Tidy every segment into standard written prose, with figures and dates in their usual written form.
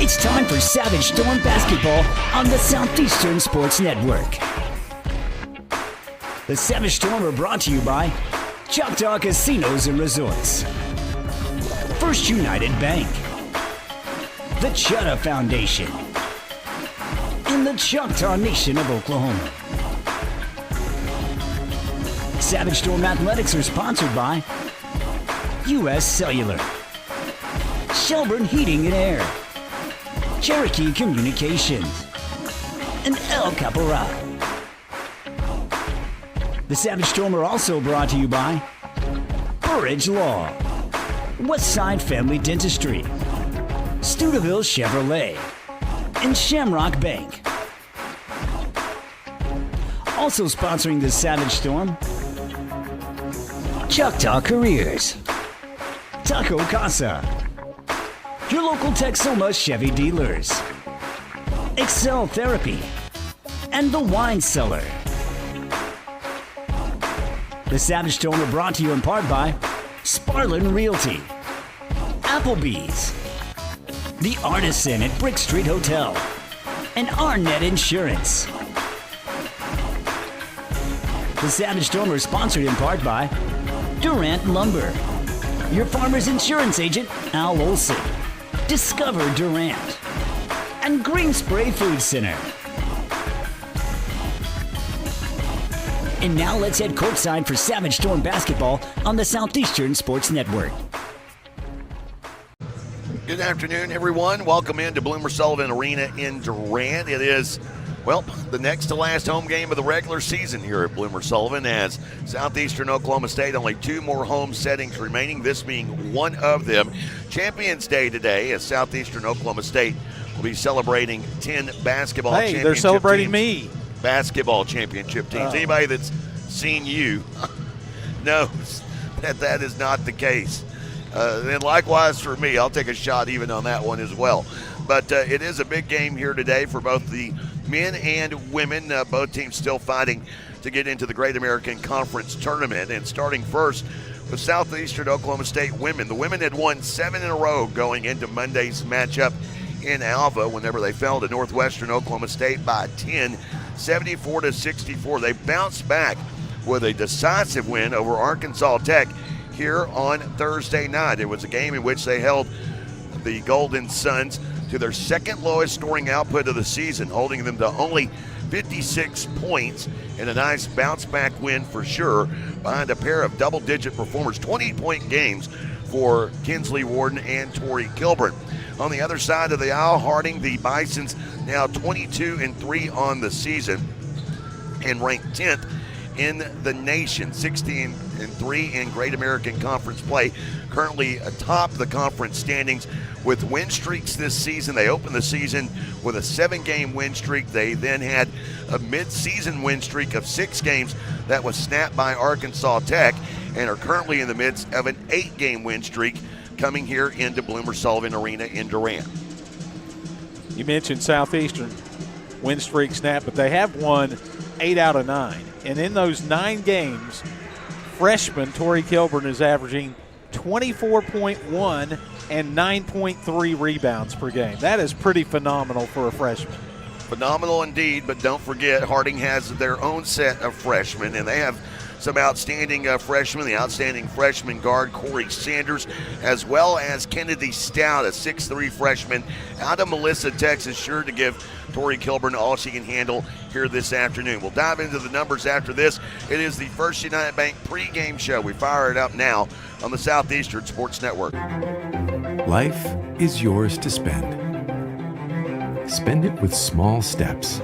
It's time for Savage Storm basketball on the Southeastern Sports Network. The Savage Storm are brought to you by Choctaw Casinos and Resorts, First United Bank, the Chutta Foundation, and the Choctaw Nation of Oklahoma. Savage Storm Athletics are sponsored by U.S. Cellular, Shelburne Heating and Air, Cherokee Communications, and El Caporal. The Savage Storm are also brought to you by Burridge Law, Westside Family Dentistry, Stuteville Chevrolet, and Shamrock Bank. Also sponsoring the Savage Storm, Choctaw Careers, Taco Casa, your local Texoma Chevy dealers, Excel Therapy, and the Wine Cellar. The Savage Storm are brought to you in part by Sparlin Realty, Applebee's, The Artisan at Brick Street Hotel, and Arnett Insurance. The Savage Storm are sponsored in part by Durant Lumber, your farmer's insurance agent, Al Olson, Discover Durant, and Green Spray Food Center. And now let's head courtside for Savage Storm basketball on the Southeastern Sports Network. Good afternoon, everyone. Welcome into Bloomer Sullivan Arena in Durant. It is, well, the next to last home game of the regular season here at Bloomer Sullivan, as Southeastern Oklahoma State, only two more home settings remaining, this being one of them. Champions Day today, as Southeastern Oklahoma State will be celebrating 10 basketball championship teams. They're celebrating me. Basketball championship teams. Anybody that's seen you knows that is not the case. And likewise for me, I'll take a shot even on that one as well. But it is a big game here today for both the men and women. Both teams still fighting to get into the Great American Conference Tournament. And starting first with Southeastern Oklahoma State women. The women had won 7 in a row going into Monday's matchup in Alva whenever they fell to Northwestern Oklahoma State by 10, 74-64. They bounced back with a decisive win over Arkansas Tech here on Thursday night. It was a game in which they held the Golden Suns to their second lowest scoring output of the season, holding them to only 56 points in a nice bounce-back win for sure, behind a pair of double-digit performers, 20-point games for Kinsley Warden and Tori Kilburn. On the other side of the aisle, Harding, the Bisons, now 22-3 on the season and ranked 10th in the nation, 16-3 in Great American Conference play, currently atop the conference standings with win streaks this season. They opened the season with a 7-game win streak. They then had a mid-season win streak of 6 games that was snapped by Arkansas Tech, and are currently in the midst of an 8-game win streak coming here into Bloomer Sullivan Arena in Durant. You mentioned Southeastern win streak snap, but they have won 8 out of 9. And in those 9 games, freshman Tori Kilburn is averaging 24.1 and 9.3 rebounds per game. That is pretty phenomenal for a freshman. Phenomenal indeed, but don't forget Harding has their own set of freshmen, and they have some outstanding freshmen. The outstanding freshman guard, Corey Sanders, as well as Kennedy Stout, a 6'3 freshman out of Melissa, Texas, sure to give Tori Kilburn all she can handle here this afternoon. We'll dive into the numbers after this. It is the First United Bank pregame show. We fire it up now on the Southeastern Sports Network. Life is yours to spend. Spend it with small steps.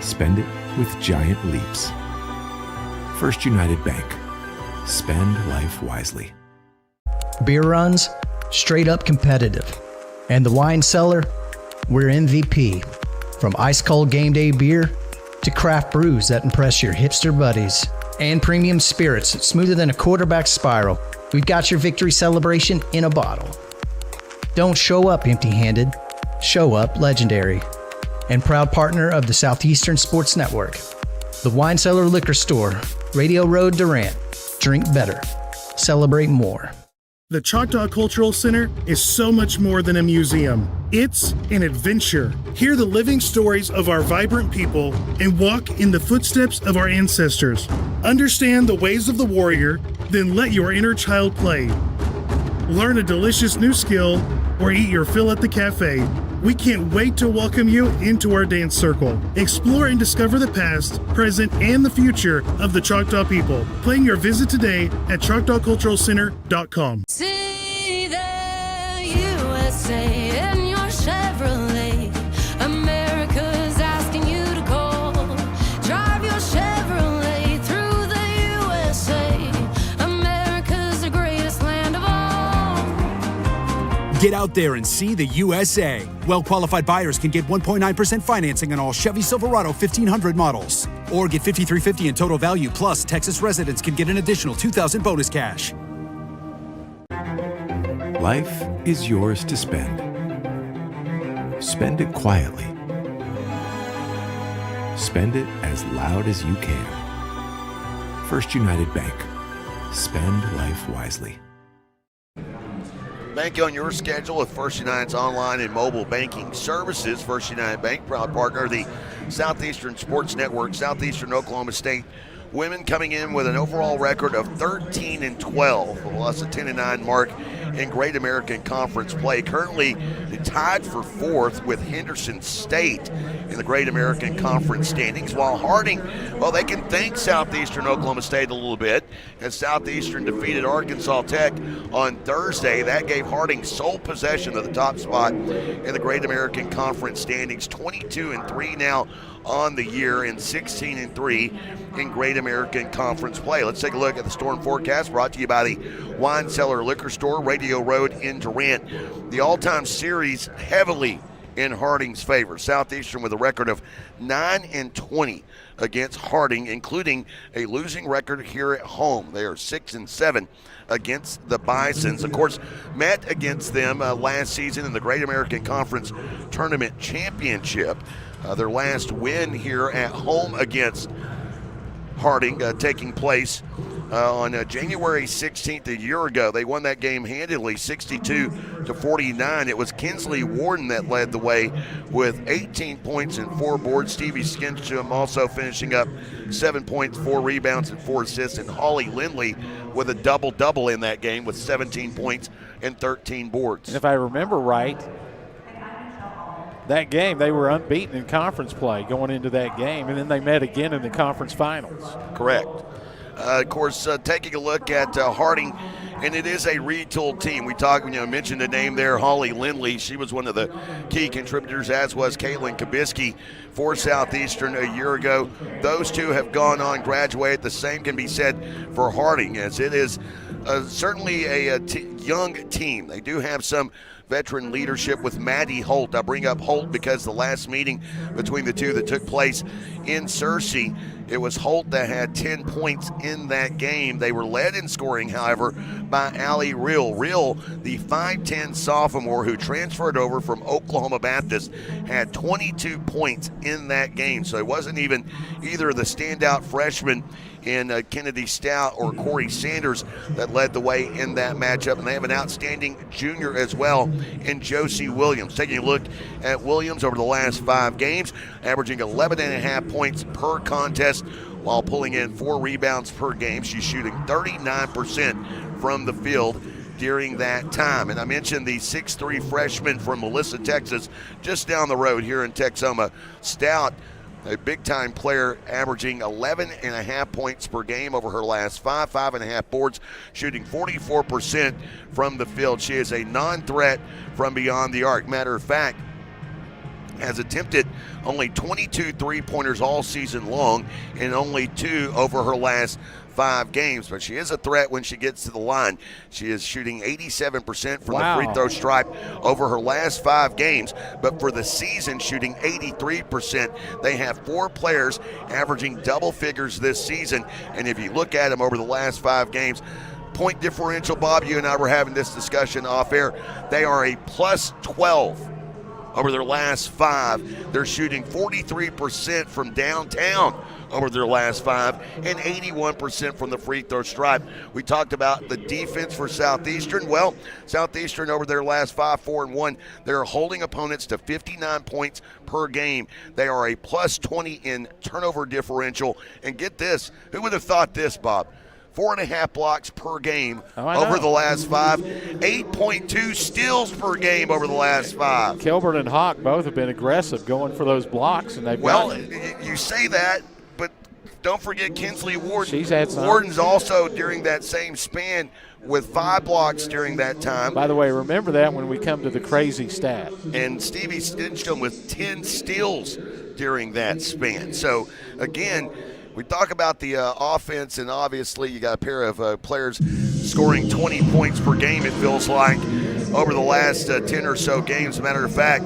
Spend it with giant leaps. First United Bank. Spend life wisely. Beer runs, straight up competitive. And the Wine Cellar, we're MVP. From ice cold game day beer to craft brews that impress your hipster buddies and premium spirits smoother than a quarterback spiral, we've got your victory celebration in a bottle. Don't show up empty-handed, show up legendary. And proud partner of the Southeastern Sports Network, the Wine Cellar Liquor Store, Radio Road, Durant. Drink better. Celebrate more. The Choctaw Cultural Center is so much more than a museum. It's an adventure. Hear the living stories of our vibrant people and walk in the footsteps of our ancestors. Understand the ways of the warrior, then let your inner child play. Learn a delicious new skill or eat your fill at the cafe. We can't wait to welcome you into our dance circle. Explore and discover the past, present, and the future of the Choctaw people. Plan your visit today at ChoctawCulturalCenter.com. See the USA in your Chevrolet. America's asking you to call. Drive your Chevrolet through the USA. America's the greatest land of all. Get out there and see the USA. Well-qualified buyers can get 1.9% financing on all Chevy Silverado 1500 models. Or get $5,350 in total value, plus Texas residents can get an additional $2,000 bonus cash. Life is yours to spend. Spend it quietly. Spend it as loud as you can. First United Bank. Spend life wisely. Bank on your schedule with First United's online and mobile banking services. First United Bank, proud partner of the Southeastern Sports Network. Southeastern Oklahoma State women coming in with an overall record of 13-12, plus a 10-9 mark in Great American Conference play. Currently tied for fourth with Henderson State in the Great American Conference standings, while Harding, well, they can thank Southeastern Oklahoma State a little bit, as Southeastern defeated Arkansas Tech on Thursday. That gave Harding sole possession of the top spot in the Great American Conference standings. 22-3 now on the year and 16-3 in Great American Conference play. Let's take a look at the storm forecast, brought to you by the Wine Cellar Liquor Store, Radio Road in Durant. The all-time series heavily in Harding's favor. Southeastern with a record of 9-20 against Harding, including a losing record here at home. They are 6-7 against the Bisons. Of course, met against them last season in the Great American Conference Tournament Championship. Their last win here at home against Harding taking place on January 16th a year ago. They won that game handily, 62-49. It was Kinsley Warden that led the way with 18 points and 4 boards. Stevie Skinstrom also finishing up 7 points, 4 rebounds, and 4 assists. And Holly Lindley with a double-double in that game with 17 points and 13 boards. And if I remember right, that game, they were unbeaten in conference play going into that game, and then they met again in the conference finals. Correct. Of course, taking a look at Harding, and it is a retooled team. We mentioned the name there, Holly Lindley. She was one of the key contributors, as was Caitlin Kabisky for Southeastern a year ago. Those two have gone on, graduated. The same can be said for Harding, as it is certainly a young team. They do have some veteran leadership with Maddie Holt. I bring up Holt because the last meeting between the two that took place in Searcy, it was Holt that had 10 points in that game. They were led in scoring, however, by Allie Real. Real, the 5'10 sophomore who transferred over from Oklahoma Baptist, had 22 points in that game. So it wasn't even either the standout freshman in Kennedy Stout or Corey Sanders that led the way in that matchup. And they have an outstanding junior as well in Josie Williams. Taking a look at Williams over the last 5 games, averaging 11.5 points per contest while pulling in 4 rebounds per game. She's shooting 39% from the field during that time. And I mentioned the 6'3 freshman from Melissa, Texas, just down the road here in Texoma. Stout, a big-time player, averaging 11.5 points per game over her last 5.5 boards, shooting 44% from the field. She is a non-threat from beyond the arc. Matter of fact, has attempted only 22 three-pointers all season long and only 2 over her last 5 games, but she is a threat when she gets to the line. She is shooting 87% from the free throw stripe over her last 5 games, but for the season shooting 83%. They have 4 players averaging double figures this season, and if you look at them over the last 5 games, point differential, Bob, you and I were having this discussion off air, they are a plus 12 over their last 5. They're shooting 43% from downtown over their last 5 and 81% from the free throw stripe. We talked about the defense for Southeastern. Well, Southeastern over their last 5, 4-1, they're holding opponents to 59 points per game. They are a plus 20 in turnover differential. And get this, who would have thought this, Bob? 4.5 blocks per game over the last 5. 8.2 steals per game over the last 5. Kilburn and Hawk both have been aggressive going for those blocks, and they've you say that, but don't forget Kinsley Warden. She's had some. Warden's also during that same span with 5 blocks during that time. By the way, remember that when we come to the crazy stat. And Stevie Stinchcomb with 10 steals during that span. So, again, we talk about the offense, and obviously you got a pair of players scoring 20 points per game, it feels like, over the last 10 or so games. As a matter of fact,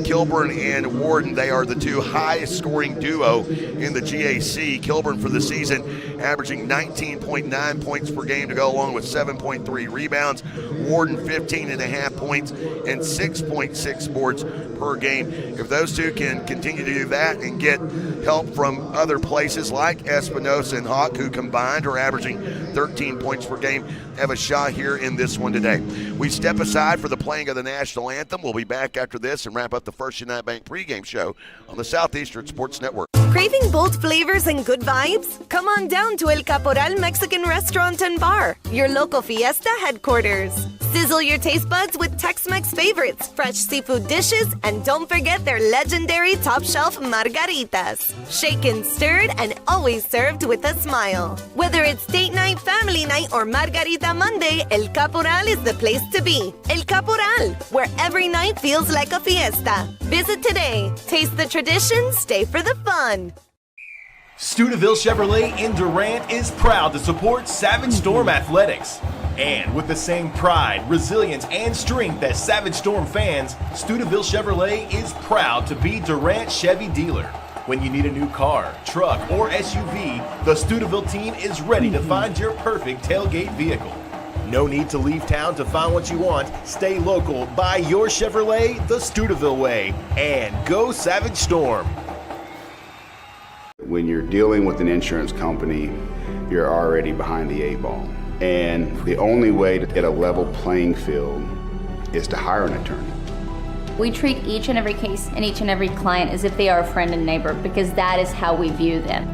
Kilburn and Warden, they are the 2 highest scoring duo in the GAC. Kilburn for the season averaging 19.9 points per game to go along with 7.3 rebounds. Warden 15.5 points and 6.6 boards per game. If those 2 can continue to do that and get help from other places like Espinosa and Hawk, who combined are averaging 13 points per game, have a shot here in this one today. We step aside for the playing of the national anthem. We'll be back after this and wrap up the First United Bank pregame show on the Southeastern Sports Network. Craving bold flavors and good vibes? Come on down to El Caporal Mexican Restaurant and Bar, your local fiesta headquarters. Sizzle your taste buds with Tex-Mex favorites, fresh seafood dishes, and don't forget their legendary top-shelf margaritas. Shaken, stirred, and always served with a smile. Whether it's date night, family night, or Margarita Monday, El Caporal is the place to be. El Caporal, where every night feels like a fiesta. Visit today. Taste the tradition, stay for the fun. Steubenville Chevrolet in Durant is proud to support Savage Storm Athletics. And with the same pride, resilience, and strength as Savage Storm fans, Steubenville Chevrolet is proud to be Durant Chevy dealer. When you need a new car, truck, or SUV, the Steubenville team is ready to find your perfect tailgate vehicle. No need to leave town to find what you want. Stay local, buy your Chevrolet the Steubenville way, and go Savage Storm. When you're dealing with an insurance company, you're already behind the 8 ball. And the only way to get a level playing field is to hire an attorney. We treat each and every case and each and every client as if they are a friend and neighbor, because that is how we view them.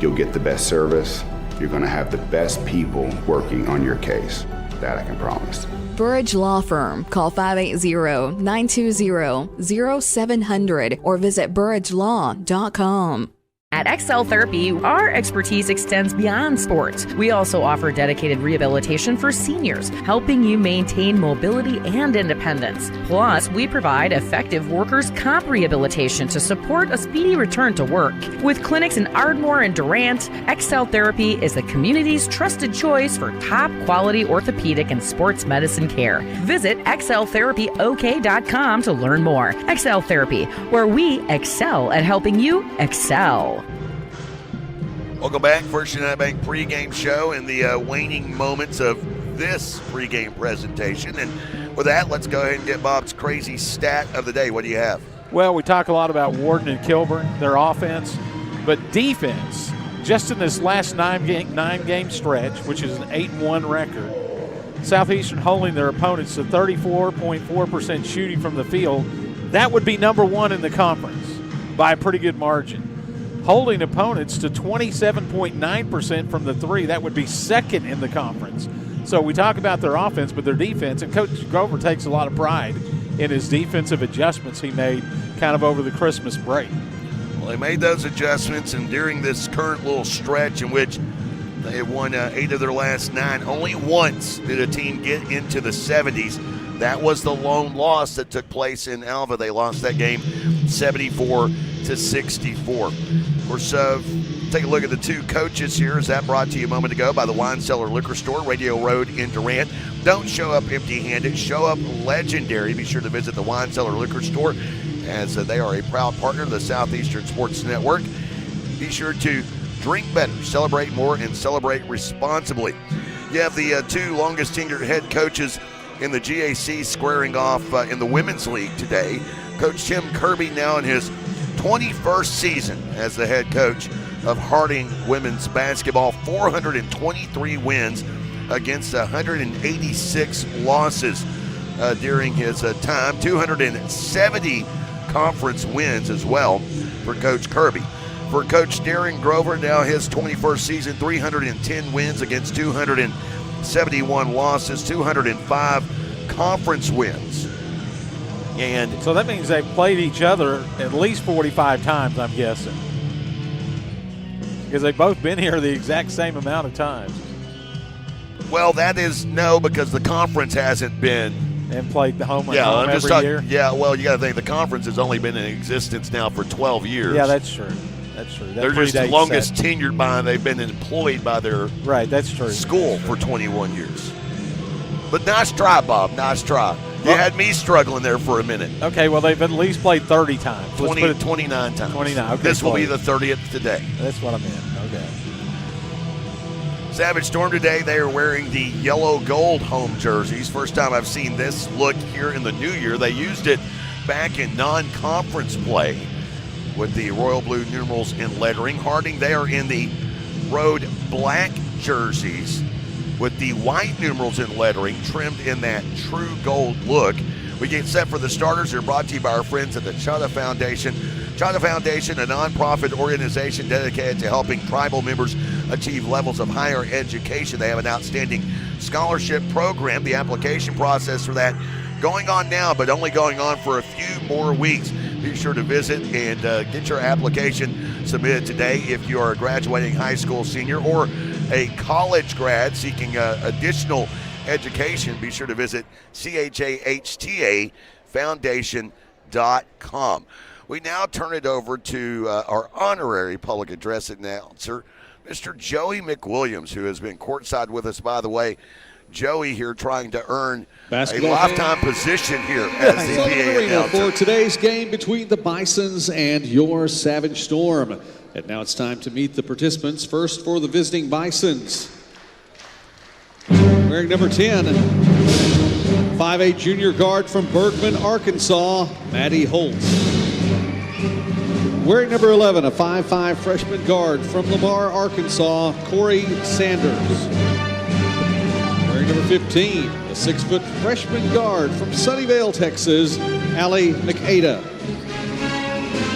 You'll get the best service. You're going to have the best people working on your case. That I can promise. Burridge Law Firm. Call 580-920-0700 or visit burridgelaw.com. At Excel Therapy, our expertise extends beyond sports. We also offer dedicated rehabilitation for seniors, helping you maintain mobility and independence. Plus, we provide effective workers' comp rehabilitation to support a speedy return to work. With clinics in Ardmore and Durant, Excel Therapy is the community's trusted choice for top-quality orthopedic and sports medicine care. Visit exceltherapyok.com to learn more. Excel Therapy, where we excel at helping you excel. Welcome back, First United Bank pregame show in the waning moments of this pregame presentation. And with that, let's go ahead and get Bob's crazy stat of the day. What do you have? Well, we talk a lot about Warden and Kilburn, their offense, but defense, just in this last nine-game stretch, which is an 8-1 record, Southeastern holding their opponents to 34.4% shooting from the field. That would be number 1 in the conference by a pretty good margin. Holding opponents to 27.9% from the 3. That would be 2nd in the conference. So we talk about their offense, but their defense, and Coach Grover takes a lot of pride in his defensive adjustments he made kind of over the Christmas break. Well, they made those adjustments, and during this current little stretch in which they have won 8 of their last 9, only once did a team get into the 70s. That was the lone loss that took place in Alva. They lost that game 74-64. Of course, take a look at the 2 coaches here. As that brought to you a moment ago by the Wine Cellar Liquor Store, Radio Road in Durant. Don't show up empty-handed. Show up legendary. Be sure to visit the Wine Cellar Liquor Store, as they are a proud partner of the Southeastern Sports Network. Be sure to drink better, celebrate more, and celebrate responsibly. You have the 2 longest tenured head coaches in the GAC squaring off in the Women's League today. Coach Tim Kirby now in his 21st season as the head coach of Harding women's basketball. 423 wins against 186 losses during his time. 270 conference wins as well for Coach Kirby. For Coach Darren Grover, now his 21st season, 310 wins against 271 losses, 205 conference wins. And so that means they've played each other at least 45 times, I'm guessing. Because they've both been here the exact same amount of times. Well, that is no, because the conference hasn't been. And played the home and home every year? Yeah, well, you got to think the conference has only been in existence now for 12 years. Yeah, that's true. That's true. They're just the longest tenured by. They've been employed by their that's true. School for 21 years. But nice try, Bob. Nice try. You had me struggling there for a minute. Okay, well, they've at least played 30 times. 29 times. 29. Okay, this will be the 30th today. That's what I meant. Okay. Savage Storm today, they are wearing the yellow gold home jerseys. First time I've seen this look here in the new year. They used it back in non-conference play with the royal blue numerals and lettering. Harding, they are in the road black jerseys with the white numerals and lettering trimmed in that true gold look. We get set for the starters. They're brought to you by our friends at the Chutta Foundation. Chutta Foundation, a nonprofit organization dedicated to helping tribal members achieve levels of higher education. They have an outstanding scholarship program. The application process for that going on now, but only going on for a few more weeks. Be sure to visit and get your application submitted today if you are a graduating high school senior or a college grad seeking additional education. Be sure to visit CHAHTAFoundation.com. We now turn it over to our honorary public address announcer, Mr. Joey McWilliams, who has been courtside with us, by the way. Joey here trying to earn basketball a lifetime position here as the PA announcer. For today's game between the Bisons and your Savage Storm. And now it's time to meet the participants. First for the visiting Bisons. Wearing number 10, 5'8" junior guard from Bergman, Arkansas, Maddie Holtz. Wearing number 11, a 5'5" freshman guard from Lamar, Arkansas, Corey Sanders. Wearing number 15, a 6-foot freshman guard from Sunnyvale, Texas, Allie McAda.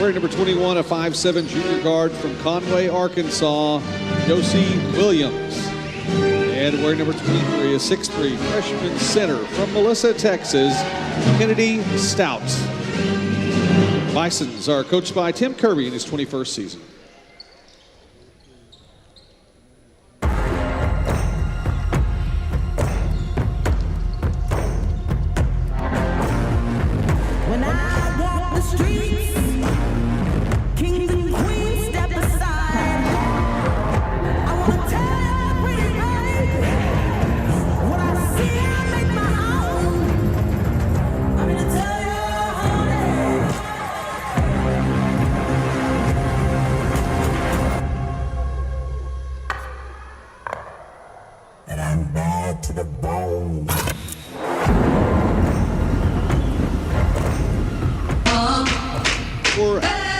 Wearing number 21, a 5'7" junior guard from Conway, Arkansas, Josie Williams. And wearing number 23, a 6'3" freshman center from Melissa, Texas, Kennedy Stout. Bisons are coached by Tim Kirby in his 21st season. When I walk the streets, kings and queens step aside. I want to tell everybody what I see, I make my own. I'm going to tell you, that I'm bad to the bone.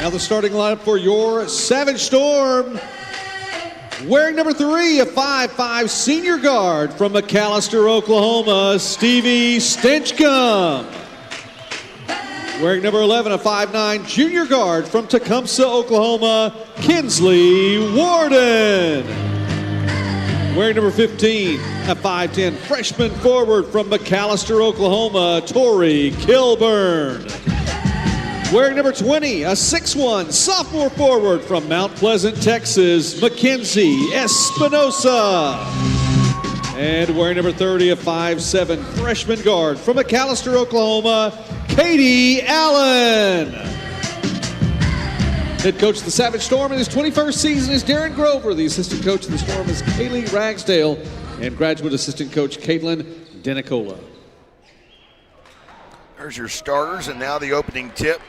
Now the starting lineup for your Savage Storm. Wearing number 3, a 5'5" senior guard from McAllister, Oklahoma, Stevie Stinchcomb. Wearing number 11, a 5'9" junior guard from Tecumseh, Oklahoma, Kinsley Warden. Wearing number 15, a 5'10" freshman forward from McAllister, Oklahoma, Tori Kilburn. Wearing number 20, a 6'1" sophomore forward from Mount Pleasant, Texas, Mackenzie Espinosa. And wearing number 30, a 5'7" freshman guard from McAllister, Oklahoma, Katie Allen. Head coach of the Savage Storm in his 21st season is Darren Grover. The assistant coach of the Storm is Kaylee Ragsdale, and graduate assistant coach Caitlin Denicola. There's your starters, and now the opening tip.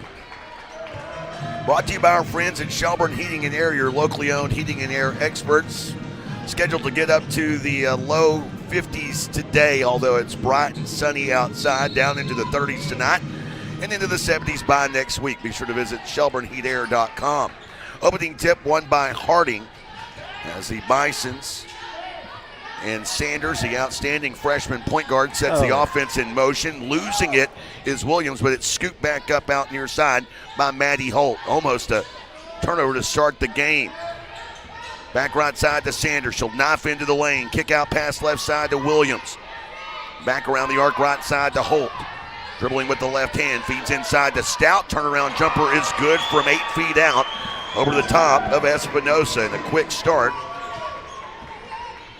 Brought to you by our friends at Shelburne Heating and Air, your locally owned heating and air experts. Scheduled to get up to the low 50s today, although it's bright and sunny outside, down into the 30s tonight. and into the 70s by next week. Be sure to visit ShelburneHeatAir.com. Opening tip won by Harding as the Bisons and Sanders, the outstanding freshman point guard, sets the offense in motion. Losing it is Williams, but it's scooped back up out near side by Maddie Holt. Almost a turnover to start the game. Back right side to Sanders. She'll knife into the lane. Kick out pass left side to Williams. Back around the arc right side to Holt. Dribbling with the left hand. Feeds inside to Stout. Turnaround jumper is good from 8 feet out over the top of Espinosa. And a quick start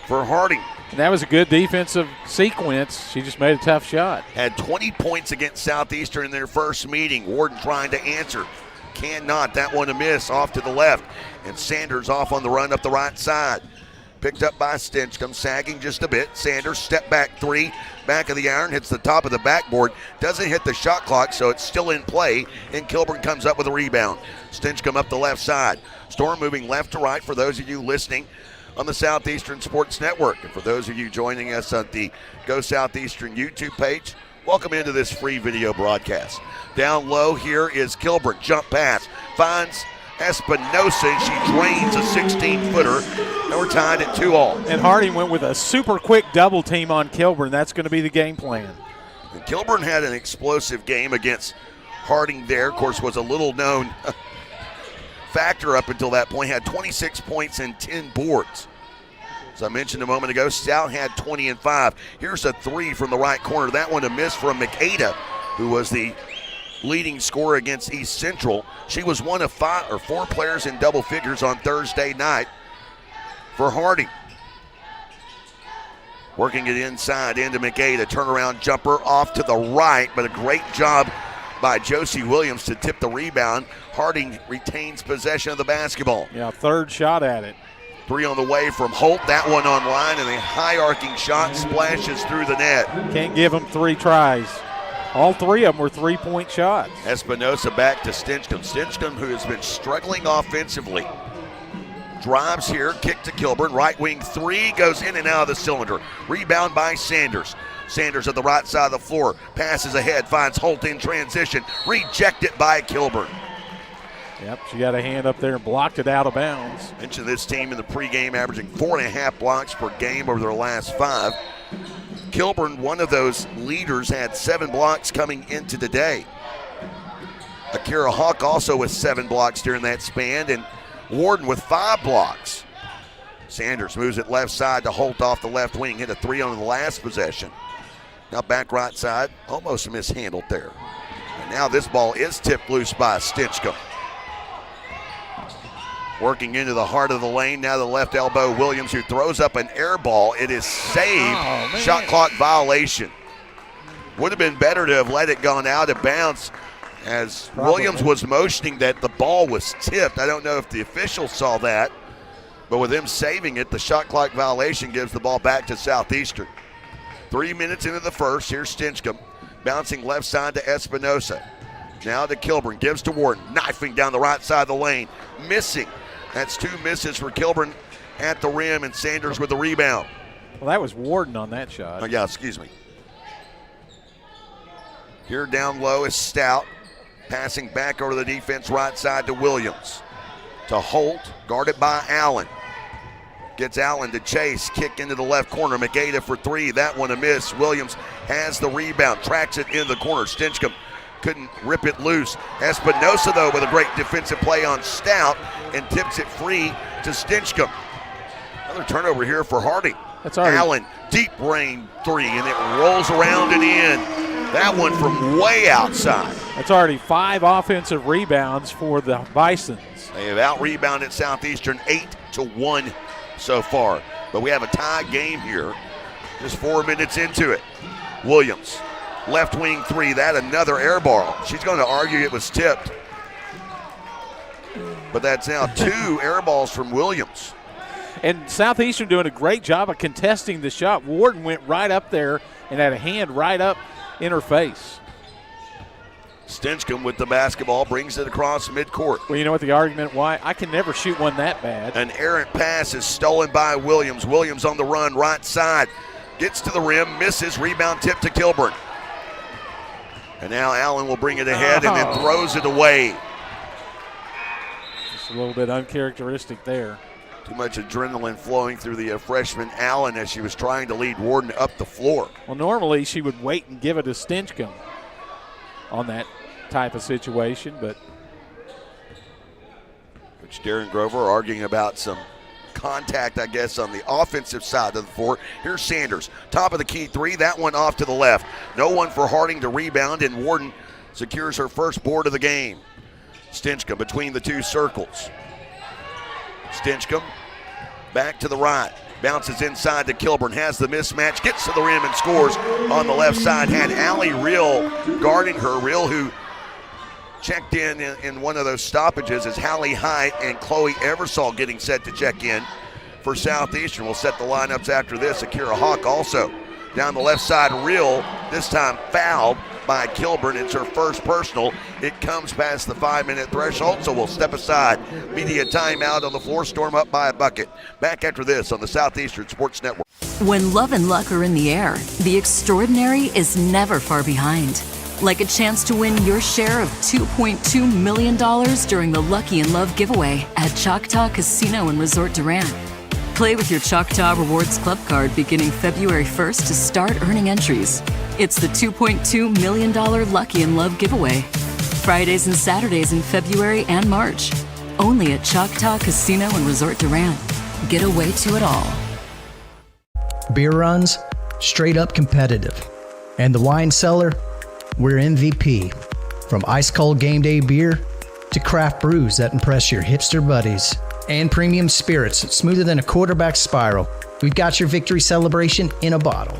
for Harding. And that was a good defensive sequence. She just made a tough shot. Had 20 points against Southeastern in their first meeting. Warden trying to answer. Cannot. That one a miss off to the left. And Sanders off on the run up the right side. Picked up by Stinchcomb, sagging just a bit. Sanders, step back three. Back of the iron, hits the top of the backboard. Doesn't hit the shot clock, so it's still in play. And Kilburn comes up with a rebound. Stinchcomb up the left side. Storm moving left to right for those of you listening on the Southeastern Sports Network. And for those of you joining us on the Go Southeastern YouTube page, welcome into this free video broadcast. Down low here is Kilburn. Jump pass. Finds Espinosa, and she drains a 16-footer. And we're tied at 2-all. And Harding went with a super quick double team on Kilburn. That's going to be the game plan. And Kilburn had an explosive game against Harding there. Of course, was a little-known factor up until that point. Had 26 points and 10 boards. As I mentioned a moment ago, Stout had 20 and 5. Here's a three from the right corner. That one a miss from Makeda, who was the leading scorer against East Central. She was one of 4 players in double figures on Thursday night for Harding. Working it inside into Makeda. Turnaround jumper off to the right, but a great job by Josie Williams to tip the rebound. Harding retains possession of the basketball. Yeah, third shot at it. Three on the way from Holt. That one on line, and a high arcing shot splashes through the net. Can't give them 3 tries. All 3 of them were 3-point shots. Espinosa back to Stinchcomb. Stinchcomb, who has been struggling offensively, drives here, kick to Kilburn. Right wing three goes in and out of the cylinder. Rebound by Sanders. Sanders at the right side of the floor. Passes ahead, finds Holt in transition. Rejected by Kilburn. Yep, she got a hand up there and blocked it out of bounds. Mentioned this team in the pregame averaging 4.5 blocks per game over their last 5. Kilburn, one of those leaders, had 7 blocks coming into today. Akira Hawk also with 7 blocks during that span, and Warden with 5 blocks. Sanders moves it left side to Holt off the left wing. Hit a 3 on the last possession. Now back right side, almost mishandled there. And now this ball is tipped loose by Stinchcomb. Working into the heart of the lane, now the left elbow, Williams, who throws up an air ball. It is saved. Shot clock violation. Would have been better to have let it gone out of bounds, as Williams was motioning that the ball was tipped. I don't know if the officials saw that, but with him saving it, the shot clock violation gives the ball back to Southeastern. 3 minutes into the first, here's Stinchcomb, bouncing left side to Espinosa. Now to Kilburn, gives to Warden, knifing down the right side of the lane, missing. That's 2 misses for Kilburn at the rim, and Sanders with the rebound. Well, that was Warden on that shot. Oh, yeah, excuse me. Here down low is Stout, passing back over the defense right side to Williams. To Holt, guarded by Allen. Gets Allen to chase, kick into the left corner. Makeda for 3, that one a miss. Williams has the rebound, tracks it into the corner. Stinchcomb couldn't rip it loose. Espinosa, though, with a great defensive play on Stout and tips it free to Stinchcomb. Another turnover here for Harding. That's already Allen, deep range 3, and it rolls around and in. That one from way outside. That's already 5 offensive rebounds for the Bisons. They have out-rebounded Southeastern 8-1 so far. But we have a tie game here, just 4 minutes into it. Williams, left wing 3, that another air ball. She's going to argue it was tipped. But that's now 2 air balls from Williams. And Southeastern doing a great job of contesting the shot. Warden went right up there and had a hand right up in her face. Stinchcomb with the basketball, brings it across midcourt. Well, you know what the argument why? I can never shoot one that bad. An errant pass is stolen by Williams. Williams on the run, right side. Gets to the rim, misses, rebound tip to Kilburn. And now Allen will bring it ahead and then throws it away. Just a little bit uncharacteristic there. Too much adrenaline flowing through the freshman Allen as she was trying to lead Warden up the floor. Well, normally she would wait and give it to Stinchcomb on that type of situation, but Coach Darren Grover arguing about some contact, I guess, on the offensive side of the floor. Here's Sanders, top of the key three, that one off to the left. No one for Harding to rebound, and Warden secures her first board of the game. Stinchcomb between the two circles. Stinchcomb back to the right, bounces inside to Kilburn, has the mismatch, gets to the rim and scores on the left side. Had Allie Real guarding her. Real, who checked in one of those stoppages, is Hallie Height and Chloe Eversole getting set to check in for Southeastern. We'll set the lineups after this. Akira Hawk also down the left side. Real, this time fouled by Kilburn. It's her first personal. It comes past the 5-minute threshold, so we'll step aside. Media timeout on the floor. Storm up by a bucket. Back after this on the Southeastern Sports Network. When love and luck are in the air, the extraordinary is never far behind. Like a chance to win your share of $2.2 million during the Lucky in Love giveaway at Choctaw Casino and Resort Durant. Play with your Choctaw Rewards Club card beginning February 1st to start earning entries. It's the $2.2 million Lucky in Love giveaway. Fridays and Saturdays in February and March. Only at Choctaw Casino and Resort Durant. Get away to it all. Beer runs, straight up competitive. And the wine cellar, we're MVP. From ice cold game day beer to craft brews that impress your hipster buddies. And premium spirits smoother than a quarterback spiral. We've got your victory celebration in a bottle.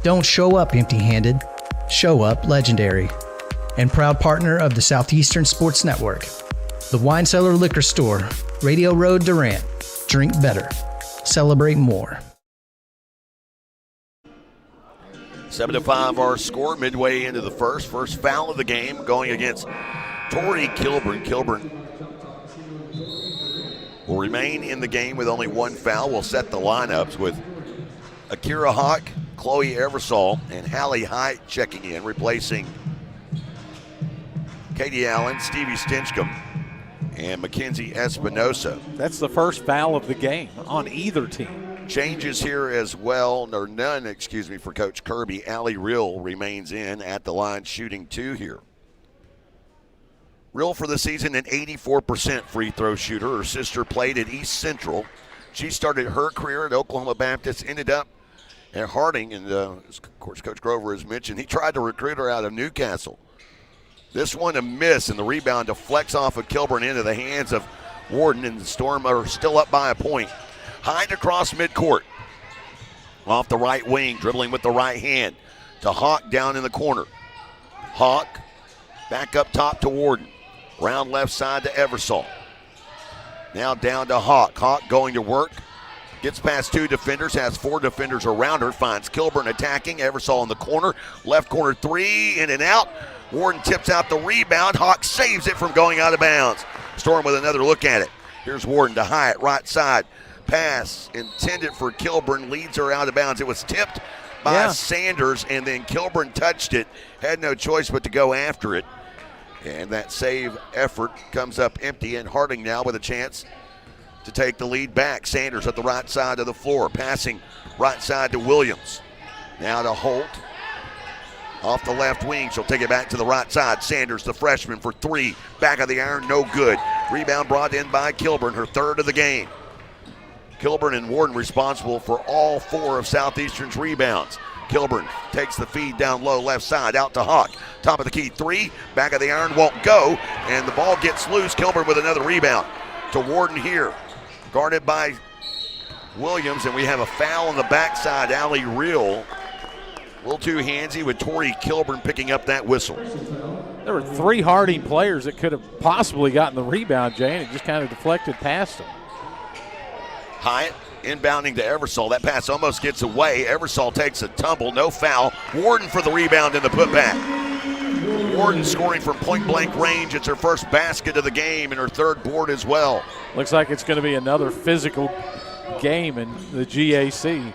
Don't show up empty-handed. Show up legendary. And proud partner of the Southeastern Sports Network. The Wine Cellar Liquor Store, Radio Road, Durant. Drink better. Celebrate more. 7-5 our score midway into the first foul of the game going against Tori Kilburn. Kilburn will remain in the game with only one foul. We'll set the lineups with Akira Hawk, Chloe Eversole, and Hallie Height checking in, replacing Katie Allen, Stevie Stinchcomb, and Mackenzie Espinosa. That's the first foul of the game on either team. Changes here as well, or none, for Coach Kirby. Allie Real remains in at the line, shooting 2 here. Real for the season, an 84% free throw shooter. Her sister played at East Central. She started her career at Oklahoma Baptist, ended up at Harding, and of course Coach Grover has mentioned he tried to recruit her out of Newcastle. This one a miss, and the rebound deflects off of Kilburn into the hands of Warden, and the Storm are still up by a point. Hyde across midcourt. Off the right wing, dribbling with the right hand to Hawk down in the corner. Hawk back up top to Warden. Round left side to Eversole. Now down to Hawk. Hawk going to work. Gets past 2 defenders, has 4 defenders around her. Finds Kilburn attacking. Eversole in the corner. Left corner 3, in and out. Warden tips out the rebound. Hawk saves it from going out of bounds. Storm with another look at it. Here's Warden to Hyatt, right side. Pass intended for Kilburn, leads her out of bounds. It was tipped by Sanders, and then Kilburn touched it. Had no choice but to go after it. And that save effort comes up empty, and Harding now with a chance to take the lead back. Sanders at the right side of the floor, passing right side to Williams. Now to Holt. Off the left wing, she'll take it back to the right side. Sanders, the freshman, for 3. Back of the iron, no good. Rebound brought in by Kilburn, her 3rd of the game. Kilburn and Warden responsible for all 4 of Southeastern's rebounds. Kilburn takes the feed down low, left side, out to Hawk. Top of the key 3, back of the iron, won't go, and the ball gets loose. Kilburn with another rebound to Warden here. Guarded by Williams, and we have a foul on the backside. Allie Real, a little too handsy with Tori Kilburn picking up that whistle. There were 3 Harding players that could have possibly gotten the rebound, Jay, and it just kind of deflected past them. Hyatt inbounding to Eversole. That pass almost gets away. Eversole takes a tumble, no foul. Warden for the rebound and the putback. Warden scoring from point-blank range. It's her first basket of the game and her 3rd board as well. Looks like it's going to be another physical game in the GAC.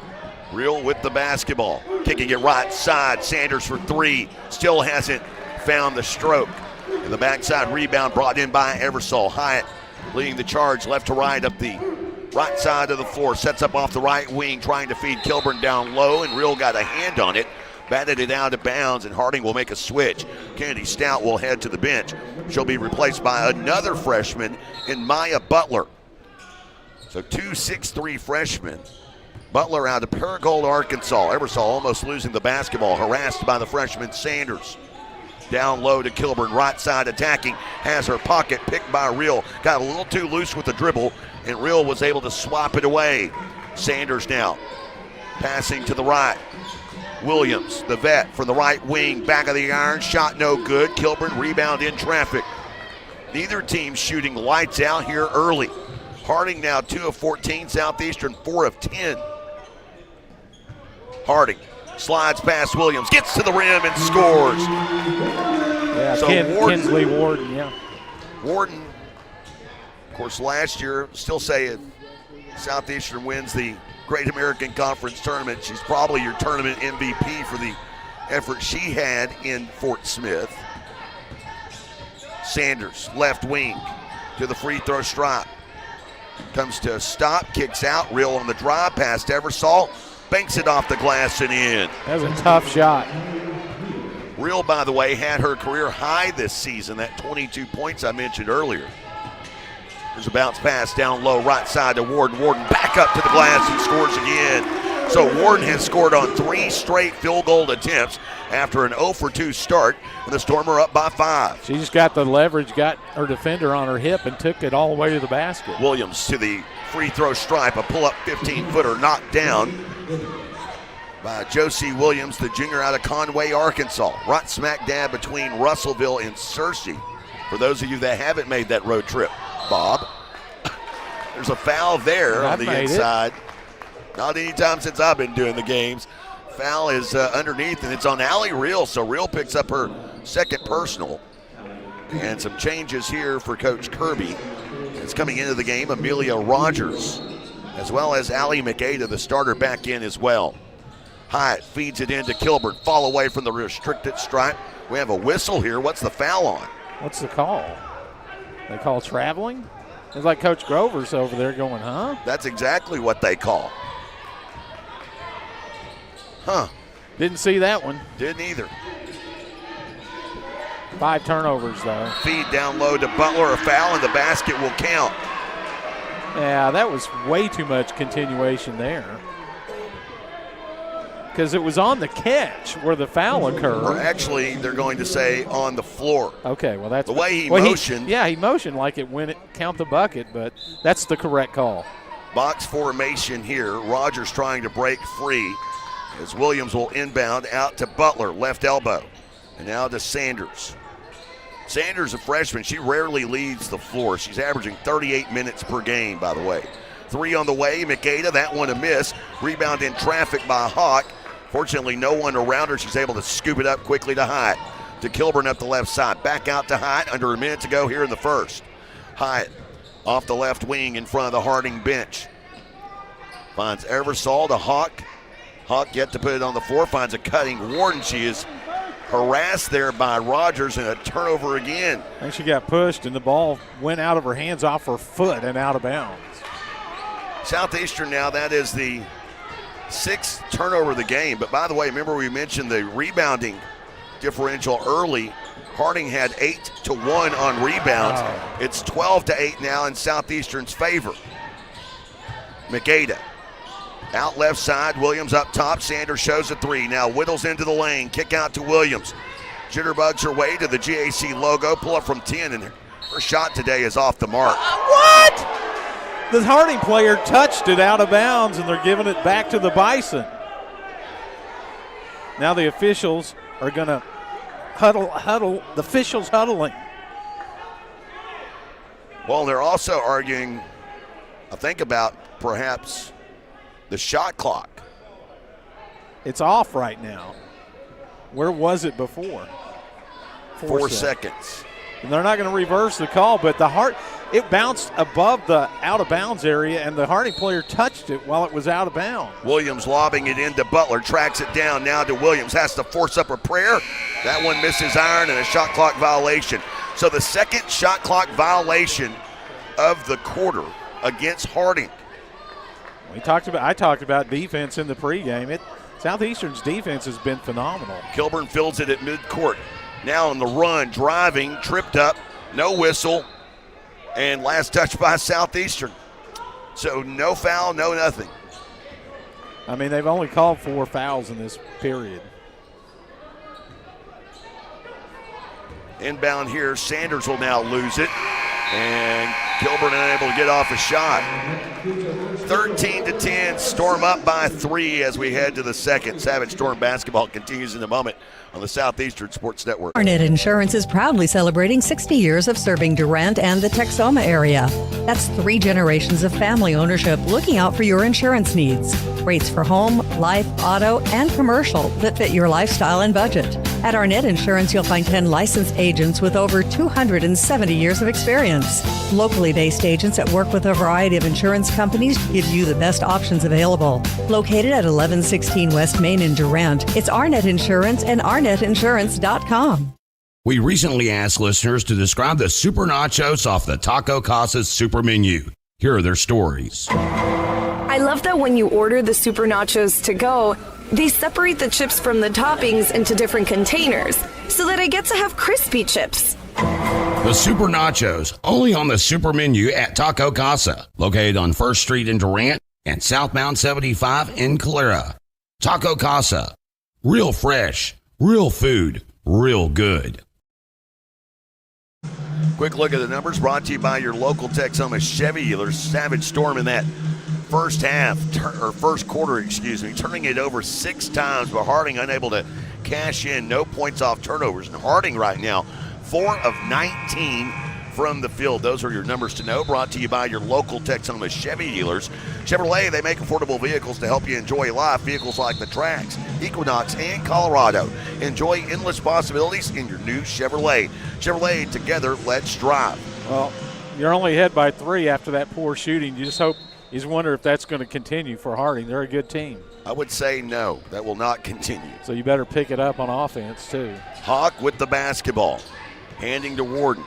Real with the basketball. Kicking it right side. Sanders for three. Still hasn't found the stroke. And the backside rebound brought in by Eversole. Hyatt leading the charge left to right up the right side of the floor. Sets up off the right wing trying to feed Kilburn down low, and Real got a hand on it. Batted it out of bounds, and Harding will make a switch. Kennedy Stout will head to the bench. She'll be replaced by another freshman in Maya Butler. So 2 6'3" freshmen. Butler out of Paragould, Arkansas. Eversole almost losing the basketball, harassed by the freshman Sanders. Down low to Kilburn, right side attacking, has her pocket picked by Real. Got a little too loose with the dribble, and Real was able to swap it away. Sanders now passing to the right. Williams, the vet, from the right wing, back of the iron, shot no good. Kilburn rebound in traffic. Neither team shooting lights out here early. Harding now 2 of 14, Southeastern 4 of 10. Harding slides past Williams, gets to the rim and scores. Yeah, so Kinsley Warden, yeah. Warden, of course, last year, still say it, Southeastern wins the Great American Conference Tournament. She's probably your tournament MVP for the effort she had in Fort Smith. Sanders, left wing to the free throw stripe. Comes to a stop, kicks out, Real on the drive, past Eversole, banks it off the glass and in. That was a tough shot. Real, by the way, had her career high this season, that 22 points I mentioned earlier. There's a bounce pass down low, right side to Warden. Warden back up to the glass and scores again. So Warden has scored on 3 straight field goal attempts after an 0 for 2 start, and the Storm are up by 5. She just got the leverage, got her defender on her hip, and took it all the way to the basket. Williams to the free throw stripe, a pull-up 15-footer knocked down by Josie Williams, the junior out of Conway, Arkansas. Right smack dab between Russellville and Searcy. For those of you that haven't made that road trip, Bob, there's a foul there on the inside. Not any time since I've been doing the games. Foul is underneath, and it's on Allie Real, so Real picks up her second personal. And some changes here for Coach Kirby. It's coming into the game, Amelia Rogers, as well as Allie McAda, the starter, back in as well. Hyatt feeds it into Kilburn. Fall away from the restricted stripe. We have a whistle here. What's the foul on? What's the call? They call traveling? It's like Coach Grover's over there going, huh? That's exactly what they call. Huh. Didn't see that one. Didn't either. 5 turnovers, though. Feed down low to Butler. A foul, and the basket will count. Yeah, that was way too much continuation there. Because it was on the catch where the foul occurred. Or actually, they're going to say on the floor. Okay, well, that's the way he motioned. He motioned like it when it count the bucket, but that's the correct call. Box formation here. Rogers trying to break free as Williams will inbound out to Butler, left elbow. And now to Sanders. Sanders, a freshman, she rarely leads the floor. She's averaging 38 minutes per game, by the way. 3 on the way, McAda, that one a miss. Rebound in traffic by Hawk. Fortunately, no one around her. She's able to scoop it up quickly to Hyatt. To Kilburn up the left side. Back out to Hyatt. Under a minute to go here in the first. Hyatt off the left wing in front of the Harding bench. Finds Eversole to Hawk. Hawk yet to put it on the floor. Finds a cutting Warden. She is harassed there by Rogers, and a turnover again. I think she got pushed, and the ball went out of her hands off her foot and out of bounds. Southeastern now, that is the 6th turnover of the game. But by the way, remember we mentioned the rebounding differential early. Harding had 8-1 on rebounds. Oh. It's 12-8 now in Southeastern's favor. McAda out left side, Williams up top. Sanders shows a 3. Now whittles into the lane, kick out to Williams. Jitterbugs her way to the GAC logo, pull up from 10, and her shot today is off the mark. What? The Harding player touched it out of bounds, and they're giving it back to the Bison. Now the officials are going to huddle, the officials huddling. Well, they're also arguing, I think, about perhaps the shot clock. It's off right now. Where was it before? 4 seconds. And they're not going to reverse the call, but it bounced above the out-of-bounds area, and the Harding player touched it while it was out of bounds. Williams lobbing it into Butler, tracks it down now to Williams, has to force up a prayer. That one misses iron and a shot clock violation. So the second shot clock violation of the quarter against Harding. I talked about defense in the pregame. Southeastern's defense has been phenomenal. Kilburn fills it at midcourt. Now on the run, driving, tripped up, no whistle, and last touch by Southeastern. So no foul, no nothing. I mean, they've only called 4 fouls in this period. Inbound here, Sanders will now lose it, and Kilburn unable to get off a shot. 13-10, Storm up by 3 as we head to the second. Savage Storm basketball continues in a moment on the Southeastern Sports Network. Arnett Insurance is proudly celebrating 60 years of serving Durant and the Texoma area. That's 3 generations of family ownership looking out for your insurance needs. Rates for home, life, auto, and commercial that fit your lifestyle and budget. At Arnett Insurance, you'll find 10 licensed agents with over 270 years of experience. Locally based agents that work with a variety of insurance companies to give you the best options available. Located at 1116 West Main in Durant, it's Arnett Insurance and ArnettInsurance.com. We recently asked listeners to describe the Super Nachos off the Taco Casa's Super Menu. Here are their stories. I love that when you order the Super Nachos to go, they separate the chips from the toppings into different containers so that I get to have crispy chips. The Super Nachos, only on the Super Menu at Taco Casa, located on 1st Street in Durant and southbound 75 in Calera. Taco Casa, real fresh, real food, real good. Quick look at the numbers brought to you by your local Texoma Chevy dealers. Savage Storm in that first quarter, turning it over 6 times, but Harding unable to cash in. No points off turnovers. And Harding right now, 4 of 19 from the field. Those are your numbers to know, brought to you by your local Texoma Chevy dealers. Chevrolet, they make affordable vehicles to help you enjoy life. Vehicles like the Trax, Equinox, and Colorado. Enjoy endless possibilities in your new Chevrolet. Chevrolet, together, let's drive. Well, you're only ahead by 3 after that poor shooting. You just wonder if that's going to continue for Harding. They're a good team. I would say no, that will not continue. So you better pick it up on offense, too. Hawk with the basketball, handing to Warden.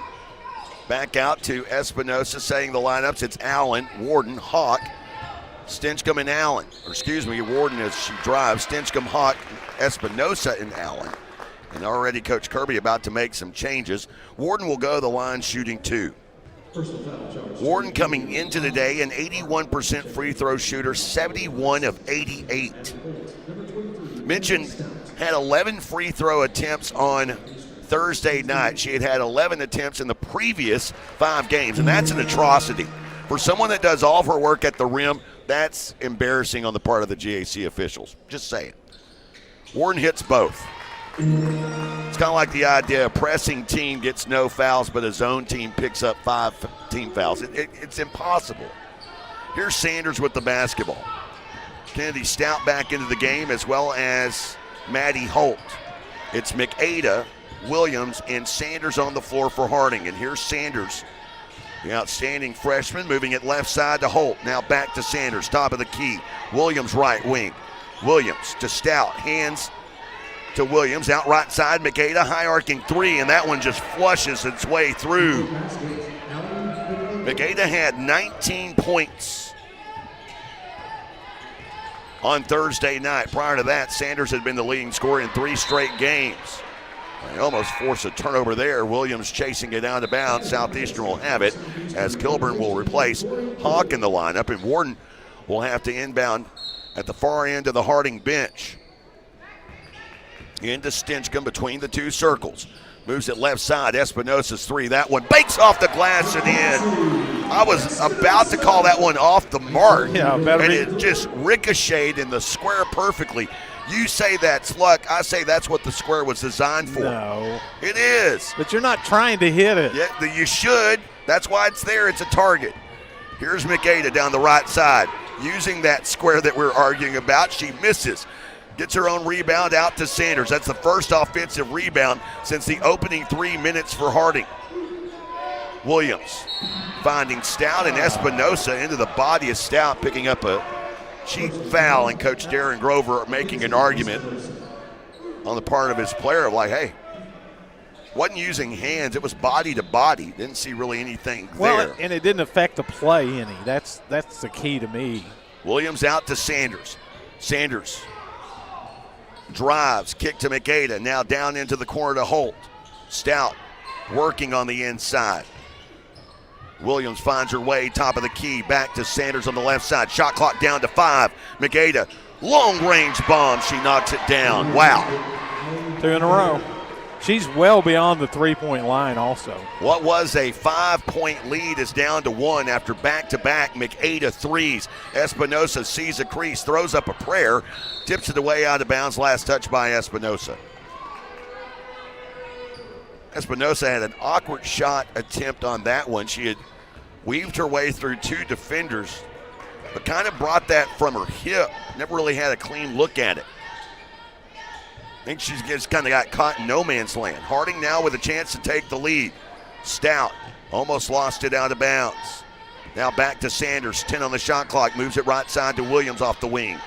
Back out to Espinosa, setting the lineups. It's Allen, Warden, Hawk, Stinchcomb, and Allen. Warden as she drives. Stinchcomb, Hawk, Espinosa, and Allen. And already Coach Kirby about to make some changes. Warden will go to the line shooting 2. Warden coming into the day an 81% free throw shooter, 71 of 88. Mentioned had 11 free throw attempts on Thursday night. She had 11 attempts in the previous 5 games, and that's an atrocity. For someone that does all of her work at the rim, that's embarrassing on the part of the GAC officials. Just saying. Warden hits both. It's kind of like the idea a pressing team gets no fouls, but a zone team picks up 5 team fouls. It's impossible. Here's Sanders with the basketball. Kennedy Stout back into the game, as well as Maddie Holt. It's McAda, Williams, and Sanders on the floor for Harding. And here's Sanders, the outstanding freshman, moving it left side to Holt. Now back to Sanders, top of the key. Williams right wing. Williams to Stout, hands to Williams, out right side. McAda, high arcing 3, and that one just flushes its way through. McAda had 19 points on Thursday night. Prior to that, Sanders had been the leading scorer in 3 straight games. They almost forced a turnover there. Williams chasing it out of bounds. Southeastern will have it as Kilburn will replace Hawk in the lineup, and Warden will have to inbound at the far end of the Harding bench. Into Stinchcomb between the 2 circles. Moves it left side. Espinosa's 3. That one bakes off the glass and in. I was about to call that one off the mark. Yeah, and it just ricocheted in the square perfectly. You say that's luck. I say that's what the square was designed for. No. It is. But you're not trying to hit it. Yeah, you should. That's why it's there. It's a target. Here's McAda down the right side. Using that square that we're arguing about, she misses. Gets her own rebound out to Sanders. That's the first offensive rebound since the opening 3 minutes for Harding. Williams finding Stout and Espinosa into the body of Stout, picking up a cheap foul, and Coach Darren Grover making an argument on the part of his player of like, hey, wasn't using hands, it was body to body. Didn't see really anything there. And it didn't affect the play any. That's the key to me. Williams out to Sanders. Sanders drives, kick to McAda, now down into the corner to Holt. Stout working on the inside. Williams finds her way, top of the key, back to Sanders on the left side. Shot clock down to 5. McAda, long range bomb. She knocks it down. Wow. 2 in a row. She's well beyond the 3-point line also. What was a 5-point lead is down to 1 after back-to-back McAda threes. Espinosa sees a crease, throws up a prayer, tips it away out of bounds. Last touch by Espinosa. Espinosa had an awkward shot attempt on that one. She had weaved her way through 2 defenders, but kind of brought that from her hip. Never really had a clean look at it. I think she just kind of got caught in no man's land. Harding now with a chance to take the lead. Stout almost lost it out of bounds. Now back to Sanders, 10 on the shot clock, moves it right side to Williams off the wing.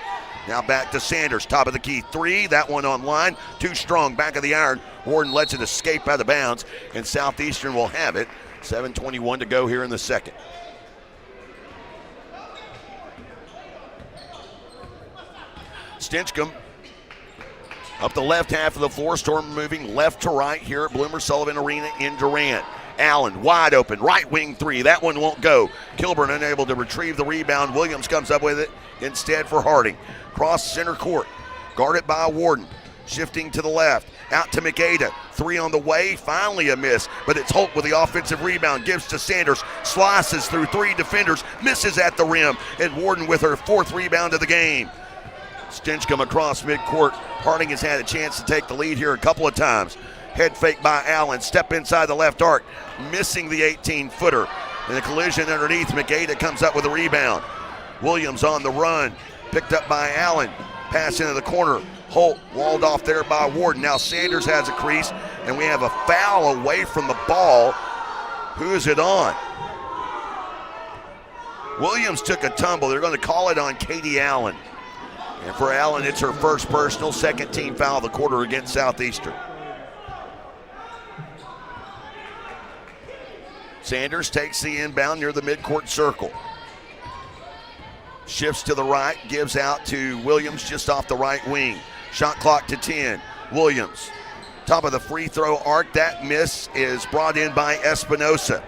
Now back to Sanders, top of the key, 3, that one online, too strong, back of the iron. Warden lets it escape out of bounds, and Southeastern will have it. 7:21 to go here in the second. Stinchcomb up the left half of the floor, Storm moving left to right here at Bloomer Sullivan Arena in Durant. Allen wide open, right wing 3, that one won't go. Kilburn unable to retrieve the rebound. Williams comes up with it instead for Harding. Cross center court, guarded by Warden. Shifting to the left, out to McAda. 3 on the way, finally a miss, but it's Holt with the offensive rebound. Gives to Sanders, slices through 3 defenders, misses at the rim, and Warden with her 4th rebound of the game. Stinchcomb across midcourt. Harding has had a chance to take the lead here a couple of times. Head fake by Allen, step inside the left arc, missing the 18-footer. In a collision underneath, McAda comes up with a rebound. Williams on the run, picked up by Allen. Pass into the corner. Holt walled off there by Warden. Now Sanders has a crease, and we have a foul away from the ball. Who is it on? Williams took a tumble. They're going to call it on Katie Allen. And for Allen, it's her first personal, 2nd team foul of the quarter against Southeastern. Sanders takes the inbound near the midcourt circle. Shifts to the right, gives out to Williams just off the right wing. Shot clock to 10. Williams, top of the free throw arc. That miss is brought in by Espinosa.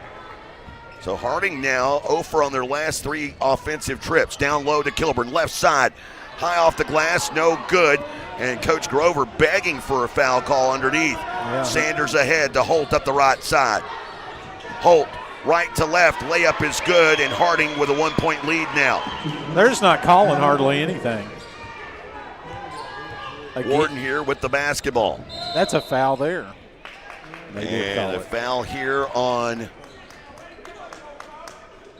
So Harding now 0 for on their last 3 offensive trips. Down low to Kilburn, left side. High off the glass, no good. And Coach Grover begging for a foul call underneath. Yeah. Sanders ahead to Holt up the right side. Holt, right to left, layup is good, and Harding with a 1-point lead now. They're just not calling hardly anything. Warden here with the basketball. That's a foul there. And a foul here on.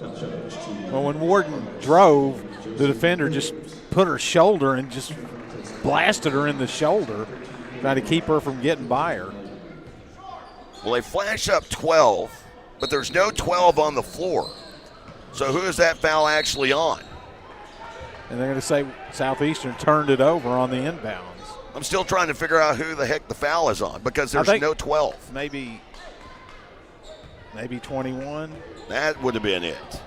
Well, when Warden drove, the defender just put her shoulder and just blasted her in the shoulder, trying to keep her from getting by her. Well, they flash up 12, but there's no 12 on the floor. So who is that foul actually on? And they're going to say Southeastern turned it over on the inbounds. I'm still trying to figure out who the heck the foul is on because there's no 12. Maybe 21. That would have been it.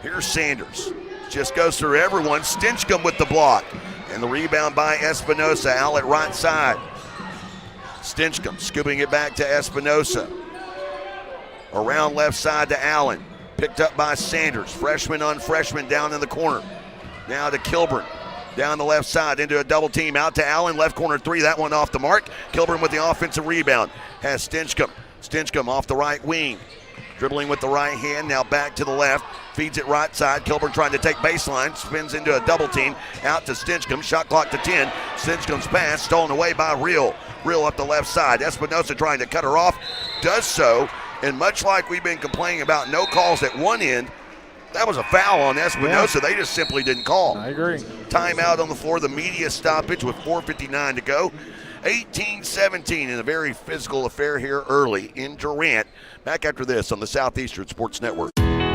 Here's Sanders. Just goes through everyone. Stinchcomb with the block. And the rebound by Espinosa, outlet right side. Stinchcomb scooping it back to Espinosa. Around left side to Allen. Picked up by Sanders. Freshman on freshman down in the corner. Now to Kilburn. Down the left side into a double team. Out to Allen. Left corner 3. That one off the mark. Kilburn with the offensive rebound. Has Stinchcomb. Stinchcomb off the right wing. Dribbling with the right hand. Now back to the left. Feeds it right side. Kilburn trying to take baseline. Spins into a double team. Out to Stinchcomb. Shot clock to 10. Stinchcomb's pass stolen away by Real. Real up the left side. Espinosa trying to cut her off. Does so. And much like we've been complaining about no calls at one end, that was a foul on Espinosa. Yeah. They just simply didn't call. I agree. Timeout on the floor. The media stoppage with 4:59 to go. 18-17 in a very physical affair here early in Durant. Back after this on the Southeastern Sports Network.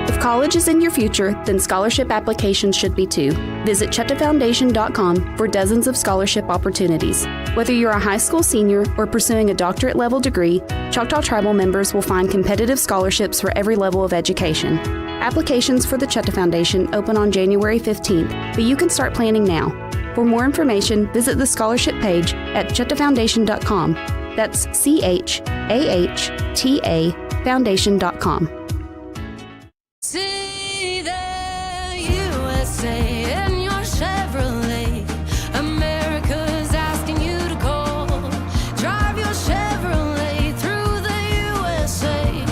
If college is in your future, then scholarship applications should be too. Visit ChetaFoundation.com for dozens of scholarship opportunities. Whether you're a high school senior or pursuing a doctorate level degree, Choctaw Tribal members will find competitive scholarships for every level of education. Applications for the Cheta Foundation open on January 15th, but you can start planning now. For more information, visit the scholarship page at ChetaFoundation.com. That's CHAHTA Foundation.com. See the USA in your Chevrolet. America's asking you to call. Drive your Chevrolet through the USA.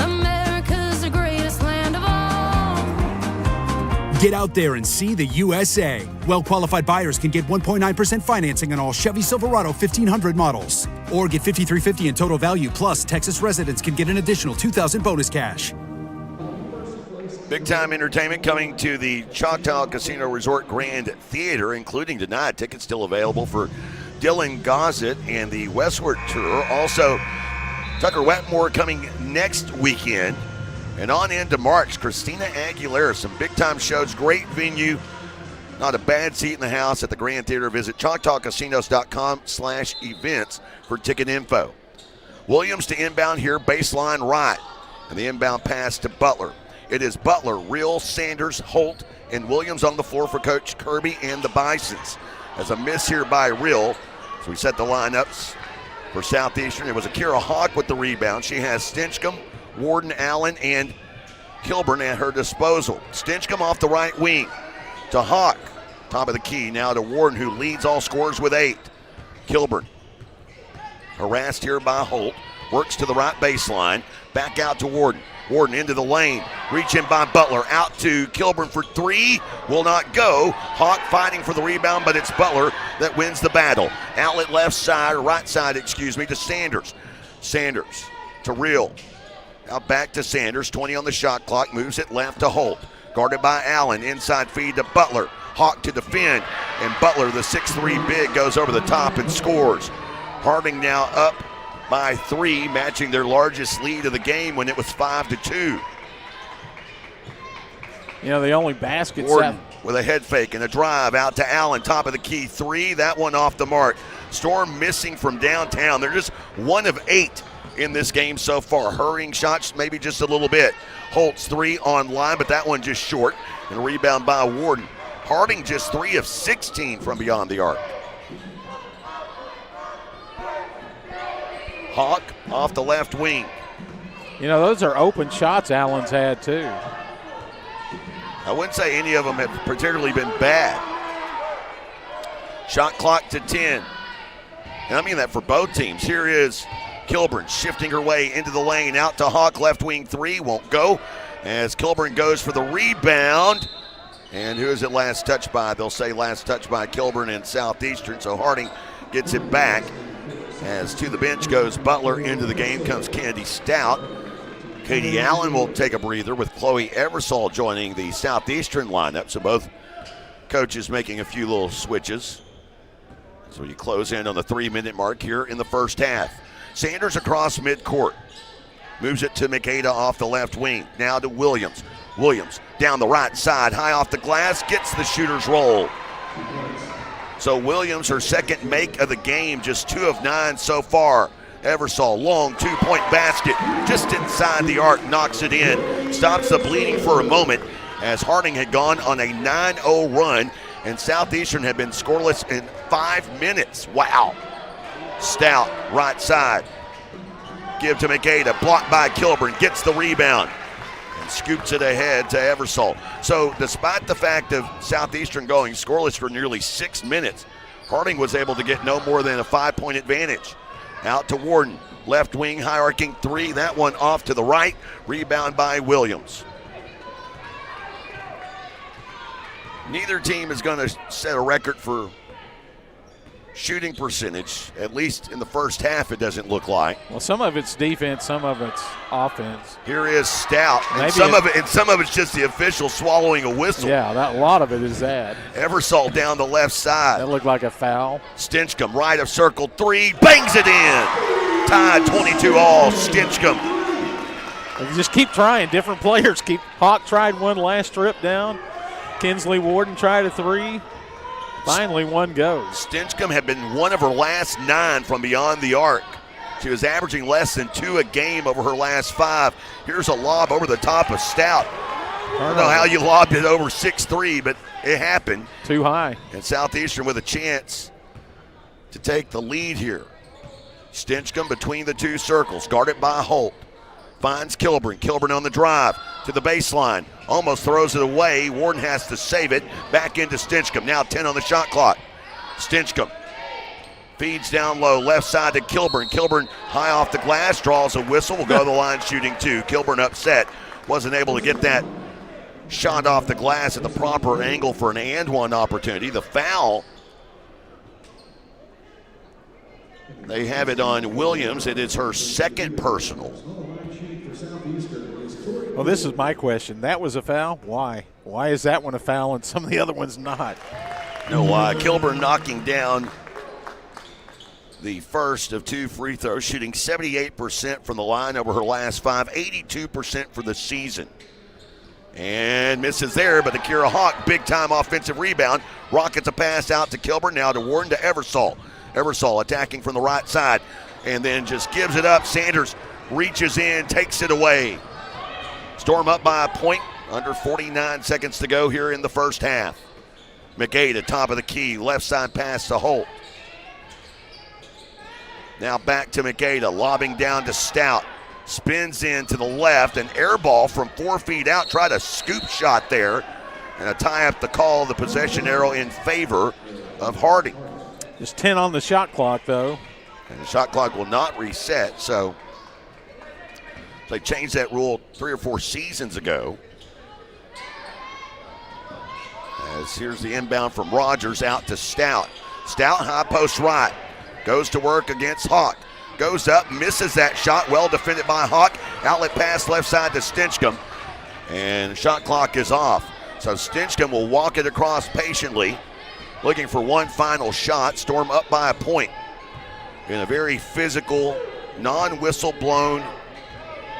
America's the greatest land of all. Get out there and see the USA. Well-qualified buyers can get 1.9% financing on all Chevy Silverado 1500 models. Or get $5,350 in total value, plus Texas residents can get an additional $2,000 bonus cash. Big-time entertainment coming to the Choctaw Casino Resort Grand Theater, including tonight. Tickets still available for Dylan Gossett and the Westward Tour. Also, Tucker Wetmore coming next weekend. And on into March, Christina Aguilera. Some big-time shows, great venue. Not a bad seat in the house at the Grand Theater. Visit ChoctawCasinos.com/events for ticket info. Williams to inbound here, baseline right. And the inbound pass to Butler. It is Butler, Real, Sanders, Holt, and Williams on the floor for Coach Kirby and the Bisons. As a miss here by Real, so we set the lineups for Southeastern. It was Akira Hawk with the rebound. She has Stinchcomb, Warden, Allen, and Kilburn at her disposal. Stinchcomb off the right wing to Hawk. Top of the key now to Warden, who leads all scorers with 8. Kilburn harassed here by Holt. Works to the right baseline. Back out to Warden. Warden into the lane. Reach in by Butler. Out to Kilburn for 3. Will not go. Hawk fighting for the rebound, but it's Butler that wins the battle. Outlet left side, or right side, to Sanders. Sanders to Real. Now back to Sanders. 20 on the shot clock. Moves it left to Holt. Guarded by Allen. Inside feed to Butler. Hawk to defend. And Butler, the 6'3 big, goes over the top and scores. Harding now up by 3, matching their largest lead of the game when it was 5-2. You know, the only basket Warden with a head fake and a drive out to Allen, top of the key 3. That one off the mark. Storm missing from downtown. They're just 1 of 8 in this game so far. Hurrying shots maybe just a little bit. Holt's 3 on line, but that one just short. And a rebound by Warden. Harding just 3 of 16 from beyond the arc. Hawk off the left wing. You know, those are open shots Allen's had too. I wouldn't say any of them have particularly been bad. Shot clock to 10. And I mean that for both teams. Here is Kilburn shifting her way into the lane. Out to Hawk, left wing 3. Won't go as Kilburn goes for the rebound. And who is it last touched by? They'll say last touched by Kilburn and Southeastern. So Harding gets it back. As to the bench goes Butler. Into the game comes Kennedy Stout. Katie Allen will take a breather with Chloe Eversole joining the Southeastern lineup. So both coaches making a few little switches. So you close in on the 3-minute mark here in the first half. Sanders across midcourt. Moves it to Makeda off the left wing. Now to Williams. Williams down the right side. High off the glass. Gets the shooter's roll. So Williams, her second make of the game, just 2 of 9 so far. Eversole, long 2-point basket, just inside the arc, knocks it in. Stops the bleeding for a moment as Harding had gone on a 9-0 run and Southeastern had been scoreless in 5 minutes. Wow. Stout, right side. Give to Makeda, blocked by Kilburn, gets the rebound. Scoops it ahead to Eversole. So despite the fact of Southeastern going scoreless for nearly 6 minutes, Harding was able to get no more than a 5-point advantage. Out to Warden, left wing, high arcing 3. That one off to the right. Rebound by Williams. Neither team is going to set a record for shooting percentage, at least in the first half, it doesn't look like. Well, some of it's defense, some of it's offense. Here is Stout, and Maybe some of it's just the official swallowing a whistle. Yeah, a lot of it is that. Eversole down the left side. That looked like a foul. Stinchcomb, right of circle, 3, bangs it in. Tied 22 all. Stinchcomb. They just keep trying. Different players keep. Hawk tried one last trip down. Kinsley Warden tried a 3. Finally, one goes. Stinchcomb had been one of her last 9 from beyond the arc. She was averaging less than 2 a game over her last 5. Here's a lob over the top of Stout. I don't know how you lobbed it over 6'3", but it happened. Too high. And Southeastern with a chance to take the lead here. Stinchcomb between the 2 circles, guarded by Holt. Finds Kilburn. Kilburn on the drive to the baseline. Almost throws it away. Warden has to save it. Back into Stinchcomb. Now 10 on the shot clock. Stinchcomb feeds down low. Left side to Kilburn. Kilburn high off the glass. Draws a whistle. Will go to the line shooting 2. Kilburn upset. Wasn't able to get that shot off the glass at the proper angle for an and one opportunity. The foul. They have it on Williams. It is her second personal. Well, this is my question. That was a foul? Why? Why is that one a foul and some of the other ones not? No, why? Kilburn knocking down the first of 2 free throws, shooting 78% from the line over her last 5, 82% for the season. And misses there, but Akira Hawk, big-time offensive rebound. Rockets a pass out to Kilburn, now to Warden to Eversole. Eversole attacking from the right side and then just gives it up. Sanders reaches in, takes it away. Storm up by a point, under 49 seconds to go here in the first half. McGay, top of the key, left side pass to Holt. Now back to McGay, lobbing down to Stout. Spins in to the left, an air ball from 4 feet out. Tried a scoop shot there, and a tie up the call, the possession arrow in favor of Harding. Just 10 on the shot clock, though. And the shot clock will not reset, so they changed that rule 3 or 4 seasons ago. As here's the inbound from Rogers out to Stout. Stout high post right. Goes to work against Hawk. Goes up, misses that shot. Well defended by Hawk. Outlet pass left side to Stinchcomb. And shot clock is off. So Stinchcomb will walk it across patiently, looking for one final shot. Storm up by a point in a very physical, non-whistle blown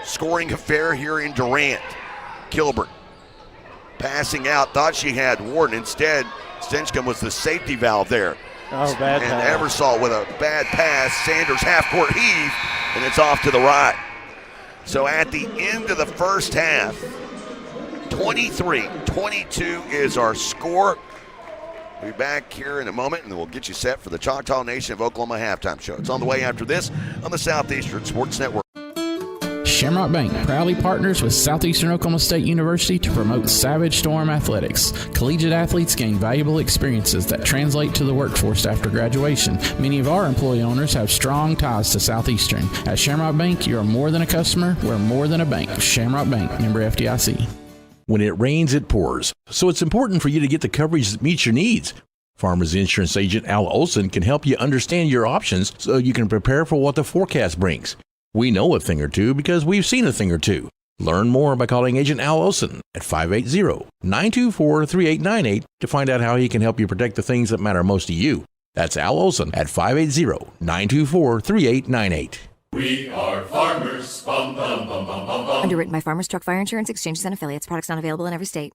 scoring affair here in Durant. Kilburn passing out, thought she had Warden. Instead, Stinchcomb was the safety valve there. Oh, bad and pass. Eversole with a bad pass. Sanders half-court heave, and it's off to the right. So at the end of the first half, 23-22 is our score. We'll be back here in a moment, and we'll get you set for the Choctaw Nation of Oklahoma halftime show. It's on the way after this on the Southeastern Sports Network. Shamrock Bank proudly partners with Southeastern Oklahoma State University to promote Savage Storm athletics. Collegiate athletes gain valuable experiences that translate to the workforce after graduation. Many of our employee owners have strong ties to Southeastern. At Shamrock Bank, you're more than a customer, we're more than a bank. Shamrock Bank, member FDIC. When it rains, it pours. So it's important for you to get the coverage that meets your needs. Farmers Insurance Agent Al Olson can help you understand your options so you can prepare for what the forecast brings. We know a thing or two because we've seen a thing or two. Learn more by calling Agent Al Olson at 580-924-3898 to find out how he can help you protect the things that matter most to you. That's Al Olson at 580-924-3898. We are farmers. Bum, bum, bum, bum, bum, bum. Underwritten by Farmers Truck Fire Insurance Exchanges and Affiliates. Products not available in every state.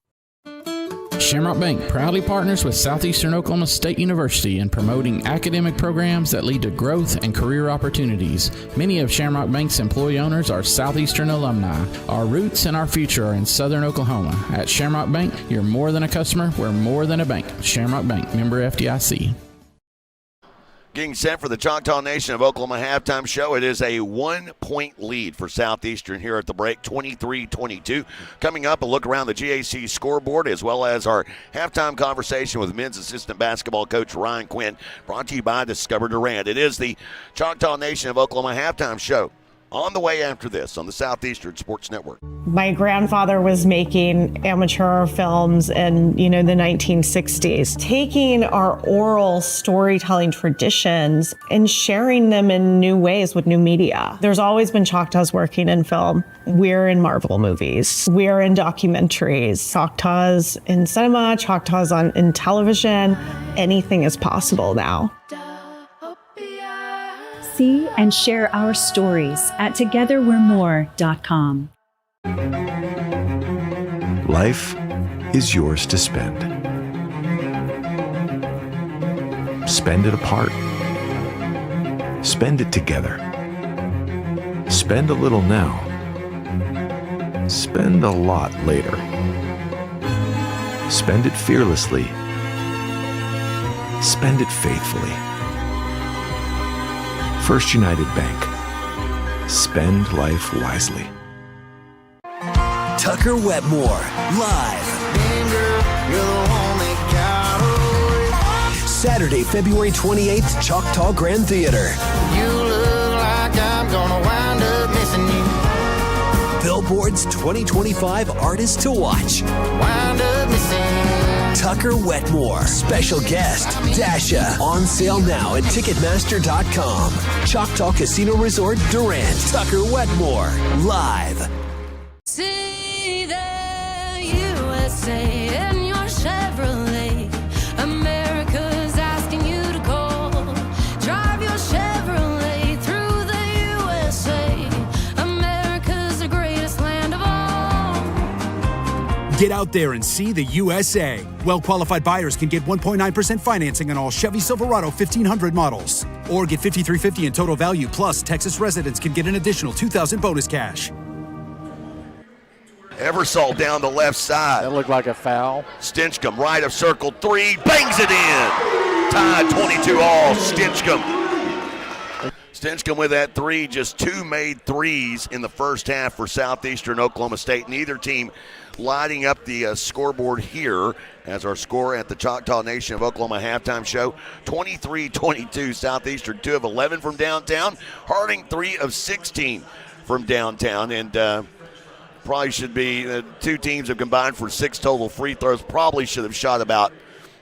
Shamrock Bank proudly partners with Southeastern Oklahoma State University in promoting academic programs that lead to growth and career opportunities. Many of Shamrock Bank's employee owners are Southeastern alumni. Our roots and our future are in Southern Oklahoma. At Shamrock Bank, you're more than a customer, we're more than a bank. Shamrock Bank, member FDIC. Getting set for the Choctaw Nation of Oklahoma halftime show. It is a 1-point lead for Southeastern here at the break, 23-22. Coming up, a look around the GAC scoreboard as well as our halftime conversation with men's assistant basketball coach Ryan Quinn, brought to you by Discover Durant. It is the Choctaw Nation of Oklahoma halftime show on the way after this on the Southeastern Sports Network. My grandfather was making amateur films in, the 1960s, taking our oral storytelling traditions and sharing them in new ways with new media. There's always been Choctaws working in film. We're in Marvel movies. We're in documentaries. Choctaws in cinema, Choctaws in television. Anything is possible now. See and share our stories at togetherwe'remore.com. Life is yours to spend. Spend it apart. Spend it together. Spend a little now. Spend a lot later. Spend it fearlessly. Spend it faithfully. First United Bank. Spend life wisely. Tucker Wetmore, live. Saturday, February 28th, Choctaw Grand Theater. You look like I'm gonna wind up missing you. Billboard's 2025 Artist to Watch. Wind up missing. Tucker Wetmore, special guest, Dasha. On sale now at Ticketmaster.com. Choctaw Casino Resort, Durant. Tucker Wetmore, live. See the USA in your Chevrolet. America's asking you to call. Drive your Chevrolet through the USA. America's the greatest land of all. Get out there and see the USA. Well-qualified buyers can get 1.9% financing on all Chevy Silverado 1500 models. Or get $5,350 in total value, plus Texas residents can get an additional $2,000 bonus cash. Eversole down the left side. That looked like a foul. Stinchcomb right of circle three, bangs it in. Tied 22 all, Stinchcomb. Stinchcomb with that three, just two made threes in the first half for Southeastern Oklahoma State. Neither team lighting up the scoreboard here as our score at the Choctaw Nation of Oklahoma halftime show. 23-22, Southeastern 2 of 11 from downtown. Harding 3 of 16 from downtown. And probably should be, two teams have combined for 6 total free throws. Probably should have shot about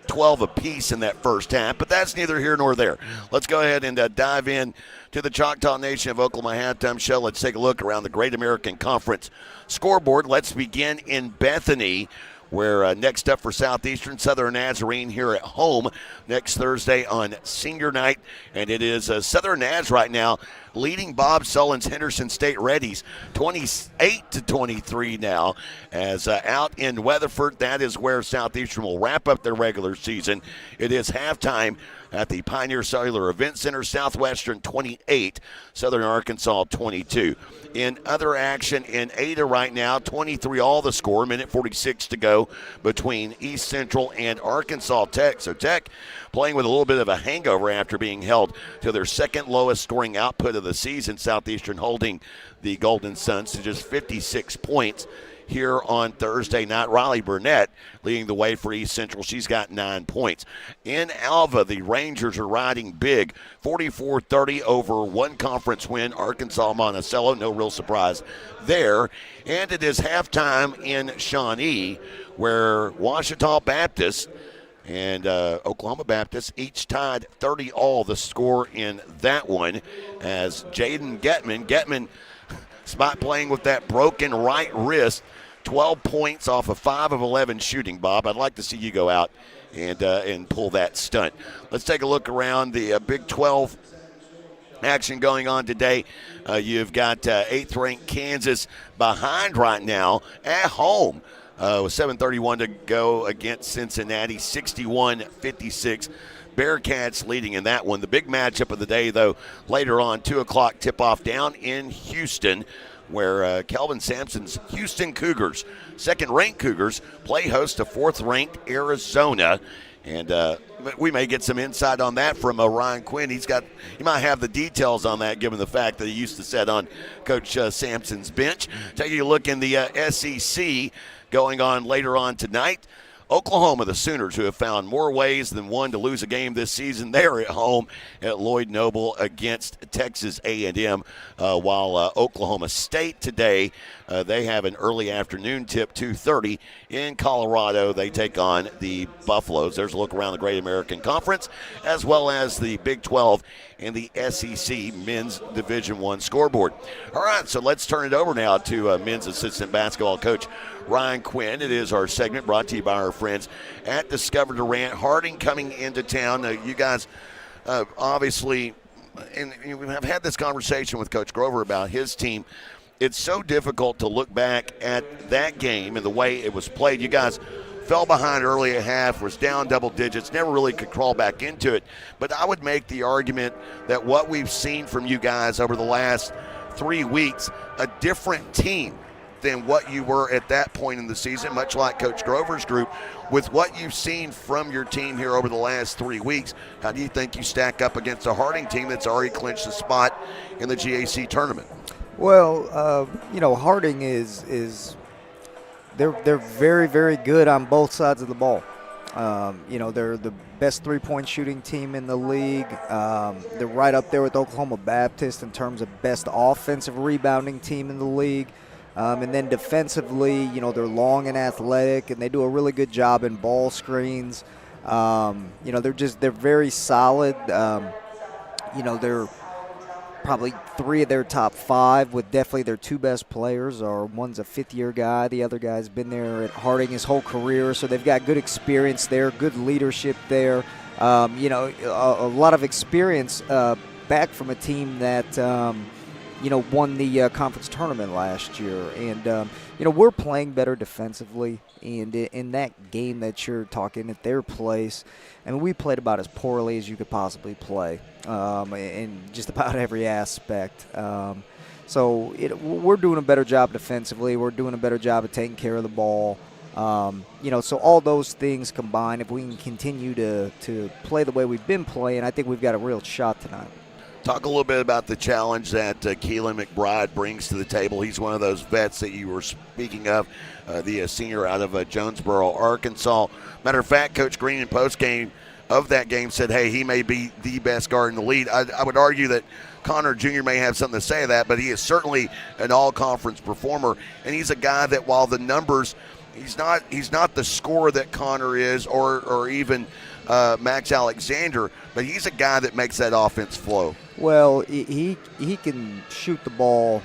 12 apiece in that first half, but that's neither here nor there. Let's go ahead and dive in to the Choctaw Nation of Oklahoma halftime show. Let's take a look around the Great American Conference scoreboard. Let's begin in Bethany, where next up for Southeastern, Southern Nazarene here at home next Thursday on senior night. And it is Southern Naz right now leading Bob Sullen's Henderson State Reddies 28-23 now. As out in Weatherford, that is where Southeastern will wrap up their regular season. It is halftime at the Pioneer Cellular Event Center. Southwestern 28, Southern Arkansas 22. In other action in Ada right now, 23 all the score, minute 46 to go between East Central and Arkansas Tech. So Tech playing with a little bit of a hangover after being held to their second lowest scoring output of the season. Southeastern holding the Golden Suns to just 56 points here on Thursday night. Riley Burnett leading the way for East Central. She's got 9 points. In Alva, the Rangers are riding big, 44-30 over one conference win, Arkansas Monticello. No real surprise there. And it is halftime in Shawnee, where Ouachita Baptist and Oklahoma Baptist each tied 30 all the score in that one, as Jaden Getman spot playing with that broken right wrist, 12 points off of 5 of 11 shooting. Bob, I'd like to see you go out and pull that stunt. Let's take a look around the Big 12 action going on today. You've got 8th-ranked Kansas behind right now at home with 7:31 to go against Cincinnati, 61-56. Bearcats leading in that one. The big matchup of the day, though, later on, 2 o'clock tip-off down in Houston, where Kelvin Sampson's Houston Cougars, second-ranked Cougars, play host to 4th-ranked Arizona. And we may get some insight on that from Ryan Quinn. He might have the details on that, given the fact that he used to sit on Coach Sampson's bench. Taking a look in the SEC going on later on tonight. Oklahoma, the Sooners, who have found more ways than one to lose a game this season, they're at home at Lloyd Noble against Texas A&M, while Oklahoma State today, they have an early afternoon tip, 2:30 in Colorado. They take on the Buffaloes. There's a look around the Great American Conference, as well as the Big 12 and the SEC Men's Division I scoreboard. All right, so let's turn it over now to men's assistant basketball coach Ryan Quinn. It is our segment brought to you by our friends at Discover Durant. Harding coming into town. You guys obviously, and we have had this conversation with Coach Grover about his team. It's so difficult to look back at that game and the way it was played. You guys fell behind early at half, was down double digits, never really could crawl back into it. But I would make the argument that what we've seen from you guys over the last 3 weeks, a different team than what you were at that point in the season, much like Coach Grover's group. With what you've seen from your team here over the last 3 weeks, how do you think you stack up against a Harding team that's already clinched a spot in the GAC tournament? Well, Harding is they're very, very good on both sides of the ball. They're the best three-point shooting team in the league. They're right up there with Oklahoma Baptist in terms of best offensive rebounding team in the league. And then defensively, they're long and athletic, and they do a really good job in ball screens. They're very solid. They're probably 3 of their top 5, with definitely their 2 best players. One's a 5th-year guy. The other guy's been there at Harding his whole career, so they've got good experience there, good leadership there. A lot of experience back from a team that won the conference tournament last year. And, we're playing better defensively. And in that game that you're talking at their place, we played about as poorly as you could possibly play in just about every aspect. We're doing a better job defensively. We're doing a better job of taking care of the ball. So all those things combined, if we can continue to play the way we've been playing, I think we've got a real shot tonight. Talk a little bit about the challenge that Keelan McBride brings to the table. He's one of those vets that you were speaking of, the senior out of Jonesboro, Arkansas. Matter of fact, Coach Green in postgame of that game said, hey, he may be the best guard in the league. I would argue that Connor Jr. may have something to say to that, but he is certainly an all-conference performer, and he's a guy that while the numbers, he's not the scorer that Connor is or even Max Alexander, but he's a guy that makes that offense flow. Well, he can shoot the ball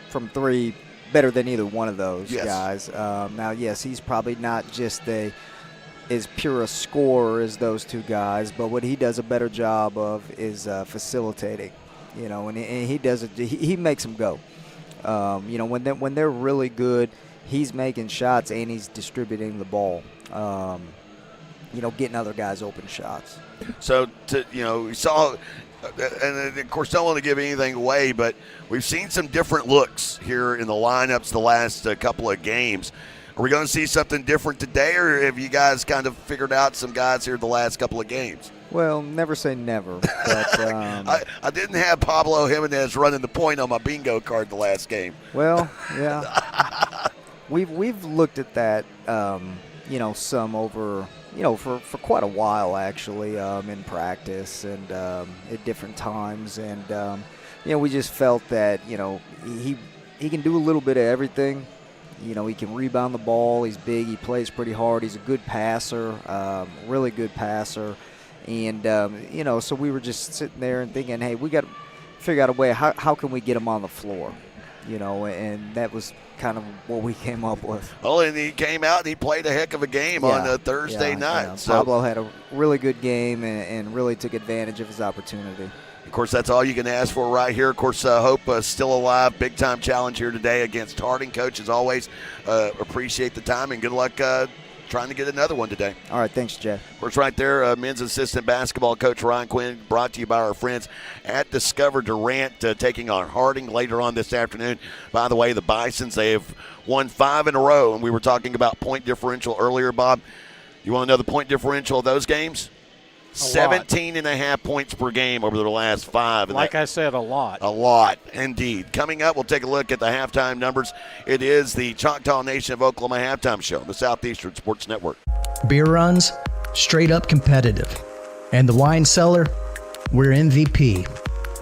from 3 better than either one of those guys. Now, yes, he's probably not just as pure a scorer as those 2 guys, but what he does a better job of is facilitating. And he does it. He makes them go. When they're really good, he's making shots and he's distributing the ball. Getting other guys open shots. So, we saw, and of course, don't want to give anything away, but we've seen some different looks here in the lineups the last couple of games. Are we going to see something different today, or have you guys kind of figured out some guys here the last couple of games? Well, never say never. But, I didn't have Pablo Jimenez running the point on my bingo card the last game. Well, yeah. We've looked at that, some over – for quite a while, actually, in practice and at different times. And, we just felt that, he can do a little bit of everything. He can rebound the ball. He's big. He plays pretty hard. He's a good passer, really good passer. And, so we were just sitting there and thinking, hey, we got to figure out a way. How can we get him on the floor? And that was kind of what we came up with. Well, and he came out and he played a heck of a game on a Thursday night. Yeah. So Pablo had a really good game and really took advantage of his opportunity. Of course, that's all you can ask for right here. Of course, Hope still alive. Big-time challenge here today against Harding. Coach, as always, appreciate the time and good luck trying to get another one today. All right, thanks, Jeff. Of course, right there, men's assistant basketball coach Ryan Quinn, brought to you by our friends at Discover Durant, taking on Harding later on this afternoon. By the way, the Bisons, they have won 5 in a row, and we were talking about point differential earlier, Bob. You want to know the point differential of those games? 17.5 points per game over the last 5. And like I said, a lot. A lot, indeed. Coming up, we'll take a look at the halftime numbers. It is the Choctaw Nation of Oklahoma halftime show on the Southeastern Sports Network. beer runs, straight up competitive. And the wine cellar, we're MVP.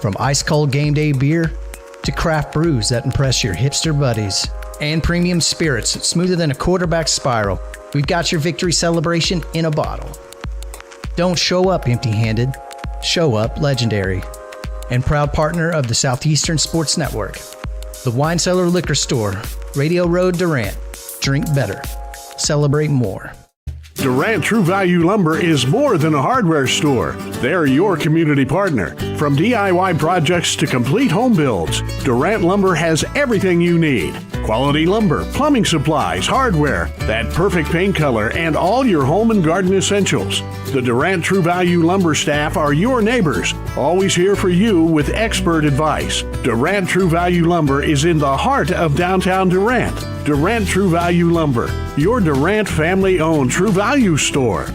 From ice cold game day beer to craft brews that impress your hipster buddies. And premium spirits smoother than a quarterback spiral. We've got your victory celebration in a bottle. Don't show up empty-handed. Show up legendary. And proud partner of the Southeastern Sports Network. The Wine Cellar Liquor Store, Radio Road, Durant. Drink better. Celebrate more. Durant True Value Lumber is more than a hardware store. They're your community partner. From DIY projects to complete home builds, Durant Lumber has everything you need. Quality lumber, plumbing supplies, hardware, that perfect paint color, and all your home and garden essentials. The Durant True Value Lumber staff are your neighbors, always here for you with expert advice. Durant True Value Lumber is in the heart of downtown Durant. Durant True Value Lumber, your Durant family-owned True Value store.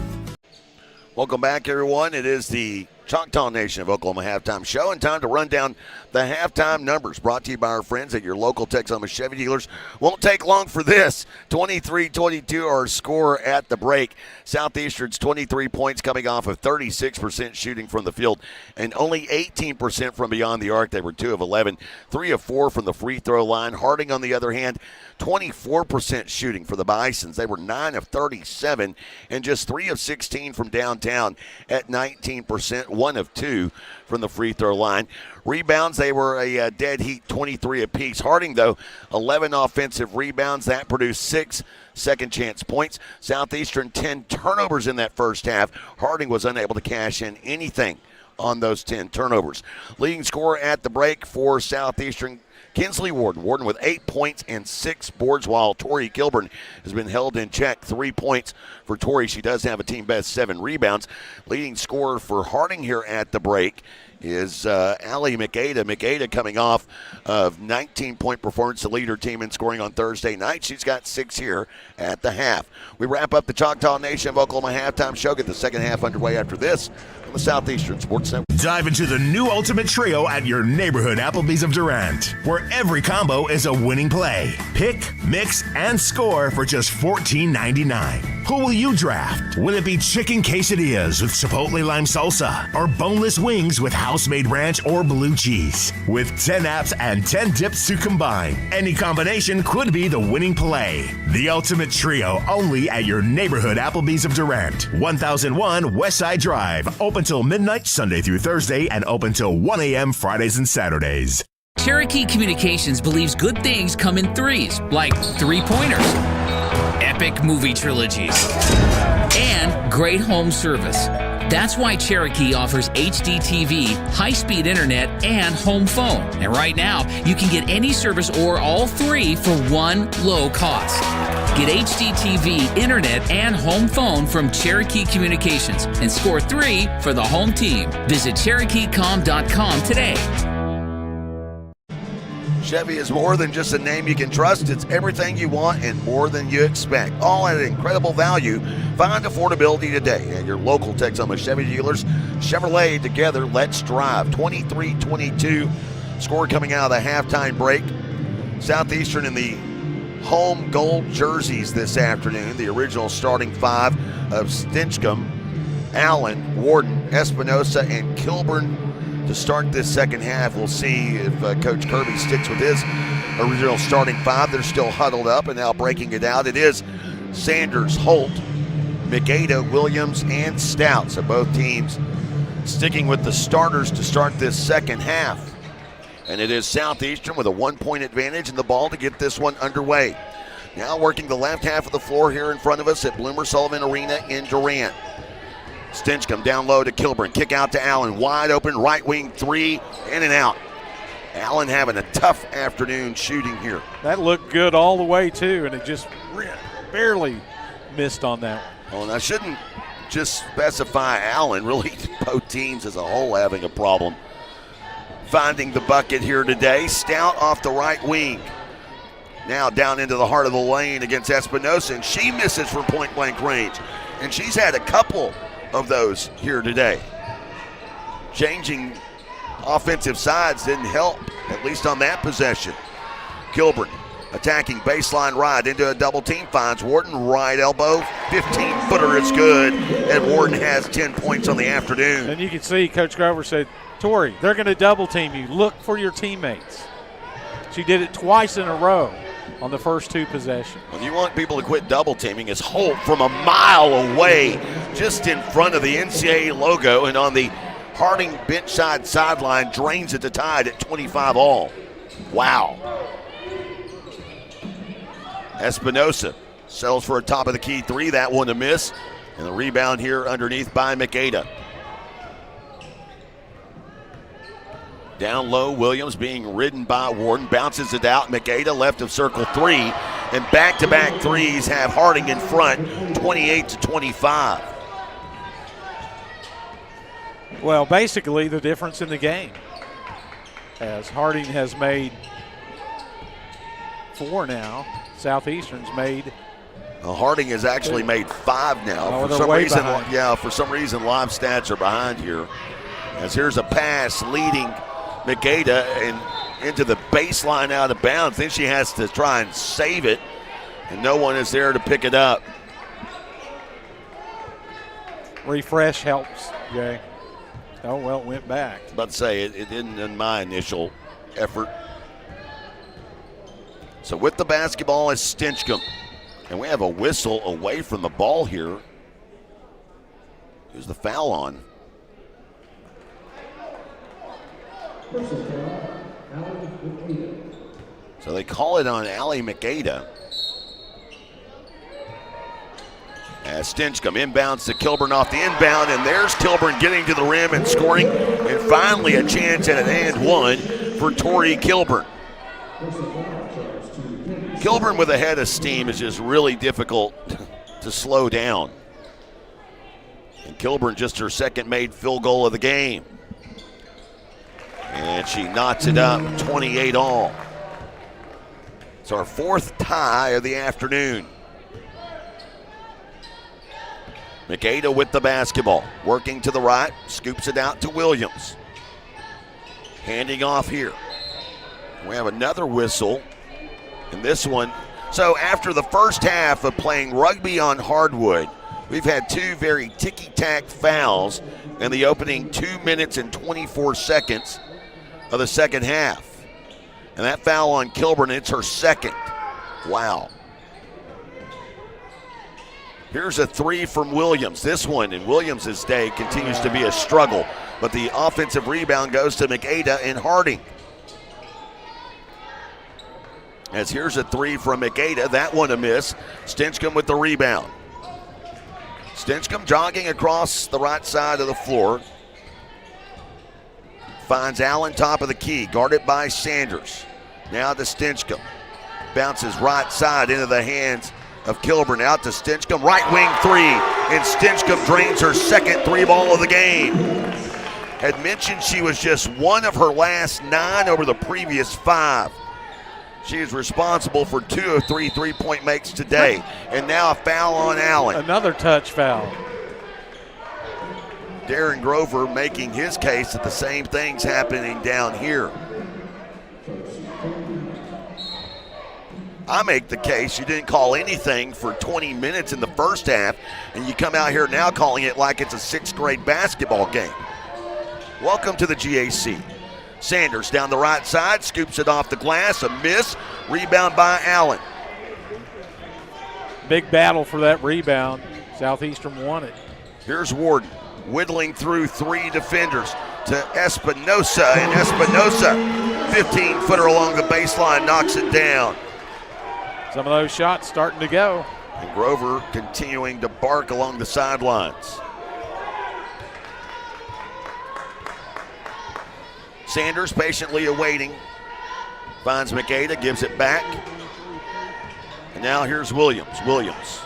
Welcome back, everyone. It is the Choctaw Nation of Oklahoma halftime show, and time to run down the halftime numbers brought to you by our friends at your local Texoma Chevy dealers. Won't take long for this. 23-22 our score at the break. Southeastern's 23 points coming off of 36% shooting from the field and only 18% from beyond the arc. They were 2 of 11, 3 of 4 from the free throw line. Harding, on the other hand, 24% shooting for the Bisons. They were 9 of 37 and just 3 of 16 from downtown at 19%, 1 of 2 from the free throw line. Rebounds, they were a dead heat, 23 apiece. Harding, though, 11 offensive rebounds. That produced 6 second chance points. Southeastern, 10 turnovers in that first half. Harding was unable to cash in anything on those 10 turnovers. Leading scorer at the break for Southeastern, Kinsley Warden. Warden with 8 points and 6 boards, while Tori Kilburn has been held in check. 3 points for Tori. She does have a team best 7 rebounds. Leading scorer for Harding here at the break is Allie McAda. McAda coming off of 19-point performance to lead her team in scoring on Thursday night. She's got 6 here at the half. We wrap up the Choctaw Nation of Oklahoma halftime show. Get the second half underway after this on the Southeastern Sports Network. Dive into the new Ultimate Trio at your neighborhood Applebee's of Durant, where every combo is a winning play. Pick, mix, and score for just $14.99. Who will you draft? Will it be chicken quesadillas with chipotle lime salsa, or boneless wings with house-made ranch or blue cheese? With 10 apps and 10 dips to combine, any combination could be the winning play. The Ultimate Trio, only at your neighborhood Applebee's of Durant, 1001 Westside Drive. Open till midnight Sunday through Thursday and open till 1 a.m. Fridays and Saturdays. Cherokee Communications believes good things come in threes, like 3-pointers, epic movie trilogies, and great home service. That's why Cherokee offers HD TV, high-speed internet, and home phone. And right now, you can get any service or all 3 for one low cost. Get HD TV, internet, and home phone from Cherokee Communications and score 3 for the home team. Visit CherokeeCom.com today. Chevy is more than just a name you can trust. It's everything you want and more than you expect. All at an incredible value. Find affordability today at your local Texoma Chevy dealers. Chevrolet, together, let's drive. 23-22. Score coming out of the halftime break. Southeastern in the home gold jerseys this afternoon. The original starting 5 of Stinchcomb, Allen, Warden, Espinosa, and Kilburn to start this second half. We'll see if Coach Kirby sticks with his original starting 5. They're still huddled up, and now breaking it out. It is Sanders, Holt, McAda, Williams, and Stout. So both teams sticking with the starters to start this second half. And it is Southeastern with a 1-point advantage in the ball to get this one underway. Now working the left half of the floor here in front of us at Bloomer Sullivan Arena in Durant. Stinchcomb down low to Kilburn. Kick out to Allen. Wide open right wing 3, in and out. Allen having a tough afternoon shooting here. That looked good all the way, too, and it just barely missed on that one. Well, and I shouldn't just specify Allen. Really, both teams as a whole having a problem finding the bucket here today. Stout off the right wing. Now down into the heart of the lane against Espinosa, and she misses from point-blank range. And she's had a couple of those here today. Changing offensive sides didn't help, at least on that possession. Kilburn attacking baseline right into a double team. Finds Warden, right elbow, 15-footer is good, and Warden has 10 points on the afternoon. And you can see Coach Grover said, Tori, they're going to double team you. Look for your teammates. She did it twice in a row on the first 2 possessions. When you want people to quit double teaming, it's Holt from a mile away, just in front of the NCAA logo, and on the Harding bench side sideline, drains it to Tide at 25 all. Wow. Espinosa settles for a top of the key 3, that one to miss, and the rebound here underneath by Makeda. Down low, Williams being ridden by Warden, bounces it out. Makeda left of circle 3, and back-to-back threes have Harding in front, 28-25. Well, basically the difference in the game, as Harding has made 4 now. Southeastern's made. Well, Harding has actually made 5 now. Oh, For some reason, live stats are behind here. As here's a pass leading Makeda and into the baseline out of bounds. Then she has to try and save it, and no one is there to pick it up. Refresh helps, Jay. Oh, well, it went back. I was about to say, it didn't in my initial effort. So with the basketball is Stinchcomb. And we have a whistle away from the ball here. Who's the foul on? So they call it on Allie Makeda. As Stinchcomb inbounds to Kilburn off the inbound, and there's Kilburn getting to the rim and scoring, and finally a chance at an and one for Tori Kilburn. Kilburn with a head of steam is just really difficult to slow down. And Kilburn just her second made field goal of the game. And she knots it up, 28 all. It's our 4th tie of the afternoon. Makeda with the basketball, working to the right, scoops it out to Williams. Handing off here. We have another whistle, and this one. So after the first half of playing rugby on hardwood, we've had 2 very ticky-tack fouls in the opening 2 minutes and 24 seconds of the second half. And that foul on Kilburn, it's her second. Wow. Here's a 3 from Williams. This one in Williams' day continues to be a struggle, but the offensive rebound goes to Makeda and Harding. As here's a 3 from Makeda, that one a miss. Stinchcomb with the rebound. Stinchcomb jogging across the right side of the floor. Finds Allen top of the key, guarded by Sanders. Now to Stinchcomb. Bounces right side into the hands of Kilburn, out to Stinchcomb, right wing 3, and Stinchcomb drains her second 3-ball of the game. Had mentioned she was just 1 of her last 9 over the previous 5. She is responsible for 2 of 3 3-point makes today, and now a foul on Allen. Another touch foul. Darren Grover making his case that the same thing's happening down here. I make the case you didn't call anything for 20 minutes in the first half, and you come out here now calling it like it's a 6th grade basketball game. Welcome to the GAC. Sanders down the right side, scoops it off the glass, a miss, rebound by Allen. Big battle for that rebound. Southeastern won it. Here's Warden, whittling through 3 defenders to Espinosa, and Espinosa, 15-footer along the baseline, knocks it down. Some of those shots starting to go. And Grover continuing to bark along the sidelines. Sanders patiently awaiting. Finds Makeda, gives it back. And now here's Williams. Williams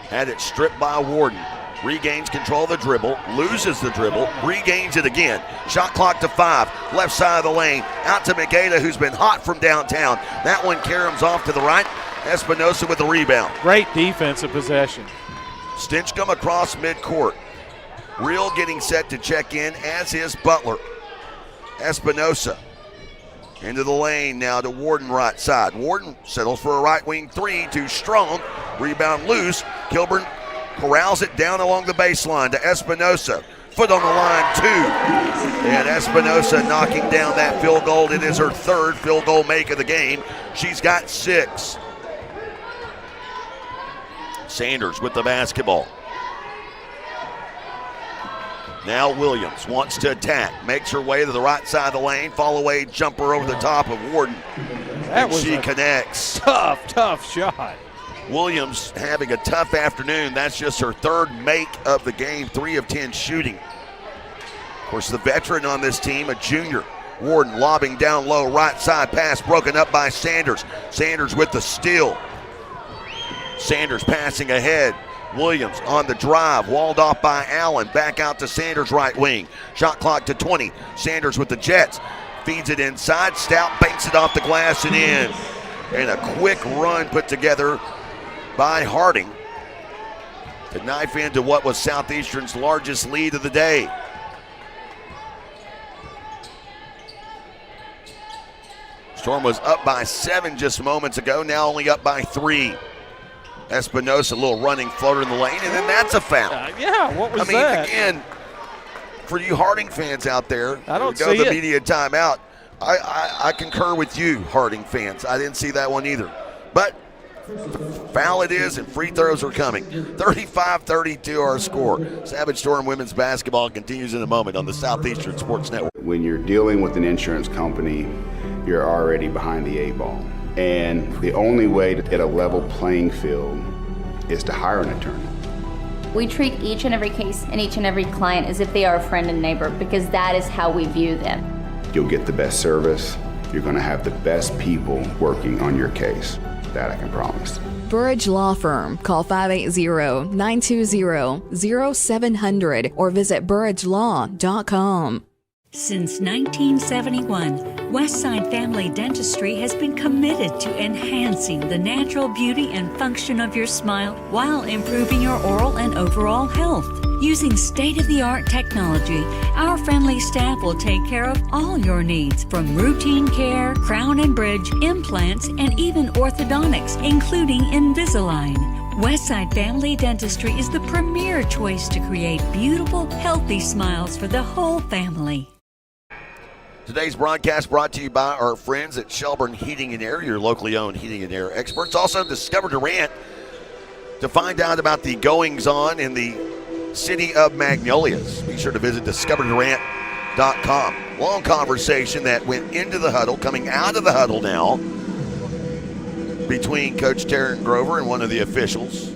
had it stripped by Warden. Regains control of the dribble, loses the dribble, regains it again. Shot clock to 5, left side of the lane, out to Makeda, who's been hot from downtown. That one caroms off to the right. Espinosa with the rebound. Great defensive possession. Stinchcomb across midcourt. Real getting set to check in, as is Butler. Espinosa Into the lane now to Warden right side. Warden settles for a right wing three, too strong. Rebound loose. Kilburn corrals it down along the baseline to Espinosa. Foot on the line, 2. And Espinosa knocking down that field goal. It is her third field goal make of the game. She's got 6. Sanders with the basketball. Now Williams wants to attack. Makes her way to the right side of the lane. Fall away jumper over the top of Warden. That was she connects. Tough shot. Williams having a tough afternoon. That's just her third make of the game, 3 of 10 shooting. Of course, the veteran on this team, a junior. Warden lobbing down low, right side pass broken up by Sanders. Sanders with the steal. Sanders passing ahead. Williams on the drive, walled off by Allen. Back out to Sanders right wing. Shot clock to 20. Sanders with the Jets. Feeds it inside. Stout banks it off the glass and in. And a quick run put together by Harding to knife into what was Southeastern's largest lead of the day. Storm was up by 7 just moments ago, now only up by 3. Espinosa, a little running floater in the lane, and then that's a foul. What was that? I mean, again, for you Harding fans out there, I don't go see the it. media timeout. I concur with you, Harding fans. I didn't see that one either. But foul it is, and free throws are coming. 35-32 our score. Savage Storm women's basketball continues in a moment on the Southeastern Sports Network. When you're dealing with an insurance company, you're already behind the 8 ball. And the only way to get a level playing field is to hire an attorney. We treat each and every case and each and every client as if they are a friend and neighbor because that is how we view them. You'll get the best service. You're going to have the best people working on your case. That I can promise. Burridge Law Firm. Call 580-920-0700 or visit burridgelaw.com. Since 1971, Westside Family Dentistry has been committed to enhancing the natural beauty and function of your smile while improving your oral and overall health. Using state-of-the-art technology, our friendly staff will take care of all your needs, from routine care, crown and bridge, implants, and even orthodontics, including Invisalign. Westside Family Dentistry is the premier choice to create beautiful, healthy smiles for the whole family. Today's broadcast brought to you by our friends at Shelburne Heating and Air, your locally owned heating and air experts. Also, Discover Durant to find out about the goings-on in the city of Magnolias. Be sure to visit discoverdurant.com. Long conversation that went into the huddle, coming out of the huddle now, between Coach Tarrant Grover and one of the officials.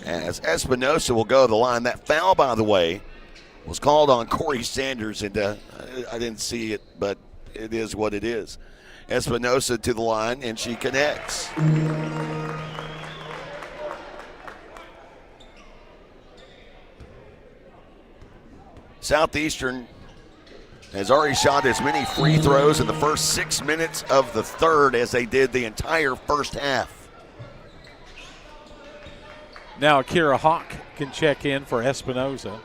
As Espinosa will go to the line. That foul, by the way, was called on Corey Sanders, and I didn't see it, but it is what it is. Espinosa to the line, and she connects. Southeastern has already shot as many free throws in the first 6 minutes of the third as they did the entire first half. Now Akira Hawk can check in for Espinosa.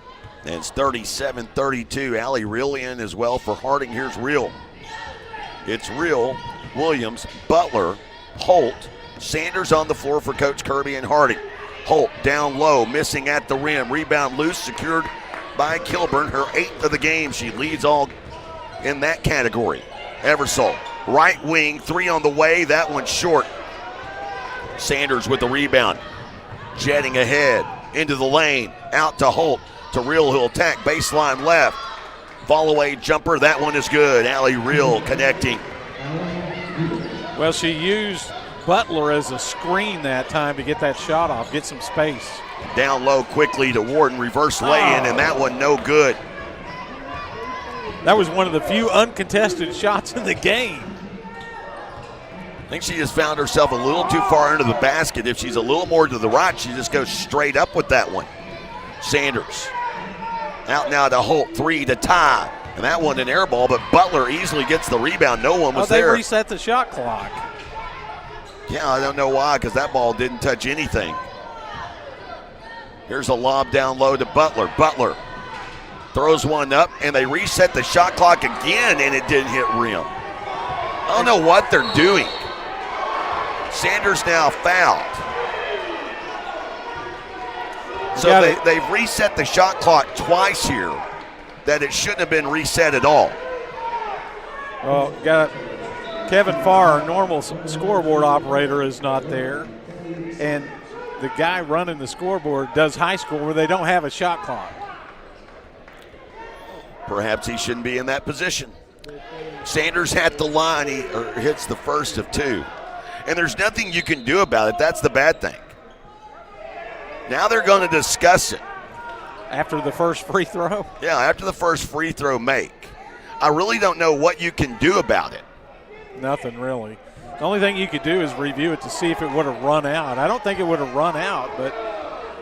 And it's 37-32. Allie Real in as well for Harding. Here's Real. It's Real, Williams, Butler, Holt, Sanders on the floor for Coach Kirby and Harding. Holt down low, missing at the rim. Rebound loose, secured by Kilburn, her 8th of the game. She leads all in that category. Eversole, right wing, 3 on the way. That one's short. Sanders with the rebound. Jetting ahead into the lane, out to Holt. To Real, who'll attack baseline left. Fall away jumper, that one is good. Allie Real connecting. Well, she used Butler as a screen that time to get that shot off, get some space. Down low quickly to Warden, reverse lay-in, and that one no good. That was one of the few uncontested shots in the game. I think she just found herself a little too far into the basket. If she's a little more to the right, she just goes straight up with that one. Sanders out now to Holt, 3 to tie. And that one an air ball, but Butler easily gets the rebound. No one was there. They reset the shot clock. Yeah, I don't know why, because that ball didn't touch anything. Here's a lob down low to Butler. Butler throws one up, and they reset the shot clock again, and it didn't hit rim. I don't know what they're doing. Sanders now fouled. So they've reset the shot clock twice here that it shouldn't have been reset at all. Well, got Kevin Farr, our normal scoreboard operator, is not there. And the guy running the scoreboard does high school where they don't have a shot clock. Perhaps he shouldn't be in that position. Sanders at the line, he hits the first of two. And there's nothing you can do about it. That's the bad thing. Now they're going to discuss it. After the first free throw? Yeah, after the first free throw make. I really don't know what you can do about it. Nothing really. The only thing you could do is review it to see if it would have run out. I don't think it would have run out, but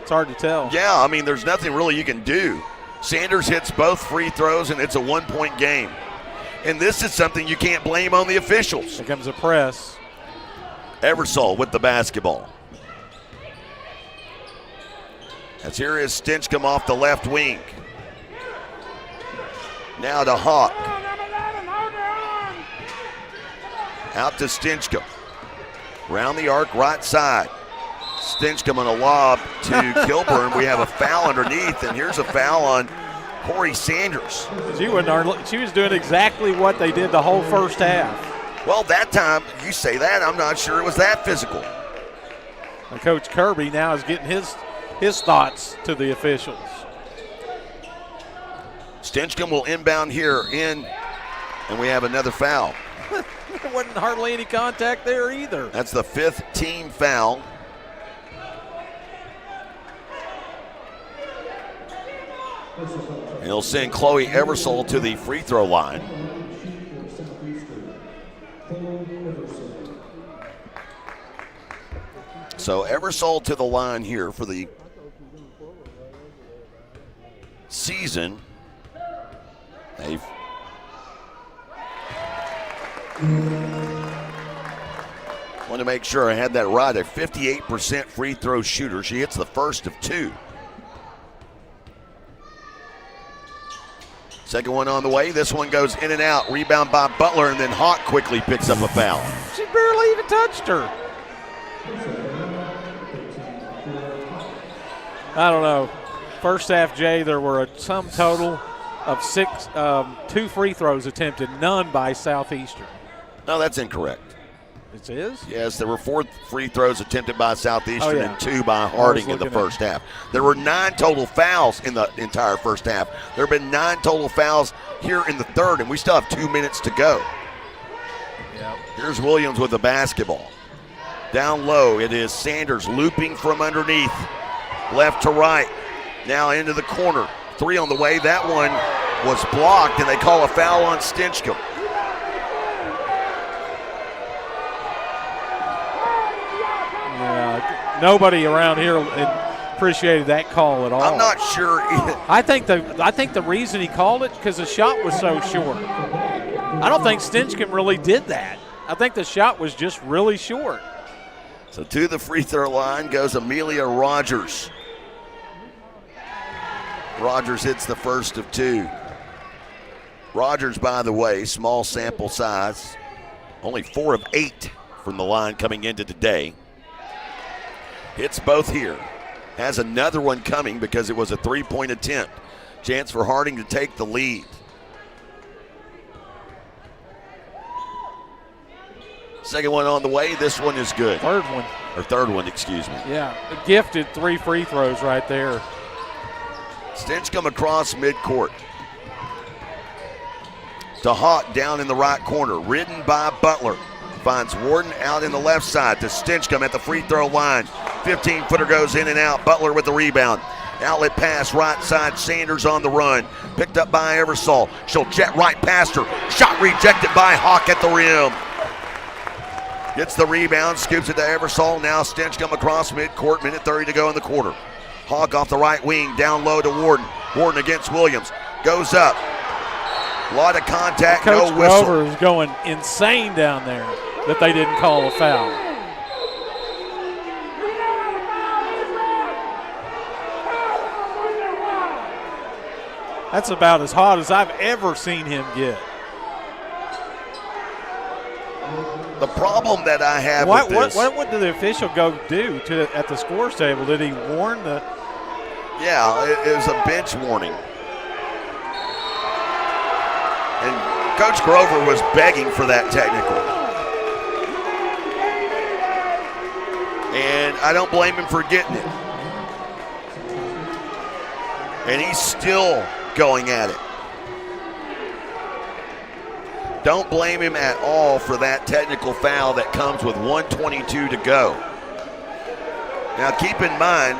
it's hard to tell. Yeah, I mean, there's nothing really you can do. Sanders hits both free throws, and it's a one-point game. And this is something you can't blame on the officials. Here comes a press. Eversole with the basketball. As here is Stinchcomb off the left wing. Now to Hawk. Out to Stinchcomb. Round the arc, right side. Stinchcomb on a lob to Kilburn. We have a foul underneath, and here's a foul on Corey Sanders. She was doing exactly what they did the whole first half. Well, that time, you say that, I'm not sure it was that physical. And Coach Kirby now is getting his thoughts to the officials. Stinchcomb will inbound here in, and we have another foul. There wasn't hardly any contact there either. That's the fifth team foul. And he'll send Chloe Eversole to the free throw line. So Eversole to the line here for the season. They've want to make sure I had that right. A 58% free throw shooter. She hits the first of two. Second one on the way. This one goes in and out. Rebound by Butler, and then Hawk quickly picks up a foul. She barely even touched her. I don't know. First half, Jay, there were a sum total of 2 free throws attempted, none by Southeastern. No, that's incorrect. It is? Yes, there were 4 free throws attempted by Southeastern and 2 by Harding in the first half. There were 9 total fouls in the entire first half. There have been 9 total fouls here in the third, and we still have 2 minutes to go. Yep. Here's Williams with the basketball. Down low, it is Sanders looping from underneath, left to right. Now into the corner. 3 on the way. That one was blocked, and they call a foul on Stinchcomb. Nobody around here appreciated that call at all. I'm not sure. I think the reason he called it because the shot was so short. I don't think Stinchcomb really did that. I think the shot was just really short. So to the free throw line goes Amelia Rogers. Rogers hits the first of 2. Rogers, by the way, small sample size. Only 4 of 8 from the line coming into today. Hits both here. Has another one coming because it was a 3-point attempt. Chance for Harding to take the lead. Second one on the way. This one is good. Third one, excuse me. Yeah, a gifted 3 free throws right there. Stinchcomb across midcourt. To Hawk down in the right corner. Ridden by Butler. Finds Warden out in the left side to Stinchcomb at the free throw line. 15-footer goes in and out. Butler with the rebound. Outlet pass right side. Sanders on the run. Picked up by Eversole. She'll jet right past her. Shot rejected by Hawk at the rim. Gets the rebound. Scoops it to Eversole. Now Stinchcomb across midcourt. Minute 30 to go in the quarter. Hawk off the right wing. Down low to Warden. Warden against Williams. Goes up. A lot of contact. Coach no whistle. Grover is going insane down there that they didn't call a foul. That's about as hot as I've ever seen him get. The problem that I have with this. What did the official go do at the scores table? Did he warn the? Yeah, it was a bench warning. And Coach Grover was begging for that technical. And I don't blame him for getting it. And he's still going at it. Don't blame him at all for that technical foul that comes with 1:22 to go. Now keep in mind,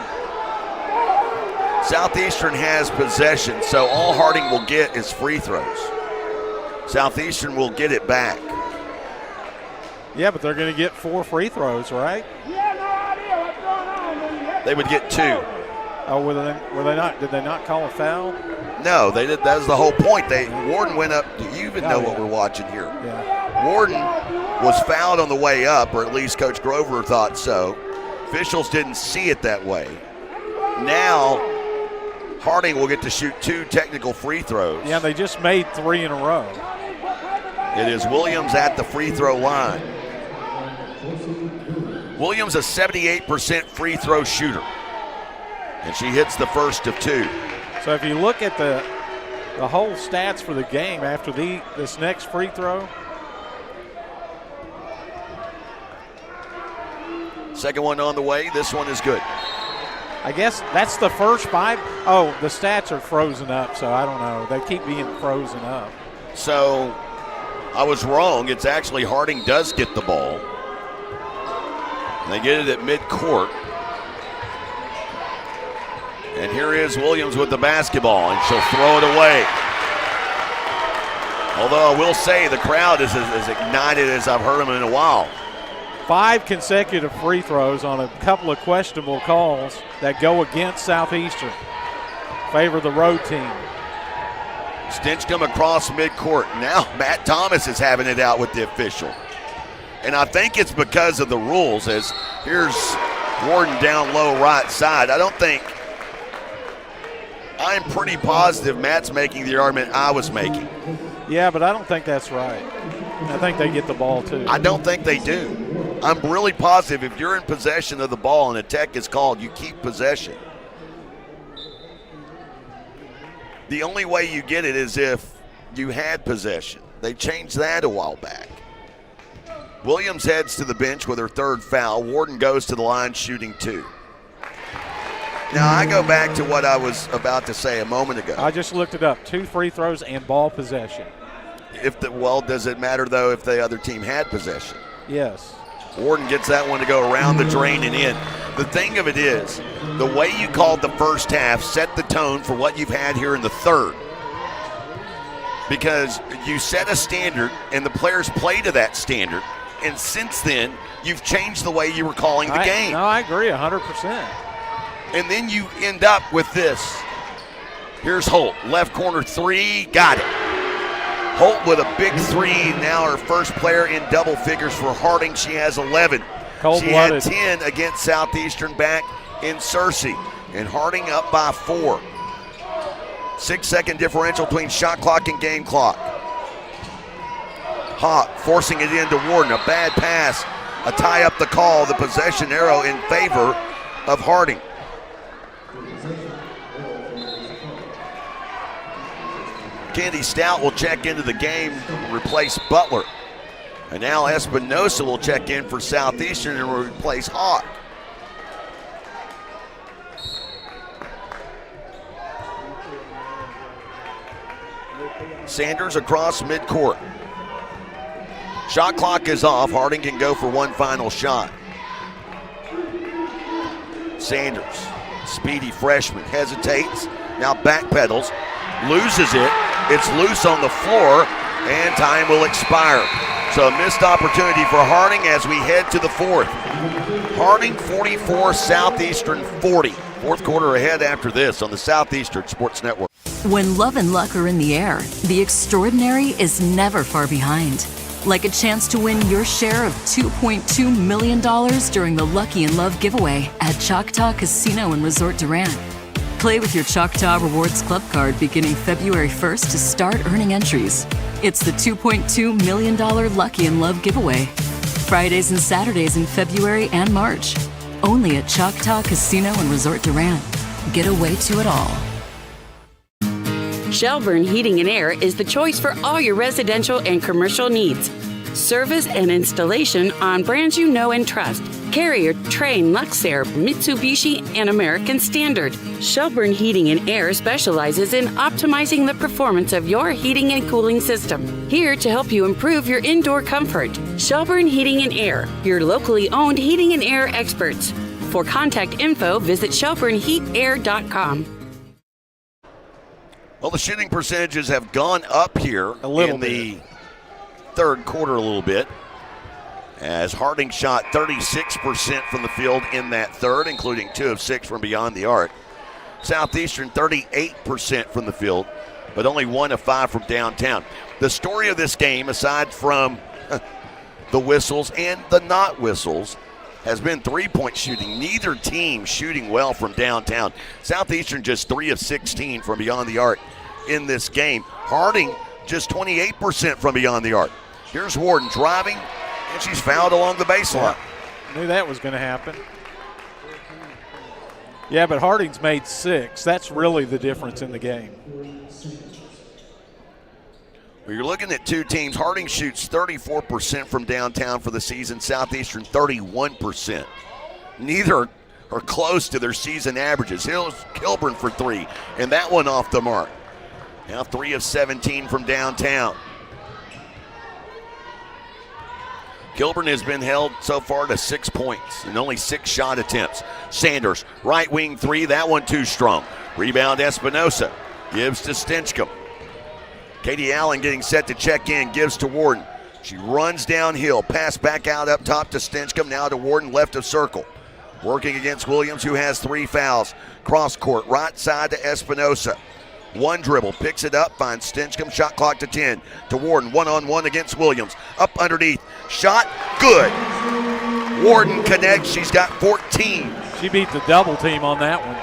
Southeastern has possession, so all Harding will get is free throws. Southeastern will get it back. Yeah, but they're going to get 4 free throws, right? They would get 2. Oh, were they not? Did they not call a foul? No, they did. That was the whole point. Warden went up. You even know what we're watching here. Yeah. Warden was fouled on the way up, or at least Coach Grover thought so. Officials didn't see it that way. Now, Harding will get to shoot 2 technical free throws. Yeah, they just made 3 in a row. It is Williams at the free throw line. Williams a 78% free throw shooter. And she hits the first of 2. So if you look at the whole stats for the game after this next free throw. Second one on the way. This one is good. I guess that's the first 5. Oh, the stats are frozen up, so I don't know. They keep being frozen up. So I was wrong. It's actually Harding does get the ball. They get it at midcourt. And here is Williams with the basketball, and she'll throw it away. Although I will say the crowd is as ignited as I've heard them in a while. 5 consecutive free throws on a couple of questionable calls that go against Southeastern. Favor the road team. Stinchcomb across midcourt. Now Matt Thomas is having it out with the official. And I think it's because of the rules, as here's Warden down low right side. I'm pretty positive Matt's making the argument I was making. Yeah, but I don't think that's right. I think they get the ball too. I don't think they do. I'm really positive if you're in possession of the ball and a tech is called, you keep possession. The only way you get it is if you had possession. They changed that a while back. Williams heads to the bench with her 3rd foul. Warden goes to the line shooting 2. Now, I go back to what I was about to say a moment ago. I just looked it up. 2 free throws and ball possession. Does it matter, though, if the other team had possession? Yes. Warden gets that one to go around the drain and in. The thing of it is, the way you called the first half set the tone for what you've had here in the 3rd. Because you set a standard, and the players play to that standard. And since then, you've changed the way you were calling the game. No, I agree 100%. And then you end up with this. Here's Holt, left corner 3, got it. Holt with a big 3, now her first player in double figures for Harding. She has 11. She had 10 against Southeastern back in Searcy. And Harding up by 4. 6-second differential between shot clock and game clock. Hawk forcing it into Warden, a bad pass, a tie up the call, the possession arrow in favor of Harding. Candy Stout will check into the game, replace Butler. And now Espinosa will check in for Southeastern and will replace Hawk. Sanders across midcourt. Shot clock is off. Harding can go for one final shot. Sanders, speedy freshman, hesitates, now backpedals, loses it. It's loose on the floor, and time will expire. So a missed opportunity for Harding as we head to the 4th. Harding 44, Southeastern 40. Fourth quarter ahead after this on the Southeastern Sports Network. When love and luck are in the air, the extraordinary is never far behind. Like a chance to win your share of $2.2 million during the Lucky in Love giveaway at Choctaw Casino and Resort Durant. Play with your Choctaw Rewards Club card beginning February 1st to start earning entries. It's the $2.2 million Lucky in Love giveaway. Fridays and Saturdays in February and March. Only at Choctaw Casino and Resort Durant. Get away to it all. Shelburne Heating and Air is the choice for all your residential and commercial needs. Service and installation on brands you know and trust. Carrier, Trane, Luxair, Mitsubishi, and American Standard. Shelburne Heating and Air specializes in optimizing the performance of your heating and cooling system. Here to help you improve your indoor comfort. Shelburne Heating and Air, your locally owned heating and air experts. For contact info, visit shelburneheatair.com. Well, the shooting percentages have gone up here in the third quarter a little bit, as Harding shot 36% from the field in that third, including 2 of 6 from beyond the arc. Southeastern 38% from the field, but only 1 of 5 from downtown. The story of this game, aside from the whistles and the not whistles, has been three-point shooting. Neither team shooting well from downtown. Southeastern just 3 of 16 from beyond the arc in this game. Harding just 28% from beyond the arc. Here's Warden driving, and she's fouled along the baseline. Yeah, knew that was going to happen. Yeah, but Harding's made 6. That's really the difference in the game. Well, you're looking at two teams. Harding shoots 34% from downtown for the season. Southeastern 31%. Neither are close to their season averages. Kilburn for 3, and that one off the mark. Now 3 of 17 from downtown. Kilburn has been held so far to 6 points and only 6 shot attempts. Sanders, right wing 3, that one too strong. Rebound Espinosa, gives to Stinchcomb. Katie Allen getting set to check in, gives to Warden. She runs downhill, pass back out up top to Stinchcomb, now to Warden, left of circle. Working against Williams, who has 3 fouls. Cross court, right side to Espinosa. One dribble, picks it up, finds Stinchcomb, shot clock to 10. To Warden, one-on-one against Williams. Up underneath, shot, good. Warden connects, she's got 14. She beat the double team on that one.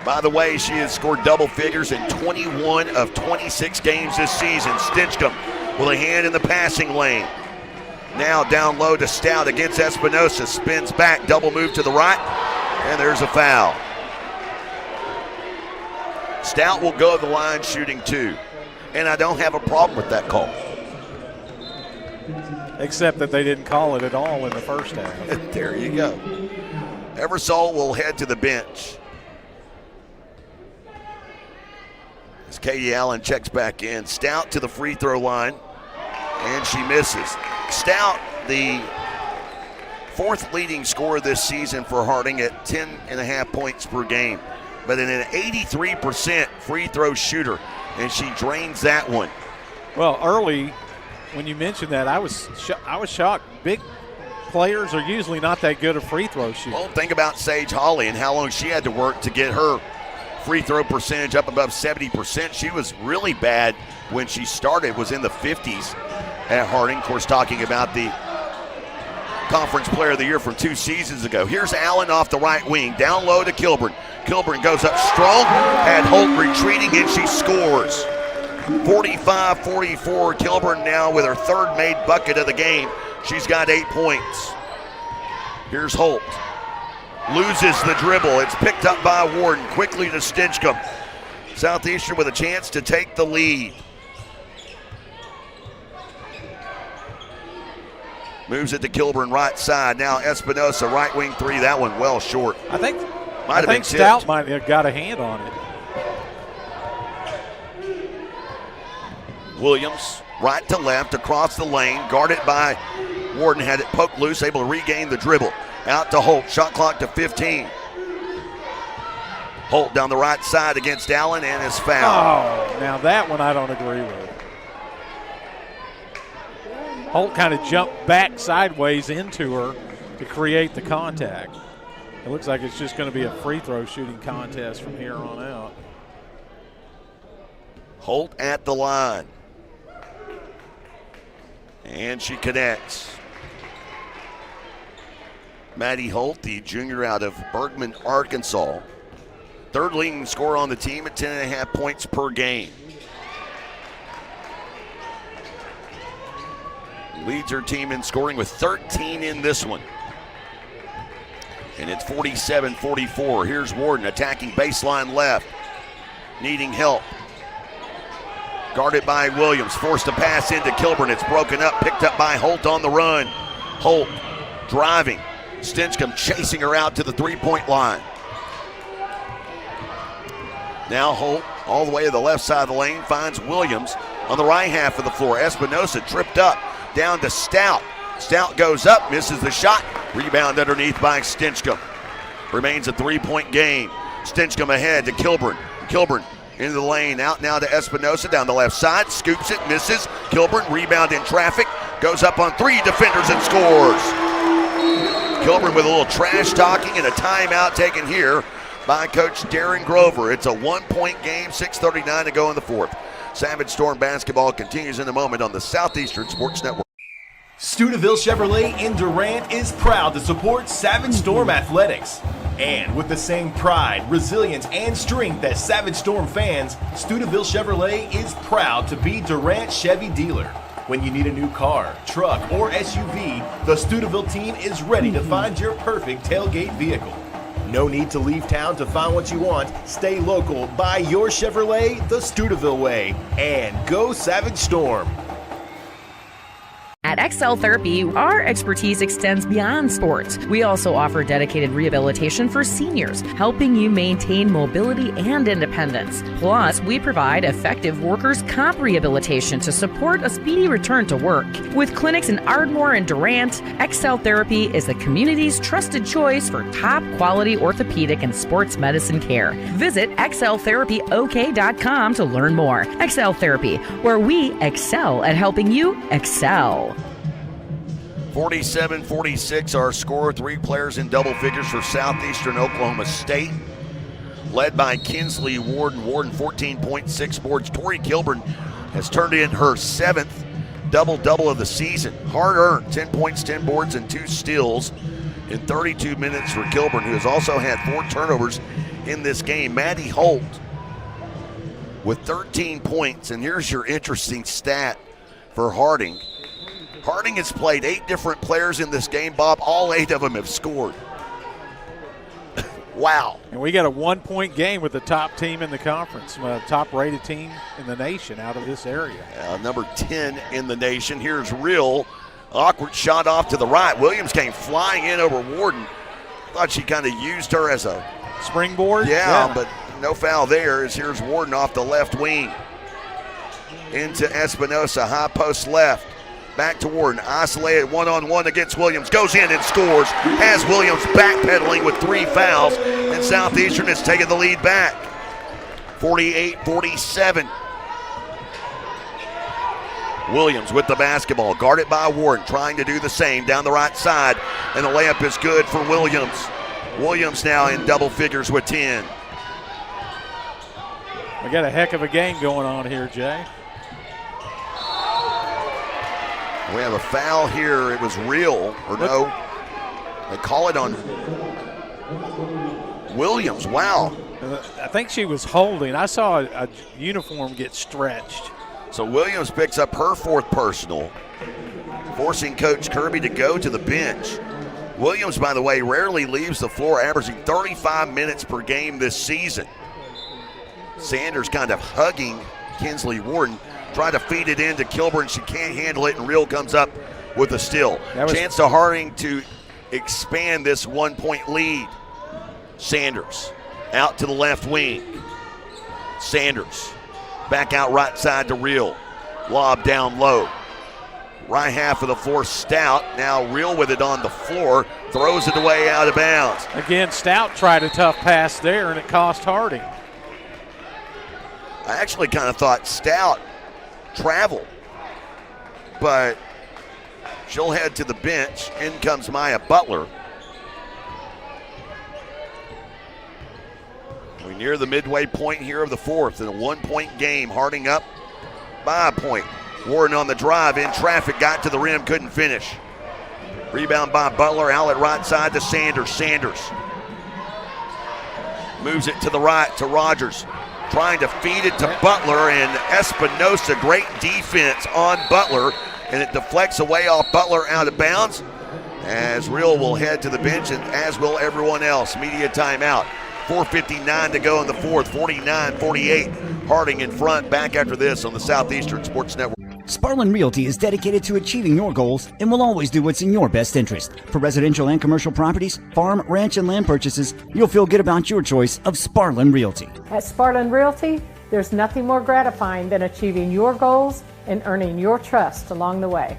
By the way, she has scored double figures in 21 of 26 games this season. Stinchcomb with a hand in the passing lane. Now down low to Stout against Espinosa. Spins back, double move to the right, and there's a foul. Stout will go to the line shooting 2, and I don't have a problem with that call. Except that they didn't call it at all in the first half. There you go. Eversole will head to the bench. As Katie Allen checks back in. Stout to the free throw line, and she misses. Stout, the 4th leading scorer this season for Harding at 10.5 points per game, but an 83% free throw shooter, and she drains that one. Well, early, when you mentioned that, I was shocked. Big players are usually not that good at free throw shooting. Well, think about Sage Hawley and how long she had to work to get her free throw percentage up above 70%. She was really bad when she started, was in the 50s at Harding. Of course, talking about the Conference Player of the Year from 2 seasons ago. Here's Allen off the right wing, down low to Kilburn. Kilburn goes up strong, had Holt retreating, and she scores. 45-44, Kilburn now with her 3rd made bucket of the game. She's got 8 points. Here's Holt. Loses the dribble. It's picked up by Warden. Quickly to Stinchcomb. Southeastern with a chance to take the lead. Moves it to Kilburn right side. Now Espinosa, right wing 3. That one well short. I think been Stout tipped. might have got a hand on it. Williams, right to left, across the lane. Guarded by Warden. Had it poked loose, able to regain the dribble. Out to Holt, shot clock to 15. Holt down the right side against Allen and is fouled. Oh, now that one I don't agree with. Holt kind of jumped back sideways into her to create the contact. It looks like it's just going to be a free throw shooting contest from here on out. Holt at the line. And she connects. Maddie Holt, the junior out of Bergman, Arkansas. Third leading scorer on the team at 10.5 points per game. Leads her team in scoring with 13 in this one. And it's 47-44. Here's Warden attacking baseline left. Needing help. Guarded by Williams. Forced to pass into Kilburn. It's broken up. Picked up by Holt on the run. Holt driving. Stinchcomb chasing her out to the three-point line. Now Holt all the way to the left side of the lane. Finds Williams on the right half of the floor. Espinosa tripped up. Down to Stout. Stout goes up. Misses the shot. Rebound underneath by Stinchcomb. Remains a three-point game. Stinchcomb ahead to Kilburn. Kilburn into the lane. Out now to Espinosa down the left side. Scoops it. Misses. Kilburn rebound in traffic. Goes up on three defenders and scores. Kilburn with a little trash talking and a timeout taken here by Coach Darren Grover. It's a 1-point game, 6:39 to go in the fourth. Savage Storm basketball continues in a moment on the Southeastern Sports Network. Steubenville Chevrolet in Durant is proud to support Savage Storm Athletics. And with the same pride, resilience, and strength as Savage Storm fans, Steubenville Chevrolet is proud to be Durant Chevy dealer. When you need a new car, truck, or SUV, the Steubenville team is ready to find your perfect tailgate vehicle. No need to leave town to find what you want. Stay local, buy your Chevrolet the Steubenville way, and go Savage Storm. At Excel Therapy, our expertise extends beyond sports. We also offer dedicated rehabilitation for seniors, helping you maintain mobility and independence. Plus, we provide effective workers' comp rehabilitation to support a speedy return to work. With clinics in Ardmore and Durant, Excel Therapy is the community's trusted choice for top quality orthopedic and sports medicine care. Visit exceltherapyok.com to learn more. Excel Therapy, where we excel at helping you excel. 47-46 our score. Three players in double figures for Southeastern Oklahoma State. Led by Kinsley Warden. Warden 14.6 boards. Tori Kilburn has turned in her seventh double-double of the season. Hard-earned, 10 points, 10 boards, and 2 steals in 32 minutes for Kilburn, who has also had 4 turnovers in this game. Maddie Holt with 13 points. And here's your interesting stat for Harding. Harding has played 8 different players in this game, Bob. All 8 of them have scored. Wow. And we got a 1-point game with the top team in the conference, top-rated team in the nation out of this area. Number 10 in the nation. Here's Real. Awkward shot off to the right. Williams came flying in over Warden. Thought she kind of used her as a springboard. Yeah, but no foul there. As here's Warden off the left wing. Into Espinosa, high post left. Back to Warden, isolated one-on-one against Williams. Goes in and scores. Has Williams backpedaling with 3 fouls. And Southeastern has taken the lead back. 48-47. Williams with the basketball, guarded by Warden, trying to do the same down the right side. And the layup is good for Williams. Williams now in double figures with 10. We got a heck of a game going on here, Jay. We have a foul here. It was Real, or no. They call it on Williams. Wow. I think she was holding. I saw a uniform get stretched. So Williams picks up her 4th personal, forcing Coach Kirby to go to the bench. Williams, by the way, rarely leaves the floor, averaging 35 minutes per game this season. Sanders kind of hugging Kinsley Warden. Try to feed it into Kilburn. She can't handle it, and Real comes up with a steal. Chance to Harding to expand this 1-point lead. Sanders out to the left wing. Sanders back out right side to Real. Lob down low. Right half of the floor, Stout. Now Real with it on the floor. Throws it away out of bounds. Again, Stout tried a tough pass there, and it cost Harding. I actually kind of thought Stout travel, but she'll head to the bench. In comes Maya Butler. We near the midway point here of the fourth in a 1-point game. Harding up by a point. Warden on the drive, in traffic, got to the rim, couldn't finish. Rebound by Butler, outlet right side to Sanders. Sanders Moves it to the right to Rogers. Trying to feed it to Butler, and Espinosa, great defense on Butler, and it deflects away off Butler out of bounds. As Real will head to the bench, and as will everyone else. Media timeout. 4:59 to go in the fourth. 49-48. Harding in front. Back after this on the Southeastern Sports Network. Sparlin Realty is dedicated to achieving your goals and will always do what's in your best interest. For residential and commercial properties, farm, ranch, and land purchases, you'll feel good about your choice of Sparlin Realty. At Sparlin Realty, there's nothing more gratifying than achieving your goals and earning your trust along the way.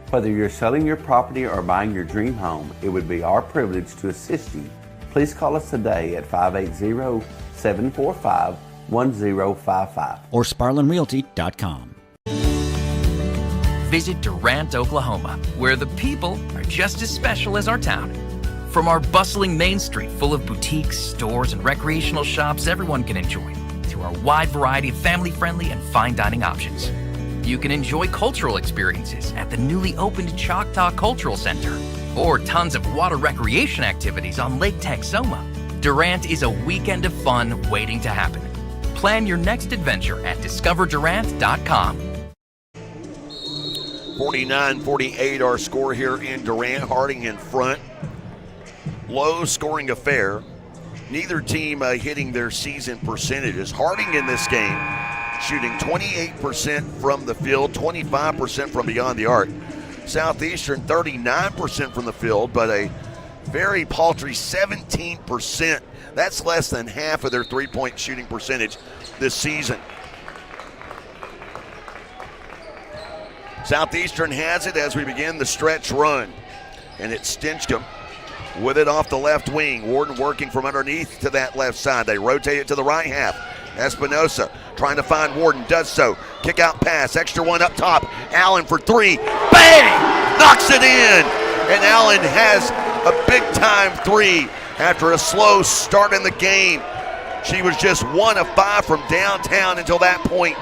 Whether you're selling your property or buying your dream home, it would be our privilege to assist you. Please call us today at 580-745-1055 or SparlinRealty.com. Visit Durant, Oklahoma, where the people are just as special as our town. From our bustling Main Street full of boutiques, stores, and recreational shops everyone can enjoy, to our wide variety of family-friendly and fine dining options. You can enjoy cultural experiences at the newly opened Choctaw Cultural Center, or tons of water recreation activities on Lake Texoma. Durant is a weekend of fun waiting to happen. Plan your next adventure at discoverdurant.com. 49-48 our score here in Durant. Harding in front. Low scoring affair. Neither team hitting their season percentages. Harding in this game shooting 28% from the field, 25% from beyond the arc. Southeastern 39% from the field, but a very paltry 17%. That's less than half of their three-point shooting percentage this season. Southeastern has it as we begin the stretch run. And it's Stinchcomb with it off the left wing. Warden working from underneath to that left side. They rotate it to the right half. Espinosa trying to find Warden, does so. Kick out pass, extra one up top. Allen for three. Bang! Knocks it in. And Allen has a big-time three after a slow start in the game. She was just 1 of 5 from downtown until that point.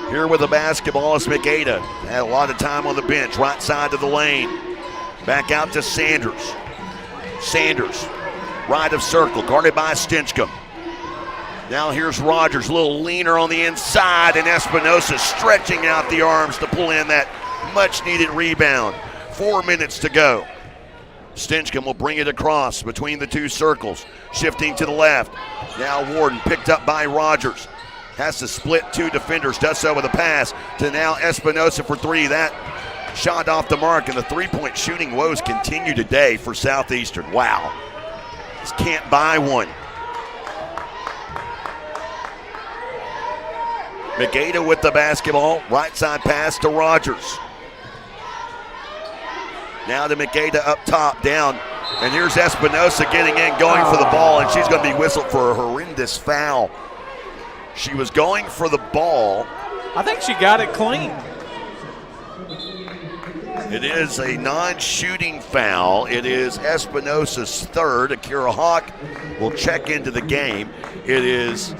Here with the basketball is McAda. Had a lot of time on the bench, right side of the lane. Back out to Sanders. Sanders, right of circle, guarded by Stinchcomb. Now here's Rogers, a little leaner on the inside, and Espinosa stretching out the arms to pull in that much-needed rebound. 4 minutes to go. Stinchcomb will bring it across between the two circles, shifting to the left. Now Warden picked up by Rogers. Has to split two defenders, does so with a pass to now Espinosa for three. That shot off the mark, and the three-point shooting woes continue today for Southeastern. Wow. Just can't buy one. McAda with the basketball, right side pass to Rogers. Now to McAda up top, down, and here's Espinosa getting in, going for the ball, and she's going to be whistled for a horrendous foul. She was going for the ball. I think she got it clean. It is a non-shooting foul. It is Espinosa's third. Akira Hawk will check into the game. It is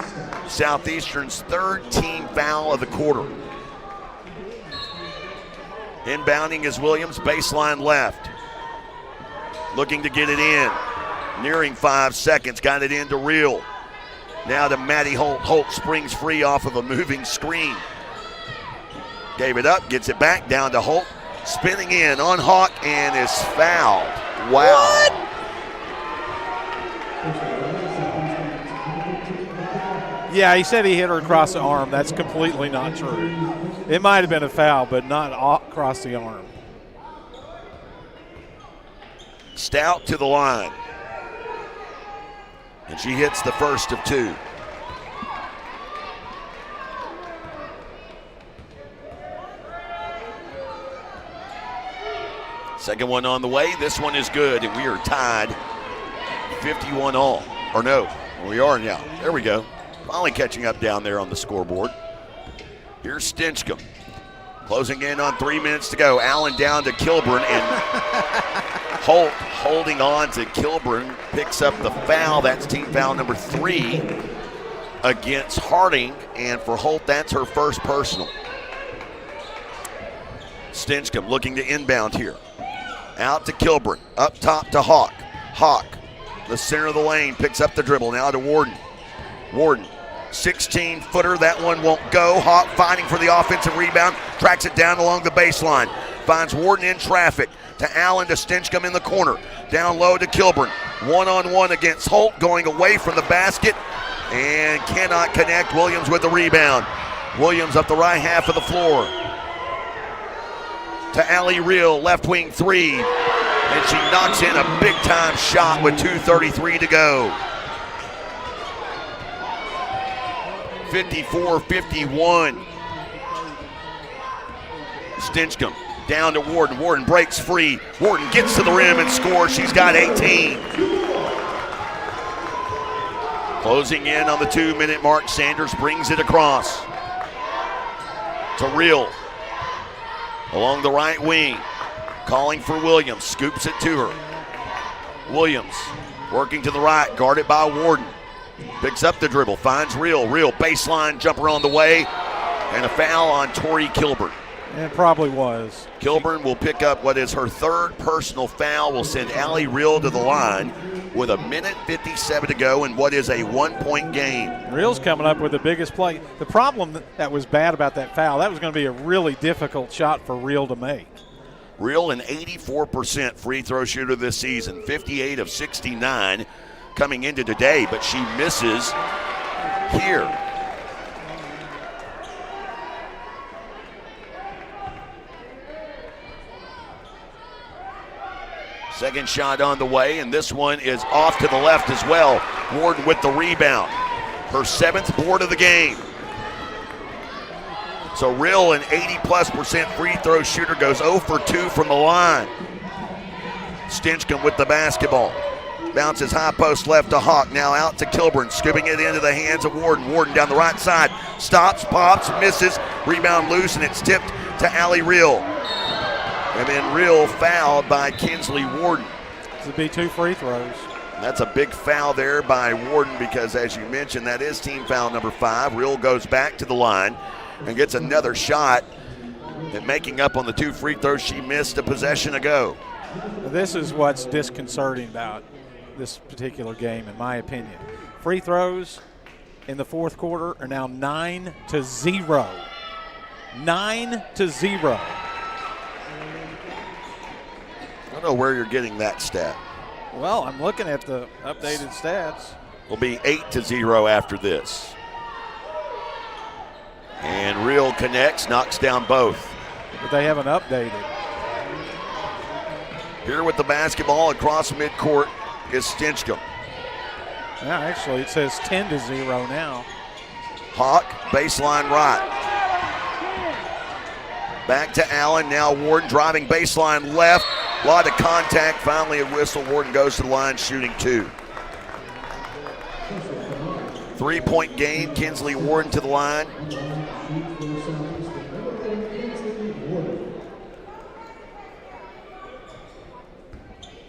Southeastern's third team foul of the quarter. Inbounding is Williams, baseline left. Looking to get it in. Nearing 5 seconds, got it into Real. Now to Maddie Holt. Holt springs free off of a moving screen. Gave it up, gets it back, down to Holt. Spinning in on Hawk and is fouled. Wow. What? Yeah, he said he hit her across the arm. That's completely not true. It might have been a foul, but not across the arm. Stout to the line. And she hits the first of two. Second one on the way. This one is good, and we are tied 51 all. Or no, we are now. There we go. Finally catching up down there on the scoreboard. Here's Stinchcomb. Closing in on 3 minutes to go. Allen down to Kilburn, and Holt holding on to Kilburn picks up the foul. That's team foul number 3 against Harding, and for Holt, that's her first personal. Stinchcomb looking to inbound here. Out to Kilburn. Up top to Hawk. Hawk, the center of the lane, picks up the dribble. Now to Warden. Warden, 16-footer. That one won't go. Hawk fighting for the offensive rebound. Tracks it down along the baseline. Finds Warden in traffic. To Allen, to Stinchcomb in the corner. Down low to Kilburn. One-on-one against Holt, going away from the basket and cannot connect. Williams with the rebound. Williams up the right half of the floor. To Allie Real, left wing three. And she knocks in a big-time shot with 2:33 to go. 54-51. Stinchcomb down to Warden. Warden breaks free. Warden gets to the rim and scores. She's got 18. Closing in on the 2-minute mark, Sanders brings it across. To Real. Along the right wing. Calling for Williams. Scoops it to her. Williams working to the right. Guarded by Warden. Picks up the dribble. Finds Real. Real baseline jumper on the way. And a foul on Tori Kilburn. It probably was. Kilburn will pick up what is her third personal foul. Will send Allie Real to the line with 1:57 to go in what is a 1-point game. Real's coming up with the biggest play. The problem that was bad about that foul, that was going to be a really difficult shot for Real to make. Real an 84% free throw shooter this season, 58 of 69 coming into today, but she misses here. Second shot on the way, and this one is off to the left as well. Warden with the rebound. Her 7th board of the game. So Real, an 80+% free throw shooter, goes 0 for 2 from the line. Stinchcomb with the basketball. Bounces high post left to Hawk. Now out to Kilburn, scooping it into the hands of Warden. Warden down the right side. Stops, pops, misses. Rebound loose, and it's tipped to Allie Real. And then Real fouled by Kinsley Warden. This would be 2 free throws. That's a big foul there by Warden because, as you mentioned, that is team foul number 5. Real goes back to the line and gets another shot at making up on the 2 free throws she missed a possession ago. This is what's disconcerting about this particular game, in my opinion. Free throws in the fourth quarter are now 9-0. 9-0. I don't know where you're getting that stat. Well, I'm looking at the updated stats. Will be 8-0 after this. And Real connects, knocks down both. But they haven't updated. Here with the basketball across midcourt is Stinchcomb. Yeah, actually it says 10-0 now. Hawk, baseline right. Back to Allen, now Warden driving baseline left. A lot of contact, finally a whistle. Warden goes to the line, shooting 2. 3-point game, Kinsley Warden to the line.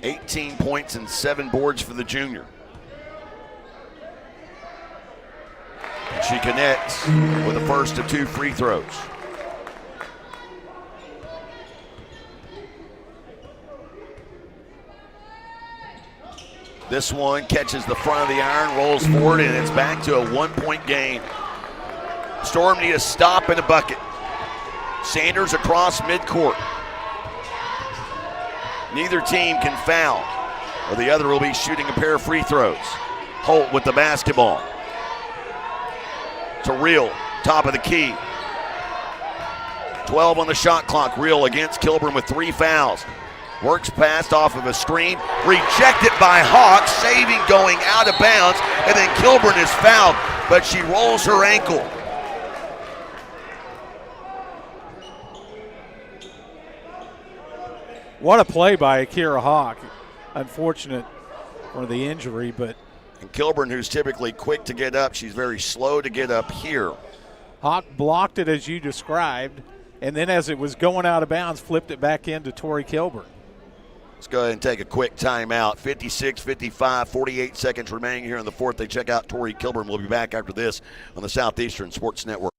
$18 points and 7 boards for the junior. And she connects with the first of 2 free throws. This one catches the front of the iron, rolls forward, and it's back to a 1-point game. Storm need a stop and a bucket. Sanders across midcourt. Neither team can foul, or the other will be shooting a pair of free throws. Holt with the basketball. To Real, top of the key. 12 on the shot clock. Real against Kilburn with 3 fouls. Works past off of a screen, rejected by Hawk, saving going out of bounds, and then Kilburn is fouled, but she rolls her ankle. What a play by Akira Hawk. Unfortunate for the injury, but. And Kilburn, who's typically quick to get up, she's very slow to get up here. Hawk blocked it as you described, and then as it was going out of bounds, flipped it back into Tori Kilburn. Let's go ahead and take a quick timeout. 56-55, 48 seconds remaining here in the fourth. They check out Tori Kilburn. We'll be back after this on the Southeastern Sports Network.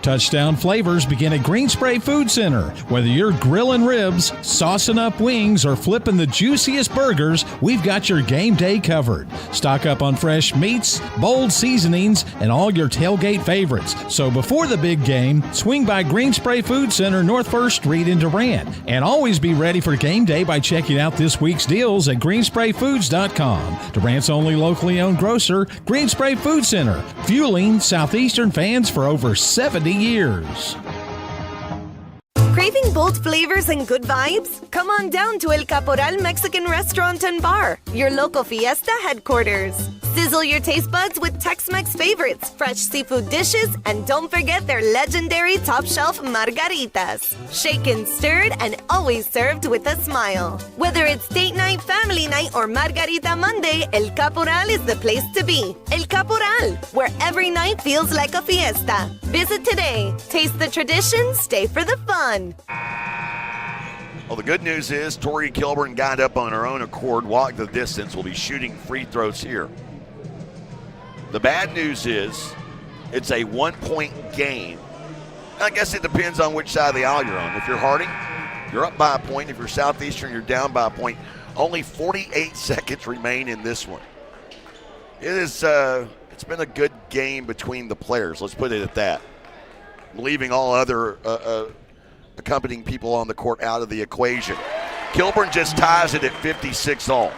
Touchdown flavors begin at Green Spray Food Center. Whether you're grilling ribs, saucing up wings, or flipping the juiciest burgers, we've got your game day covered. Stock up on fresh meats, bold seasonings, and all your tailgate favorites. So before the big game, swing by Green Spray Food Center, North 1st Street in Durant. And always be ready for game day by checking out this week's deals at greensprayfoods.com. Durant's only locally owned grocer, Green Spray Food Center, fueling Southeastern fans for over 70 years. Craving bold flavors and good vibes? Come on down to El Caporal Mexican Restaurant and Bar, your local fiesta headquarters. Sizzle your taste buds with Tex-Mex favorites, fresh seafood dishes, and don't forget their legendary top-shelf margaritas. Shaken, stirred, and always served with a smile. Whether it's date night, family night, or Margarita Monday, El Caporal is the place to be. El Caporal, where every night feels like a fiesta. Visit today. Taste the tradition, stay for the fun. Well, the good news is Tori Kilburn got up on her own accord, walked the distance, will be shooting free throws here. The bad news is it's a 1-point game. I guess it depends on which side of the aisle you're on. If you're Harding, you're up by a point. If you're Southeastern, you're down by a point. Only 48 seconds remain in this one. It's been a good game between the players. Let's put it at that. Leaving all other accompanying people on the court out of the equation. Kilburn just ties it at 56 all.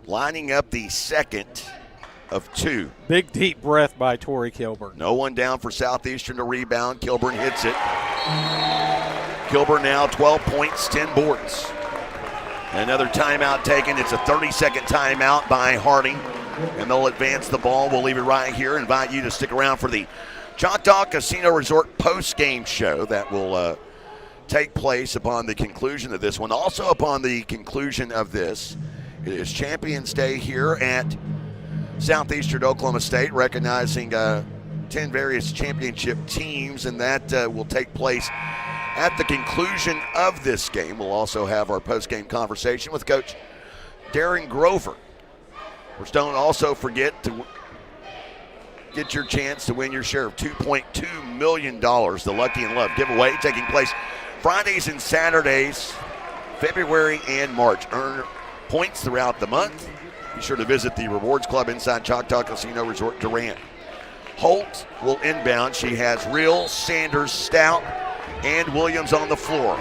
Lining up the second of two. Big deep breath by Tori Kilburn. No one down for Southeastern to rebound. Kilburn hits it. Kilburn now 12 points, 10 boards. Another timeout taken. It's a 30-second timeout by Harding, and they'll advance the ball. We'll leave it right here. Invite you to stick around for the Choctaw Casino Resort post-game show that will take place upon the conclusion of this one. Also upon the conclusion of this, it is Champions Day here at Southeastern Oklahoma State, recognizing 10 various championship teams, and that will take place at the conclusion of this game. We'll also have our post-game conversation with Coach Darren Grover. Don't also forget to get your chance to win your share of $2.2 million, the Lucky and Love giveaway, taking place Fridays and Saturdays, February and March. Earn points throughout the month. Be sure to visit the Rewards Club inside Choctaw Casino Resort Durant. Holt will inbound. She has Real, Sanders, Stout, and Williams on the floor.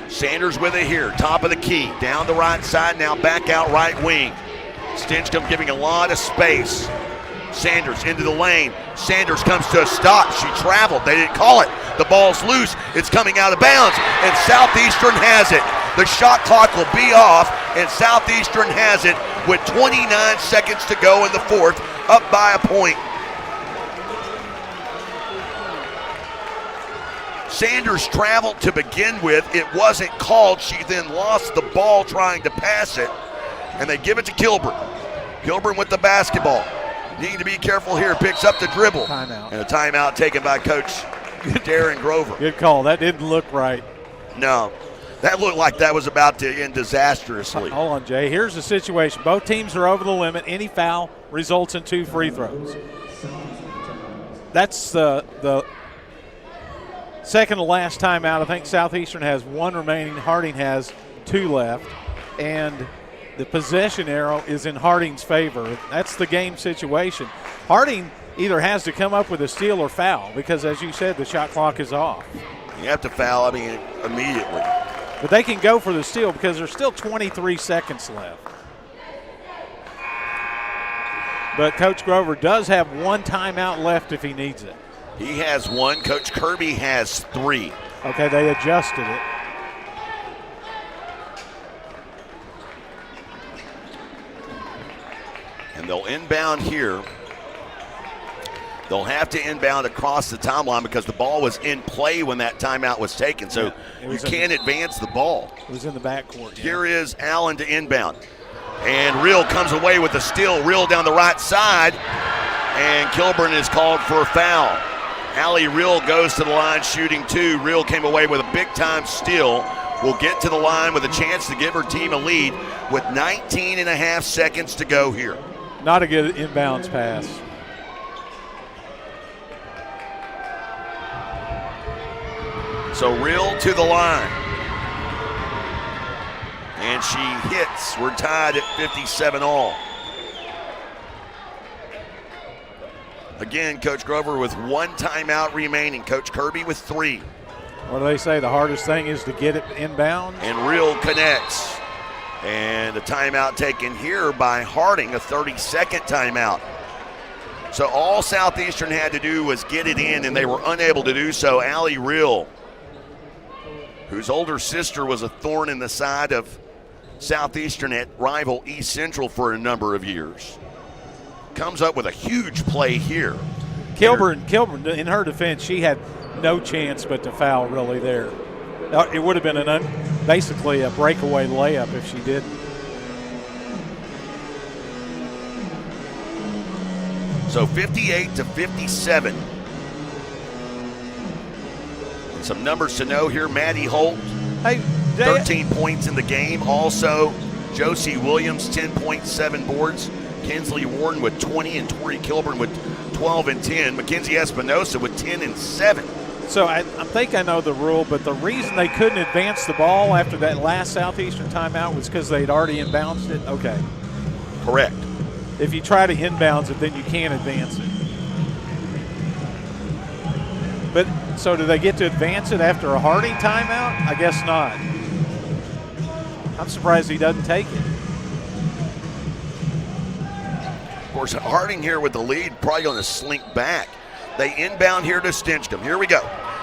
Sanders with it here, top of the key, down the right side, now back out right wing. Stinchcomb giving a lot of space. Sanders into the lane. Sanders comes to a stop. She traveled. They didn't call it. The ball's loose. It's coming out of bounds, and Southeastern has it. The shot clock will be off, and Southeastern has it with 29 seconds to go in the fourth, up by a point. Sanders traveled to begin with. It wasn't called. She then lost the ball trying to pass it, and they give it to Kilburn. Kilburn with the basketball. Need to be careful here. Picks up the dribble. Timeout. And a timeout taken by Coach Darren Grover. Good call. That didn't look right. No. That looked like that was about to end disastrously. Hold on, Jay. Here's the situation. Both teams are over the limit. Any foul results in 2 free throws. That's the second to last timeout. I think Southeastern has 1 remaining. Harding has 2 left. And the possession arrow is in Harding's favor. That's the game situation. Harding either has to come up with a steal or foul because, as you said, the shot clock is off. You have to foul, immediately. But they can go for the steal because there's still 23 seconds left. But Coach Grover does have 1 timeout left if he needs it. He has 1. Coach Kirby has 3. Okay, they adjusted it. And they'll inbound here. They'll have to inbound across the timeline because the ball was in play when that timeout was taken. So you can't advance the ball. It was in the backcourt. Here is Allen to inbound. And Real comes away with a steal. Real down the right side. And Kilburn is called for a foul. Allie Real goes to the line shooting 2. Real came away with a big-time steal will get to the line with a chance to give her team a lead with 19 and a half seconds to go here. Not a good inbounds pass. So Real to the line. And she hits. We're tied at 57 all. Again, Coach Grover with 1 timeout remaining. Coach Kirby with 3. What do they say? The hardest thing is to get it inbound. And Real connects. And a timeout taken here by Harding, a 30-second timeout. So all Southeastern had to do was get it in, and they were unable to do so. Allie Real, whose older sister was a thorn in the side of Southeastern at rival East Central for a number of years, comes up with a huge play here. Kilburn, in her defense, she had no chance but to foul really there. It would have been basically a breakaway layup if she didn't. So 58 to 57. Some numbers to know here. Maddie Holt, 13 points in the game. Also, Josie Williams, 10.7 boards. Kinsley Warren with 20 and Tori Kilburn with 12 and 10. Mackenzie Espinosa with 10 and 7. So I think I know the rule, but the reason they couldn't advance the ball after that last Southeastern timeout was because they'd already inbounced it? Okay. Correct. If you try to inbounds it, then you can't advance it. But so do they get to advance it after a Harding timeout? I guess not. I'm surprised he doesn't take it. Of course, Harding here with the lead, probably going to slink back. They inbound here to Stinchcomb. Here we go.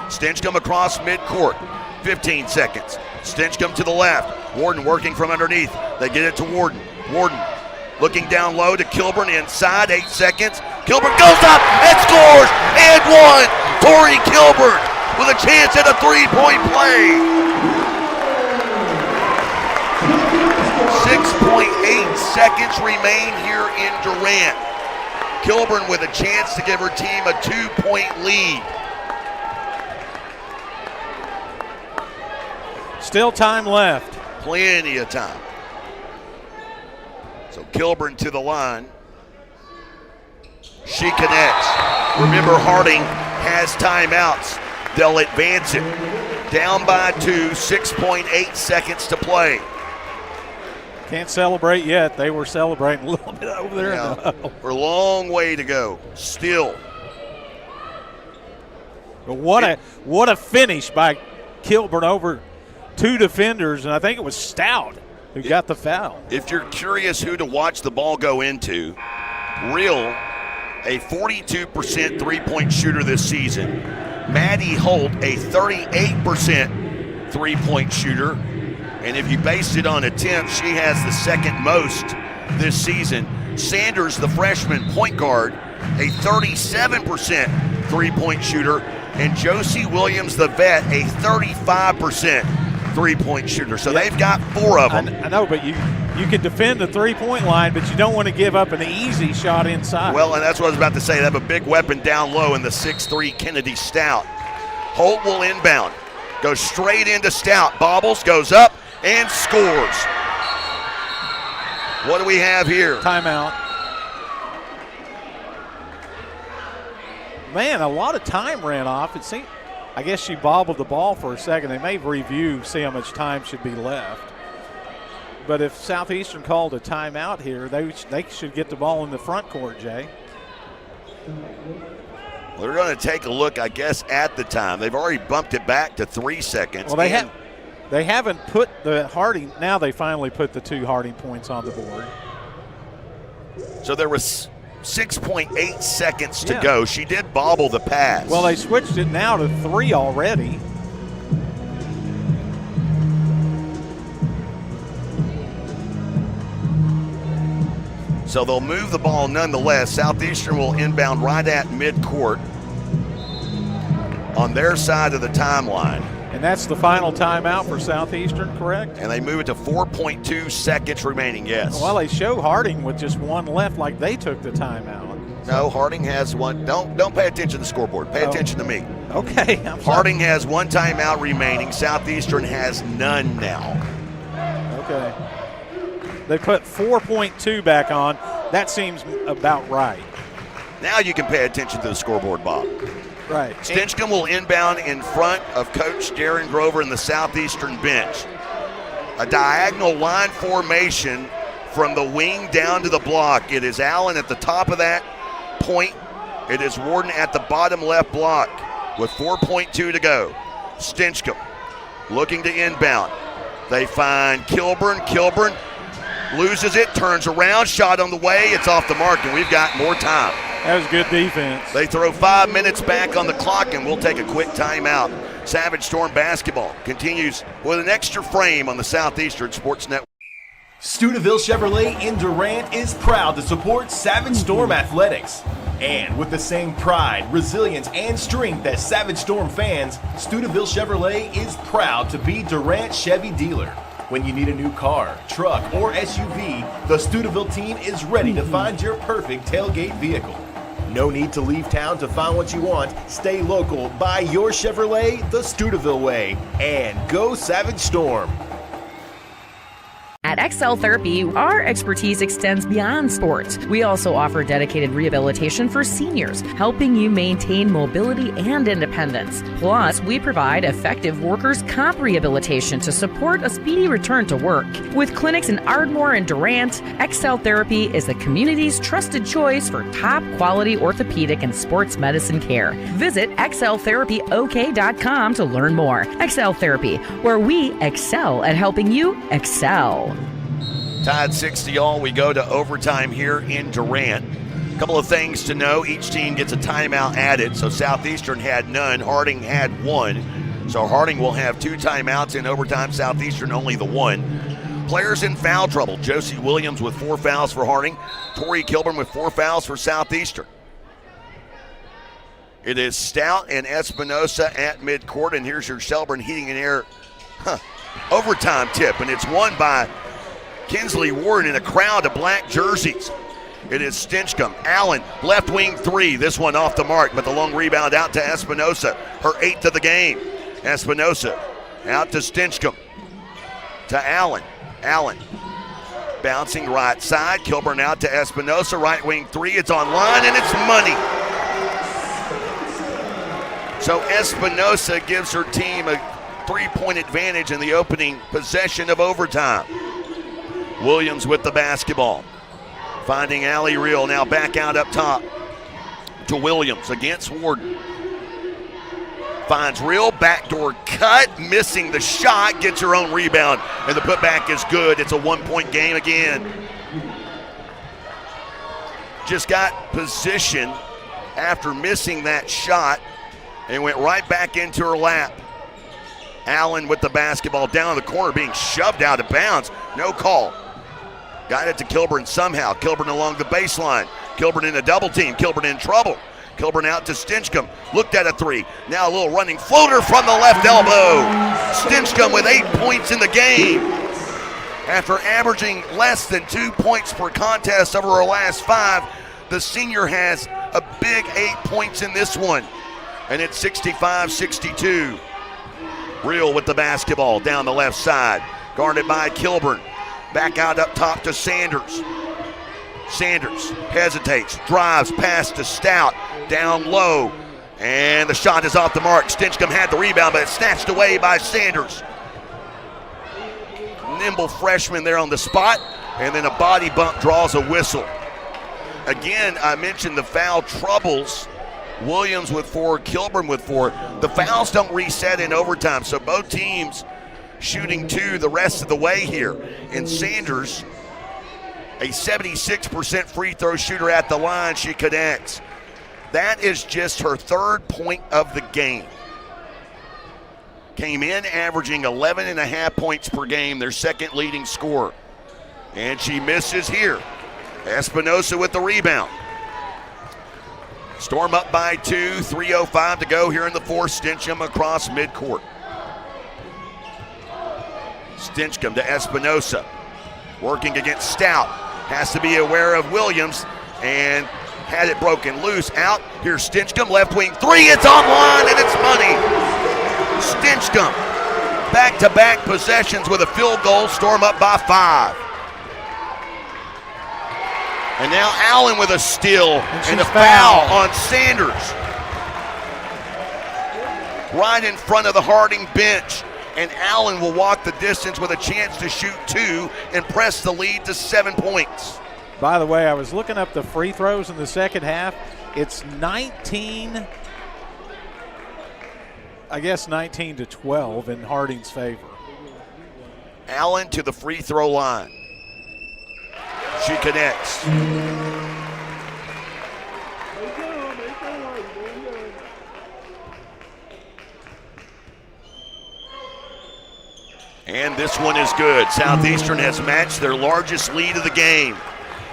Stinchcomb across midcourt. 15 seconds. Stinchcomb to the left. Warden working from underneath. They get it to Warden. Warden looking down low to Kilburn inside. 8 seconds. Kilburn goes up and scores and one. Tori Kilburn with a chance at a three-point play. 6.8 seconds remain here in Durant. Kilburn with a chance to give her team a 2-point lead. Still time left. Plenty of time. So Kilburn to the line. She connects. Remember, Harding has timeouts. They'll advance it. Down by 2, 6.8 seconds to play. Can't celebrate yet. They were celebrating a little bit over there. Yeah, we're a long way to go still. But what a finish by Kilburn over 2 defenders, and I think it was Stout who got the foul. If you're curious who to watch the ball go into, Real, a 42% three-point shooter this season. Maddie Holt, a 38% three-point shooter. And if you based it on attempts, she has the second most this season. Sanders, the freshman point guard, a 37% three-point shooter. And Josie Williams, the vet, a 35% three-point shooter. So they've got 4 of them. I know, but you can defend the three-point line, but you don't want to give up an easy shot inside. Well, and that's what I was about to say. They have a big weapon down low in the 6'3" Kennedy Stout. Holt will inbound. Goes straight into Stout. Bobbles, goes up, and scores. What do we have here? Timeout. Man, a lot of time ran off. It seemed, I guess she bobbled the ball for a second. They may review, see how much time should be left. But if Southeastern called a timeout here, they should get the ball in the front court, Jay. Well, they're going to take a look, I guess, at the time. They've already bumped it back to 3 seconds. Well, they haven't put the Harding. Now they finally put the 2 Harding points on the board. So there was 6.8 seconds to go. She did bobble the pass. Well, they switched it now to 3 already. So they'll move the ball nonetheless. Southeastern will inbound right at midcourt on their side of the timeline. And that's the final timeout for Southeastern, correct? And they move it to 4.2 seconds remaining, yes. Well, they show Harding with just 1 left like they took the timeout. No, Harding has 1. Don't pay attention to the scoreboard. Pay attention to me. Okay. Harding has 1 timeout remaining. Southeastern has none now. Okay. They put 4.2 back on. That seems about right. Now you can pay attention to the scoreboard, Bob. Right. Stinchcomb will inbound in front of Coach Darren Grover in the Southeastern bench. A diagonal line formation from the wing down to the block. It is Allen at the top of that point. It is Warden at the bottom left block with 4.2 to go. Stinchcomb looking to inbound. They find Kilburn. Kilburn loses it, turns around, shot on the way. It's off the mark, and we've got more time. That was good defense. They throw 5 minutes back on the clock, and we'll take a quick timeout. Savage Storm basketball continues with an extra frame on the Southeastern Sports Network. Steubenville Chevrolet in Durant is proud to support Savage Storm Athletics. And with the same pride, resilience, and strength as Savage Storm fans, Steubenville Chevrolet is proud to be Durant Chevy dealer. When you need a new car, truck, or SUV, the Steubenville team is ready to find your perfect tailgate vehicle. No need to leave town to find what you want. Stay local, buy your Chevrolet the Steubenville way, and go Savage Storm. At XL Therapy, our expertise extends beyond sports. We also offer dedicated rehabilitation for seniors, helping you maintain mobility and independence. Plus, we provide effective workers' comp rehabilitation to support a speedy return to work. With clinics in Ardmore and Durant, XL Therapy is the community's trusted choice for top-quality orthopedic and sports medicine care. Visit xltherapyok.com to learn more. XL Therapy, where we excel at helping you excel. Tied 6-all. We go to overtime here in Durant. A couple of things to know. Each team gets a timeout added. So Southeastern had none. Harding had 1. So Harding will have 2 timeouts in overtime. Southeastern only the 1. Players in foul trouble. Josie Williams with 4 fouls for Harding. Tori Kilburn with 4 fouls for Southeastern. It is Stout and Espinosa at midcourt. And here's your Shelburne Heating and Air overtime tip. And it's won by Kinsley Warren in a crowd of black jerseys. It is Stinchcomb. Allen, left wing 3. This one off the mark, but the long rebound out to Espinosa. Her 8th of the game. Espinosa out to Stinchcomb. To Allen. Allen bouncing right side. Kilburn out to Espinosa. Right wing 3. It's online, and it's money. So Espinosa gives her team a 3-point advantage in the opening possession of overtime. Williams with the basketball. Finding Allie Reel, now back out up top to Williams against Warden. Finds Reel, backdoor cut, missing the shot, gets her own rebound, and the putback is good. It's a 1-point game again. Just got position after missing that shot and went right back into her lap. Allen with the basketball down in the corner, being shoved out of bounds. No call. Got it to Kilburn somehow. Kilburn along the baseline. Kilburn in a double team. Kilburn in trouble. Kilburn out to Stinchcomb. Looked at a 3. Now a little running floater from the left elbow. Stinchcomb with 8 points in the game. After averaging less than 2 points per contest over her last 5, the senior has a big 8 points in this one. And it's 65-62. Reel with the basketball down the left side. Guarded by Kilburn. Back out up top to Sanders. Sanders hesitates, drives past to Stout, down low, and the shot is off the mark. Stinchcomb had the rebound, but it's snatched away by Sanders. Nimble freshman there on the spot, and then a body bump draws a whistle. Again, I mentioned the foul troubles. Williams with 4, Kilburn with 4. The fouls don't reset in overtime, so both teams shooting 2 the rest of the way here. And Sanders, a 76% free throw shooter at the line, she connects. That is just her 3rd point of the game. Came in averaging 11.5 points per game, their 2nd leading scorer. And she misses here. Espinosa with the rebound. Storm up by 2, 3:05 to go here in the 4th. Stinchcomb across midcourt. Stinchcomb to Espinosa. Working against Stout. Has to be aware of Williams and had it broken loose. Out. Here's Stinchcomb, left wing three. It's online, and it's money. Stinchcomb, back-to-back possessions with a field goal. Storm up by 5. And now Allen with a steal and a foul on Sanders. Right in front of the Harding bench. And Allen will walk the distance with a chance to shoot 2 and press the lead to 7 points. By the way, I was looking up the free throws in the second half. It's 19 to 12 in Harding's favor. Allen to the free throw line. She connects. And this one is good. Southeastern has matched their largest lead of the game.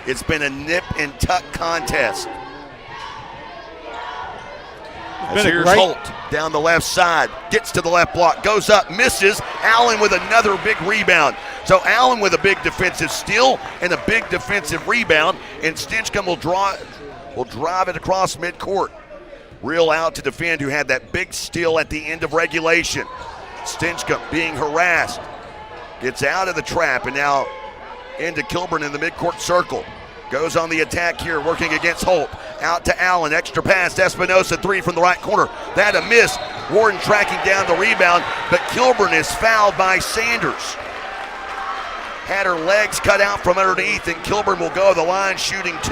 It's been a nip and tuck contest. As here's Holt down the left side, gets to the left block, goes up, misses. Allen with another big rebound. So Allen with a big defensive steal and a big defensive rebound, and Stinchcomb will drive it across midcourt. Real out to defend, who had that big steal at the end of regulation. Stinchcomb being harassed, gets out of the trap, and now into Kilburn in the midcourt circle. Goes on the attack here, working against Holt. Out to Allen, extra pass, Espinosa, 3 from the right corner. That a miss. Warden tracking down the rebound, but Kilburn is fouled by Sanders. Had her legs cut out from underneath, and Kilburn will go to the line shooting 2.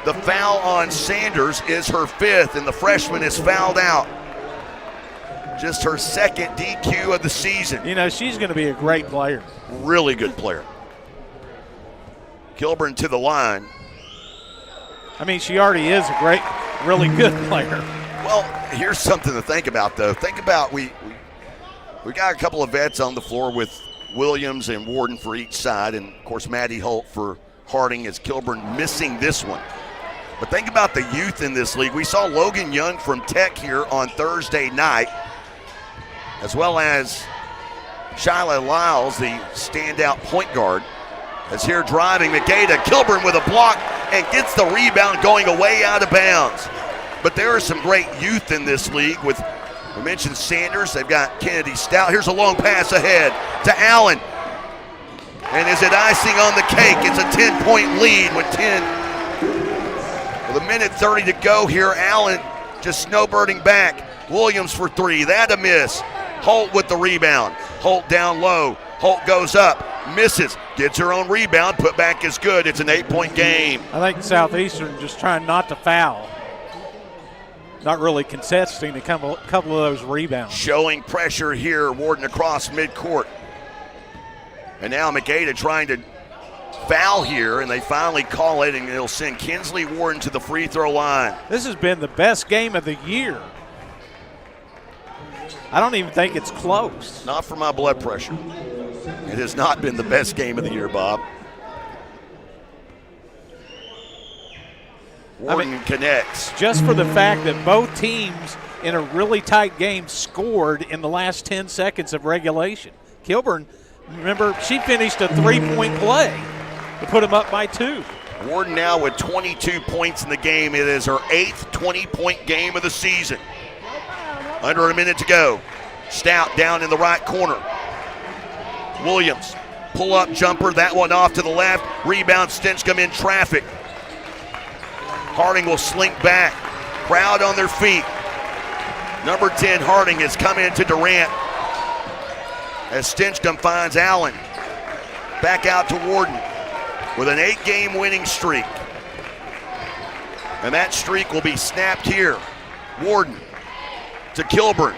The foul on Sanders is her 5th, and the freshman is fouled out. Just her 2nd DQ of the season. You know, she's going to be a great player. Really good player. Kilburn to the line. I mean, she already is a really good player. Well, here's something to think about, though. Think about we got a couple of vets on the floor with Williams and Warden for each side, and, of course, Maddie Holt for Harding, as Kilburn missing this one. But think about the youth in this league. We saw Logan Young from Tech here on Thursday night, as well as Shyla Lyles, the standout point guard. As here driving, McGada, Kilburn with a block and gets the rebound going away out of bounds. But there are some great youth in this league with, we mentioned Sanders, they've got Kennedy Stout. Here's a long pass ahead to Allen. And is it icing on the cake? It's a 10-point lead with 1:30 to go here. Allen just snowbirding back. Williams for 3, that a miss. Holt with the rebound. Holt down low. Holt goes up, misses, gets her own rebound, put back is good. It's an 8-point game. I think Southeastern just trying not to foul. Not really contesting a couple of those rebounds. Showing pressure here, Warden across midcourt. And now McGada trying to foul here, and they finally call it, and it'll send Kinsley Warden to the free throw line. This has been the best game of the year. I don't even think it's close. Not for my blood pressure. It has not been the best game of the year, Bob. Warden connects. Just for the fact that both teams in a really tight game scored in the last 10 seconds of regulation. Kilburn, remember, she finished a 3-point play to put them up by 2. Warden now with 22 points in the game. It is her 8th 20-point game of the season. Under a minute to go. Stout down in the right corner. Williams, pull-up jumper, that one off to the left. Rebound, Stinchcomb in traffic. Harding will slink back. Crowd on their feet. Number 10, Harding, has come into Durant. As Stinchcomb finds Allen. Back out to Warden with an 8-game winning streak. And that streak will be snapped here. Warden to Kilburn.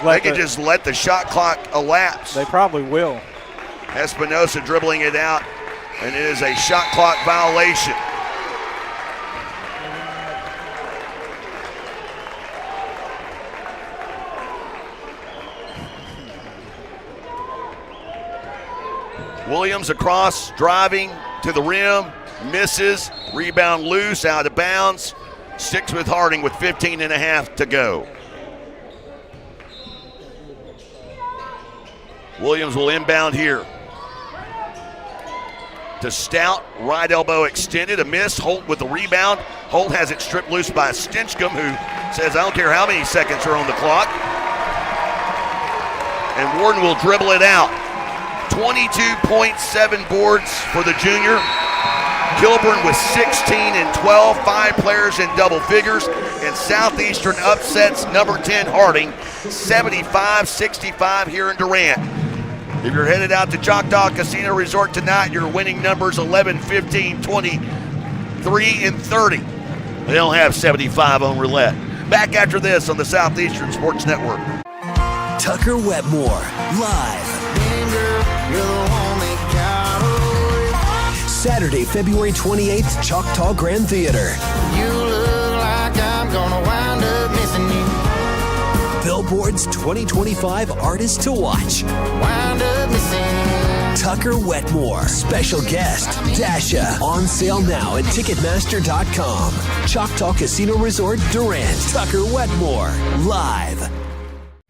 They can just let the shot clock elapse. They probably will. Espinosa dribbling it out, and it is a shot clock violation. Williams across, driving to the rim, misses, rebound loose, out of bounds. Sticks with Harding with 15 and a half to go. Williams will inbound here. to Stout. Right elbow extended, a miss. Holt with the rebound. Holt has it stripped loose by Stinchcomb, who says, I don't care how many seconds are on the clock. And Warden will dribble it out. 22.7 boards for the junior. Kilburn with 16 and 12, 5 players in double figures, and Southeastern upsets number 10 Harding, 75-65 here in Durant. If you're headed out to Choctaw Casino Resort tonight, your winning numbers 11, 15, 23, and 30. They don't have 75 on roulette. Back after this on the Southeastern Sports Network. Tucker Wetmore, live. Saturday, February 28th, Choctaw Grand Theater. You look like I'm gonna wind up missing you. Billboard's 2025 Artist to Watch. Wind up missing. Tucker Wetmore, special guest, Dasha. On sale now at Ticketmaster.com. Choctaw Casino Resort, Durant. Tucker Wetmore, live.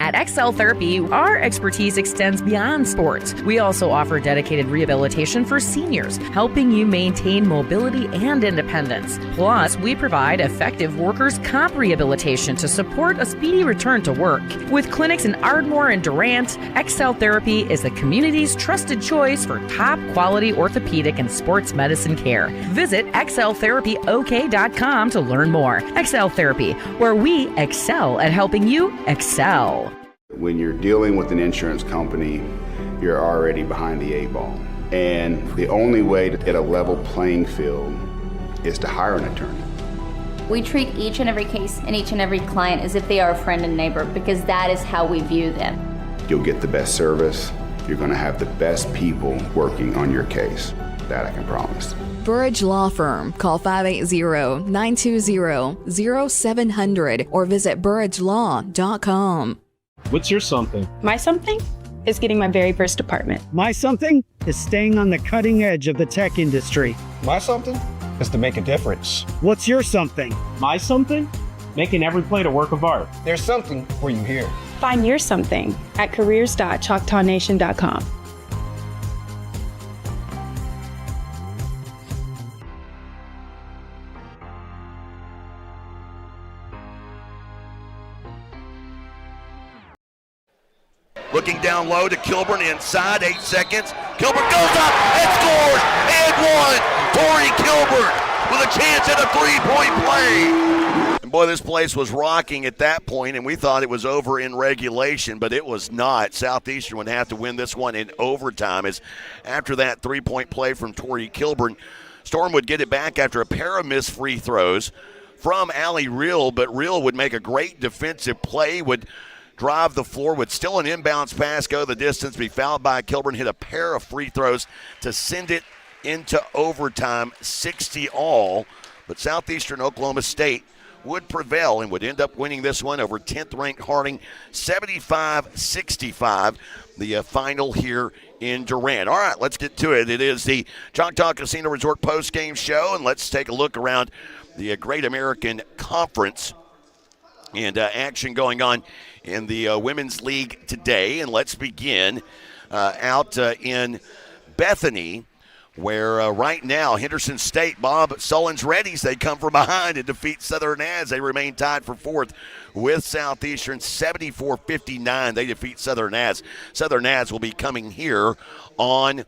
At XL Therapy, our expertise extends beyond sports. We also offer dedicated rehabilitation for seniors, helping you maintain mobility and independence. Plus, we provide effective workers' comp rehabilitation to support a speedy return to work. With clinics in Ardmore and Durant, XL Therapy is the community's trusted choice for top quality orthopedic and sports medicine care. Visit xltherapyok.com to learn more. XL Therapy, where we excel at helping you excel. When you're dealing with an insurance company, you're already behind the 8 ball. And the only way to get a level playing field is to hire an attorney. We treat each and every case and each and every client as if they are a friend and neighbor because that is how we view them. You'll get the best service. You're going to have the best people working on your case. That I can promise. Burridge Law Firm. Call 580-920-0700 or visit burridgelaw.com. What's your something? My something is getting my very first apartment. My something is staying on the cutting edge of the tech industry. My something is to make a difference. What's your something? My something? Making every plate a work of art. There's something for you here. Find your something at careers.choctawnation.com. Looking down low to Kilburn inside, 8 seconds. Kilburn goes up and scores and one. Torrey Kilburn with a chance at a 3-point play. And boy, this place was rocking at that point, and we thought it was over in regulation, but it was not. Southeastern would have to win this one in overtime, as after that 3-point play from Torrey Kilburn, Storm would get it back after a pair of missed free throws from Allie Real, but Real would make a great defensive play, would drive the floor, would still an inbounds pass go the distance, be fouled by Kilburn, hit a pair of free throws to send it into overtime, 60 all. But Southeastern Oklahoma State would prevail and would end up winning this one over 10th-ranked Harding, 75-65, the final here in Durant. All right, let's get to it. It is the Choctaw Casino Resort post-game show, and let's take a look around the Great American Conference and action going on in the Women's League today. And let's begin out in Bethany, where right now Henderson State, Bob Sullen's Reddies, they come from behind and defeat Southern Ads. They remain tied for 4th with Southeastern, 74-59. They defeat Southern Ads. Southern Ads will be coming here on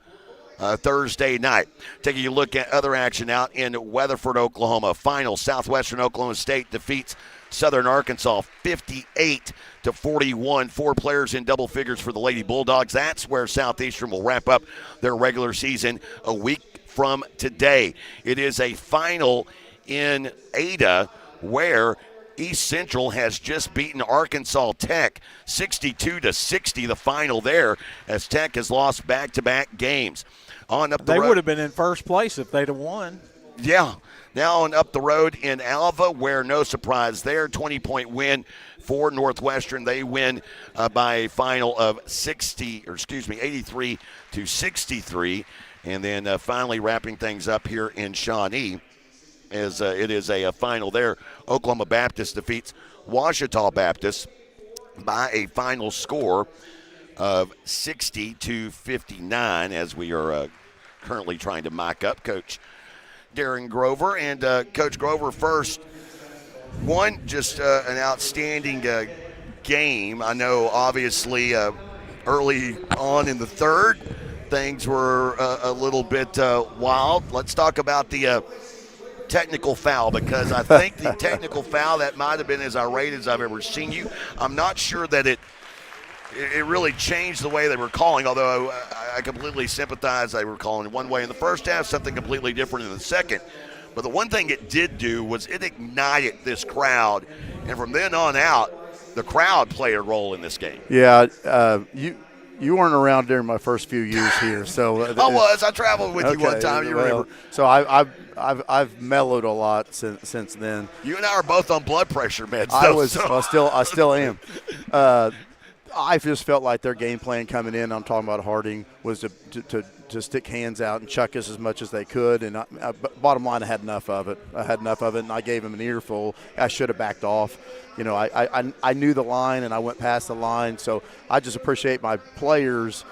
Thursday night. Taking a look at other action out in Weatherford, Oklahoma. Final, Southwestern Oklahoma State defeats Southern Arkansas 58-41. 4 players in double figures for the Lady Bulldogs. That's where Southeastern will wrap up their regular season a week from today. It is a final in Ada where East Central has just beaten Arkansas Tech 62-60, the final there, as Tech has lost back-to-back games. On up the road, would have been in first place if they'd have won. Yeah. Now on up the road in Alva, where no surprise there, 20-point win for Northwestern. They win by a final of 83-63. And then finally wrapping things up here in Shawnee, as it is a final there. Oklahoma Baptist defeats Ouachita Baptist by a final score of 60-59, as we are currently trying to mic up Coach Darren Grover. And Coach Grover, first, one, just an outstanding game. I know, obviously, early on in the third, things were a little bit wild. Let's talk about the technical foul, because I think the technical foul, that might have been as irate as I've ever seen you. I'm not sure that it really changed the way they were calling, although I completely sympathize. They were calling one way in the first half, something completely different in the second. But the one thing it did do was it ignited this crowd, and from then on out, the crowd played a role in this game. Yeah, you weren't around during my first few years here, so I traveled with you one time. You remember? So I've mellowed a lot since then. You and I are both on blood pressure meds. I still am. I just felt like their game plan coming in, I'm talking about Harding, was to stick hands out and chuck us as much as they could. And bottom line, I had enough of it. And I gave him an earful. I should have backed off. You know, I knew the line, and I went past the line. So I just appreciate my players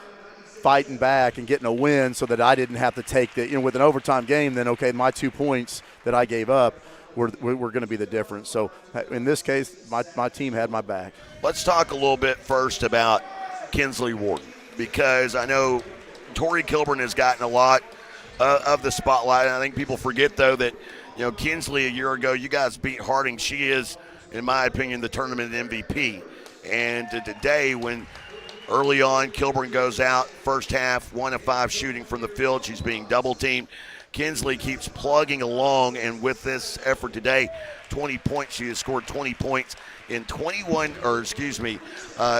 fighting back and getting a win so that I didn't have to take the, with an overtime game, then, okay, my 2 points that I gave up were going to be the difference. So in this case, my team had my back. Let's talk a little bit first about Kinsley Wharton, because I know Tori Kilburn has gotten a lot of the spotlight. And I think people forget, though, that, Kinsley, a year ago, you guys beat Harding. She is, in my opinion, the tournament MVP. And today, when early on Kilburn goes out, first half, 1 of 5 shooting from the field, she's being double-teamed. Kinsley keeps plugging along, and with this effort today, 20 points. She has scored 20 points in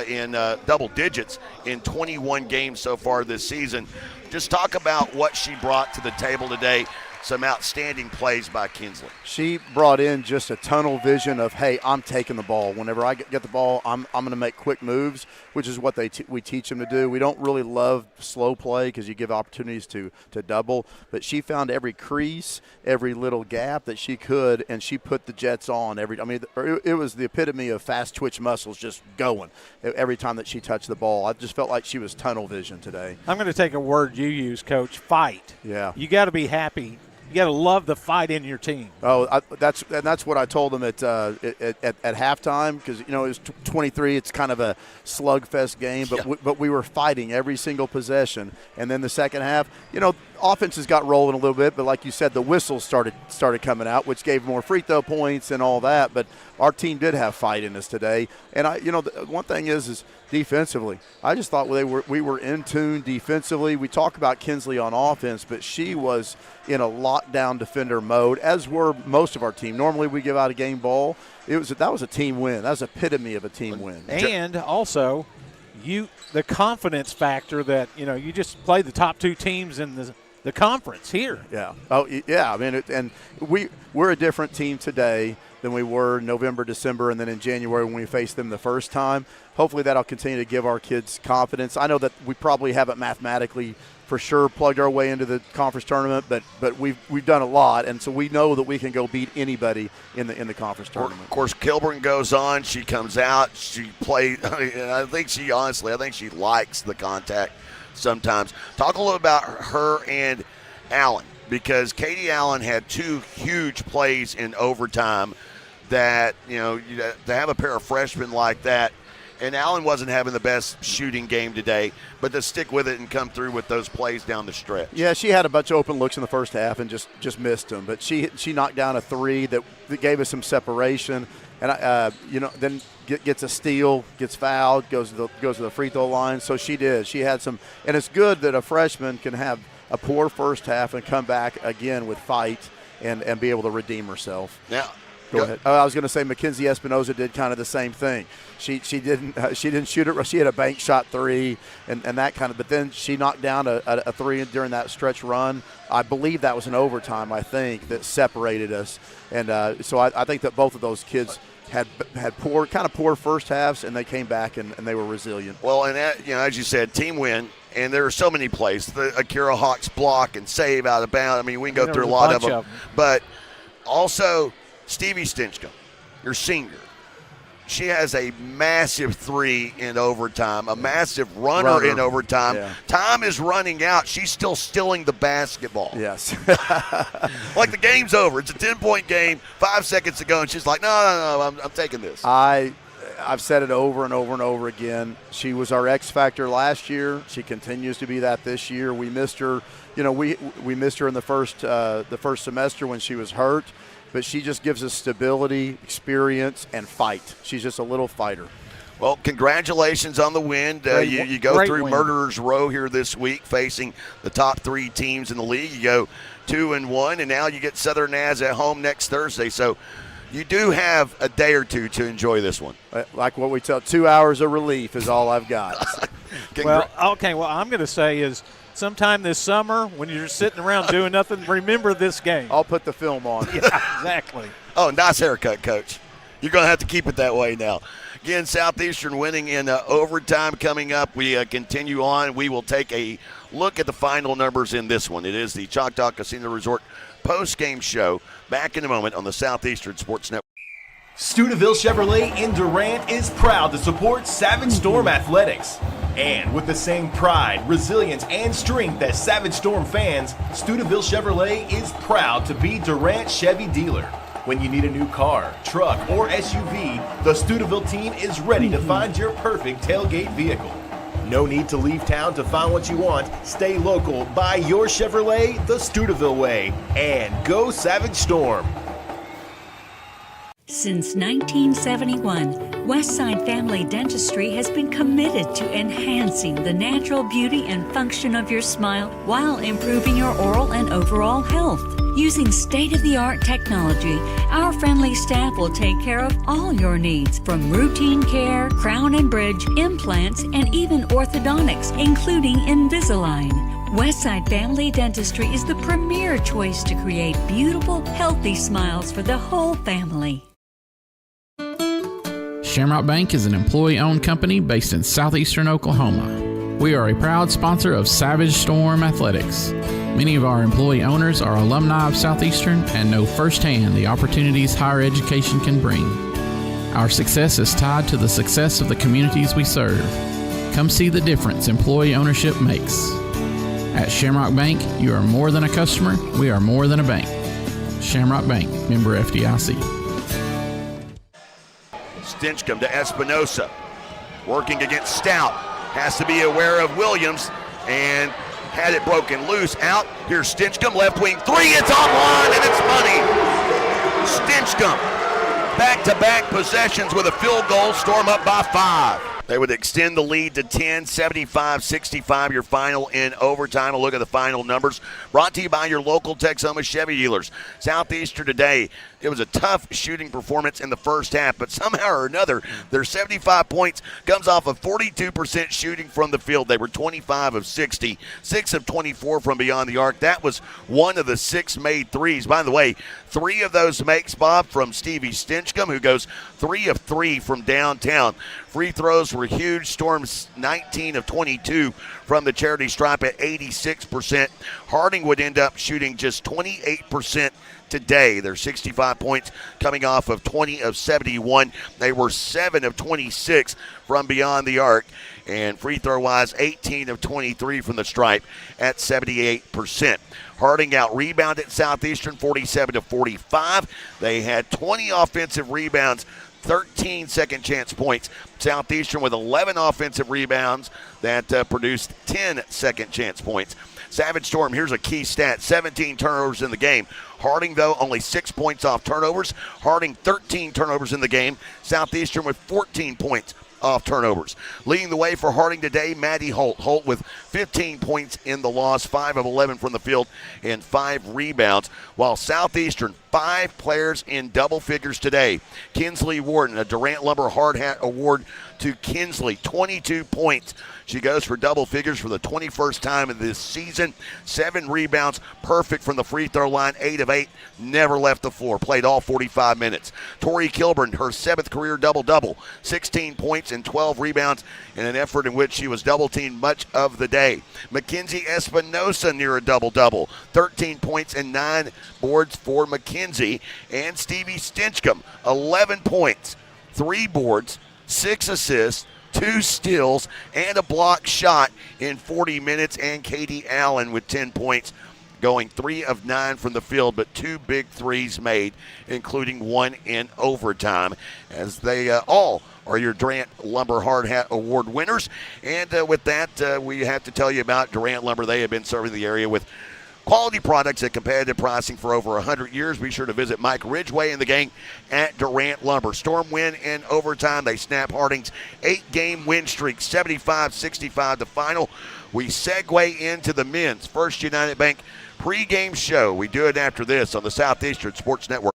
in double digits in 21 games so far this season. Just talk about what she brought to the table today. Some outstanding plays by Kinsley. She brought in just a tunnel vision of, hey, I'm taking the ball. Whenever I get the ball, I'm going to make quick moves, which is what we teach them to do. We don't really love slow play because you give opportunities to double, but she found every crease, every little gap that she could, and she put the jets on. It was the epitome of fast twitch muscles just going every time that she touched the ball. I just felt like she was tunnel vision today. I'm going to take a word you use, Coach, fight. Yeah. You got to be happy. You got to love the fight in your team. Oh, that's what I told them at halftime, because it was 23. It's kind of a slugfest game, but we were fighting every single possession. And then the second half, offenses got rolling a little bit, but like you said, the whistles started coming out, which gave more free throw points and all that. But our team did have fight in us today. And one thing is defensively, I just thought we were in tune defensively. We talk about Kinsley on offense, but she was in a lockdown defender mode, as were most of our team. Normally we give out a game ball. That was a team win. That was epitome of a team win. And also, the confidence factor that you just play the top 2 teams in the conference here. Yeah. Oh, yeah. I mean, we're a different team today than we were in November, December, and then in January when we faced them the first time. Hopefully that'll continue to give our kids confidence. I know that we probably haven't mathematically for sure plugged our way into the conference tournament, but we've done a lot, and so we know that we can go beat anybody in the conference tournament. Of course, Kilburn goes on. She comes out. She plays. I think she likes the contact sometimes. Talk a little about her and Allen, because Katie Allen had 2 huge plays in overtime that, to have a pair of freshmen like that, and Allen wasn't having the best shooting game today, but to stick with it and come through with those plays down the stretch. Yeah, she had a bunch of open looks in the first half and just missed them, but she knocked down a 3 that gave us some separation, and then gets a steal, gets fouled, goes to the free throw line. So she did. She had some, and it's good that a freshman can have a poor first half and come back again with fight and be able to redeem herself. Now, go ahead. I was going to say Mackenzie Espinoza did kind of the same thing. She didn't shoot it. She had a bank shot 3 and that kind of, but then she knocked down a 3 during that stretch run. I believe that was an overtime, I think, that separated us. And so I think that both of those kids had poor first halves, and they came back and they were resilient. Well, and that, as you said, team win. And there are so many plays. The Akira Hawks block and save out of bounds. I mean, we can go through a lot of them. But also, Stevie Stinchcomb, your senior. she has a massive 3 in overtime, a massive runner in overtime. Yeah. Time is running out. She's still stealing the basketball. Yes. Like the game's over. It's a 10-point game, 5 seconds to go, and she's like, no, I'm taking this. I've said it over and over and over again. She was our X factor last year. She continues to be that this year. We missed her. We missed her in the first semester when she was hurt, but she just gives us stability, experience, and fight. She's just a little fighter. Well, congratulations on the win. You go through Murderers Row here this week, facing the top 3 teams in the league. You go 2-1, and now you get Southern Naz at home next Thursday. So you do have a day or two to enjoy this one. Like what we tell, 2 hours of relief is all I've got. Well, I'm going to say is sometime this summer when you're sitting around doing nothing, remember this game. I'll put the film on. Yeah, exactly. Oh, nice haircut, Coach. You're going to have to keep it that way now. Again, Southeastern winning in overtime coming up. We continue on. We will take a look at the final numbers in this one. It is the Choctaw Casino Resort post-game show. Back in a moment on the Southeastern Sports Network. Steubenville Chevrolet in Durant is proud to support Savage Storm Athletics. And with the same pride, resilience, and strength that Savage Storm fans, Steubenville Chevrolet is proud to be Durant Chevy dealer. When you need a new car, truck, or SUV, the Steubenville team is ready to find your perfect tailgate vehicle. No need to leave town to find what you want. Stay local, buy your Chevrolet the Steubenville way, and go Savage Storm. Since 1971, Westside Family Dentistry has been committed to enhancing the natural beauty and function of your smile while improving your oral and overall health. Using state-of-the-art technology, our friendly staff will take care of all your needs, from routine care, crown and bridge, implants, and even orthodontics, including Invisalign. Westside Family Dentistry is the premier choice to create beautiful, healthy smiles for the whole family. Shamrock Bank is an employee-owned company based in southeastern Oklahoma. We are a proud sponsor of Savage Storm Athletics. Many of our employee owners are alumni of Southeastern and know firsthand the opportunities higher education can bring. Our success is tied to the success of the communities we serve. Come see the difference employee ownership makes. At Shamrock Bank, you are more than a customer, we are more than a bank. Shamrock Bank, member FDIC. Stinchcomb to Espinosa. Working against Stout. Has to be aware of Williams and had it broken loose. Out. Here's Stinchcomb. Left wing 3. It's online and it's money. Stinchcomb. Back-to-back possessions with a field goal. Storm up by 5. They would extend the lead to 10, 75-65, your final in overtime. A look at the final numbers. Brought to you by your local Texoma Chevy dealers. Southeastern today, it was a tough shooting performance in the first half, but somehow or another, their 75 points comes off of 42% shooting from the field. They were 25 of 60, 6 of 24 from beyond the arc. That was one of the 6 made threes. By the way, 3 of those makes, Bob, from Stevie Stinchcomb, who goes 3 of 3 from downtown. Free throws were huge. Storm's 19 of 22 from the charity stripe at 86%. Harding would end up shooting just 28% today. They're 65 points coming off of 20 of 71. They were 7 of 26 from beyond the arc. And free throw-wise, 18 of 23 from the stripe at 78%. Harding out-rebounded Southeastern 47-45. They had 20 offensive rebounds, 13 second-chance points. Southeastern with 11 offensive rebounds that produced 10 second-chance points. Savage Storm, here's a key stat, 17 turnovers in the game. Harding, though, only 6 points off turnovers. Harding, 13 turnovers in the game. Southeastern with 14 points off turnovers. Leading the way for Harding today, Maddie Holt. Holt with 15 points in the loss, 5 of 11 from the field, and 5 rebounds. While Southeastern, 5 players in double figures today. Kinsley Warden, a Durant Lumber Hard Hat Award to Kinsley, 22 points. She goes for double figures for the 21st time in this season. 7 rebounds, perfect from the free throw line, 8 of 8, never left the floor, played all 45 minutes. Tori Kilburn, her 7th career double-double, 16 points and 12 rebounds in an effort in which she was double-teamed much of the day. Mackenzie Espinosa near a double-double, 13 points and 9 boards for Mackenzie. And Stevie Stinchcomb, 11 points, 3 boards, 6 assists, 2 steals, and a block shot in 40 minutes. And Katie Allen with 10 points, going 3 of 9 from the field, but 2 big threes made, including 1 in overtime, as they all are your Durant Lumber Hard Hat Award winners. And with that, we have to tell you about Durant Lumber. They have been serving the area with quality products at competitive pricing for over 100 years. Be sure to visit Mike Ridgway and the gang at Durant Lumber. Storm win in overtime. They snap Harding's 8-game win streak, 75-65 the final. We segue into the men's First United Bank pregame show. We do it after this on the Southeastern Sports Network.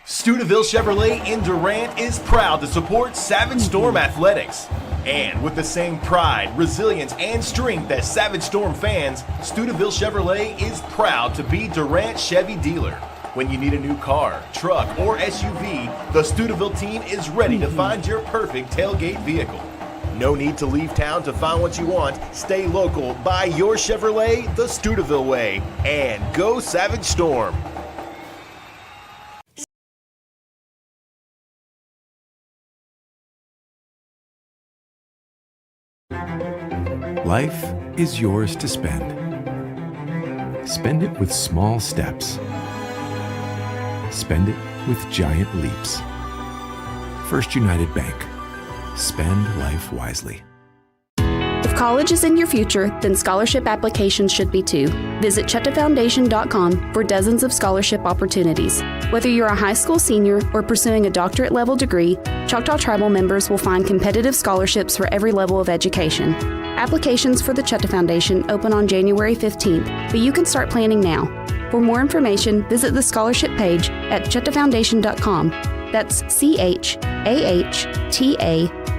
Steubenville Chevrolet in Durant is proud to support Savage Storm Athletics. And with the same pride, resilience, and strength as Savage Storm fans, Steubenville Chevrolet is proud to be Durant Chevy dealer. When you need a new car, truck, or SUV, the Steubenville team is ready to find your perfect tailgate vehicle. No need to leave town to find what you want. Stay local, buy your Chevrolet the Steubenville way, and go Savage Storm. Life is yours to spend. Spend it with small steps. Spend it with giant leaps. First United Bank. Spend life wisely. If college is in your future, then scholarship applications should be too. Visit ChetaFoundation.com for dozens of scholarship opportunities. Whether you're a high school senior or pursuing a doctorate level degree, Choctaw Tribal members will find competitive scholarships for every level of education. Applications for the Cheta Foundation open on January 15th, but you can start planning now. For more information, visit the scholarship page at ChetaFoundation.com. That's CHAHTA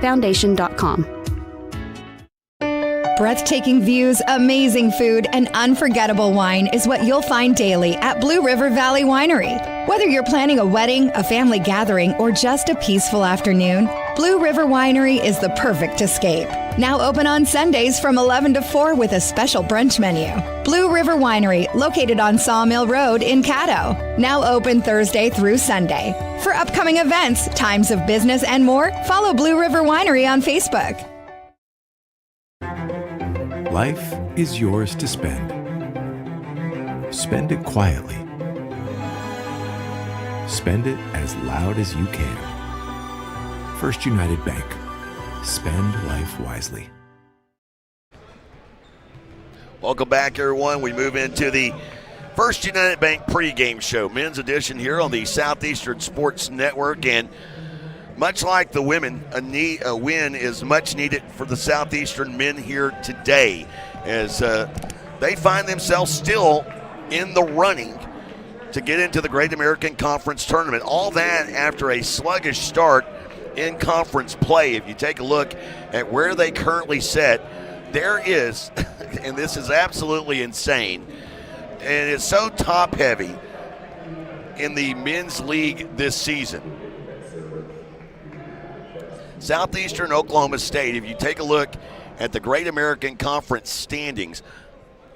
Foundation.com. Breathtaking views, amazing food, and unforgettable wine is what you'll find daily at Blue River Valley Winery. Whether you're planning a wedding, a family gathering, or just a peaceful afternoon, Blue River Winery is the perfect escape. Now open on Sundays from 11 to 4 with a special brunch menu. Blue River Winery, located on Sawmill Road in Caddo. Now open Thursday through Sunday. For upcoming events, times of business, and more, follow Blue River Winery on Facebook. Life is yours to spend. Spend it quietly. Spend it as loud as you can. First United Bank. Spend life wisely. Welcome back, everyone. We move into the First United Bank pregame show, men's edition here on the Southeastern Sports Network. And much like the women, a win is much needed for the Southeastern men here today, as they find themselves still in the running to get into the Great American Conference Tournament. All that after a sluggish start in conference play. If you take a look at where they currently sit, there is, and this is absolutely insane, and it's so top-heavy in the men's league this season. Southeastern Oklahoma State, if you take a look at the Great American Conference standings,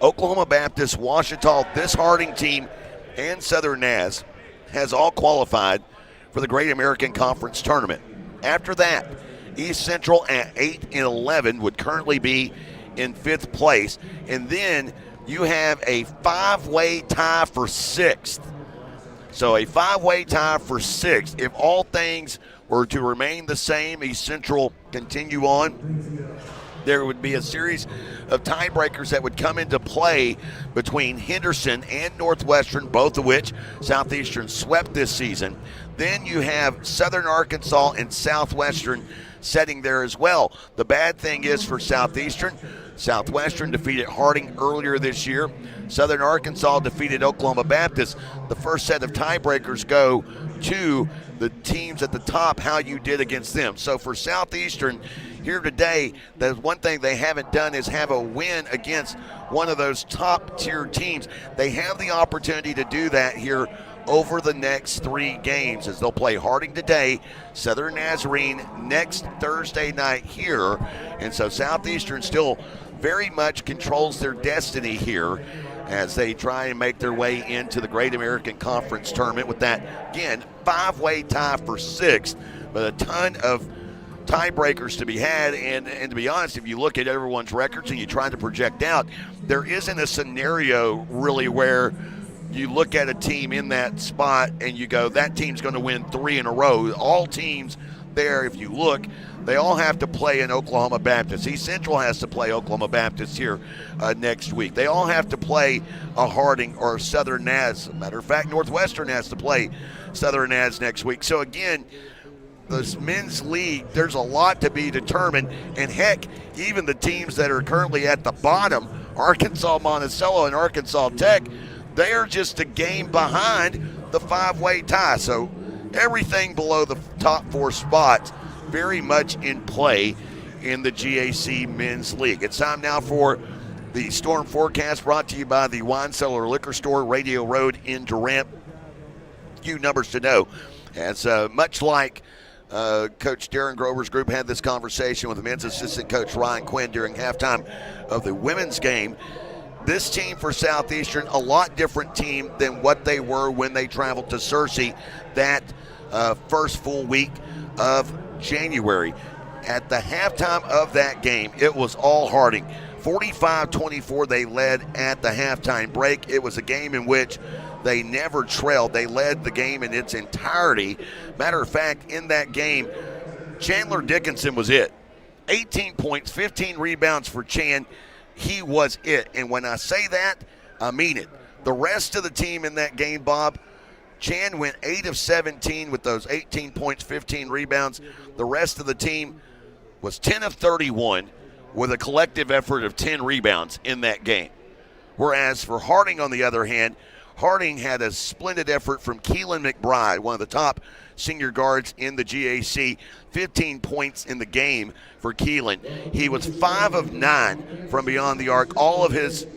Oklahoma Baptist, Ouachita, this Harding team, and Southern Naz has all qualified for the Great American Conference Tournament. After that, East Central at 8 and 11 would currently be in 5th place. And then you have a 5-way tie for 6th. So a 5-way tie for 6th. If all things were to remain the same, East Central continue on, there would be a series of tiebreakers that would come into play between Henderson and Northwestern, both of which Southeastern swept this season. Then you have Southern Arkansas and Southwestern setting there as well. The bad thing is for Southeastern, Southwestern defeated Harding earlier this year. Southern Arkansas defeated Oklahoma Baptist. The first set of tiebreakers go to the teams at the top, how you did against them. So for Southeastern here today, the one thing they haven't done is have a win against one of those top-tier teams. They have the opportunity to do that here over the next 3 games, as they'll play Harding today, Southern Nazarene next Thursday night here. And so Southeastern still very much controls their destiny here as they try and make their way into the Great American Conference Tournament with that, again, 5-way tie for 6th but a ton of tiebreakers to be had. And to be honest, if you look at everyone's records and you try to project out, there isn't a scenario really where you look at a team in that spot and you go, that team's going to win 3 in a row. All teams there, if you look, they all have to play in Oklahoma Baptist. East Central has to play Oklahoma Baptist here next week. They all have to play a Harding or a Southern Naz. Matter of fact, Northwestern has to play Southern Naz next week. So again, this men's league, there's a lot to be determined. And heck, even the teams that are currently at the bottom, Arkansas Monticello and Arkansas Tech, they are just a game behind the 5-way tie. So everything below the top 4 spots very much in play in the GAC Men's League. It's time now for the storm forecast, brought to you by the Wine Cellar Liquor Store, Radio Road in Durant. Few numbers to know, as much like Coach Darren Grover's group had this conversation with the men's assistant coach Ryan Quinn during halftime of the women's game. This team for Southeastern, a lot different team than what they were when they traveled to Searcy that first full week of January. At the halftime of that game, it was all Harding. 45-24 they led at the halftime break. It was a game in which they never trailed. They led the game in its entirety. Matter of fact, in that game, Chandler Dickinson was it. 18 points, 15 rebounds for Chan. He was it. And when I say that, I mean it. The rest of the team in that game, Bob, Chan went 8 of 17 with those 18 points, 15 rebounds. The rest of the team was 10 of 31 with a collective effort of 10 rebounds in that game. Whereas for Harding, on the other hand, Harding had a splendid effort from Keelan McBride, one of the top senior guards in the GAC. 15 points in the game for Keelan. He was 5 of 9 from beyond the arc. All of his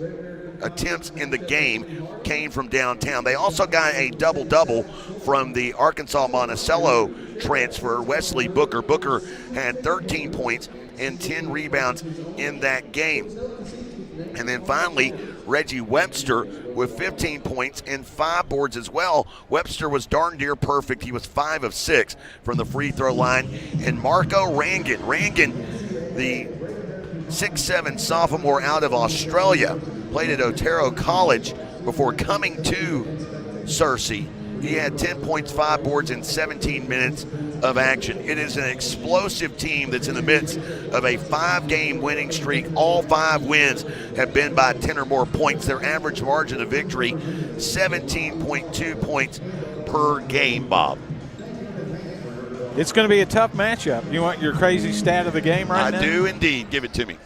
attempts in the game came from downtown. They also got a double-double from the Arkansas Monticello transfer, Wesley Booker. Booker had 13 points and 10 rebounds in that game. And then finally, Reggie Webster with 15 points and 5 boards as well. Webster was darn near perfect. He was 5 of 6 from the free throw line. And Marco Rangan, the 6'7" sophomore out of Australia, played at Otero College before coming to Searcy. He had 10 points, 5 boards, and 17 minutes of action. It is an explosive team that's in the midst of a 5-game winning streak. All 5 wins have been by 10 or more points. Their average margin of victory, 17.2 points per game, Bob. It's going to be a tough matchup. You want your crazy stat of the game right now? I do indeed. Give it to me.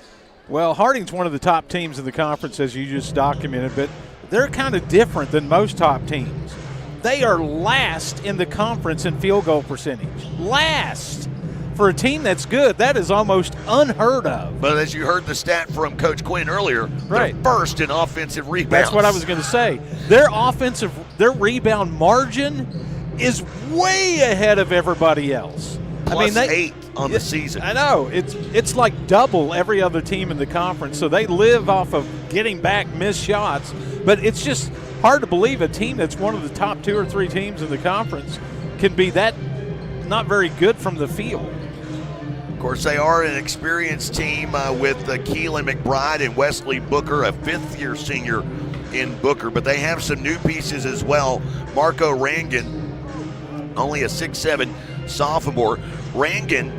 Well, Harding's one of the top teams in the conference, as you just documented, but they're kind of different than most top teams. They are last in the conference in field goal percentage. Last. For a team that's good, that is almost unheard of. But as you heard the stat from Coach Quinn earlier, right, they're first in offensive rebounds. That's what I was going to say. Their rebound margin is way ahead of everybody else. Plus 8 on the season. I know. It's like double every other team in the conference, so they live off of getting back missed shots. But it's just hard to believe a team that's one of the top 2 or 3 teams in the conference can be that not very good from the field. Of course, they are an experienced team with Keelan McBride and Wesley Booker, a 5th-year senior in Booker. But they have some new pieces as well. Marco Rangan, only a 6'7" sophomore. Rangan,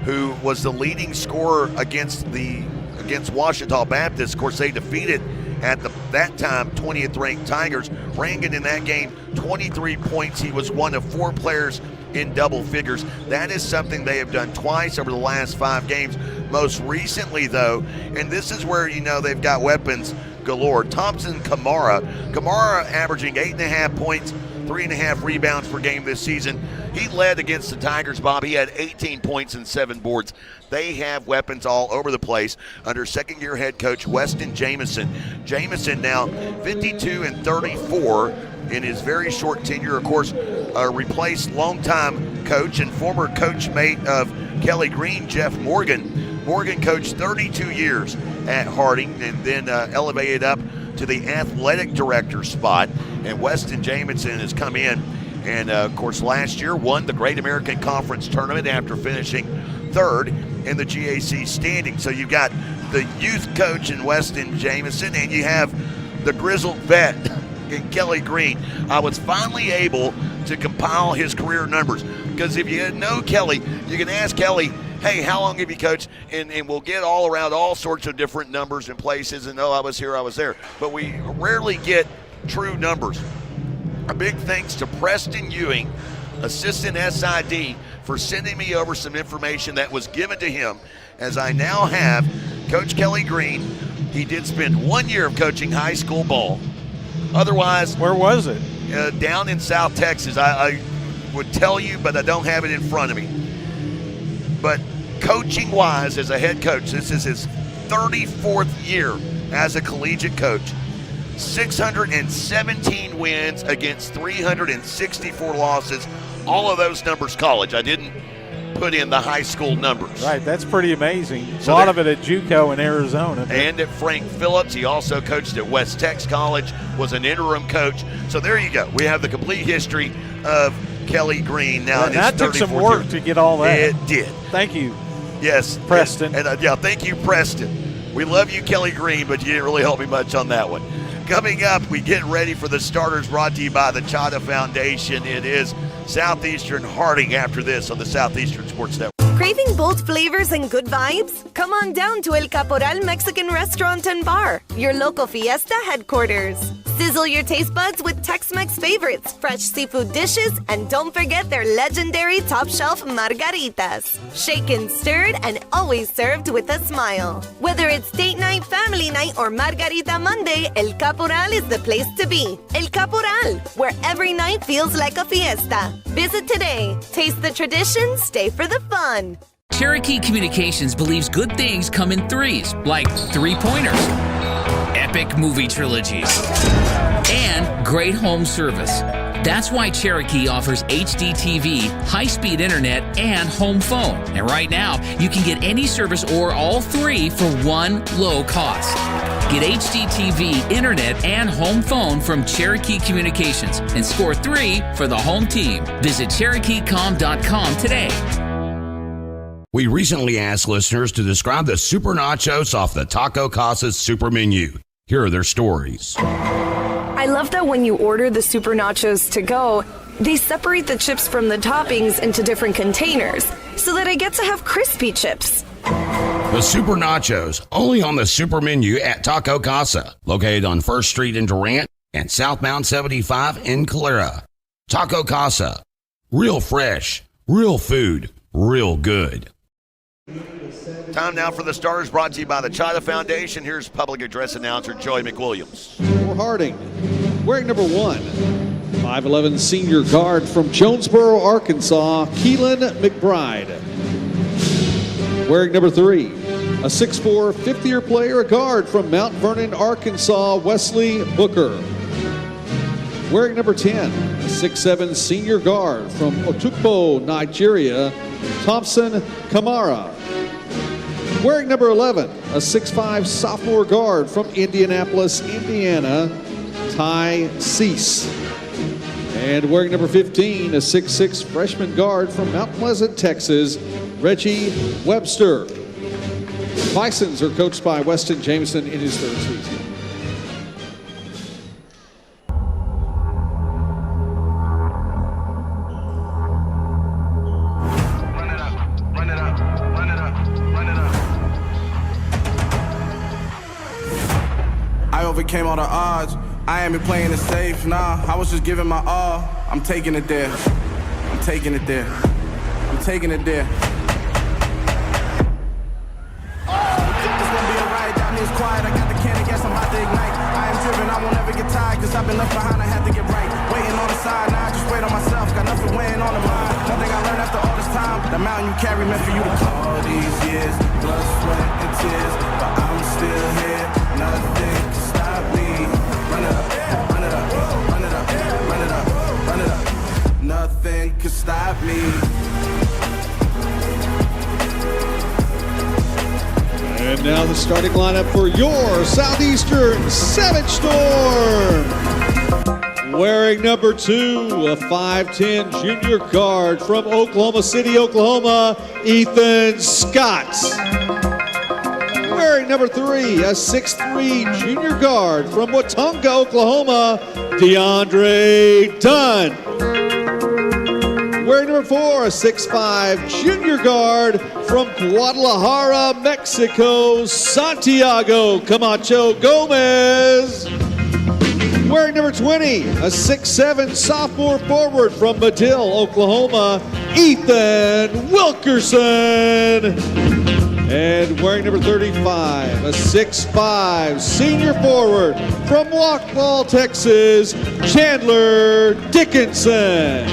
who was the leading scorer against Ouachita Baptist. Of course, they defeated at that time 20th ranked Tigers. Rangan in that game, 23 points. He was one of 4 players in double figures. That is something they have done twice over the last 5 games. Most recently, though, and this is where you know they've got weapons galore. Thompson Kamara averaging 8.5 points, 3.5 rebounds per game this season. He led against the Tigers, Bob. He had 18 points and 7 boards. They have weapons all over the place under second-year head coach Weston Jamison. Jamison now 52-34 in his very short tenure. Of course, replaced longtime coach and former coach mate of Kelly Green, Jeff Morgan. Morgan coached 32 years at Harding and then elevated up to the athletic director spot. And Weston Jamison has come in And, of course, last year won the Great American Conference Tournament after finishing third in the GAC standing. So you've got the youth coach in Weston Jamison, and you have the grizzled vet in Kelly Green. I was finally able to compile his career numbers, because if you know Kelly, you can ask Kelly, hey, how long have you coached? And we'll get all around all sorts of different numbers and places, and I was here, I was there. But we rarely get true numbers. A big thanks to Preston Ewing, assistant SID, for sending me over some information that was given to him, as I now have Coach Kelly Green. He did spend 1 year of coaching high school ball. Otherwise, where was it? Down in South Texas. I would tell you, but I don't have it in front of me. But coaching-wise, as a head coach, this is his 34th year as a collegiate coach. 617 wins against 364 losses. All of those numbers college. I didn't put in the high school numbers. Right, that's pretty amazing. So a lot of it at JUCO in Arizona. And at Frank Phillips. He also coached at West Tex College, was an interim coach. So there you go. We have the complete history of Kelly Green now. That took some work to get all that. It did. Thank you. Yes. Preston. And thank you, Preston. We love you, Kelly Green, but you didn't really help me much on that one. Coming up, we get ready for the starters, brought to you by the Chata Foundation. It is Southeastern Harding after this on the Southeastern Sports Network. Craving bold flavors and good vibes? Come on down to El Caporal Mexican Restaurant and Bar, your local fiesta headquarters. Sizzle your taste buds with Tex-Mex favorites, fresh seafood dishes, and don't forget their legendary top-shelf margaritas. Shaken, stirred, and always served with a smile. Whether it's date night, family night, or Margarita Monday, El Caporal is the place to be. El Caporal, where every night feels like a fiesta. Visit today. Taste the tradition, stay for the fun. Cherokee Communications believes good things come in threes, like three-pointers, epic movie trilogies, and great home service. That's why Cherokee offers HD TV, high-speed internet, and home phone. And right now, you can get any service or all three for one low cost. Get HD TV, internet, and home phone from Cherokee Communications and score 3 for the home team. Visit CherokeeCom.com today. We recently asked listeners to describe the Super Nachos off the Taco Casa's Super Menu. Here are their stories. I love that when you order the Super Nachos to go, they separate the chips from the toppings into different containers so that I get to have crispy chips. The Super Nachos, only on the Super Menu at Taco Casa, located on 1st Street in Durant and southbound 75 in Calera. Taco Casa, real fresh, real food, real good. Time now for the starters, brought to you by the Chata Foundation. Here's public address announcer Joey McWilliams. For Harding, wearing number 1, 5'11" senior guard from Jonesboro, Arkansas, Keelan McBride. Wearing number 3, a 6'4", 50-year player, a guard from Mount Vernon, Arkansas, Wesley Booker. Wearing number 10, a 6'7" senior guard from Otukpo, Nigeria, Thompson Kamara. Wearing number 11, a 6'5" sophomore guard from Indianapolis, Indiana, Ty Cease. And wearing number 15, a 6'6" freshman guard from Mount Pleasant, Texas, Reggie Webster. Bisons are coached by Weston Jamison in his 3rd season. Overcame all the odds. I ain't been playing it safe, nah. I was just giving my all. I'm taking it there. I'm taking it there. I'm taking it there. It's gonna be alright, that means quiet. I got the can of gas, I'm about to ignite. I am driven, I won't ever get tired, cause I've been left behind, I had to get right. Waiting on the side, now I just wait on myself. Got nothing weighing on the mind. Nothing I learned after all this time. The mountain you carry meant for you to climb. All these years, blood, sweat, and tears, but I'm still here. Nothing can stop me. Run it up, run it up, run it up, run it up, run it up. Nothing can stop me. And now the starting lineup for your Southeastern Savage Storm. Wearing number 2, a 5'10 junior guard from Oklahoma City, Oklahoma, Ethan Scott. Wearing number 3, a 6'3 junior guard from Watonga, Oklahoma, DeAndre Dunn. Wearing number 4, a 6'5 junior guard from Guadalajara, Mexico, Santiago Camacho Gomez. Wearing number 20, a 6'7 sophomore forward from Madill, Oklahoma, Ethan Wilkerson. And wearing number 35, a 6'5 senior forward from Wackwall, Texas, Chandler Dickinson.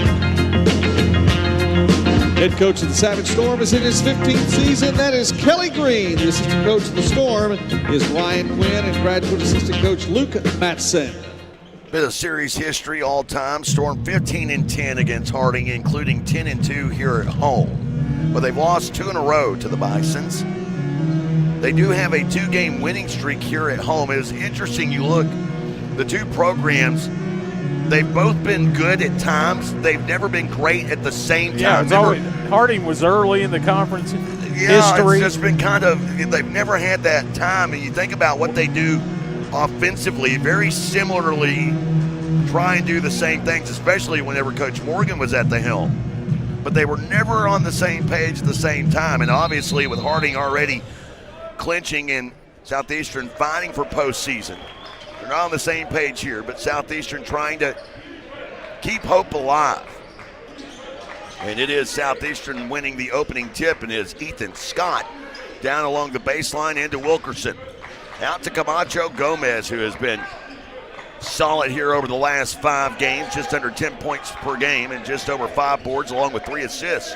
Head coach of the Savage Storm is in his 15th season. That is Kelly Green. The assistant coach of the Storm is Ryan Quinn and graduate assistant coach Luke Matson. Bit of series history all time. Storm 15-10 against Harding, including 10-2 here at home. But they've lost 2 in a row to the Bisons. They do have a 2-game winning streak here at home. It was interesting. You look, the 2 programs, they've both been good at times. They've never been great at the same time. Harding was early in the conference history. It's just been kind of, they've never had that time. And you think about what they do offensively, very similarly try and do the same things, especially whenever Coach Morgan was at the helm. But they were never on the same page at the same time. And obviously with Harding already clinching and Southeastern fighting for postseason, they're not on the same page here, but Southeastern trying to keep hope alive. And it is Southeastern winning the opening tip, and it is Ethan Scott down along the baseline into Wilkerson. Out to Camacho Gomez, who has been solid here over the last 5 games, just under 10 points per game and just over 5 boards along with 3 assists.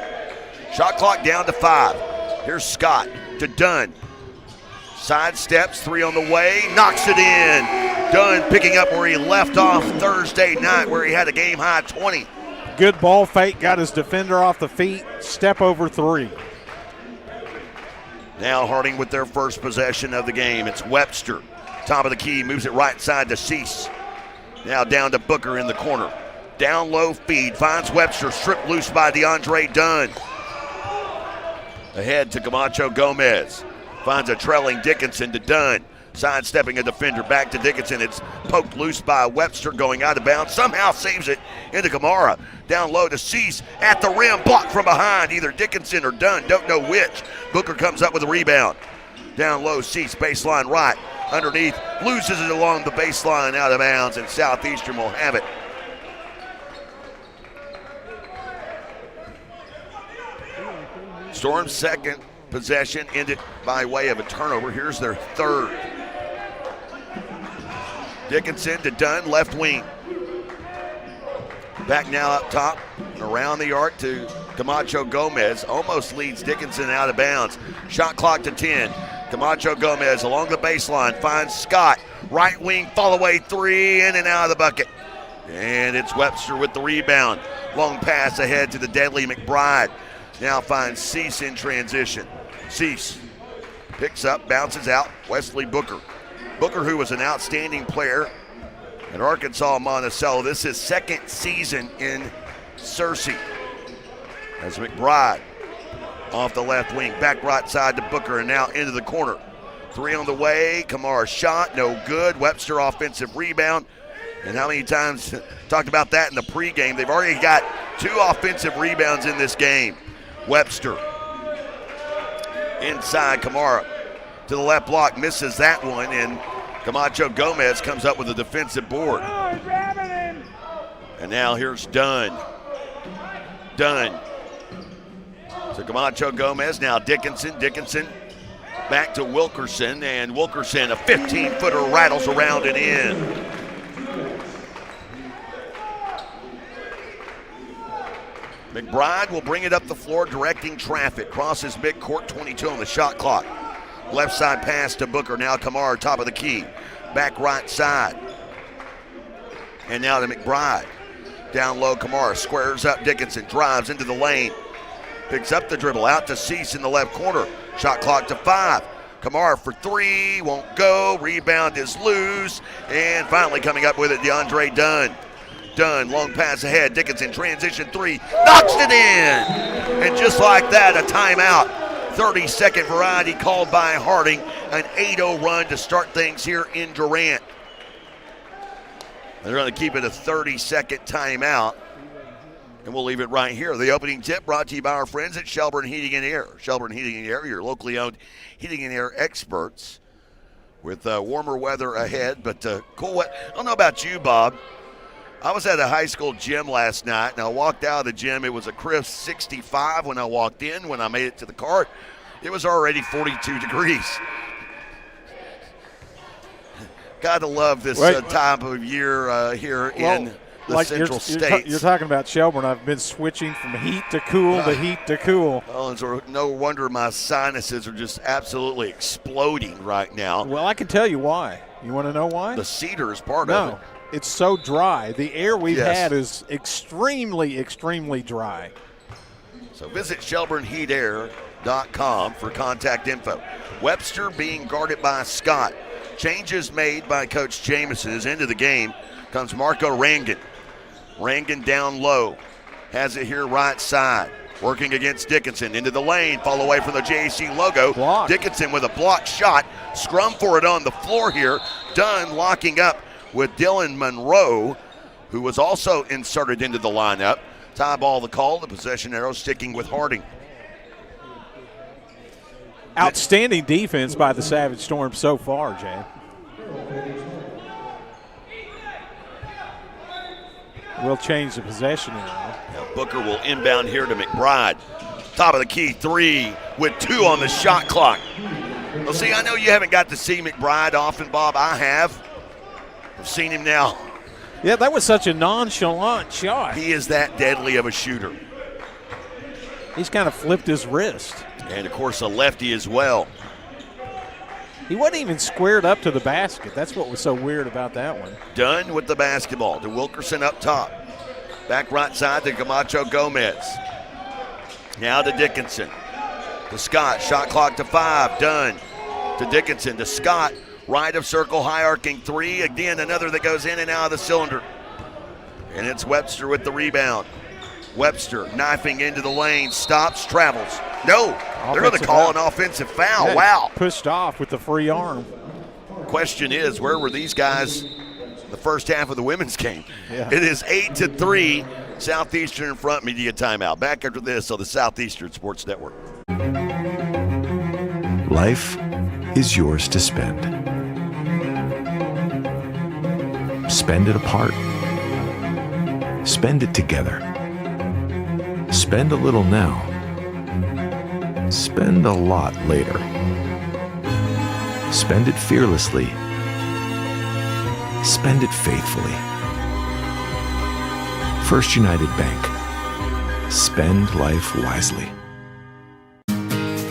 Shot clock down to 5. Here's Scott to Dunn. Side steps, 3 on the way, knocks it in. Dunn picking up where he left off Thursday night, where he had a game-high 20. Good ball fake, got his defender off the feet, step over 3. Now Harding with their first possession of the game. It's Webster, top of the key, moves it right side to Cease. Now down to Booker in the corner. Down low feed, finds Webster, stripped loose by DeAndre Dunn. Ahead to Camacho Gomez. Finds a trailing Dickinson to Dunn. Sidestepping a defender back to Dickinson. It's poked loose by Webster going out of bounds. Somehow saves it into Kamara. Down low to Cease at the rim. Blocked from behind. Either Dickinson or Dunn. Don't know which. Booker comes up with a rebound. Down low, Cease baseline right. Underneath. Loses it along the baseline out of bounds. And Southeastern will have it. Storm's second possession ended by way of a turnover. Here's their third. Dickinson to Dunn, left wing. Back now up top, around the arc to Camacho Gomez. Almost leads Dickinson out of bounds. Shot clock to 10. Camacho Gomez along the baseline, finds Scott. Right wing, fall away 3, in and out of the bucket. And it's Webster with the rebound. Long pass ahead to the deadly McBride. Now finds Cease in transition. Cease picks up, bounces out, Wesley Booker. Booker, who was an outstanding player at Arkansas Monticello. This is his second season in Searcy. As McBride off the left wing, back right side to Booker, and now into the corner. 3 on the way, Kamara shot, no good. Webster offensive rebound. And how many times talked about that in the pregame? They've already got 2 offensive rebounds in this game. Webster inside, Kamara to the left block, misses that one, and Camacho Gomez comes up with a defensive board. And now here's Dunn. Dunn to Camacho Gomez, now Dickinson. Dickinson back to Wilkerson, and Wilkerson, a 15-footer, rattles around and in. McBride will bring it up the floor, directing traffic. Crosses midcourt, 22 on the shot clock. Left side pass to Booker. Now Kamara, top of the key. Back right side. And now to McBride. Down low, Kamara squares up Dickinson. Drives into the lane. Picks up the dribble. Out to Cease in the left corner. Shot clock to 5. Kamara for 3. Won't go. Rebound is loose. And finally coming up with it, DeAndre Dunn. Dunn, long pass ahead. Dickinson, transition three, knocks it in. And just like that, a timeout. 30-second variety called by Harding. An 8-0 run to start things here in Durant. They're going to keep it a 30-second timeout. And we'll leave it right here. The opening tip brought to you by our friends at Shelburne Heating and Air. Shelburne Heating and Air, your locally owned heating and air experts. With warmer weather ahead, but cool weather. I don't know about you, Bob. I was at a high school gym last night, and I walked out of the gym. It was a crisp 65 when I walked in. When I made it to the car, it was already 42 degrees. Gotta love this time of year here in the Central States. You're talking about Shelburne. I've been switching from heat to cool to heat to cool. Oh, and so no wonder my sinuses are just absolutely exploding right now. Well, I can tell you why. You want to know why? The cedar is part of it. No, it's so dry. The air we've had is extremely, extremely dry. So visit ShelburneHeatAir.com for contact info. Webster being guarded by Scott. Changes made by Coach Jamison. As into the game comes Marco Rangan. Rangan down low. Has it here right side. Working against Dickinson. Into the lane. Fall away from the JC logo. Block. Dickinson with a blocked shot. Scrum for it on the floor here. Dunn locking up with Dylan Monroe, who was also inserted into the lineup. Tie ball the call. The possession arrow sticking with Harding. Outstanding defense by the Savage Storm so far, Jay. We'll change the possession arrow. Now Booker will inbound here to McBride. Top of the key three with 2 on the shot clock. Well, see, I know you haven't got to see McBride often, Bob. I have. I've seen him now. Yeah, that was such a nonchalant shot. He is that deadly of a shooter. He's kind of flipped his wrist. And, of course, a lefty as well. He wasn't even squared up to the basket. That's what was so weird about that one. Dunn with the basketball to Wilkerson up top. Back right side to Camacho Gomez. Now to Dickinson. To Scott. Shot clock to 5. Dunn to Dickinson to Scott. Right of circle, high arcing three. Again, another that goes in and out of the cylinder. And it's Webster with the rebound. Webster knifing into the lane, stops, travels. No, they're going to call an offensive foul. Yeah, wow. Pushed off with the free arm. Question is, where were these guys the first half of the women's game? Yeah. It is 8-3, Southeastern in front, media timeout. Back after this on the Southeastern Sports Network. Life is yours to spend. Spend it apart. Spend it together. Spend a little now. Spend a lot later. Spend it fearlessly. Spend it faithfully. First United Bank. Spend life wisely.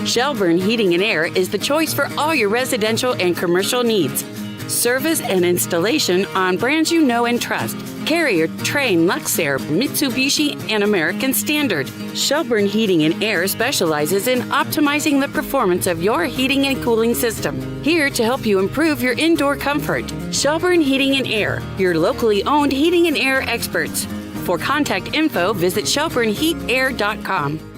Shelburne Heating and Air is the choice for all your residential and commercial needs. Service and installation on brands you know and trust. Carrier, Trane, Luxair, Mitsubishi, and American Standard. Shelburne Heating and Air specializes in optimizing the performance of your heating and cooling system. Here to help you improve your indoor comfort. Shelburne Heating and Air, your locally owned heating and air experts. For contact info, visit ShelburneHeatAir.com.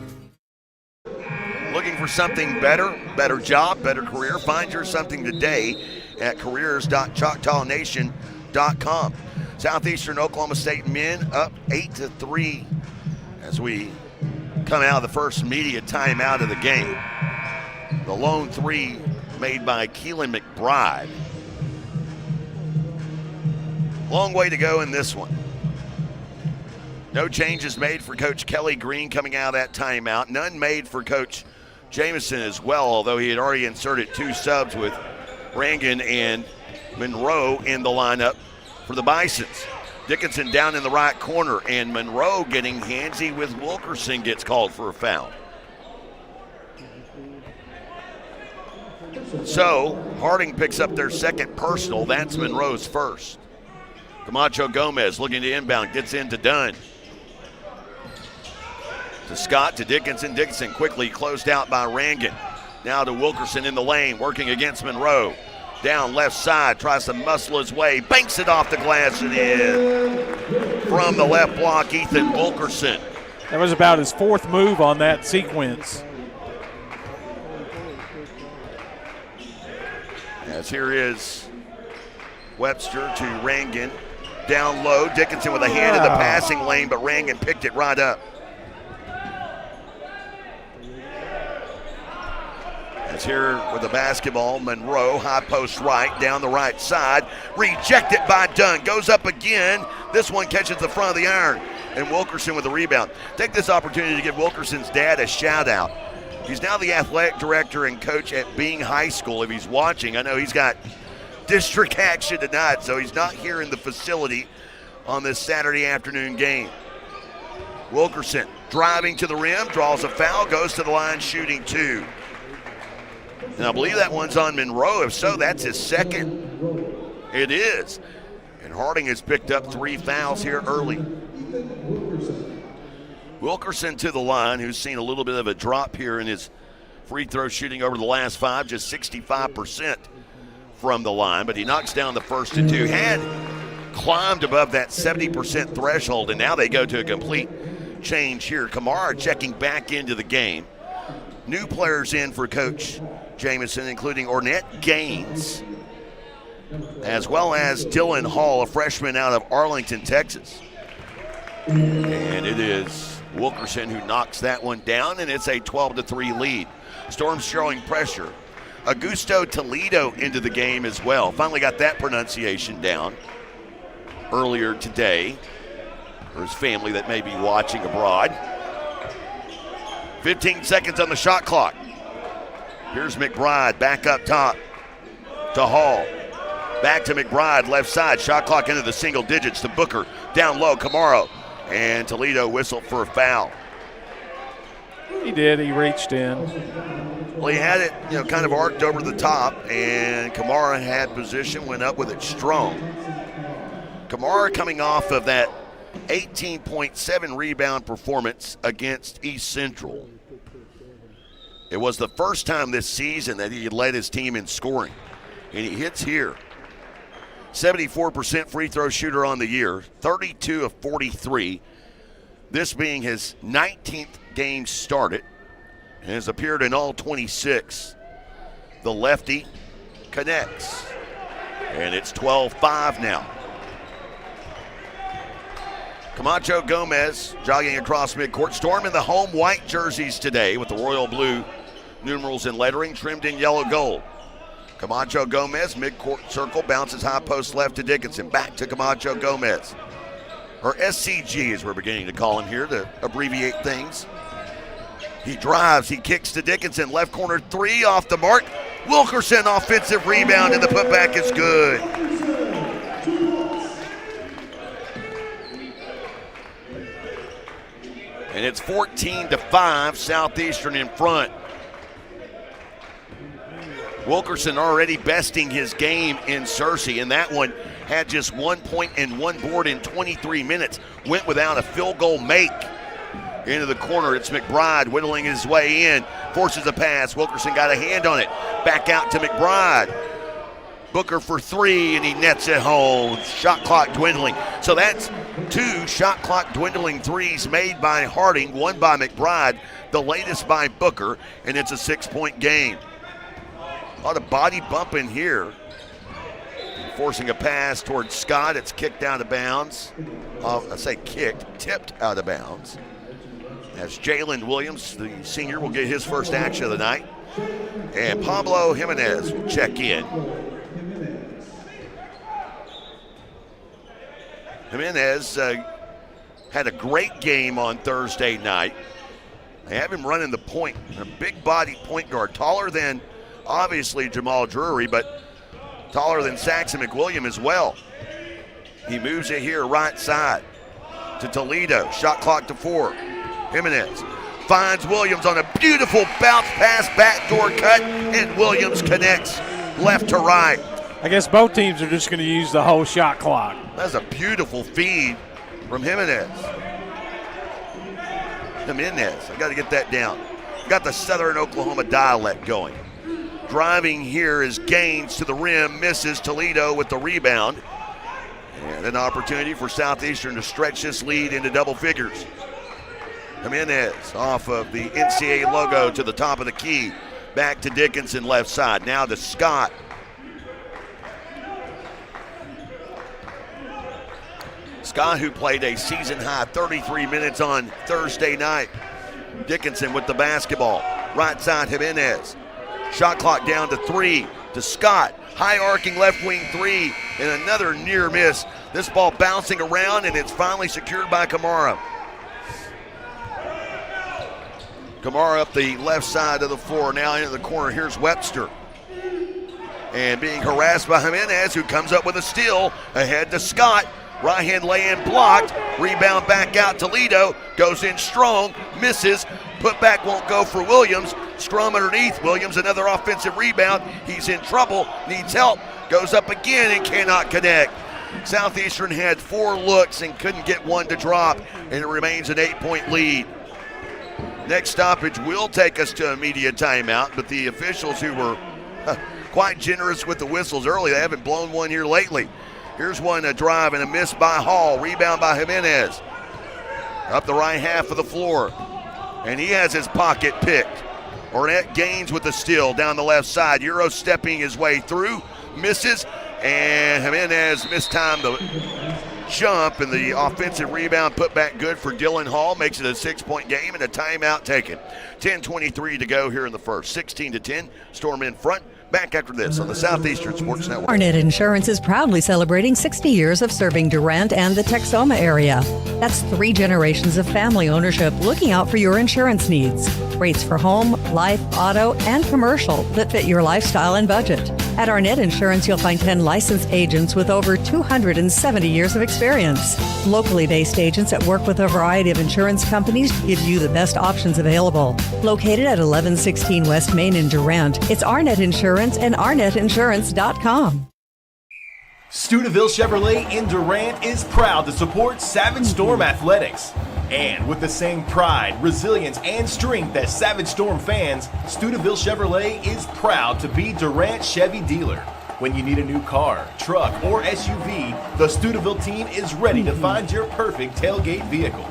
Looking for something better, better job, better career? Find your something today at careers.choctawnation.com. Southeastern Oklahoma State men up 8-3 as we come out of the first media timeout of the game. The lone three made by Keelan McBride. Long way to go in this one. No changes made for Coach Kelly Green coming out of that timeout. None made for Coach Jamison as well, although he had already inserted 2 subs with Rangan and Monroe in the lineup for the Bisons. Dickinson down in the right corner, and Monroe getting handsy with Wilkerson gets called for a foul. So Harding picks up their second personal. That's Monroe's first. Camacho Gomez looking to inbound, gets into Dunn. To Scott, to Dickinson. Dickinson quickly closed out by Rangan. Now to Wilkerson in the lane, working against Monroe. Down left side, tries to muscle his way, banks it off the glass and in. from the left block, Ethan Wilkerson. That was about his fourth move on that sequence. As here is Webster to Rangan. Down low, Dickinson with a hand in the passing lane, but Rangan picked it right up. As here with the basketball, Monroe, high post right, down the right side. Rejected by Dunn, goes up again. This one catches the front of the iron, and Wilkerson with the rebound. Take this opportunity to give Wilkerson's dad a shout out. He's now the athletic director and coach at Bing High School. If he's watching, I know he's got district action tonight, so he's not here in the facility on this Saturday afternoon game. Wilkerson driving to the rim, draws a foul, goes to the line, shooting 2. And I believe that one's on Monroe. If so, that's his second. It is. And Harding has picked up 3 fouls here early. Wilkerson to the line, who's seen a little bit of a drop here in his free throw shooting over the last 5, just 65% from the line, but he knocks down the first 2. Had climbed above that 70% threshold, and now they go to a complete change here. Kamara checking back into the game. New players in for Coach Jamison, including Ornette Gaines, as well as Dylan Hall, a freshman out of Arlington, Texas. And it is Wilkerson who knocks that one down, and it's a 12-3 lead. Storm's showing pressure. Augusto Toledo into the game as well. Finally got that pronunciation down earlier today for his family that may be watching abroad. 15 seconds on the shot clock. Here's McBride back up top to Hall. Back to McBride, left side. Shot clock into the single digits to Booker. Down low, Camaro. And Toledo whistled for a foul. He did. He reached in. Well, he had it, kind of arced over the top, and Kamara had position, went up with it strong. Kamara coming off of that 18.7 rebound performance against East Central. It was the first time this season that he had led his team in scoring, and he hits here. 74% free throw shooter on the year, 32 of 43. This being his 19th game started, and has appeared in all 26. The lefty connects, and it's 12-5 now. Camacho Gomez jogging across midcourt. Storm in the home white jerseys today with the royal blue numerals and lettering trimmed in yellow gold. Camacho Gomez, midcourt circle, bounces high post left to Dickinson. Back to Camacho Gomez. Or SCG as we're beginning to call him here to abbreviate things. He drives, he kicks to Dickinson, left corner 3 off the mark. Wilkerson offensive rebound, and the putback is good. And it's 14-5, Southeastern in front. Wilkerson already besting his game in Searcy, and that one had just 1 point and 1 board in 23 minutes. Went without a field goal make. Into the corner, it's McBride whittling his way in. Forces a pass. Wilkerson got a hand on it. Back out to McBride. Booker for 3, and he nets it home. Shot clock dwindling. So that's 2 shot clock dwindling threes made by Harding, 1 by McBride, the latest by Booker, and it's a 6-point game. A lot of body bumping here. Forcing a pass towards Scott. It's kicked out of bounds. I say kicked, tipped out of bounds. As Jalen Williams, the senior, will get his first action of the night. And Pablo Jimenez will check in. Jimenez had a great game on Thursday night. They have him running the point. A big body point guard, taller than obviously Jamal Drury, but taller than Saxon McWilliam as well. He moves it here right side to Toledo. Shot clock to 4. Jimenez finds Williams on a beautiful bounce pass, backdoor cut, and Williams connects left to right. I guess both teams are just going to use the whole shot clock. That's a beautiful feed from Jimenez. I got to get that down. Got the Southern Oklahoma dialect going. Driving here is Gaines to the rim, misses Toledo with the rebound. And an opportunity for Southeastern to stretch this lead into double figures. Jimenez off of the NCAA logo to the top of the key. Back to Dickinson left side. Now to Scott. Scott, who played a season-high 33 minutes on Thursday night. Dickinson with the basketball. Right side, Jimenez. Shot clock down to 3 to Scott. High arcing left wing 3 and another near miss. This ball bouncing around and it's finally secured by Kamara. Kamara up the left side of the floor. Now into the corner. Here's Webster. And being harassed by Jimenez, who comes up with a steal. Ahead to Scott. Right hand lay-in blocked. Rebound back out. Toledo goes in strong. Misses. Put back won't go for Williams. Strum underneath. Williams another offensive rebound. He's in trouble. Needs help. Goes up again and cannot connect. Southeastern had 4 looks and couldn't get one to drop. And it remains an 8-point lead. Next stoppage will take us to a media timeout, but the officials who were quite generous with the whistles early, they haven't blown one here lately. Here's one, a drive and a miss by Hall. Rebound by Jimenez. Up the right half of the floor. And he has his pocket picked. Ornette Gaines with the steal down the left side. Euro stepping his way through. Misses. And Jimenez mistimed the jump, and the offensive rebound put back good for Dylan Hall. Makes it a 6-point game and a timeout taken. 10:23 to go here in the first. 16-10. Storm in front. Back after this on the Southeastern Sports Network. Arnett Insurance is proudly celebrating 60 years of serving Durant and the Texoma area. That's 3 generations of family ownership looking out for your insurance needs. Rates for home, life, auto, and commercial that fit your lifestyle and budget. At Arnett Insurance, you'll find 10 licensed agents with over 270 years of experience. Locally based agents that work with a variety of insurance companies give you the best options available. Located at 1116 West Main in Durant, it's Arnett Insurance and ArnettInsurance.com. Steubenville Chevrolet in Durant is proud to support Savage Storm Athletics. And with the same pride, resilience, and strength as Savage Storm fans, Steubenville Chevrolet is proud to be Durant Chevy dealer. When you need a new car, truck, or SUV, the Steubenville team is ready to find your perfect tailgate vehicle.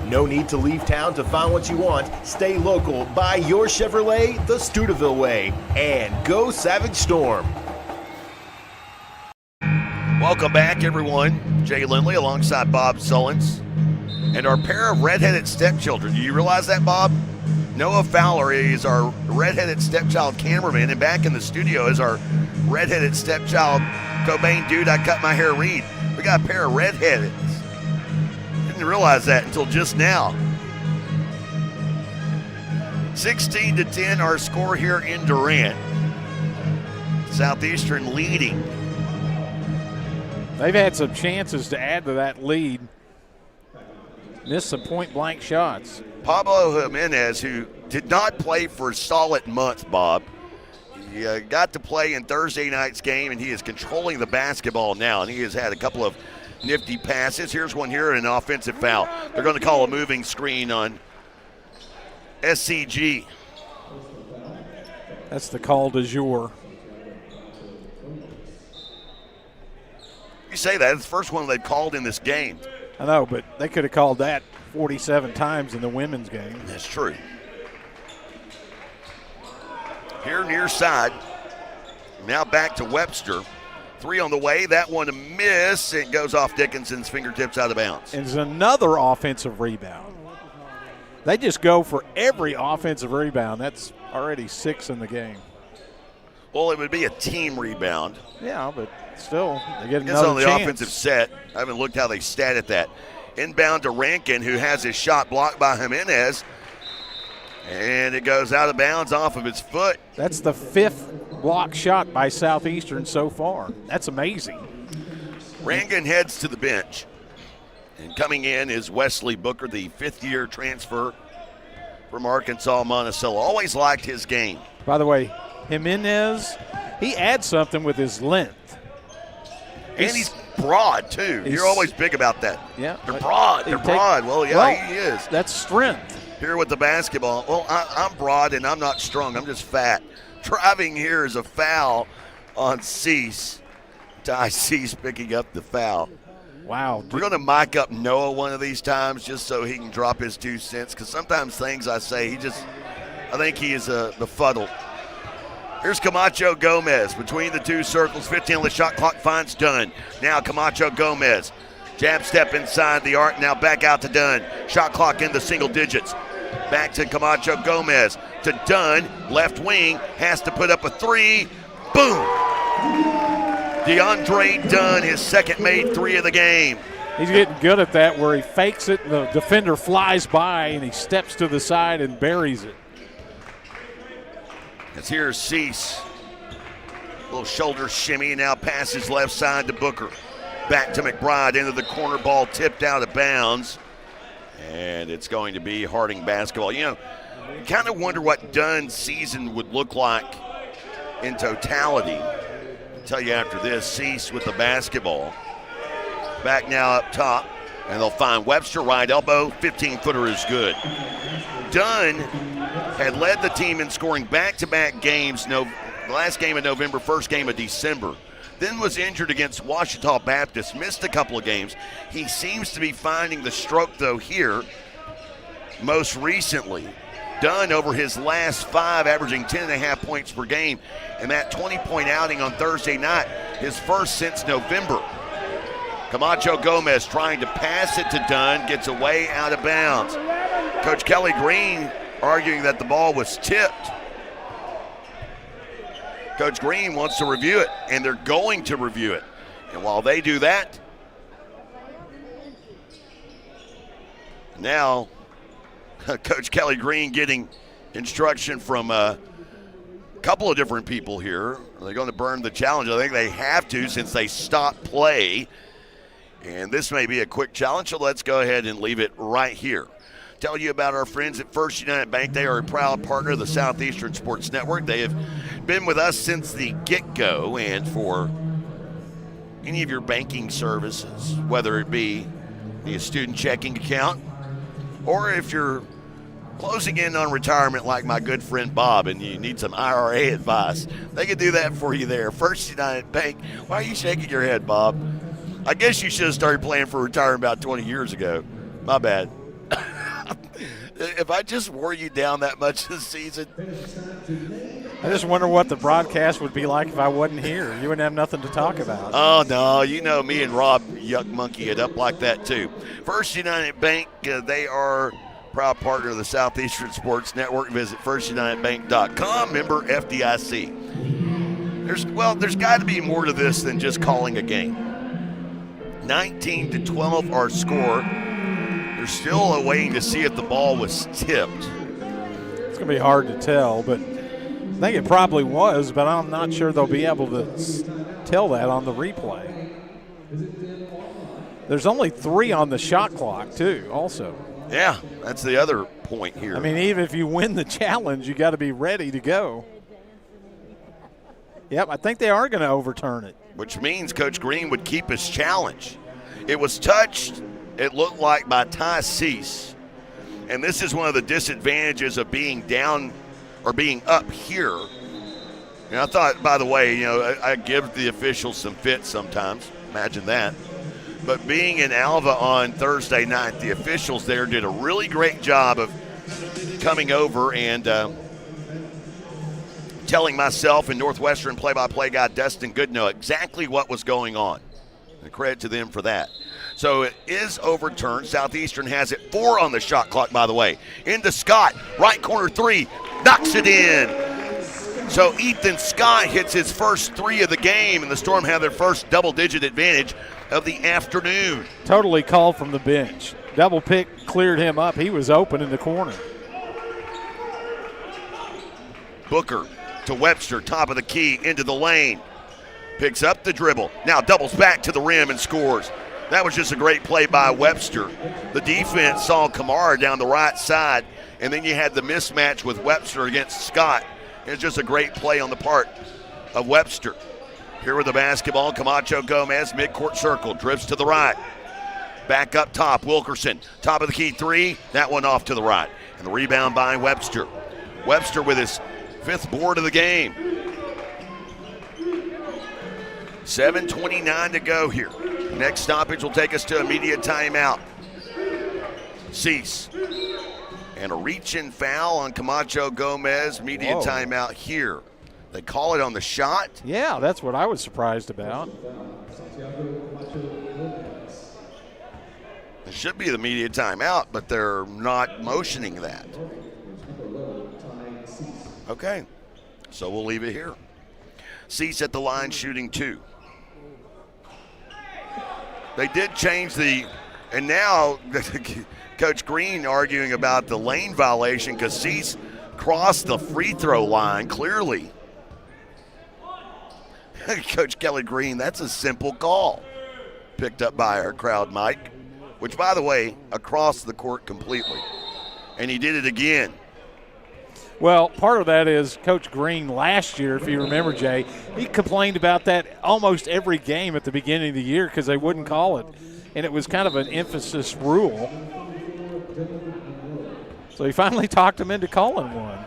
No need to leave town to find what you want. Stay local, buy your Chevrolet the Steubenville way, and go Savage Storm. Welcome back, everyone. Jay Lindley alongside Bob Sullins and our pair of redheaded stepchildren. Do you realize that, Bob? Noah Fowler is our redheaded stepchild cameraman, and back in the studio is our redheaded stepchild Cobain Dude I Cut My Hair Reed. We got a pair of redheadeds. Didn't realize that until just now. 16-10 our score here in Durant. Southeastern leading. They've had some chances to add to that lead. Missed some point-blank shots. Pablo Jimenez, who did not play for a solid month, Bob. He got to play in Thursday night's game, and he is controlling the basketball now, and he has had a couple of nifty passes. Here's one here, an offensive foul. They're going to call a moving screen on SCG. That's the call du jour. You say that, it's the first one they've called in this game. I know, but they could have called that 47 times in the women's game. That's true. Here near side. Now back to Webster. 3 on the way. That one a miss. It goes off Dickinson's fingertips out of bounds. It's another offensive rebound. They just go for every offensive rebound. That's already 6 in the game. Well, it would be a team rebound. Yeah, but still, they get It's another on the chance. offensive set. I haven't looked how they statted that. Inbound to Rankin, who has his shot blocked by Jimenez. And it goes out of bounds off of his foot. That's the 5th block shot by Southeastern so far. That's amazing. Rankin heads to the bench. And coming in is Wesley Booker, the 5th-year transfer from Arkansas Monticello. Always liked his game. By the way, Jimenez, he adds something with his length. And he's broad, too. You're always big about that. Yeah. They're broad. They're broad. Well, yeah, he is. That's strength. Here with the basketball. Well, I'm broad and I'm not strong. I'm just fat. Driving here is a foul on Cease. Ty Cease picking up the foul. Wow. We're going to mic up Noah one of these times just so he can drop his 2 cents, because sometimes things I say, I think he is befuddled. Here's Camacho Gomez between the two circles. 15 on the shot clock, finds Dunn. Now Camacho Gomez. Jab step inside the arc, now back out to Dunn. Shot clock in the single digits. Back to Camacho Gomez. To Dunn, left wing, has to put up a 3. Boom! DeAndre Dunn, his second made 3 of the game. He's getting good at that, where he fakes it and the defender flies by and he steps to the side and buries it. As here's Cease. Little shoulder shimmy, now passes left side to Booker. Back to McBride, into the corner, ball tipped out of bounds. And it's going to be Harding basketball. You kind of wonder what Dunn's season would look like in totality. I'll tell you after this. Cease with the basketball. Back now up top, and they'll find Webster, right elbow, 15-footer is good. Dunn had led the team in scoring back-to-back games, the last game of November, first game of December. Then was injured against Ouachita Baptist, missed a couple of games. He seems to be finding the stroke, though, here most recently. Dunn over his last 5, averaging 10.5 points per game, and that 20-point outing on Thursday night, his first since November. Camacho Gomez trying to pass it to Dunn, gets away out of bounds. Coach Kelly Green arguing that the ball was tipped. Coach Green wants to review it, and they're going to review it. And while they do that, now Coach Kelly Green getting instruction from a couple of different people here. Are they going to burn the challenge? I think they have to, since they stopped play. And this may be a quick challenge, so let's go ahead and leave it right here. Tell you about our friends at First United Bank. They are a proud partner of the Southeastern Sports Network. They have been with us since the get-go, and for any of your banking services, whether it be a student checking account, or if you're closing in on retirement like my good friend Bob and you need some IRA advice, they can do that for you there. First United Bank. Why are you shaking your head, Bob? I guess you should have started playing for retirement about 20 years ago. My bad. If I just wore you down that much this season. I just wonder what the broadcast would be like if I wasn't here. You wouldn't have nothing to talk about. Oh, no. You know me and Rob Yuck Monkey it up like that, too. First United Bank, they are proud partner of the Southeastern Sports Network. Visit firstunitedbank.com, member FDIC. There's got to be more to this than just calling a game. 19-12 our score. They're still waiting to see if the ball was tipped. It's going to be hard to tell, but I think it probably was, but I'm not sure they'll be able to tell that on the replay. There's only 3 on the shot clock, too, also. Yeah, that's the other point here. I mean, even if you win the challenge, you got to be ready to go. Yep, I think they are going to overturn it. Which means Coach Green would keep his challenge. It was touched, it looked like, by Ty Cease. And this is one of the disadvantages of being down or being up here. And I thought, by the way, I give the officials some fits sometimes. Imagine that. But being in Alva on Thursday night, the officials there did a really great job of coming over and telling myself and Northwestern play-by-play guy Dustin Goodnow exactly what was going on. And credit to them for that. So it is overturned. Southeastern has it 4 on the shot clock, by the way. Into Scott, right corner 3, knocks it in. So Ethan Scott hits his first 3 of the game, and the Storm have their first double-digit advantage of the afternoon. Totally called from the bench. Double pick cleared him up. He was open in the corner. Booker to Webster, top of the key, into the lane. Picks up the dribble. Now doubles back to the rim and scores. That was just a great play by Webster. The defense saw Kamara down the right side, and then you had the mismatch with Webster against Scott. It was just a great play on the part of Webster. Here with the basketball, Camacho Gomez, midcourt circle, drifts to the right. Back up top, Wilkerson, top of the key 3, that one off to the right. And the rebound by Webster. Webster with his 5th board of the game. 7:29 to go here. Next stoppage will take us to immediate timeout. Cease. And a reach-in foul on Camacho Gomez. Immediate timeout here. They call it on the shot. Yeah, that's what I was surprised about. It should be the immediate timeout, but they're not motioning that. Okay, so we'll leave it here. Cease at the line shooting 2. They did change and now Coach Green arguing about the lane violation because Cease crossed the free throw line clearly. Coach Kelly Green, that's a simple call. Picked up by our crowd mic, which, by the way, across the court completely. And he did it again. Well, part of that is Coach Green last year, if you remember, Jay, he complained about that almost every game at the beginning of the year because they wouldn't call it. And it was kind of an emphasis rule. So he finally talked him into calling one.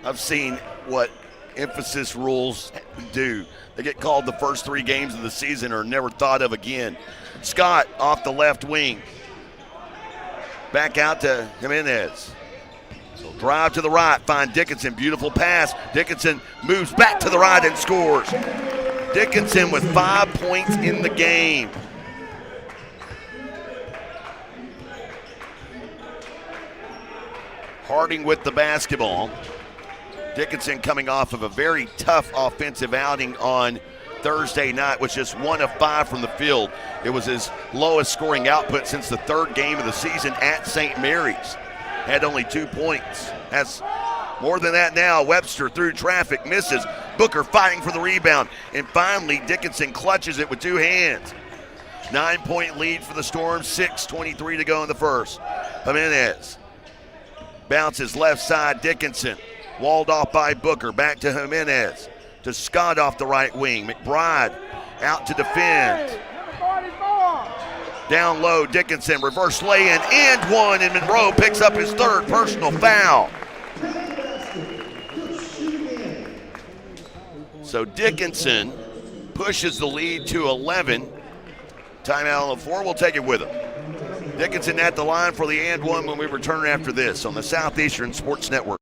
I've seen what emphasis rules do. They get called the first 3 games of the season or never thought of again. Scott off the left wing. Back out to Jimenez. So drive to the right, find Dickinson, beautiful pass. Dickinson moves back to the right and scores. Dickinson with 5 points in the game. Harding with the basketball. Dickinson coming off of a very tough offensive outing on Thursday night, was just 1 of 5 from the field. It was his lowest scoring output since the 3rd game of the season at St. Mary's. Had only 2 points. Has more than that now. Webster through traffic, misses. Booker fighting for the rebound. And finally, Dickinson clutches it with 2 hands. 9-point lead for the Storm, 6:23 to go in the first. Jimenez bounces left side, Dickinson. Walled off by Booker, back to Jimenez. To Scott off the right wing. McBride out to defend. Down low, Dickinson, reverse lay-in, and one, and Monroe picks up his 3rd personal foul. So Dickinson pushes the lead to 11. Timeout on the floor, we'll take it with him. Dickinson at the line for the and one when we return after this on the Southeastern Sports Network.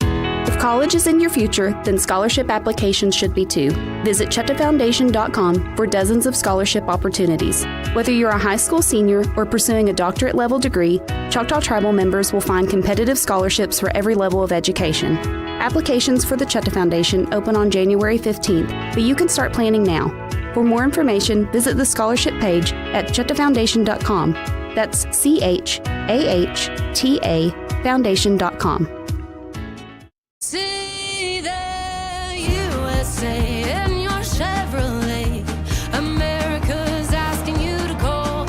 If college is in your future, then scholarship applications should be too. Visit ChetaFoundation.com for dozens of scholarship opportunities. Whether you're a high school senior or pursuing a doctorate level degree, Choctaw Tribal members will find competitive scholarships for every level of education. Applications for the Cheta Foundation open on January 15th, but you can start planning now. For more information, visit the scholarship page at ChetaFoundation.com. That's CHAHTA Foundation.com. See the USA in your Chevrolet. America's asking you to call.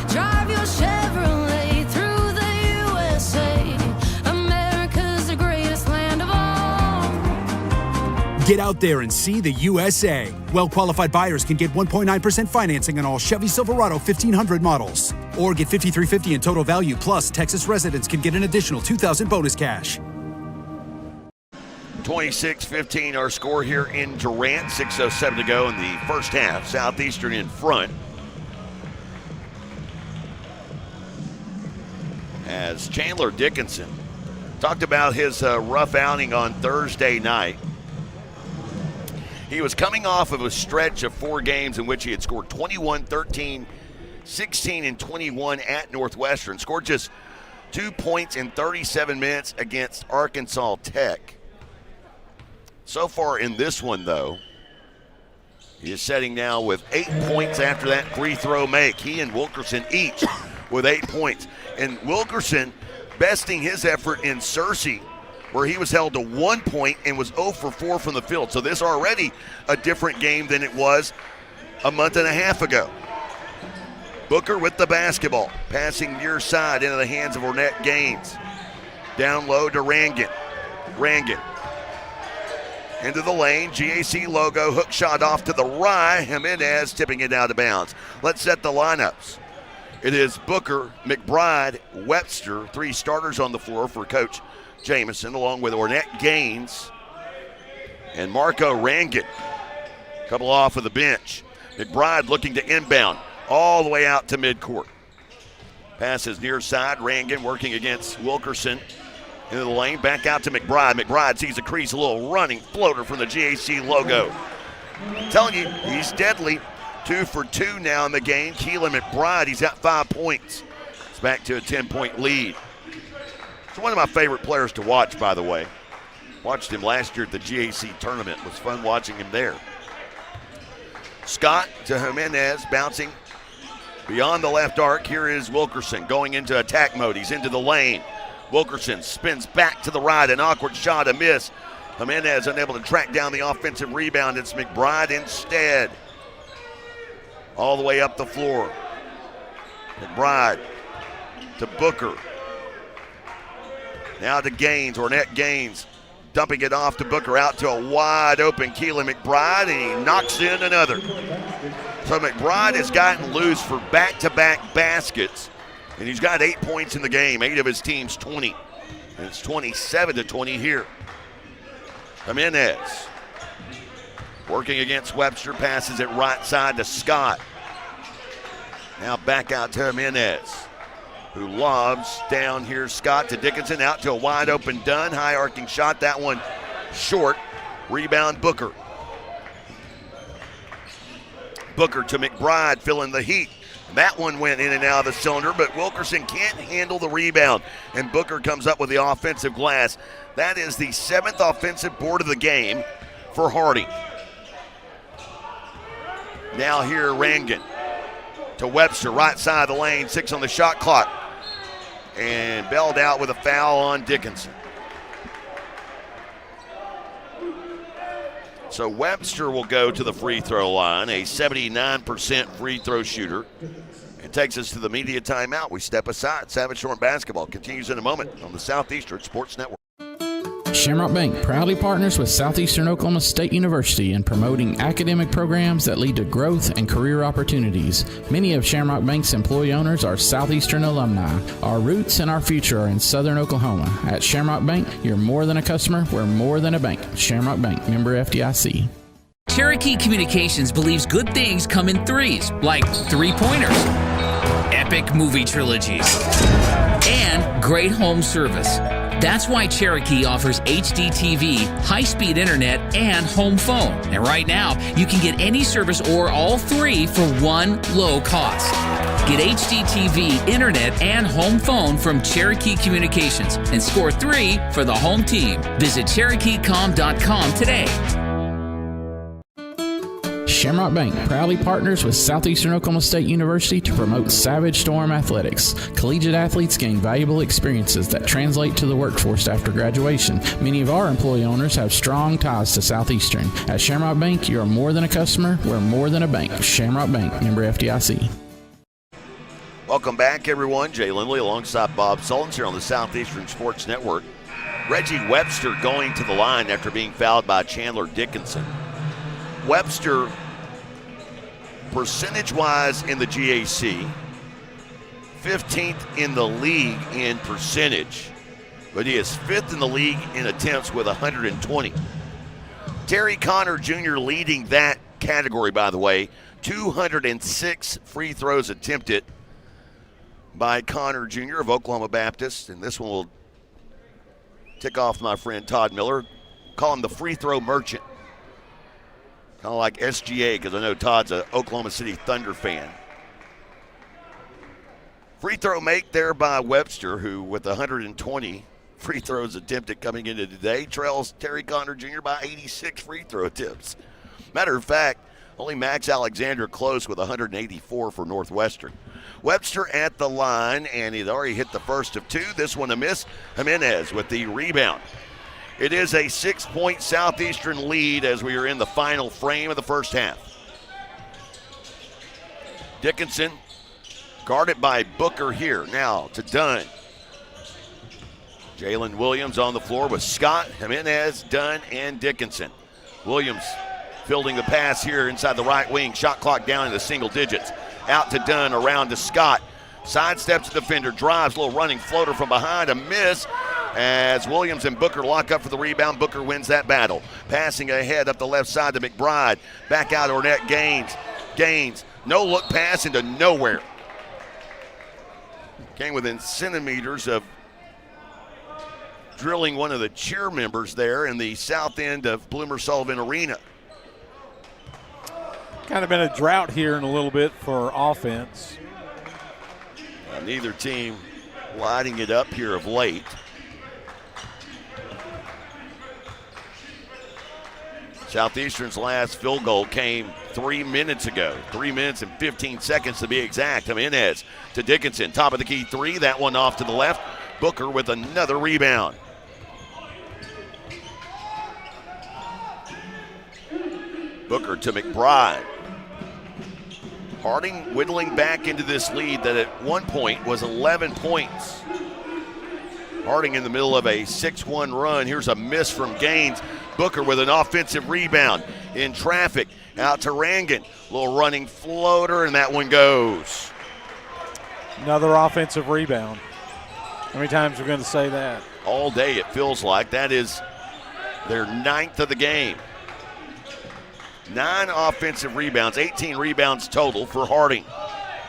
Drive your Chevrolet through the USA. America's the greatest land of all. Get out there and see the USA. Well-qualified buyers can get 1.9% financing on all Chevy Silverado 1500 models. Or get $5,350 in total value, plus Texas residents can get an additional $2,000 bonus cash. 26-15 our score here in Durant. 6:07 to go in the first half. Southeastern in front. As Chandler Dickinson talked about his rough outing on Thursday night. He was coming off of a stretch of 4 games in which he had scored 21, 13, 16, and 21 at Northwestern. Scored just 2 points in 37 minutes against Arkansas Tech. So far in this one, though, he is setting now with 8 points after that free throw make. He and Wilkerson each with 8 points. And Wilkerson besting his effort in Searcy, where he was held to 1 point and was 0 for 4 from the field. So this already a different game than it was a month and a half ago. Booker with the basketball, passing near side into the hands of Ornette Gaines. Down low to Rangan. Rangan into the lane, GAC logo, hook shot off to the right. Jimenez tipping it out of bounds. Let's set the lineups. It is Booker, McBride, Webster, 3 starters on the floor for Coach Jamison, along with Ornette Gaines and Marco Rangan. Couple off of the bench. McBride looking to inbound all the way out to midcourt. Passes near side. Rangan working against Wilkerson into the lane. Back out to McBride. McBride sees a crease, a little running floater from the GAC logo. I'm telling you, he's deadly. 2 for 2 now in the game. Keelan McBride, he's got 5 points. It's back to a 10-point lead. He's one of my favorite players to watch, by the way. Watched him last year at the GAC tournament. It was fun watching him there. Scott to Jimenez, bouncing beyond the left arc. Here is Wilkerson going into attack mode. He's into the lane. Wilkerson spins back to the right. An awkward shot, a miss. Jimenez unable to track down the offensive rebound. It's McBride instead. All the way up the floor. McBride to Booker. Now to Gaines, Ornette Gaines. Dumping it off to Booker, out to a wide open Keelan McBride, and he knocks in another. So McBride has gotten loose for back-to-back baskets, and he's got 8 points in the game, 8 of his team's 20. And it's 27-20 here. Jimenez working against Webster, passes it right side to Scott. Now back out to Jimenez, who lobs down here. Scott to Dickinson, out to a wide open Dunn. High arcing shot, that one short. Rebound Booker. Booker to McBride, filling the heat. That one went in and out of the cylinder, but Wilkerson can't handle the rebound, and Booker comes up with the offensive glass. That is the 7th offensive board of the game for Harding. Now here, Rangan to Webster, right side of the lane, 6 on the shot clock. And bailed out with a foul on Dickinson. So Webster will go to the free throw line, a 79% free throw shooter. It takes us to the media timeout. We step aside. Savage Storm basketball continues in a moment on the Southeastern Sports Network. Shamrock Bank proudly partners with Southeastern Oklahoma State University in promoting academic programs that lead to growth and career opportunities. Many of Shamrock Bank's employee owners are Southeastern alumni. Our roots and our future are in Southern Oklahoma. At Shamrock Bank, you're more than a customer, we're more than a bank. Shamrock Bank, member FDIC. Cherokee Communications believes good things come in threes, like 3-pointers, epic movie trilogies, and great home service. That's why Cherokee offers HD TV, high-speed internet, and home phone. And right now, you can get any service or all 3 for one low cost. Get HD TV, internet, and home phone from Cherokee Communications and score 3 for the home team. Visit CherokeeCom.com today. Shamrock Bank proudly partners with Southeastern Oklahoma State University to promote Savage Storm athletics. Collegiate athletes gain valuable experiences that translate to the workforce after graduation. Many of our employee owners have strong ties to Southeastern. At Shamrock Bank, you are more than a customer, we're more than a bank. Shamrock Bank, member FDIC. Welcome back, everyone. Jay Lindley alongside Bob Sullins here on the Southeastern Sports Network. Reggie Webster going to the line after being fouled by Chandler Dickinson. Webster, percentage-wise in the GAC, 15th in the league in percentage, but he is 5th in the league in attempts with 120. Terry Connor Jr. leading that category, by the way. 206 free throws attempted by Connor Jr. of Oklahoma Baptist, and this one will tick off my friend Todd Miller. Call him the free throw merchant. Kind of like SGA, because I know Todd's an Oklahoma City Thunder fan. Free throw make there by Webster, who with 120 free throws attempted coming into today, trails Terry Connor Jr. by 86 free throw attempts. Matter of fact, only Max Alexander close with 184 for Northwestern. Webster at the line, and he'd already hit the first of 2. This one a miss. Jimenez with the rebound. It is a 6-point Southeastern lead as we are in the final frame of the first half. Dickinson guarded by Booker here. Now to Dunn. Jalen Williams on the floor with Scott, Jimenez, Dunn, and Dickinson. Williams fielding the pass here inside the right wing. Shot clock down into single digits. Out to Dunn, around to Scott. Sidesteps the defender, drives, a little running floater from behind, a miss. As Williams and Booker lock up for the rebound, Booker wins that battle. Passing ahead up the left side to McBride. Back out Ornette Gaines. Gaines, no look pass into nowhere. Came within centimeters of drilling one of the cheer members there in the south end of Bloomer Sullivan Arena. Kind of been a drought here in a little bit for offense. Neither team lighting it up here of late. Southeastern's last field goal came 3 minutes ago. 3 minutes and 15 seconds to be exact. Jimenez to Dickinson. Top of the key three. That one off to the left. Booker with another rebound. Booker to McBride. Harding whittling back into this lead that at one point was 11 points. Harding in the middle of a 6-1 run. Here's a miss from Gaines. Booker with an offensive rebound in traffic. Out to Rangan. Little running floater, and that one goes. Another offensive rebound. How many times are we going to say that? All day it feels like. That is their 9th of the game. 9 offensive rebounds, 18 rebounds total for Harding.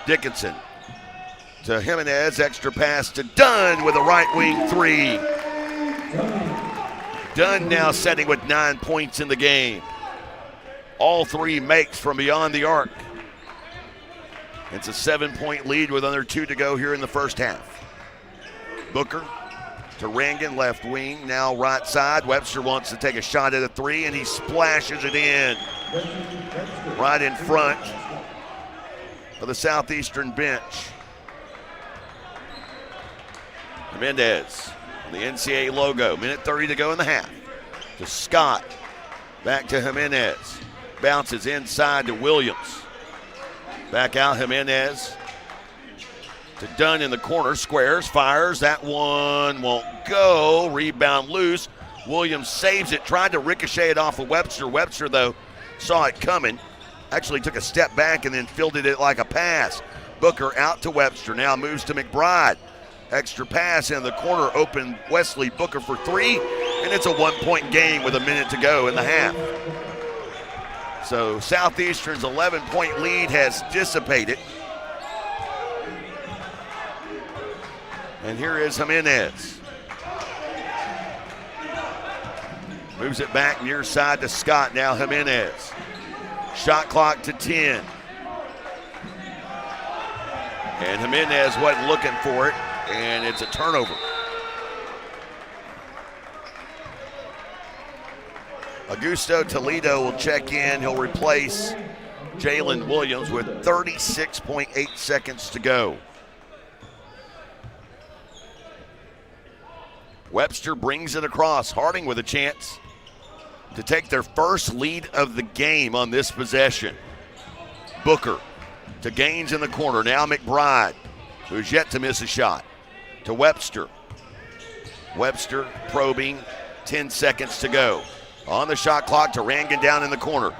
Dickinson to Jimenez, extra pass to Dunn with a right wing three. Dunn now setting with 9 points in the game. All 3 makes from beyond the arc. It's a 7-point lead with under 2 to go here in the first half. Booker to Rangan, left wing, now right side. Webster wants to take a shot at a 3, and he splashes it in. Right in front of the Southeastern bench. Mendez, the NCAA logo. Minute 30 to go in the half. To Scott. Back to Jimenez. Bounces inside to Williams. Back out Jimenez. To Dunn in the corner. Squares, fires. That one won't go. Rebound loose. Williams saves it. Tried to ricochet it off of Webster. Webster, though, saw it coming. Actually took a step back and then fielded it like a pass. Booker out to Webster. Now moves to McBride. Extra pass in the corner. Open Wesley Booker for 3. And it's a 1-point game with a minute to go in the half. So Southeastern's 11-point lead has dissipated. And here is Jimenez. Moves it back near side to Scott. Now Jimenez. Shot clock to 10. And Jimenez wasn't looking for it, and it's a turnover. Augusto Toledo will check in. He'll replace Jalen Williams with 36.8 seconds to go. Webster brings it across. Harding with a chance to take their first lead of the game on this possession. Booker to Gaines in the corner. Now McBride, who's yet to miss a shot. To Webster. Webster probing, 10 seconds to go. On the shot clock to Rangan down in the corner.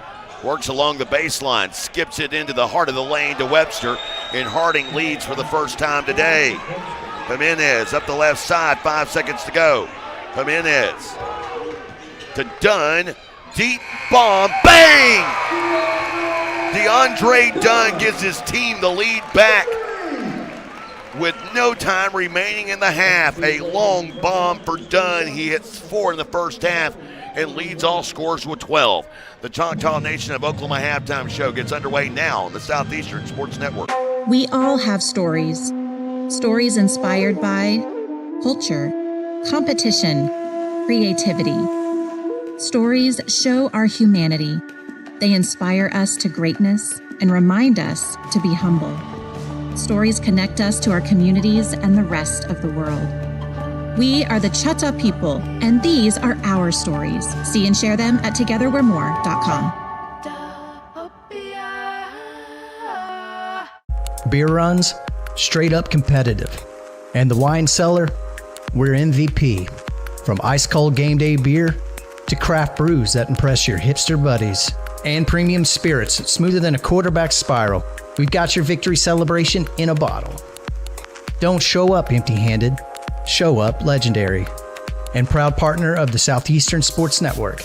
Works along the baseline, skips it into the heart of the lane to Webster, and Harding leads for the first time today. Jimenez up the left side, 5 seconds to go. Jimenez to Dunn, deep bomb, bang! DeAndre Dunn gives his team the lead back with no time remaining in the half. A long bomb for Dunn. He hits 4 in the first half and leads all scorers with 12. The Choctaw Nation of Oklahoma halftime show gets underway now on the Southeastern Sports Network. We all have stories. Stories inspired by culture, competition, creativity. Stories show our humanity. They inspire us to greatness and remind us to be humble. Stories connect us to our communities and the rest of the world. We are the Choctaw people, and these are our stories. See and share them at togetherwe'remore.com. Beer runs, straight up competitive. And the wine cellar, we're MVP. From ice cold game day beer to craft brews that impress your hipster buddies. And premium spirits smoother than a quarterback spiral. We've got your victory celebration in a bottle. Don't show up empty-handed. Show up legendary. And proud partner of the Southeastern Sports Network.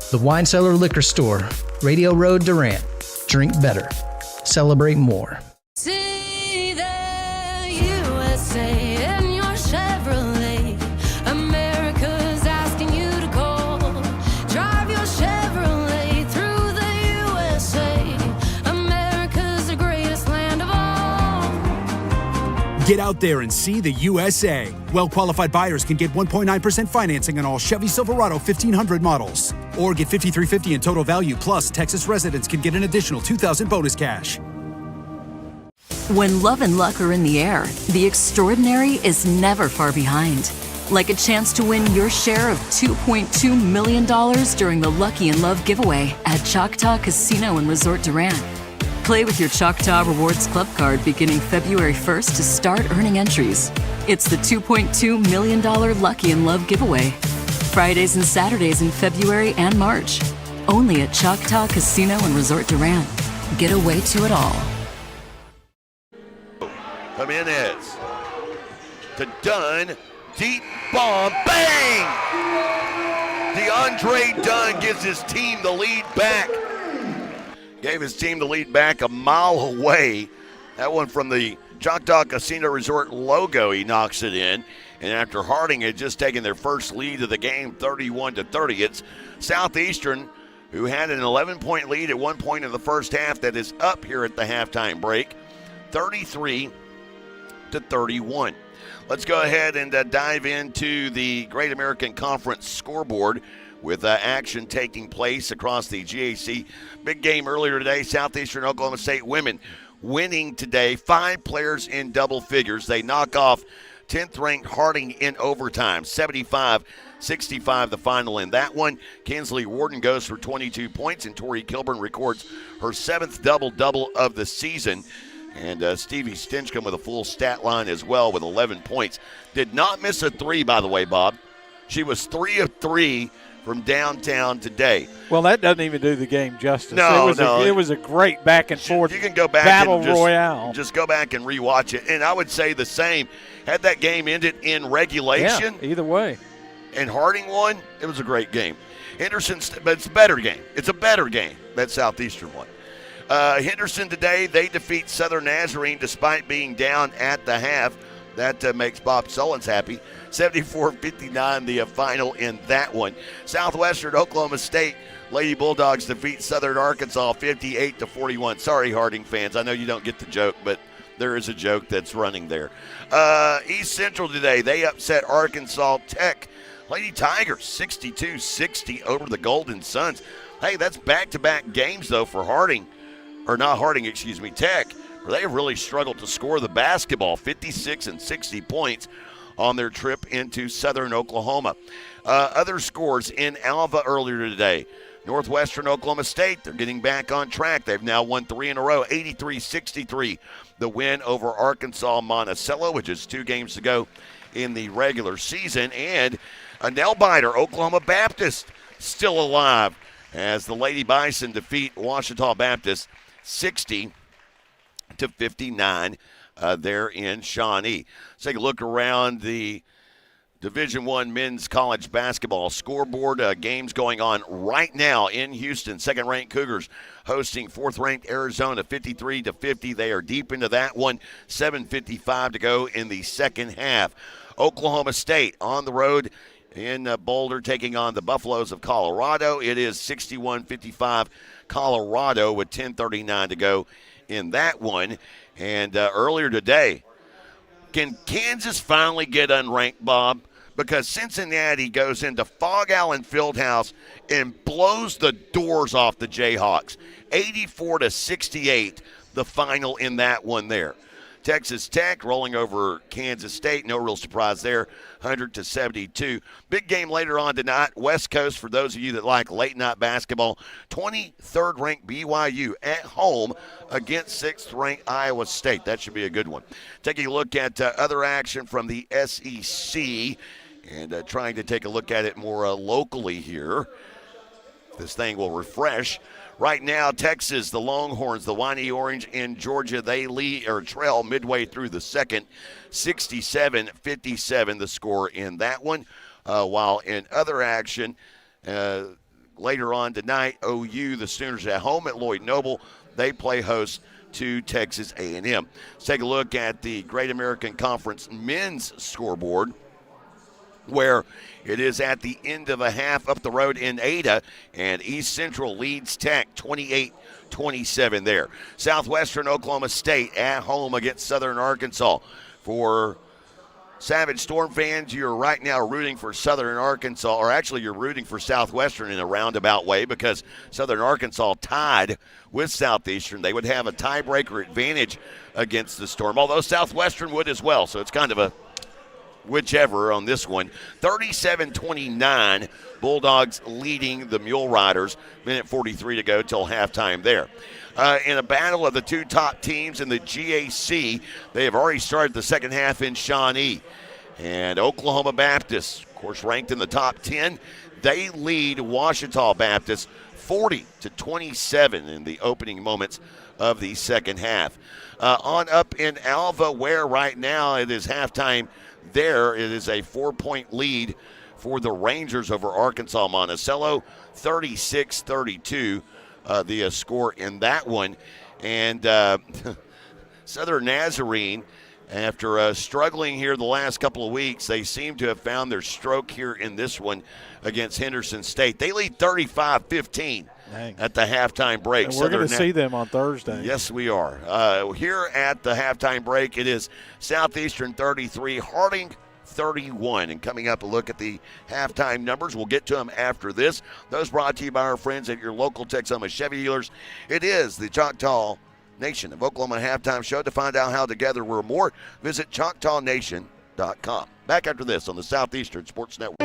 The Wine Cellar Liquor Store, Radio Road, Durant. Drink better. celebrate more. See the USA in your Chevrolet. America's asking you to call. Drive your Chevrolet through the USA. America's the greatest land of all. Get out there and see the USA. Well-qualified buyers can get 1.9% financing on all Chevy Silverado 1500 models. Or get $5,350 in total value, plus Texas residents can get an additional $2,000 bonus cash. When love and luck are in the air, the extraordinary is never far behind. Like a chance to win your share of $2.2 million during the Lucky in Love giveaway at Choctaw Casino and Resort Durant. Play with your Choctaw Rewards Club card beginning February 1st to start earning entries. It's the $2.2 million Lucky in Love giveaway. Fridays and Saturdays in February and March. Only at Choctaw Casino and Resort Durant. Get away to it all. Jimenez to Dunn. Deep bomb. Bang! DeAndre Dunn gives his team the lead back. Gave his team the lead back a mile away. That one from the Choctaw Casino Resort logo, he knocks it in. And after Harding had just taken their first lead of the game, 31-30, it's Southeastern, who had an 11-point lead at one point in the first half, that is up here at the halftime break, 33-31. Let's go ahead and dive into the Great American Conference scoreboard with action taking place across the GAC. Big game earlier today, Southeastern Oklahoma State women winning today. 5 players in double figures. They knock off 10th-ranked Harding in overtime, 75-65 the final in that one. Kinsley Warden goes for 22 points, and Tori Kilburn records her 7th double-double of the season. And Stevie Stinchcomb with a full stat line as well with 11 points. Did not miss a 3, by the way, Bob. She was 3 of 3 from downtown today. Well, that doesn't even do the game justice. No, it was a great back and forth. You can go back battle and royale. Just go back and rewatch it. And I would say the same. Had that game ended in regulation, either way, and Harding won, it was a great game. Henderson, but it's a better game. It's a better game that Southeastern won. Henderson today, they defeat Southern Nazarene despite being down at the half. That makes Bob Sullins happy. 74-59 the final in that one. Southwestern Oklahoma State Lady Bulldogs defeat Southern Arkansas 58-41. Sorry, Harding fans. I know you don't get the joke, but there is a joke that's running there. East Central today, they upset Arkansas Tech. Lady Tigers 62-60 over the Golden Suns. Hey, that's back-to-back games, though, for Harding. Or not Harding, Tech. Where they have really struggled to score the basketball, 56 and 60 points on their trip into Southern Oklahoma. Other scores in Alva earlier today. Northwestern Oklahoma State, they're getting back on track. They've now won 3 in a row, 83-63. The win over Arkansas Monticello, which is 2 games to go in the regular season. And a nail-biter, Oklahoma Baptist, still alive as the Lady Bison defeat Ouachita Baptist 60-59 there in Shawnee. Let's take a look around the Division I men's college basketball scoreboard. Games going on right now in Houston. Second-ranked Cougars hosting fourth-ranked Arizona 53-50. They are deep into that one. 7:55 to go in the second half. Oklahoma State on the road in Boulder taking on the Buffaloes of Colorado. It is 61-55 Colorado with 10:39 to go in that one. And earlier today, can Kansas finally get unranked, Bob? Because Cincinnati goes into Fog Allen Fieldhouse and blows the doors off the Jayhawks. 84-68, the final in that one there. Texas Tech rolling over Kansas State. No real surprise there, 100-72. Big game later on tonight. West Coast, for those of you that like late-night basketball, 23rd-ranked BYU at home against 6th-ranked Iowa State. That should be a good one. Taking a look at other action from the SEC and trying to take a look at it more locally here. This thing will refresh. Right now, Texas, the Longhorns, the Whiny Orange in Georgia, they lead or trail midway through the second, 67-57 the score in that one. While in other action, later on tonight, OU, the Sooners at home at Lloyd Noble. They play host to Texas A&M. Let's take a look at the Great American Conference men's scoreboard, where it is at the end of a half up the road in Ada, and East Central leads Tech 28-27 there. Southwestern Oklahoma State at home against Southern Arkansas. For Savage Storm fans, you're right now rooting for Southern Arkansas, or actually you're rooting for Southwestern in a roundabout way, because Southern Arkansas tied with Southeastern. They would have a tiebreaker advantage against the Storm, although Southwestern would as well, so it's kind of a whichever on this one. 37-29, Bulldogs leading the Mule Riders. Minute 43 to go till halftime there. In a battle of the two top teams in the GAC, they have already started the second half in Shawnee. And Oklahoma Baptist, of course, ranked in the top 10, they lead Ouachita Baptist 40-27 in the opening moments of the second half. On up in Alva, where right now it is halftime there, it is a 4-point lead for the Rangers over Arkansas Monticello, 36-32. The score in that one. And Southern Nazarene, after struggling here the last couple of weeks, they seem to have found their stroke here in this one against Henderson State. They lead 35-15 at the halftime break. And we're going to see them on Thursday. Yes, we are. Here at the halftime break, it is Southeastern 33, Harding 31. And coming up, a look at the halftime numbers. We'll get to them after this. Those brought to you by our friends at your local Texoma Chevy dealers. It is the Choctaw Nation of Oklahoma halftime show. To find out how together we're more, visit ChoctawNation.com. Back after this on the Southeastern Sports Network.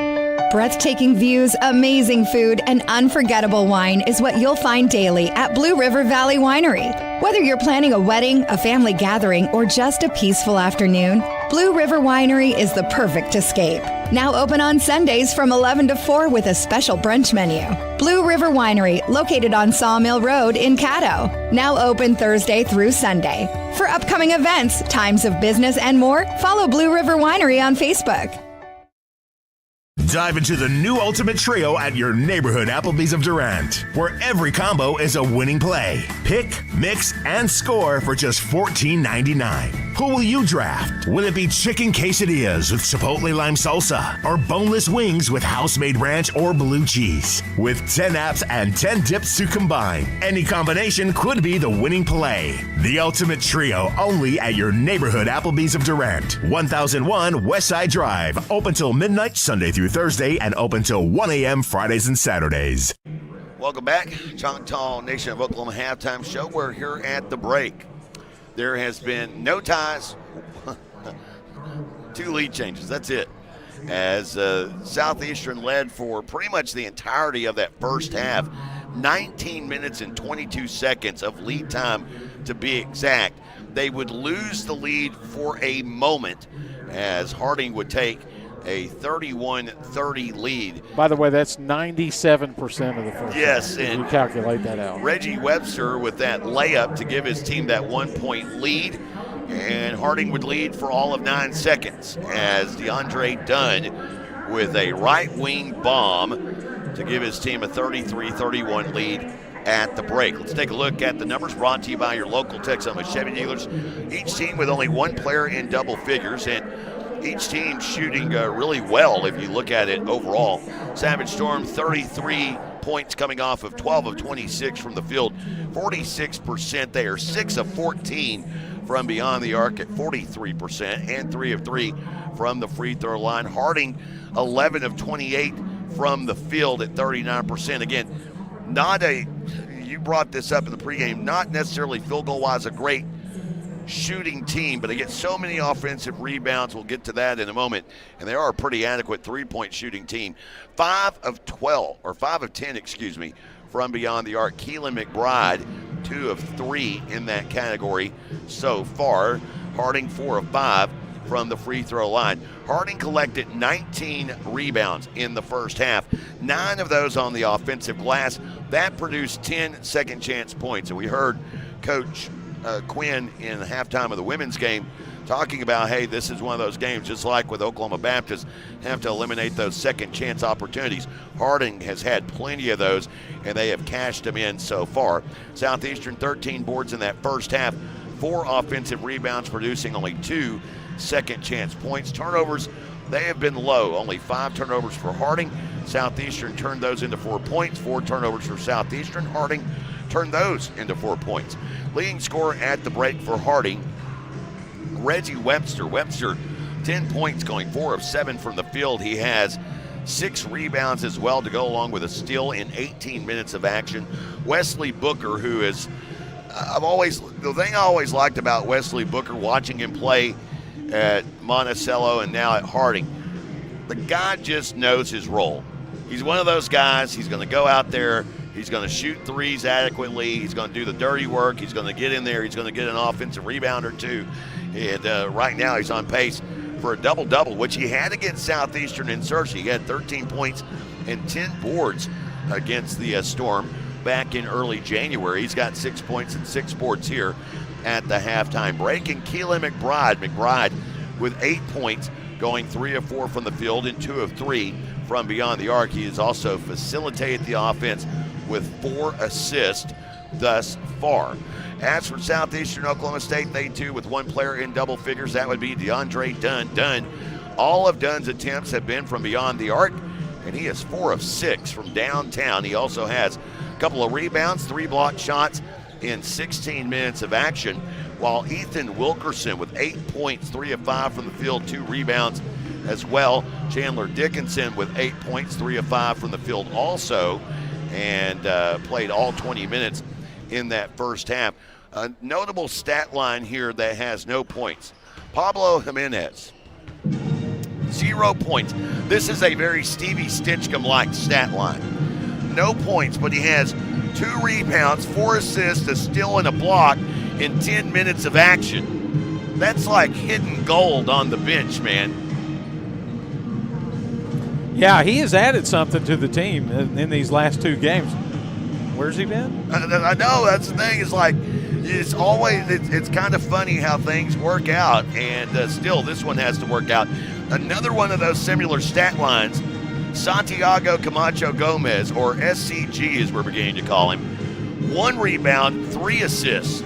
Breathtaking views, amazing food, and unforgettable wine is what you'll find daily at Blue River Valley Winery. Whether you're planning a wedding, a family gathering, or just a peaceful afternoon, Blue River Winery is the perfect escape. Now open on Sundays from 11 to 4 with a special brunch menu. Blue River Winery, located on Sawmill Road in Caddo. Now open Thursday through Sunday. For upcoming events, times of business, and more, follow Blue River Winery on Facebook. Dive into the new Ultimate Trio at your neighborhood Applebee's of Durant, where every combo is a winning play. Pick, mix, and score for just $14.99. Who will you draft? Will it be chicken quesadillas with chipotle lime salsa, or boneless wings with house-made ranch or blue cheese? With 10 apps and 10 dips to combine, any combination could be the winning play. The Ultimate Trio, only at your neighborhood Applebee's of Durant, 1001 Westside Drive. Open till midnight Sunday through Thursday, and open till 1 a.m. Fridays and Saturdays. Welcome back. Choctaw Nation of Oklahoma halftime show. We're here at the break. There has been no ties, 2 lead changes. That's it. As Southeastern led for pretty much the entirety of that first half, 19 minutes and 22 seconds of lead time to be exact. They would lose the lead for a moment as Harding would take a 31-30 lead. By the way, that's 97% of the first. Yes, and you calculate that out. Reggie Webster with that layup to give his team that 1-point lead, and Harding would lead for all of 9 seconds as DeAndre Dunn with a right wing bomb to give his team a 33-31 lead at the break. Let's take a look at the numbers brought to you by your local Texoma Chevy dealers. Each team with only one player in double figures, and each team shooting really well if you look at it overall. Savage Storm, 33 points coming off of 12 of 26 from the field, 46%. They are 6 of 14 from beyond the arc at 43%, and 3 of 3 from the free throw line. Harding, 11 of 28 from the field at 39%. Again, you brought this up in the pregame, not necessarily field goal-wise a great shooting team, but they get so many offensive rebounds. We'll get to that in a moment. And they are a pretty adequate three-point shooting team. 5 of 10, from beyond the arc. Keelan McBride, 2 of 3 in that category so far. Harding, 4 of 5 from the free throw line. Harding collected 19 rebounds in the first half, 9 of those on the offensive glass. That produced 10 second chance points. And we heard Coach Quinn in the halftime of the women's game, talking about, hey, this is one of those games, just like with Oklahoma Baptist, have to eliminate those second chance opportunities. Harding has had plenty of those, and they have cashed them in so far. Southeastern 13 boards in that first half, 4 offensive rebounds, producing only 2 second chance points. Turnovers, they have been low, only 5 turnovers for Harding. Southeastern turned those into 4 points. 4 turnovers for Southeastern. Harding turned those into 4 points. Leading scorer at the break for Harding, Reggie Webster. Webster, 10 points, going 4 of 7 from the field. He has 6 rebounds as well to go along with a steal in 18 minutes of action. Wesley Booker, who is, the thing I always liked about Wesley Booker, watching him play at Monticello and now at Harding, the guy just knows his role. He's one of those guys, he's going to go out there, he's going to shoot threes adequately, he's going to do the dirty work, he's going to get in there, he's going to get an offensive rebound or 2. And right now he's on pace for a double-double, which he had against Southeastern in Searcy. He had 13 points and 10 boards against the Storm back in early January. He's got 6 points and 6 boards here at the halftime break. And Keelan McBride with 8 points, going 3 of 4 from the field and 2 of 3 from beyond the arc. He has also facilitated the offense with 4 assists thus far. As for Southeastern Oklahoma State, they too with 1 player in double figures. That would be DeAndre Dunn. All of Dunn's attempts have been from beyond the arc, and he is 4 of 6 from downtown. He also has a couple of rebounds, 3 blocked shots in 16 minutes of action, while Ethan Wilkerson with 8 points, 3 of 5 from the field, 2 rebounds as well. Chandler Dickinson with 8 points, 3 of 5 from the field also, and played all 20 minutes in that first half. A notable stat line here that has no points. Pablo Jimenez, 0 points. This is a very Stevie Stinchcomb-like stat line. No points, but he has 2 rebounds, 4 assists, a steal, and a block in 10 minutes of action. That's like hidden gold on the bench, man. Yeah, he has added something to the team in these last 2 games. Where's he been? I know, that's the thing. It's like, it's kind of funny how things work out, and still this one has to work out. Another one of those similar stat lines, Santiago Camacho Gomez, or SCG as we're beginning to call him, 1 rebound, 3 assists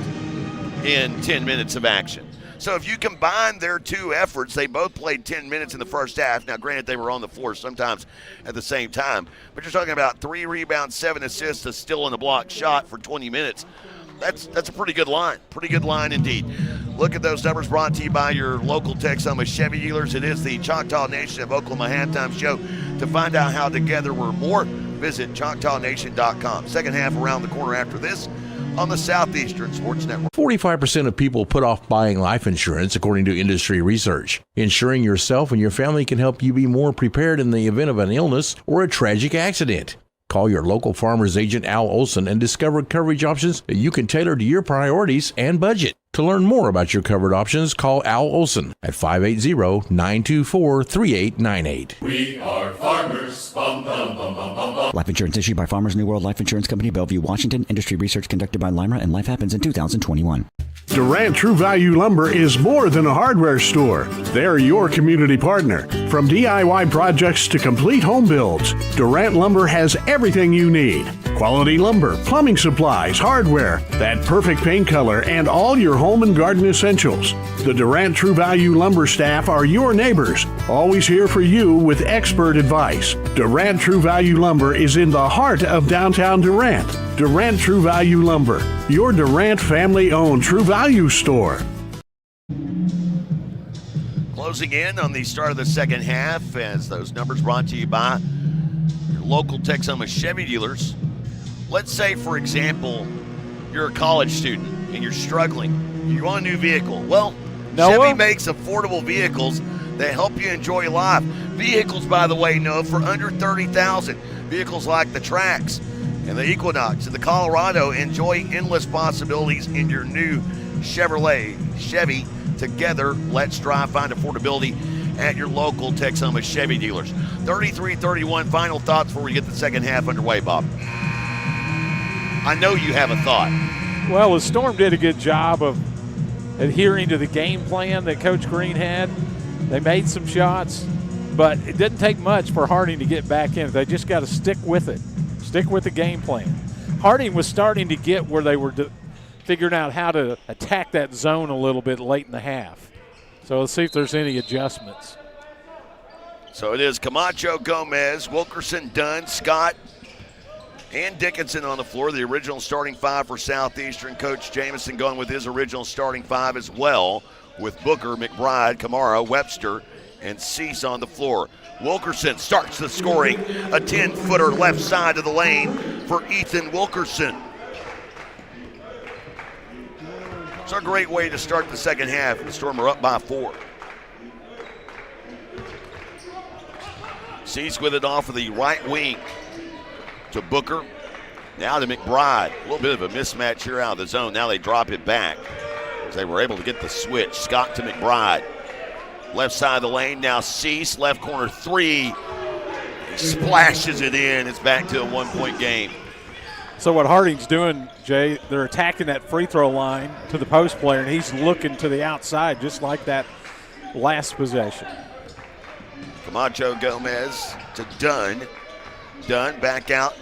in 10 minutes of action. So if you combine their 2 efforts, they both played 10 minutes in the first half. Now, granted, they were on the floor sometimes at the same time, but you're talking about 3 rebounds, 7 assists, a steal, and a blocked shot for 20 minutes. That's a pretty good line. Pretty good line indeed. Look at those numbers, brought to you by your local Texoma Chevy dealers. It is the Choctaw Nation of Oklahoma halftime show. To find out how together we're more, visit ChoctawNation.com. Second half around the corner after this on the Southeastern Sports Network. 45% of people put off buying life insurance, according to industry research. Insuring yourself and your family can help you be more prepared in the event of an illness or a tragic accident. Call your local Farmers agent Al Olson and discover coverage options that you can tailor to your priorities and budget. To learn more about your covered options, call Al Olson at 580-924-3898. We are farmers. Bum, bum, bum, bum, bum, bum. Life insurance issued by Farmers New World Life Insurance Company, Bellevue, Washington. Industry research conducted by Lima, and life happens in 2021. Durant True Value Lumber is more than a hardware store. They're your community partner. From DIY projects to complete home builds, Durant Lumber has everything you need. Quality lumber, plumbing supplies, hardware, that perfect paint color, and all your home and garden essentials. The Durant True Value Lumber staff are your neighbors, always here for you with expert advice. Durant True Value Lumber is in the heart of downtown Durant. Durant True Value Lumber, your Durant family-owned True Value store. Closing in on the start of the second half, as those numbers brought to you by your local Texoma Chevy dealers. Let's say, for example, you're a college student and you're struggling. You want a new vehicle. Well, Noah? Chevy makes affordable vehicles that help you enjoy life. Vehicles, by the way, Noah, for under $30,000. Vehicles like the Trax and the Equinox and the Colorado. Enjoy endless possibilities in your new Chevy. Together, let's drive. Find affordability at your local Texoma Chevy dealers. 33-31, final thoughts before we get the second half underway, Bob. I know you have a thought. Well, the Storm did a good job of adhering to the game plan that Coach Green had. They made some shots, but it didn't take much for Harding to get back in. They just got to stick with it, stick with the game plan. Harding was starting to get where they were figuring out how to attack that zone a little bit late in the half. So let's see if there's any adjustments. So it is Camacho, Gomez, Wilkerson, Dunn, Scott, and Dickinson on the floor. The original starting five for Southeastern. Coach Jamison going with his original starting five as well, with Booker, McBride, Kamara, Webster, and Cease on the floor. Wilkerson starts the scoring. A 10-footer left side of the lane for Ethan Wilkerson. It's a great way to start the second half. The Storm are up by 4. Cease with it off of the right wing to Booker. Now to McBride. A little bit of a mismatch here out of the zone. Now they drop it back as they were able to get the switch. Scott to McBride. Left side of the lane. Now Cease. Left corner 3. He splashes it in. It's back to a 1-point game. So what Harding's doing, Jay, they're attacking that free throw line to the post player, and he's looking to the outside just like that last possession. Camacho Gomez to Dunn. Dunn back out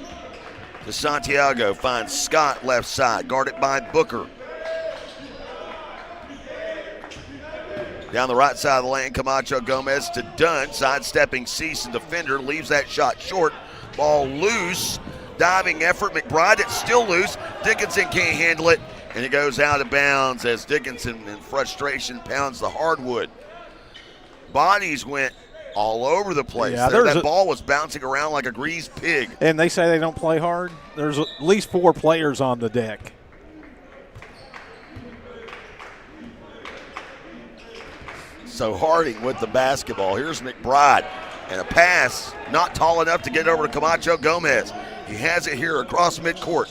to Santiago. Finds Scott left side, guarded by Booker. Down the right side of the lane, Camacho Gomez to Dunn. Sidestepping Cease, the defender, leaves that shot short. Ball loose. Diving effort. McBride, it's still loose. Dickinson can't handle it, and it goes out of bounds as Dickinson, in frustration, pounds the hardwood. Bodies went all over the place. Yeah, that ball was bouncing around like a greased pig. And they say they don't play hard. There's at least 4 players on the deck. So Harding with the basketball. Here's McBride. And a pass not tall enough to get over to Camacho Gomez. He has it here across midcourt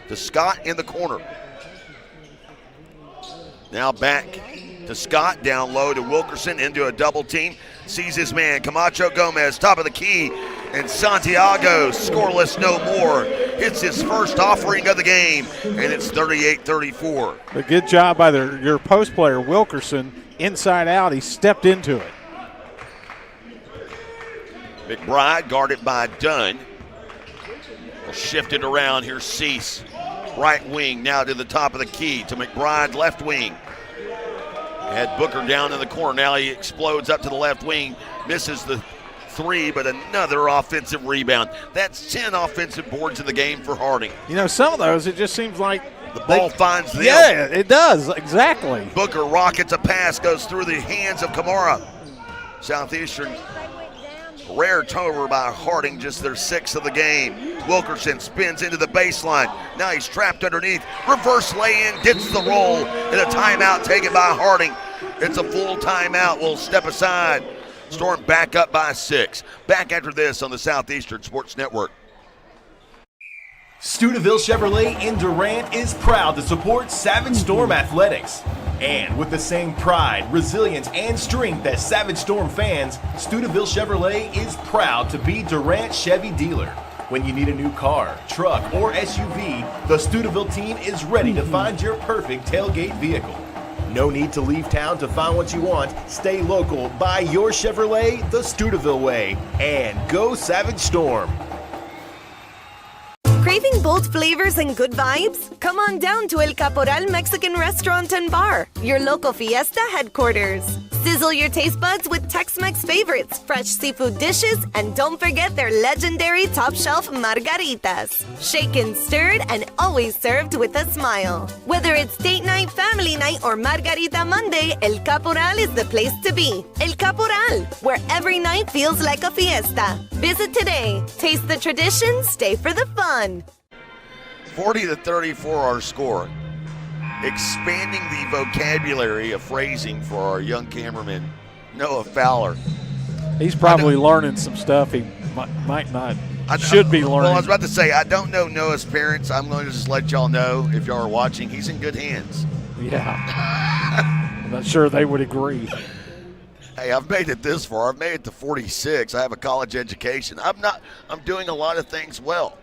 to Scott in the corner. Now back to Scott, down low to Wilkerson, into a double team. Sees his man, Camacho Gomez, top of the key. And Santiago, scoreless no more. Hits his first offering of the game, and it's 38-34. A good job by your post player, Wilkerson, inside out. He stepped into it. McBride guarded by Dunn. Will shift it around. Here's Cease. Right wing now to the top of the key to McBride, left wing. Had Booker down in the corner. Now he explodes up to the left wing. Misses the 3, but another offensive rebound. That's 10 offensive boards in the game for Harding. You know, some of those, it just seems like the ball finds them. Yeah, it does, exactly. Booker rockets a pass, goes through the hands of Kamara. Southeastern, rare turnover by Harding, just their 6th of the game. Wilkerson spins into the baseline. Now he's trapped underneath. Reverse lay-in, gets the roll, and a timeout taken by Harding. It's a full timeout. We'll step aside. Storm back up by 6. Back after this on the Southeastern Sports Network. Steubenville Chevrolet in Durant is proud to support Savage Storm Athletics. And with the same pride, resilience, and strength that Savage Storm fans, Steubenville Chevrolet is proud to be Durant Chevy dealer. When you need a new car, truck, or SUV, the Steubenville team is ready to find your perfect tailgate vehicle. No need to leave town to find what you want. Stay local, buy your Chevrolet the Steubenville way, and go Savage Storm. Craving bold flavors and good vibes? Come on down to El Caporal Mexican Restaurant and Bar, your local fiesta headquarters. Sizzle your taste buds with Tex-Mex favorites, fresh seafood dishes, and don't forget their legendary top-shelf margaritas. Shaken, stirred, and always served with a smile. Whether it's date night, family night, or Margarita Monday, El Caporal is the place to be. El Caporal, where every night feels like a fiesta. Visit today. Taste the tradition, stay for the fun. 40-34 our score. Expanding the vocabulary of phrasing for our young cameraman, Noah Fowler. He's probably learning some stuff he might not, should be learning. Well, I was about to say, I don't know Noah's parents. I'm going to just let y'all know, if y'all are watching, he's in good hands. Yeah. I'm not sure they would agree. Hey, I've made it this far. I've made it to 46. I have a college education. I'm doing a lot of things well.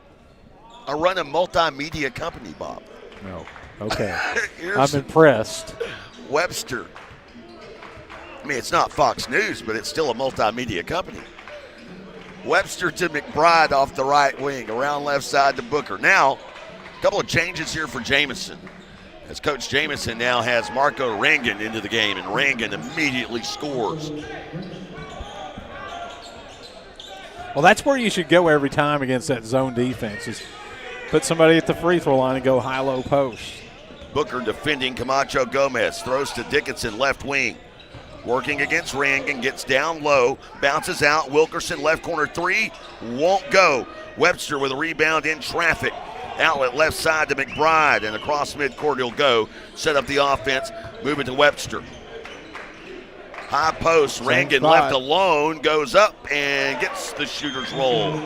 I run a multimedia company, Bob. No. Okay. I'm impressed. Webster. I mean, it's not Fox News, but it's still a multimedia company. Webster to McBride off the right wing, around left side to Booker. Now, a couple of changes here for Jamison. As Coach Jamison now has Marco Rangan into the game, and Rangan immediately scores. Well, that's where you should go every time against that zone defense, is put somebody at the free throw line and go high-low post. Booker defending Camacho Gomez, throws to Dickinson, left wing. Working against Rangan, gets down low, bounces out. Wilkerson, left corner three, won't go. Webster with a rebound in traffic. Outlet left side to McBride, and across midcourt he'll go. Set up the offense, move it to Webster. High post, Rangan left alone, goes up and gets the shooter's roll.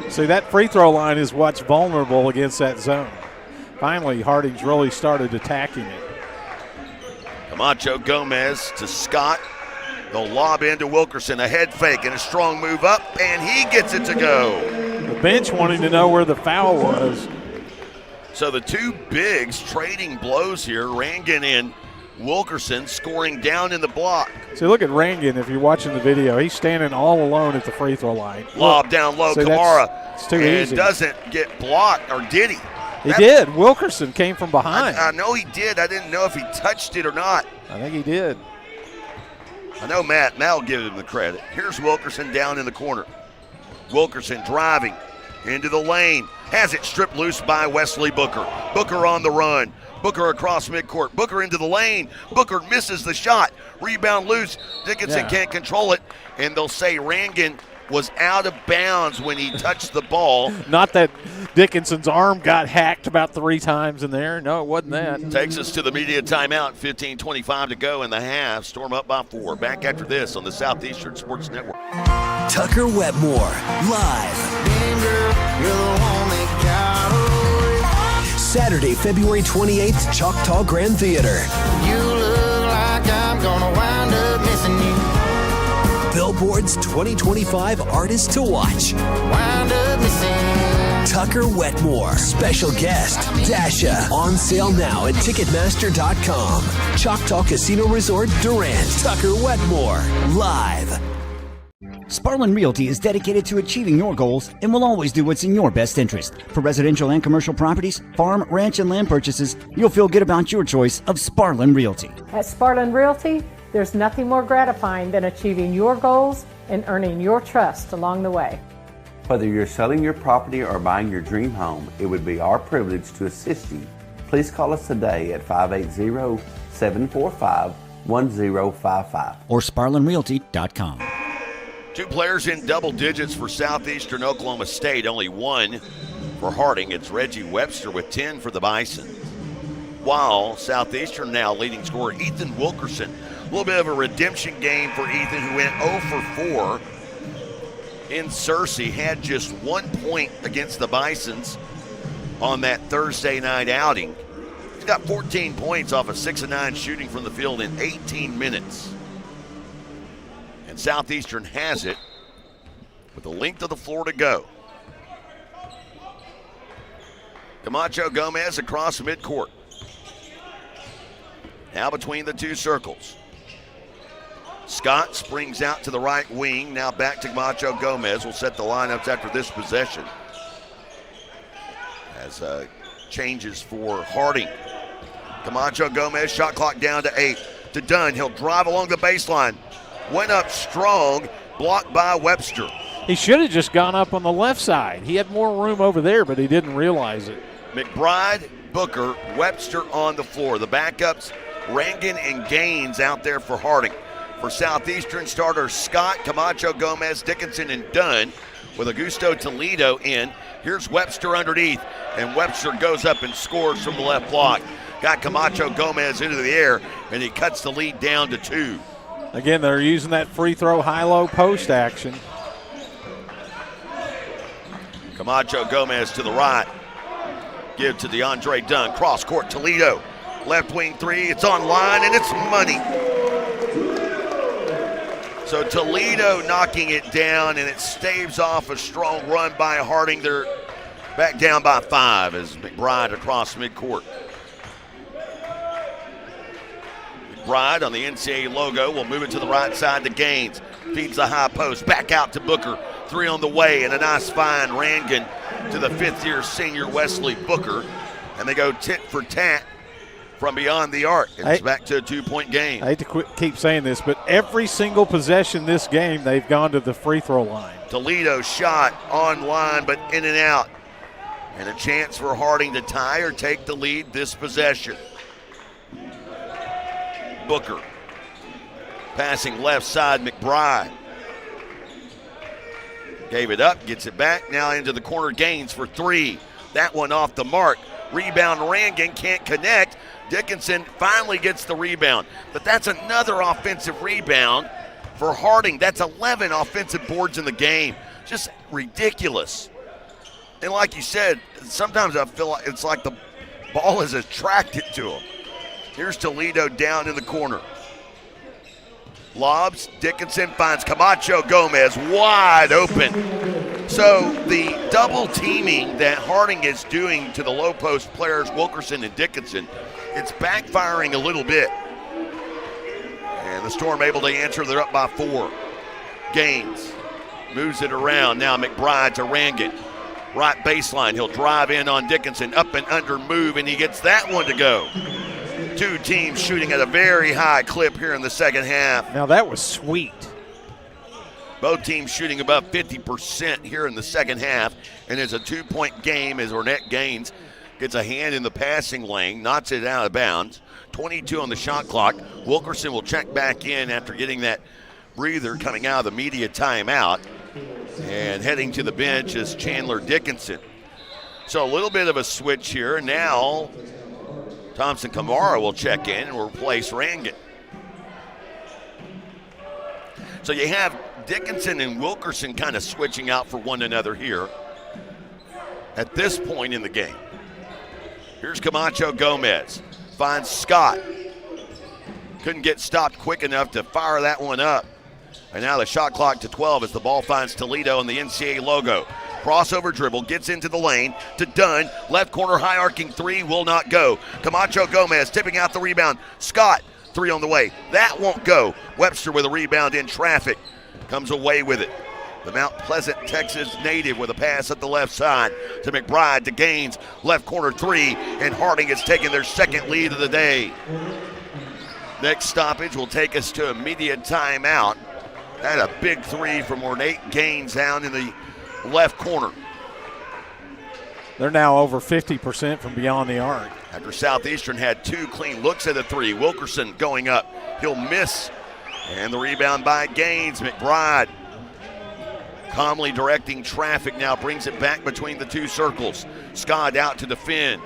See, that free throw line is what's vulnerable against that zone. Finally, Harding's really started attacking it. Camacho Gomez to Scott. They'll lob into Wilkerson, a head fake and a strong move up, and he gets it to go. The bench wanting to know where the foul was. So the two bigs trading blows here, Rangan and Wilkerson scoring down in the block. See, look at Rangan if you're watching the video. He's standing all alone at the free throw line. Lob down low, See, Kamara. It's too and easy. Doesn't get blocked, or did he? He did. Wilkerson came from behind. I know he did. I didn't know if he touched it or not. I think he did. I know Matt will give him the credit. Here's Wilkerson down in the corner. Wilkerson driving into the lane. Has it stripped loose by Wesley Booker. Booker on the run. Booker across midcourt. Booker into the lane. Booker misses the shot. Rebound loose. Dickinson can't control it. And they'll say Rangan was out of bounds when he touched the ball. Not that Dickinson's arm got hacked about 3 times in there. No, it wasn't that. Takes us to the media timeout. 15:25 to go in the half. Storm up by 4. Back after this on the Southeastern Sports Network. Tucker Wetmore, live. Saturday, February 28th, Choctaw Grand Theater. You look like I'm gonna wind up missing you. Billboard's 2025 Artist to Watch. Wind up missing. Tucker Wetmore, special guest, Dasha. On sale now at Ticketmaster.com. Choctaw Casino Resort, Durant. Tucker Wetmore, live. Sparlin Realty is dedicated to achieving your goals and will always do what's in your best interest. For residential and commercial properties, farm, ranch, and land purchases, you'll feel good about your choice of Sparlin Realty. At Sparlin Realty, there's nothing more gratifying than achieving your goals and earning your trust along the way. Whether you're selling your property or buying your dream home, it would be our privilege to assist you. Please call us today at 580-745-1055 or SparlinRealty.com. 2 players in double digits for Southeastern Oklahoma State, only 1 for Harding. It's Reggie Webster with 10 for the Bison. While Southeastern now leading scorer Ethan Wilkerson. A little bit of a redemption game for Ethan, who went 0 for 4 in Searcy. Had just 1 point against the Bisons on that Thursday night outing. He's got 14 points off of 6 of 9 shooting from the field in 18 minutes. And Southeastern has it with the length of the floor to go. Camacho Gomez across midcourt. Now between the 2 circles. Scott springs out to the right wing. Now back to Camacho Gomez. We'll set the lineups after this possession. As changes for Harding. Camacho Gomez, shot clock down to 8. To Dunn, he'll drive along the baseline. Went up strong, blocked by Webster. He should have just gone up on the left side. He had more room over there, but he didn't realize it. McBride, Booker, Webster on the floor. The backups, Rangan and Gaines out there for Harding. For Southeastern, starters Scott, Camacho Gomez, Dickinson, and Dunn with Augusto Toledo in. Here's Webster underneath, and Webster goes up and scores from the left block. Got Camacho Gomez into the air, and he cuts the lead down to 2. Again, they're using that free throw high-low post action. Camacho Gomez to the right. Give to DeAndre Dunn. Cross court, Toledo. Left wing 3. It's on line, and it's money. So Toledo knocking it down, and it staves off a strong run by Harding. They're back down by 5 as McBride across midcourt. McBride on the NCAA logo will move it to the right side to Gaines. Feeds the high post, back out to Booker. 3 on the way, and a nice find, Rangan to the 5th-year senior Wesley Booker. And they go tit for tat from beyond the arc. And it's back to a 2-point game. I hate to keep saying this, but every single possession this game, they've gone to the free throw line. Toledo shot on line, but in and out. And a chance for Harding to tie or take the lead this possession. Booker passing left side, McBride. Gave it up, gets it back, now into the corner, Gaines for 3. That one off the mark. Rebound, Rangan can't connect. Dickinson finally gets the rebound. But that's another offensive rebound for Harding. That's 11 offensive boards in the game. Just ridiculous. And like you said, sometimes I feel like it's like the ball is attracted to him. Here's Toledo down in the corner. Lobs, Dickinson finds Camacho Gomez wide open. So the double teaming that Harding is doing to the low post players, Wilkerson and Dickinson, it's backfiring a little bit. And the Storm able to answer, they're up by 4. Gaines moves it around, now McBride to Rangan. Right baseline, he'll drive in on Dickinson, up and under move, and he gets that one to go. 2 teams shooting at a very high clip here in the second half. Now that was sweet. Both teams shooting above 50% here in the second half, and it's a 2-point game as Ornette Gaines gets a hand in the passing lane, knocks it out of bounds. 22 on the shot clock. Wilkerson will check back in after getting that breather coming out of the media timeout, and heading to the bench is Chandler Dickinson. So a little bit of a switch here. Now Thompson Kamara will check in and will replace Rangan. So you have Dickinson and Wilkerson kind of switching out for one another here at this point in the game. Here's Camacho Gomez. Finds Scott. Couldn't get stopped quick enough to fire that one up. And now the shot clock to 12 as the ball finds Toledo in the NCAA logo. Crossover dribble, gets into the lane to Dunn. Left corner high arcing 3 will not go. Camacho Gomez tipping out the rebound. Scott, 3 on the way. That won't go. Webster with a rebound in traffic. Comes away with it. The Mount Pleasant, Texas native with a pass at the left side to McBride to Gaines. Left corner 3, and Harding has taken their second lead of the day. Next stoppage will take us to immediate timeout. Had a big 3 from Ornette Gaines down in the left corner. They're now over 50% from beyond the arc. After Southeastern had 2 clean looks at a 3. Wilkerson going up. He'll miss. And the rebound by Gaines. McBride calmly directing traffic now, brings it back between the 2 circles. Scott out to defend.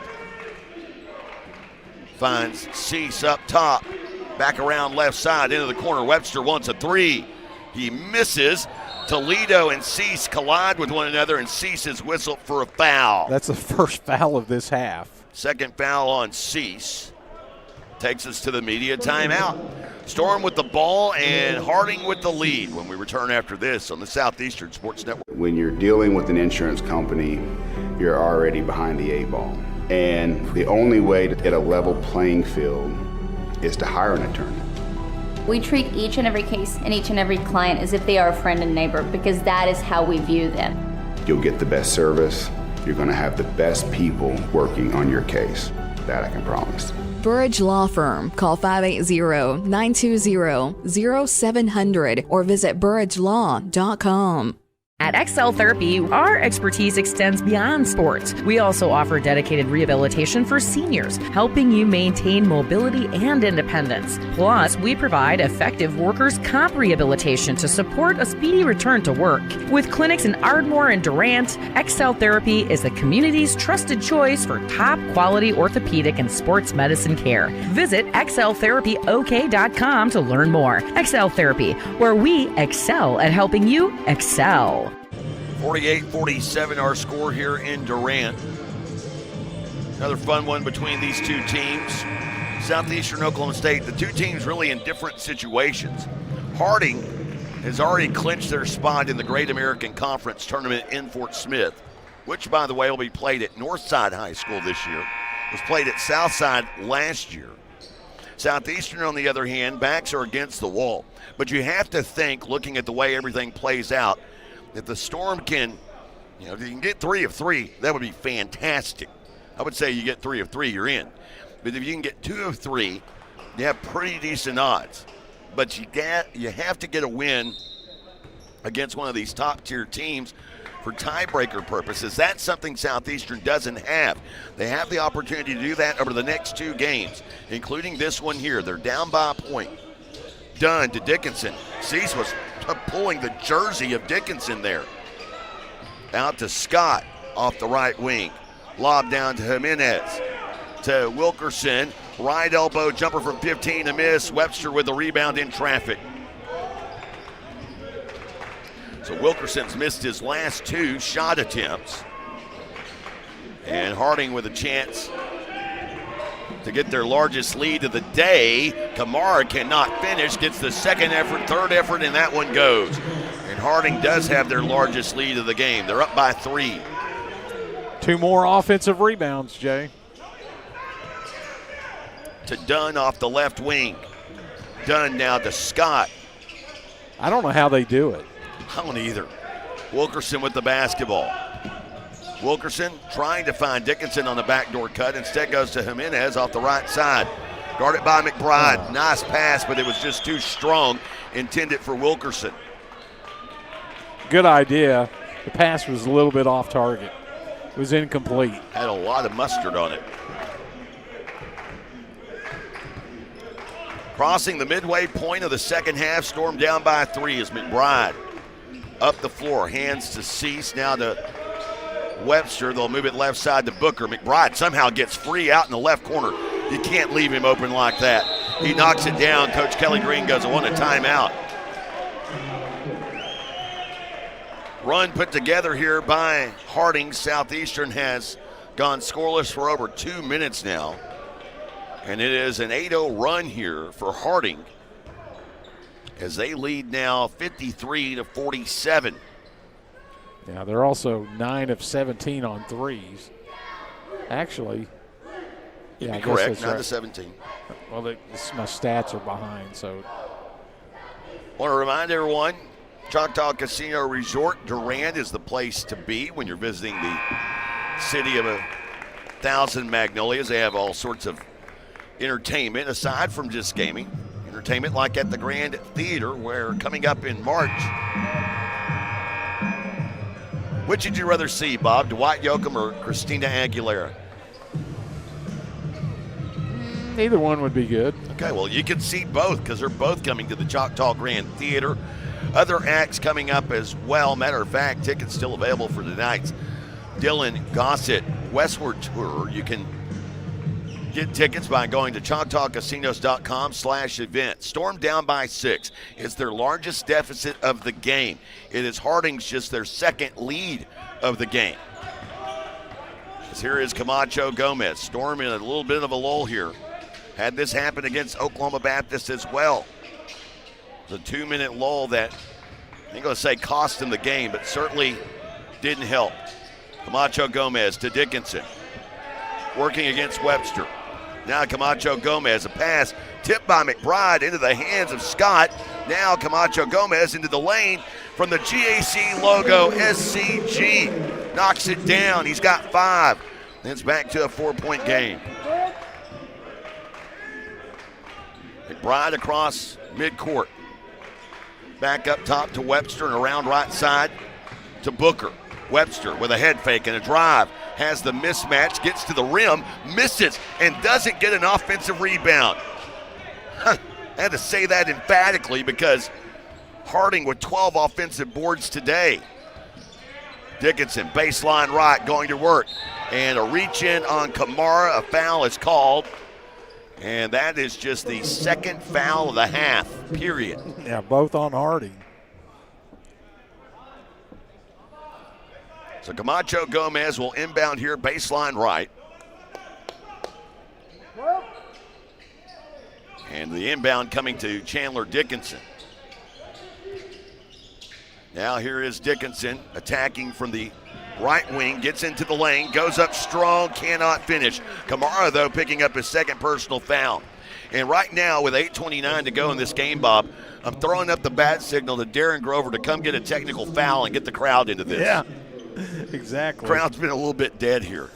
Finds Cease up top. Back around left side into the corner. Webster wants a 3. He misses. Toledo and Cease collide with one another, and Cease is whistled for a foul. That's the first foul of this half. Second foul on Cease. Takes us to the media timeout. Storm with the ball and Harding with the lead when we return after this on the Southeastern Sports Network. When you're dealing with an insurance company, you're already behind the 8 ball. And the only way to get a level playing field is to hire an attorney. We treat each and every case and each and every client as if they are a friend and neighbor, because that is how we view them. You'll get the best service. You're going to have the best people working on your case. That I can promise. Burridge Law Firm. Call 580-920-0700 or visit burridgelaw.com. At XL Therapy, our expertise extends beyond sports. We also offer dedicated rehabilitation for seniors, helping you maintain mobility and independence. Plus, we provide effective workers' comp rehabilitation to support a speedy return to work. With clinics in Ardmore and Durant, XL Therapy is the community's trusted choice for top-quality orthopedic and sports medicine care. Visit xltherapyok.com to learn more. XL Therapy, where we excel at helping you excel. 48-47 our score here in Durant. Another fun one between these 2 teams. Southeastern Oklahoma State, the 2 teams really in different situations. Harding has already clinched their spot in the Great American Conference tournament in Fort Smith. which, by the way, will be played at Northside High School this year. It was played at Southside last year. Southeastern, on the other hand, backs are against the wall. But you have to think, looking at the way everything plays out, that the Storm can, if you can get 3 of 3, that would be fantastic. I would say you get 3 of 3, you're in. But if you can get 2 of 3, you have pretty decent odds. But you have to get a win against one of these top-tier teams for tiebreaker purposes. That's something Southeastern doesn't have. They have the opportunity to do that over the next 2 games, including this one here. They're down by a point. Dunn to Dickinson. Cease was pulling the jersey of Dickinson there. Out to Scott off the right wing. Lob down to Jimenez. To Wilkerson. Right elbow jumper from 15 to miss. Webster with the rebound in traffic. So Wilkerson's missed his last 2 shot attempts. And Harding with a chance to get their largest lead of the day. Kamara cannot finish, gets the second effort, third effort, and that one goes. And Harding does have their largest lead of the game. They're up by 3. 2 more offensive rebounds, Jay. To Dunn off the left wing. Dunn now to Scott. I don't know how they do it. I don't either. Wilkerson with the basketball. Wilkerson trying to find Dickinson on the backdoor cut. Instead goes to Jimenez off the right side. Guarded by McBride. Nice pass, but it was just too strong. Intended for Wilkerson. Good idea. The pass was a little bit off target. It was incomplete. Had a lot of mustard on it. Crossing the midway point of the second half, Storm down by 3 is McBride. Up the floor, hands to Cease, now to Webster. They'll move it left side to Booker. McBride somehow gets free out in the left corner. You can't leave him open like that. He knocks it down. Coach Kelly Green goes, I want a timeout. Run put together here by Harding. Southeastern has gone scoreless for over 2 minutes now. And it is an 8-0 run here for Harding as they lead now 53-47. Yeah, they're also 9 of 17 on threes. Actually, yeah, I correct, guess 9 right. to 17. Well, my stats are behind, so. Want to remind everyone, Choctaw Casino Resort, Durant is the place to be when you're visiting the city of 1,000 Magnolias. They have all sorts of entertainment aside from just gaming. Entertainment like at the Grand Theater, where coming up in March. Which would you rather see, Bob? Dwight Yoakam or Christina Aguilera? Either one would be good. Okay, well, you can see both because they're both coming to the Choctaw Grand Theater. Other acts coming up as well. Matter of fact, tickets still available for tonight's Dylan Gossett Westward Tour. You can get tickets by going to ChoctawCasinos.com/event. Storm down by 6. It's their largest deficit of the game. It is Harding's just their second lead of the game. As here is Camacho Gomez. Storm in a little bit of a lull here. Had this happen against Oklahoma Baptist as well. The 2-minute lull that I ain't going to say cost him the game, but certainly didn't help. Camacho Gomez to Dickinson. Working against Webster. Now Camacho Gomez, a pass tipped by McBride into the hands of Scott. Now Camacho Gomez into the lane from the GAC logo, SCG. Knocks it down. He's got 5. Then it's back to a 4-point game. McBride across midcourt. Back up top to Webster and around right side to Booker. Webster with a head fake and a drive. Has the mismatch, gets to the rim, misses, and doesn't get an offensive rebound. I had to say that emphatically because Harding with 12 offensive boards today. Dickinson, baseline right, going to work. And a reach in on Kamara, a foul is called. And that is just the second foul of the half, period. Yeah, both on Harding. So Camacho Gomez will inbound here, baseline right. And the inbound coming to Chandler Dickinson. Now here is Dickinson attacking from the Right wing, gets into the lane, goes up strong, cannot finish. Kamara, though, picking up his second personal foul. And right now, with 8:29 to go in this game, Bob, I'm throwing up the bat signal to Darren Grover to come get a technical foul and get the crowd into this. Yeah, exactly. Crowd's been a little bit dead here.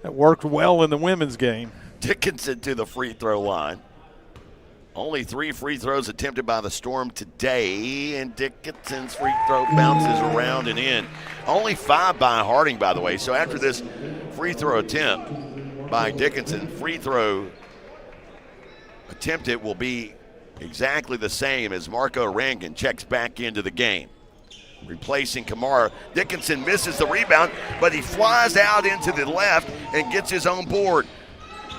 That worked well in the women's game. Dickinson to the free throw line. Only 3 free throws attempted by the Storm today, and Dickinson's free throw bounces around and in. Only 5 by Harding, by the way. So after this free throw attempt by Dickinson, free throw attempted will be exactly the same as Marco Rankin checks back into the game. Replacing Kamara. Dickinson misses the rebound, but he flies out into the left and gets his own board.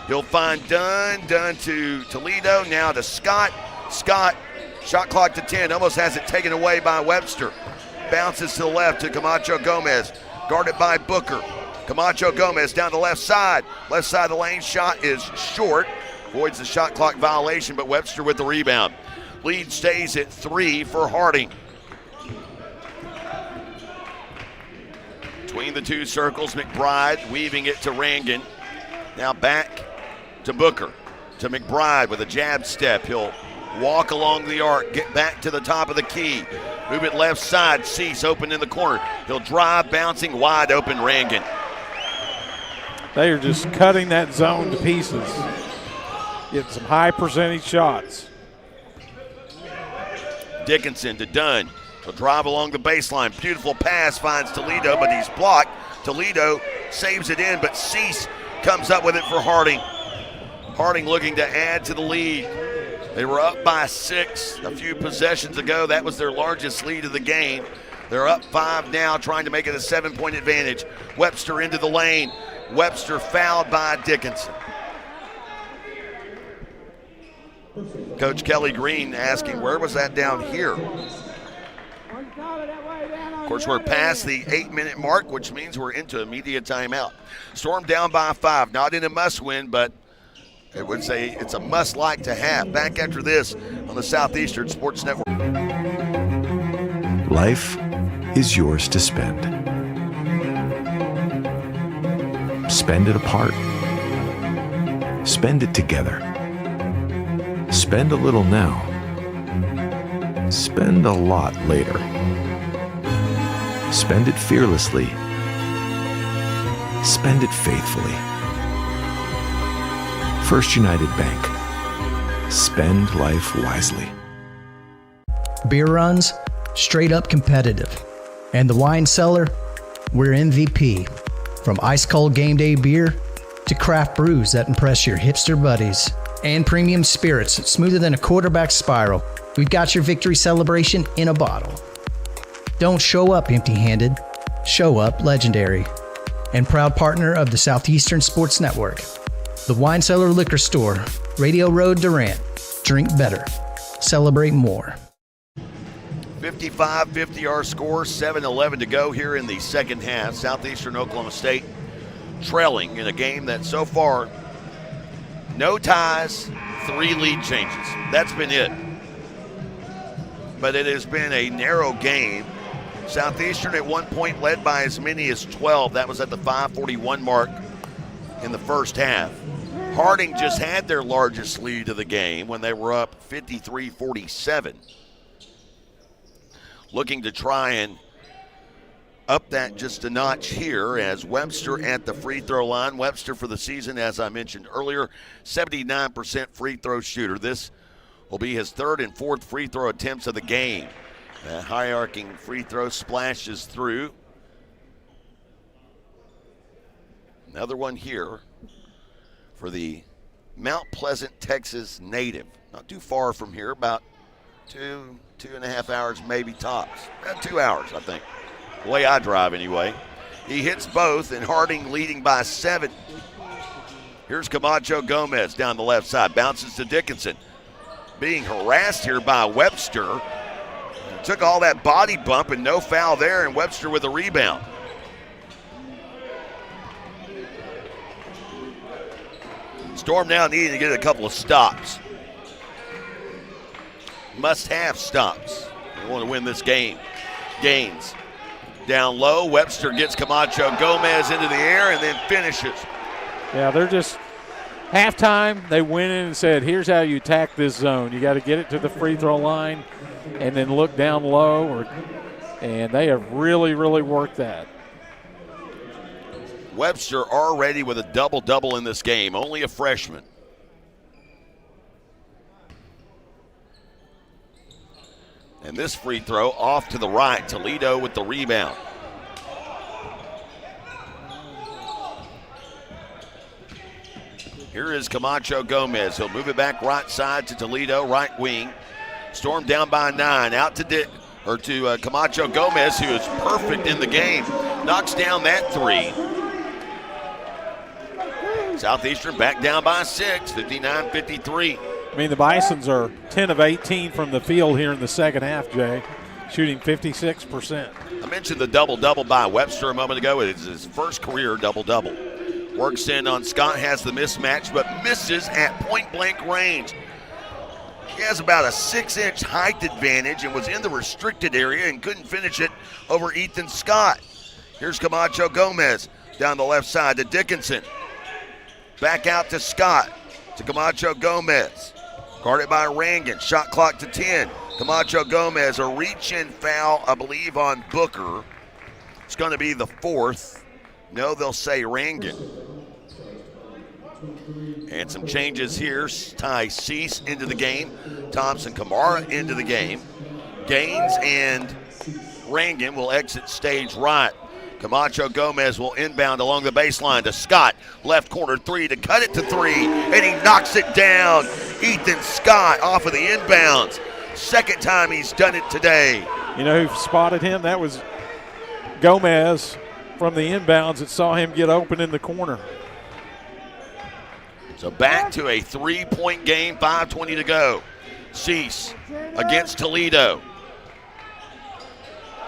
He'll find Dunn to Toledo, now to Scott. Scott, shot clock to 10, almost has it taken away by Webster. Bounces to the left to Camacho Gomez, guarded by Booker. Camacho Gomez down the left side. Left side of the lane, shot is short. Avoids the shot clock violation, but Webster with the rebound. Lead stays at 3 for Harding. Between the two circles, McBride weaving it to Rangan. Now back to Booker, to McBride with a jab step. He'll walk along the arc, get back to the top of the key. Move it left side, Cease open in the corner. He'll drive, bouncing wide open Rangan. They are just cutting that zone to pieces. Getting some high percentage shots. Dickinson to Dunn. He'll drive along the baseline. Beautiful pass, finds Toledo, but he's blocked. Toledo saves it in, but Cease comes up with it for Harding. Harding looking to add to the lead. They were up by 6 a few possessions ago. That was their largest lead of the game. They're up 5 now, trying to make it a 7-point advantage. Webster into the lane. Webster fouled by Dickinson. Coach Kelly Green asking, where was that down here? Of course, we're past the 8-minute mark, which means we're into immediate timeout. Storm down by 5, not in a must-win, but I would say it's a must-like to have. Back after this on the Southeastern Sports Network. Life is yours to spend. Spend it apart. Spend it together. Spend a little now. Spend a lot later. Spend it fearlessly. Spend it faithfully. First United Bank. Spend life wisely. Beer runs, straight up competitive. And the wine cellar, we're MVP. From ice cold game day beer to craft brews that impress your hipster buddies. And premium spirits smoother than a quarterback spiral. We've got your victory celebration in a bottle. Don't show up empty-handed. Show up legendary. And proud partner of the Southeastern Sports Network. The Wine Cellar Liquor Store, Radio Road, Durant. Drink better. Celebrate more. 55-50 our score, 7-11 to go here in the second half. Southeastern Oklahoma State trailing in a game that so far, no ties, 3 lead changes. That's been it. But it has been a narrow game. Southeastern at one point led by as many as 12. That was at the 5:41 mark in the first half. Harding just had their largest lead of the game when they were up 53-47. Looking to try and up that just a notch here as Webster at the free throw line. Webster for the season, as I mentioned earlier, 79% free throw shooter. This will be his 3rd and 4th free throw attempts of the game. That high-arcing free throw splashes through. Another one here for the Mount Pleasant, Texas native. Not too far from here, about 2.5 hours maybe tops. 2 hours, I think. The way I drive anyway. He hits both, and Harding leading by 7. Here's Camacho Gomez down the left side. Bounces to Dickinson. Being harassed here by Webster. Took all that body bump and no foul there, and Webster with a rebound. Storm now needing to get a couple of stops. Must-have stops. They want to win this game. Gaines Down low, Webster gets Camacho Gomez into the air and then finishes. Yeah, they're just halftime. They went in and said, here's how you attack this zone. You got to get it to the free throw line and then look down low. And they have really, really worked that. Webster already with a double-double in this game, only a freshman. And this free throw off to the right. Toledo with the rebound. Here is Camacho Gomez. He'll move it back right side to Toledo, right wing. Storm down by 9. Out to Camacho Gomez, who is perfect in the game. Knocks down that 3. Southeastern back down by 6, 59-53. I mean, the Bisons are 10 of 18 from the field here in the second half, Jay, shooting 56%. I mentioned the double-double by Webster a moment ago. It's his first career double-double. Works in on Scott, has the mismatch, but misses at point-blank range. He has about a 6-inch height advantage and was in the restricted area and couldn't finish it over Ethan Scott. Here's Camacho Gomez down the left side to Dickinson. Back out to Scott, to Camacho Gomez. Guarded by Rangan, shot clock to 10. Camacho Gomez, a reach-in foul, I believe, on Booker. It's going to be the 4th. No, they'll say Rangan. And some changes here. Ty Cease into the game. Thompson Kamara into the game. Gaines and Rangan will exit stage right. Camacho Gomez will inbound along the baseline to Scott. Left corner 3 to cut it to 3. And he knocks it down. Ethan Scott off of the inbounds. Second time he's done it today. You know who spotted him? That was Gomez from the inbounds that saw him get open in the corner. So back to a 3-point game, 5:20 to go. Cease against Toledo.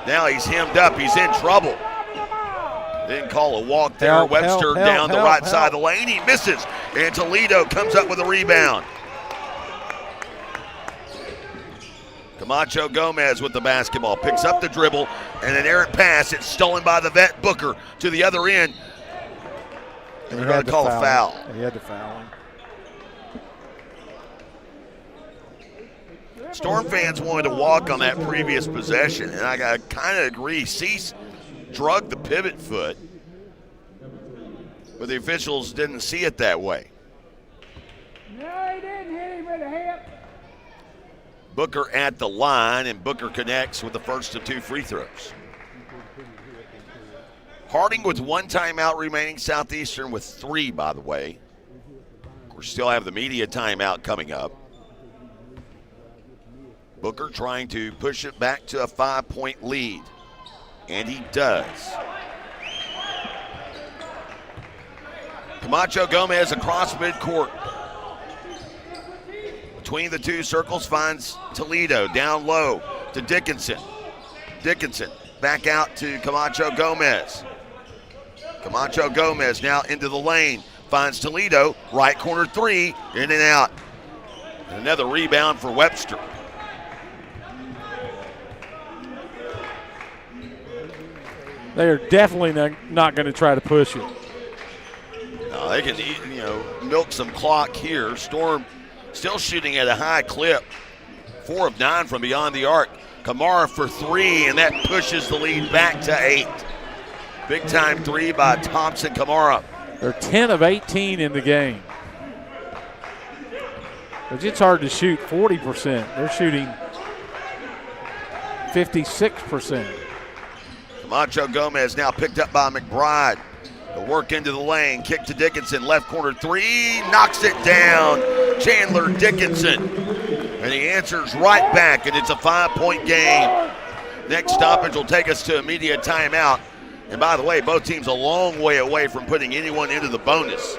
Now he's hemmed up. He's in trouble. Didn't call a walk there. Webster down the right side of the lane. He misses. And Toledo comes up with a rebound. Camacho Gomez with the basketball. Picks up the dribble and an errant pass. It's stolen by the vet Booker to the other end. And they're going to call a foul. He had to foul him. Storm fans wanted to walk on that previous possession, and I kind of agree. Cease drug the pivot foot, but the officials didn't see it that way. No, he didn't hit him with a hip. Booker at the line, and Booker connects with the first of 2 free throws. Harding with 1 timeout remaining. Southeastern with 3, by the way. We still have the media timeout coming up. Booker trying to push it back to a 5-point lead. And he does. Camacho Gomez across midcourt. Between the 2 circles finds Toledo down low to Dickinson. Dickinson back out to Camacho Gomez. Camacho Gomez now into the lane. Finds Toledo. Right corner 3. In and out. And another rebound for Webster. They are definitely not going to try to push it. No, they can, milk some clock here. Storm still shooting at a high clip. 4 of 9 from beyond the arc. Kamara for 3, and that pushes the lead back to 8. Big time 3 by Thompson Kamara. They're 10 of 18 in the game. It's hard to shoot 40%. They're shooting 56%. Camacho Gomez now picked up by McBride. The work into the lane, kick to Dickinson, left corner 3, knocks it down. Chandler Dickinson. And he answers right back, and it's a 5-point game. Next stoppage will take us to immediate timeout. And by the way, both teams a long way away from putting anyone into the bonus.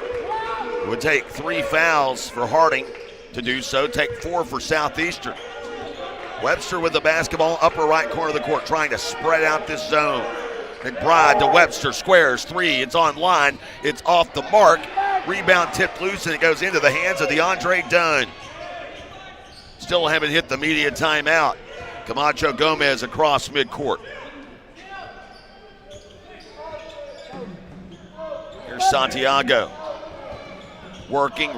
It would take 3 fouls for Harding to do so, take 4 for Southeastern. Webster with the basketball, upper right corner of the court, trying to spread out this zone. McBride to Webster, squares 3, it's on line, it's off the mark. Rebound tipped loose, and it goes into the hands of DeAndre Dunn. Still haven't hit the media timeout. Camacho Gomez across midcourt. Here's Santiago. Working,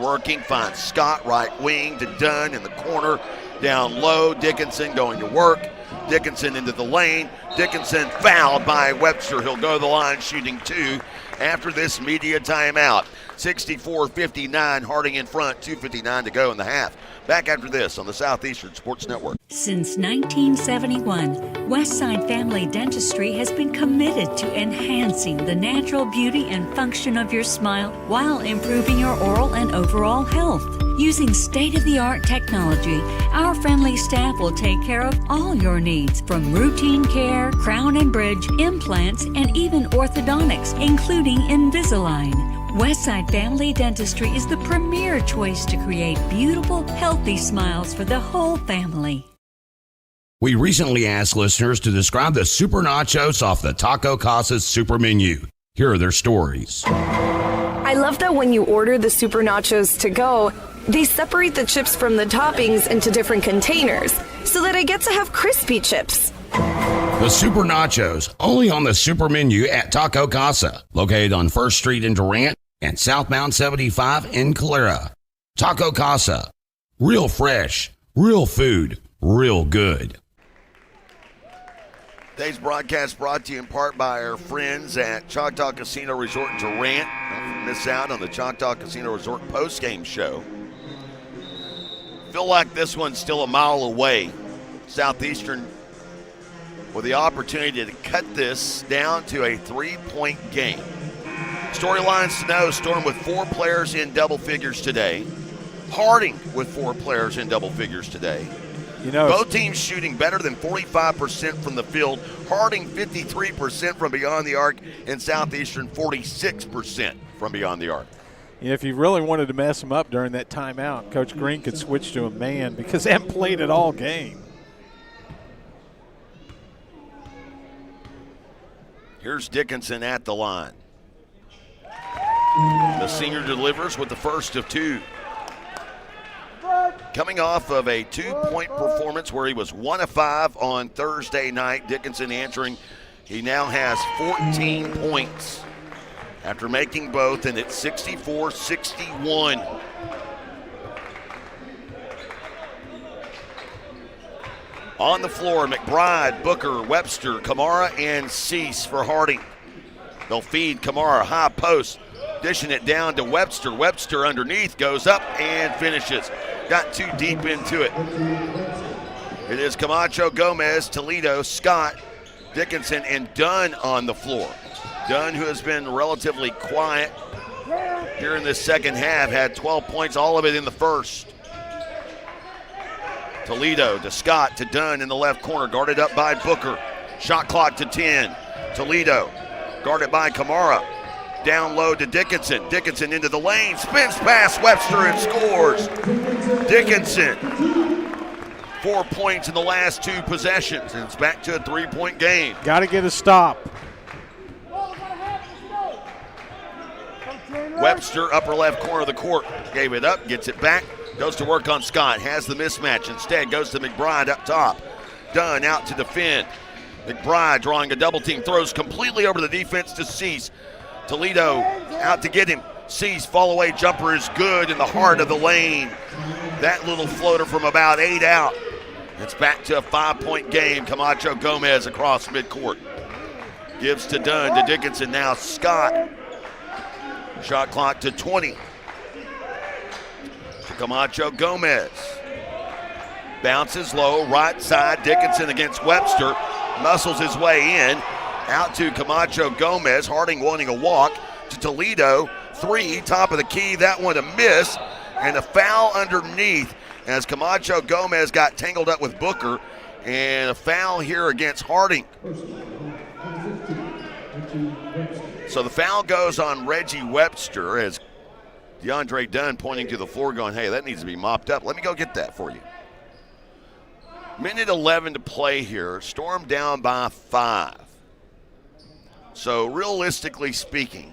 finds Scott, right wing to Dunn in the corner. Down low, Dickinson going to work. Dickinson into the lane. Dickinson fouled by Webster. He'll go to the line shooting 2 after this media timeout. 64-59, Harding in front, 2:59 to go in the half. Back after this on the Southeastern Sports Network. Since 1971, Westside Family Dentistry has been committed to enhancing the natural beauty and function of your smile while improving your oral and overall health. Using state-of-the-art technology, our friendly staff will take care of all your needs, from routine care, crown and bridge, implants, and even orthodontics, including Invisalign. Westside Family Dentistry is the premier choice to create beautiful, healthy smiles for the whole family. We recently asked listeners to describe the super nachos off the Taco Casa's super menu. Here are their stories. I love that when you order the super nachos to go, they separate the chips from the toppings into different containers so that I get to have crispy chips. The Super Nachos, only on the super menu at Taco Casa, located on 1st Street in Durant and southbound 75 in Calera. Taco Casa, real fresh, real food, real good. Today's broadcast brought to you in part by our friends at Choctaw Casino Resort in Durant. Don't miss out on the Choctaw Casino Resort postgame show. Feel like this one's still a mile away. Southeastern with the opportunity to cut this down to a 3-point game. Storylines to know: Storm with 4 players in double figures today. Harding with 4 players in double figures today. You know, both teams shooting better than 45% from the field. Harding 53% from beyond the arc, and Southeastern 46% from beyond the arc. You know, if you really wanted to mess them up during that timeout, Coach Green could switch to a man because they haven't played it all game. Here's Dickinson at the line. The senior delivers with the first of 2. Coming off of a 2-point performance where he was 1 of 5 on Thursday night, Dickinson answering. He now has 14 points after making both, and it's 64-61. On the floor, McBride, Booker, Webster, Kamara, and Cease for Harding. They'll feed Kamara, high post, dishing it down to Webster. Webster underneath, goes up and finishes. Got too deep into it. It is Camacho, Gomez, Toledo, Scott, Dickinson, and Dunn on the floor. Dunn, who has been relatively quiet here in this second half, had 12 points, all of it in the first. Toledo to Scott to Dunn in the left corner, guarded up by Booker. Shot clock to 10. Toledo guarded by Kamara. Down low to Dickinson. Dickinson into the lane, spins past Webster and scores. Dickinson, 4 points in the last 2 possessions, and it's back to a 3-point game. Got to get a stop. Webster, upper left corner of the court, gave it up, gets it back, goes to work on Scott, has the mismatch, instead goes to McBride up top. Dunn out to defend. McBride drawing a double team, throws completely over the defense to Cease. Toledo out to get him. Cease, fall away jumper is good in the heart of the lane. That little floater from about 8 out. It's back to a 5-point game. Camacho Gomez across midcourt. Gives to Dunn, to Dickinson, now Scott. Shot clock to 20. To Camacho Gomez. Bounces low, right side, Dickinson against Webster. Muscles his way in. Out to Camacho Gomez. Harding wanting a walk to Toledo. 3, top of the key. That one a miss. And a foul underneath as Camacho Gomez got tangled up with Booker. And a foul here against Harding. So the foul goes on Reggie Webster as DeAndre Dunn pointing to the floor going, hey, that needs to be mopped up. Let me go get that for you. Minute 11 to play here. Storm down by 5. So realistically speaking,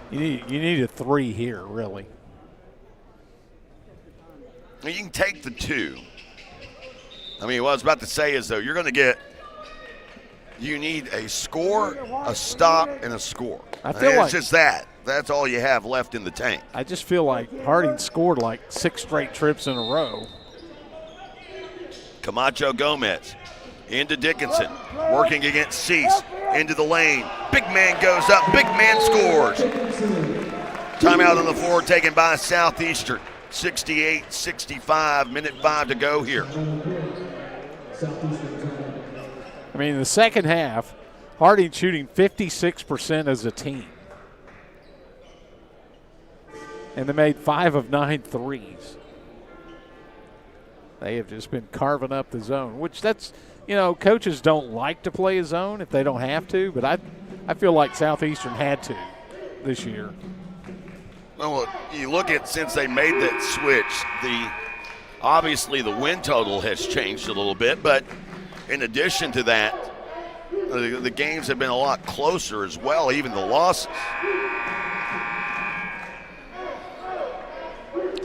you need a 3 here, really. You can take the 2. I mean, what I was about to say is, though, you're going to get You need a score, a stop, and a score. I feel like it's just that. That's all you have left in the tank. I just feel like Harding scored like 6 straight trips in a row. Camacho Gomez into Dickinson, working against Cease, into the lane. Big man goes up, big man scores. Timeout on the floor taken by Southeastern. 68-65, minute 5 to go here. I mean, in the second half, Harding shooting 56% as a team. And they made 5 of 9 threes. They have just been carving up the zone, which that's, coaches don't like to play a zone if they don't have to, but I feel like Southeastern had to this year. Well, you look at since they made that switch, obviously the win total has changed a little bit, but in addition to that, the games have been a lot closer as well, even the losses.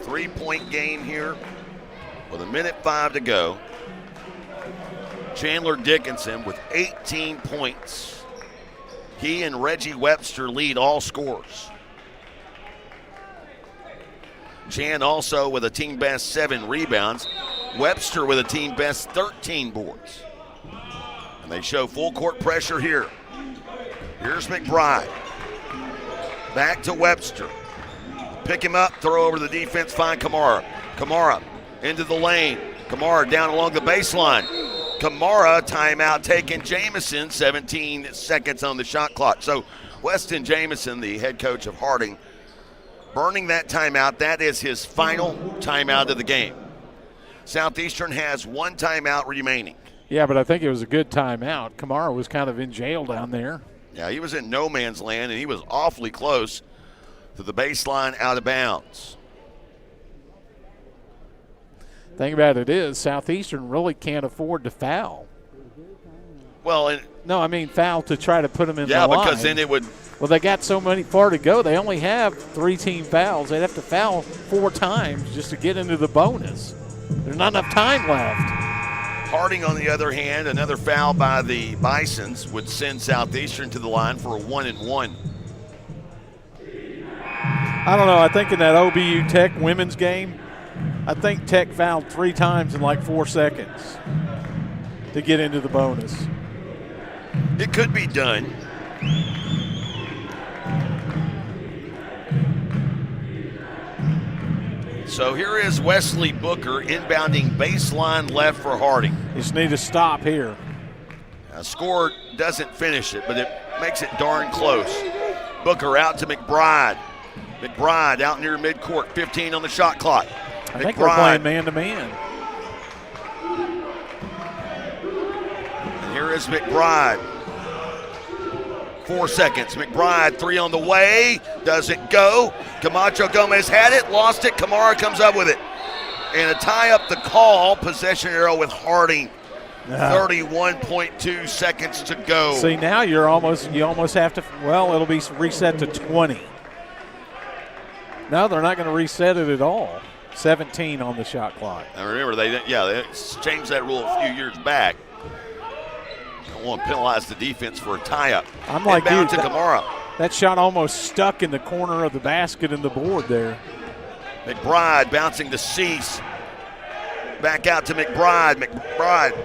3-point game here with a minute 5 to go. Chandler Dickinson with 18 points. He and Reggie Webster lead all scores. Chan also with a team best 7 rebounds. Webster with a team best 13 boards. And they show full court pressure here. Here's McBride. Back to Webster. Pick him up, throw over the defense, find Kamara. Kamara into the lane. Kamara down along the baseline. Kamara, timeout taken. Jamison, 17 seconds on the shot clock. So Weston Jamison, the head coach of Harding, burning that timeout. That is his final timeout of the game. Southeastern has 1 timeout remaining. Yeah, but I think it was a good timeout. Kamara was kind of in jail down there. Yeah, he was in no man's land, and he was awfully close to the baseline out of bounds. Thing about it is Southeastern really can't afford to foul. Well, foul to try to put them in the line. Yeah, because then it would. Well, they got so far to go. They only have 3 team fouls. They'd have to foul 4 times just to get into the bonus. There's not enough time left. Harding, on the other hand, another foul by the Bisons would send Southeastern to the line for a 1-and-1. I don't know. I think in that OBU Tech women's game, I think Tech fouled 3 times in like 4 seconds to get into the bonus. It could be done. So here is Wesley Booker inbounding baseline left for Harding. Just need to stop here. Score doesn't finish it, but it makes it darn close. Booker out to McBride. McBride out near midcourt, 15 on the shot clock. I think we're playing man-to-man. And here is McBride. 4 seconds. McBride, 3 on the way. Doesn't go. Camacho Gomez had it, lost it. Kamara comes up with it. And a tie up the call. Possession arrow with Harding. 31.2 seconds to go. See, now you almost have to, it'll be reset to 20. No, they're not going to reset it at all. 17 on the shot clock. And remember, they changed that rule a few years back. Don't want to penalize the defense for a tie-up. I'm like you. To Kamara. That shot almost stuck in the corner of the basket in the board there. McBride bouncing to Cease. Back out to McBride. McBride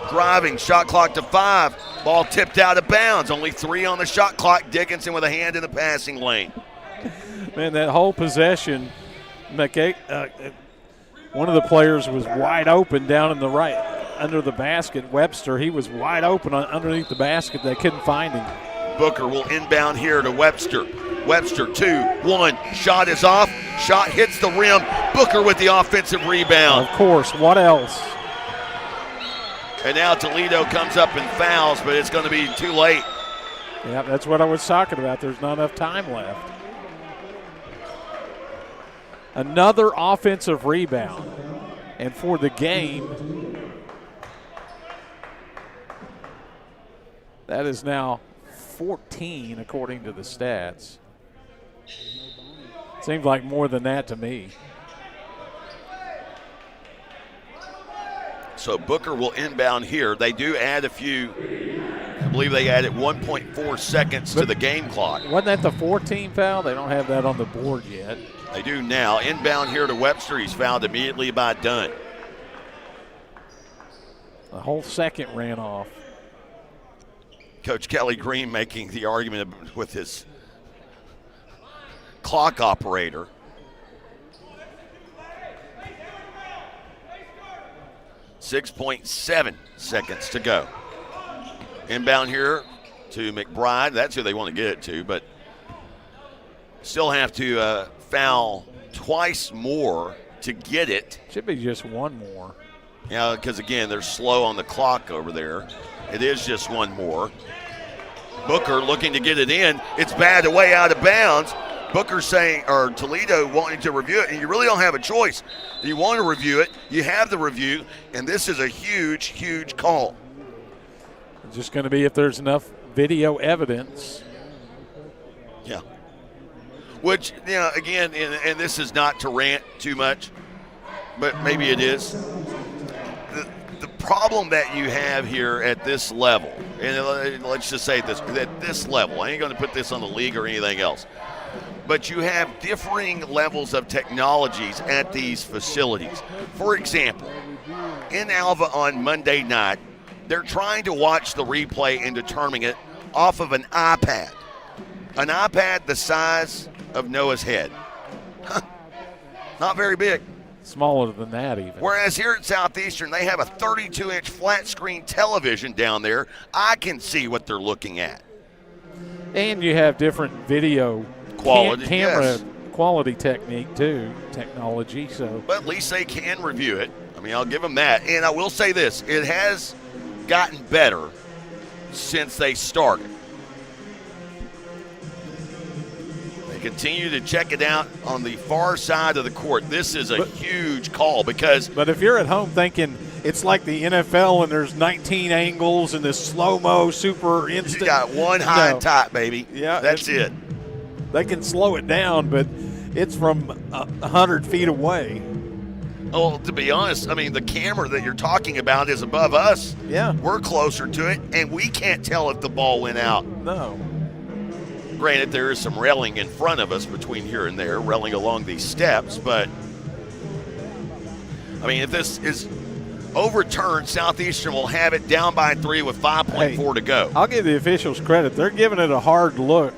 driving, shot clock to 5. Ball tipped out of bounds. Only 3 on the shot clock. Dickinson with a hand in the passing lane. Man, that whole possession, one of the players was wide open down in the right under the basket. Webster, he was wide open underneath the basket. They couldn't find him. Booker will inbound here to Webster. Webster, 2-1. Shot is off. Shot hits the rim. Booker with the offensive rebound. Of course. What else? And now Toledo comes up and fouls, but it's going to be too late. Yeah, that's what I was talking about. There's not enough time left. Another offensive rebound. And for the game, that is now 14 according to the stats. Seems like more than that to me. So Booker will inbound here. They do add a few. I believe they added 1.4 seconds to the game clock. Wasn't that the 14 foul? They don't have that on the board yet. They do now. Inbound here to Webster. He's fouled immediately by Dunn. The whole second ran off. Coach Kelly Green making the argument with his clock operator. .7 seconds to go. Inbound here to McBride. That's who they want to get it to, but still have to foul twice more to get it. Should be just one more. Yeah, because again, they're slow on the clock over there. It is just one more. Booker looking to get it in. It's batted away out of bounds. Booker saying, or Toledo wanting to review it, and you really don't have a choice. You want to review it, you have the review, and this is a huge, huge call. It's just going to be if there's enough video evidence. Yeah. Which, you know, again, and this is not to rant too much, but maybe it is. The problem that you have here at this level, and let's just say this, at this level, I ain't going to put this on the league or anything else, but you have differing levels of technologies at these facilities. For example, in Alva on Monday night, they're trying to watch the replay and determine it off of an iPad. An iPad the size of Noah's head. Not very big. Smaller than that even. Whereas here at Southeastern, they have a 32-inch flat screen television down there. I can see what they're looking at. And you have different video quality, camera yes. Quality technique too, technology. So, but at least they can review it. I mean, I'll give them that. And I will say this: it has gotten better since they started. They continue to check it out on the far side of the court. This is a huge call because. But if you're at home thinking it's like the NFL and there's 19 angles and this slow-mo super instant. You got one high and tight, baby. Yeah. That's it. They can slow it down, but it's from 100 feet away. Well, to be honest, I mean, the camera that you're talking about is above us. Yeah. We're closer to it, and we can't tell if the ball went out. No. Granted, there is some railing in front of us between here and there, railing along these steps, but, I mean, if this is overturned, Southeastern will have it down by 3 with 5.4 to go. I'll give the officials credit. They're giving it a hard look.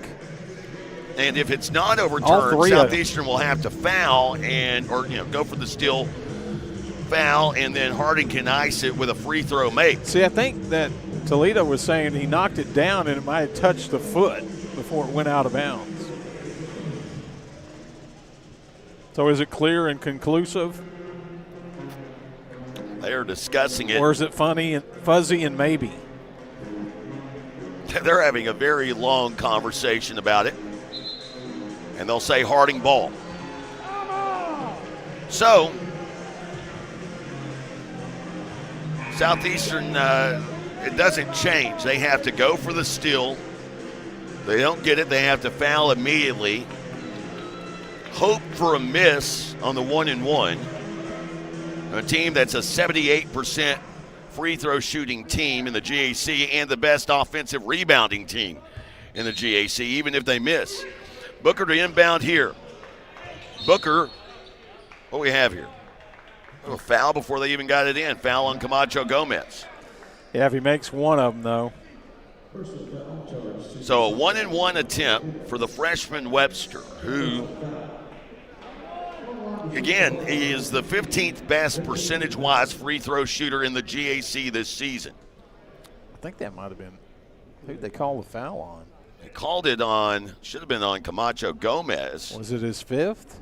And if it's not overturned, Southeastern will have to foul or go for the steal foul, and then Harding can ice it with a free throw make. See, I think that Toledo was saying he knocked it down and it might have touched the foot before it went out of bounds. So is it clear and conclusive? They are discussing it. Or is it fuzzy and maybe? They're having a very long conversation about it. And they'll say Harding ball. So, Southeastern, it doesn't change. They have to go for the steal. They don't get it, they have to foul immediately. Hope for a miss on the 1-and-1. A team that's a 78% free throw shooting team in the GAC and the best offensive rebounding team in the GAC, even if they miss. Booker to inbound here. Booker, what do we have here? A foul before they even got it in. Foul on Camacho Gomez. Yeah, if he makes one of them, though. So a 1-and-1 attempt for the freshman Webster, who, again, he is the 15th best percentage-wise free throw shooter in the GAC this season. I think that might have been, who did they call the foul on? They called it on, should have been on Camacho Gomez. Was it his fifth?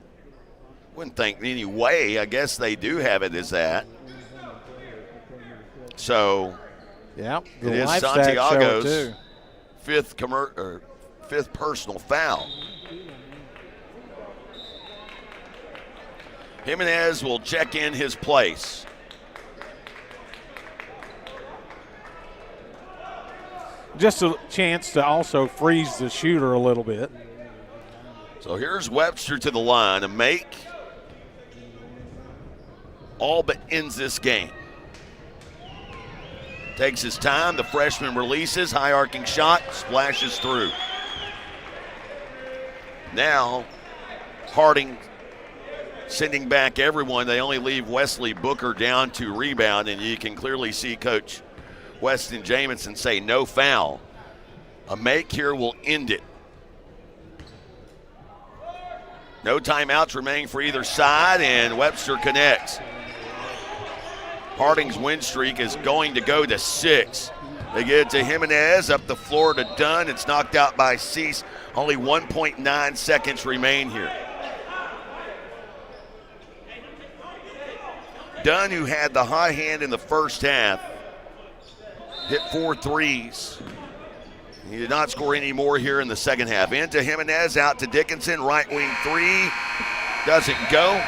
Wouldn't think any way. I guess they do have it as that. So, yeah, it is Santiago's fifth personal foul. Jimenez will check in his place. Just a chance to also freeze the shooter a little bit. So here's Webster to the line. A make all but ends this game. Takes his time. The freshman releases. High arcing shot. Splashes through. Now, Harding sending back everyone. They only leave Wesley Booker down to rebound, and you can clearly see Coach Weston Jamison say no foul. A make here will end it. No timeouts remaining for either side, and Webster connects. Harding's win streak is going to go to 6. They get it to Jimenez, up the floor to Dunn. It's knocked out by Cease. Only 1.9 seconds remain here. Dunn, who had the high hand in the first half, hit 4 threes. He did not score any more here in the second half. Into Jimenez, out to Dickinson, right wing 3. Doesn't go.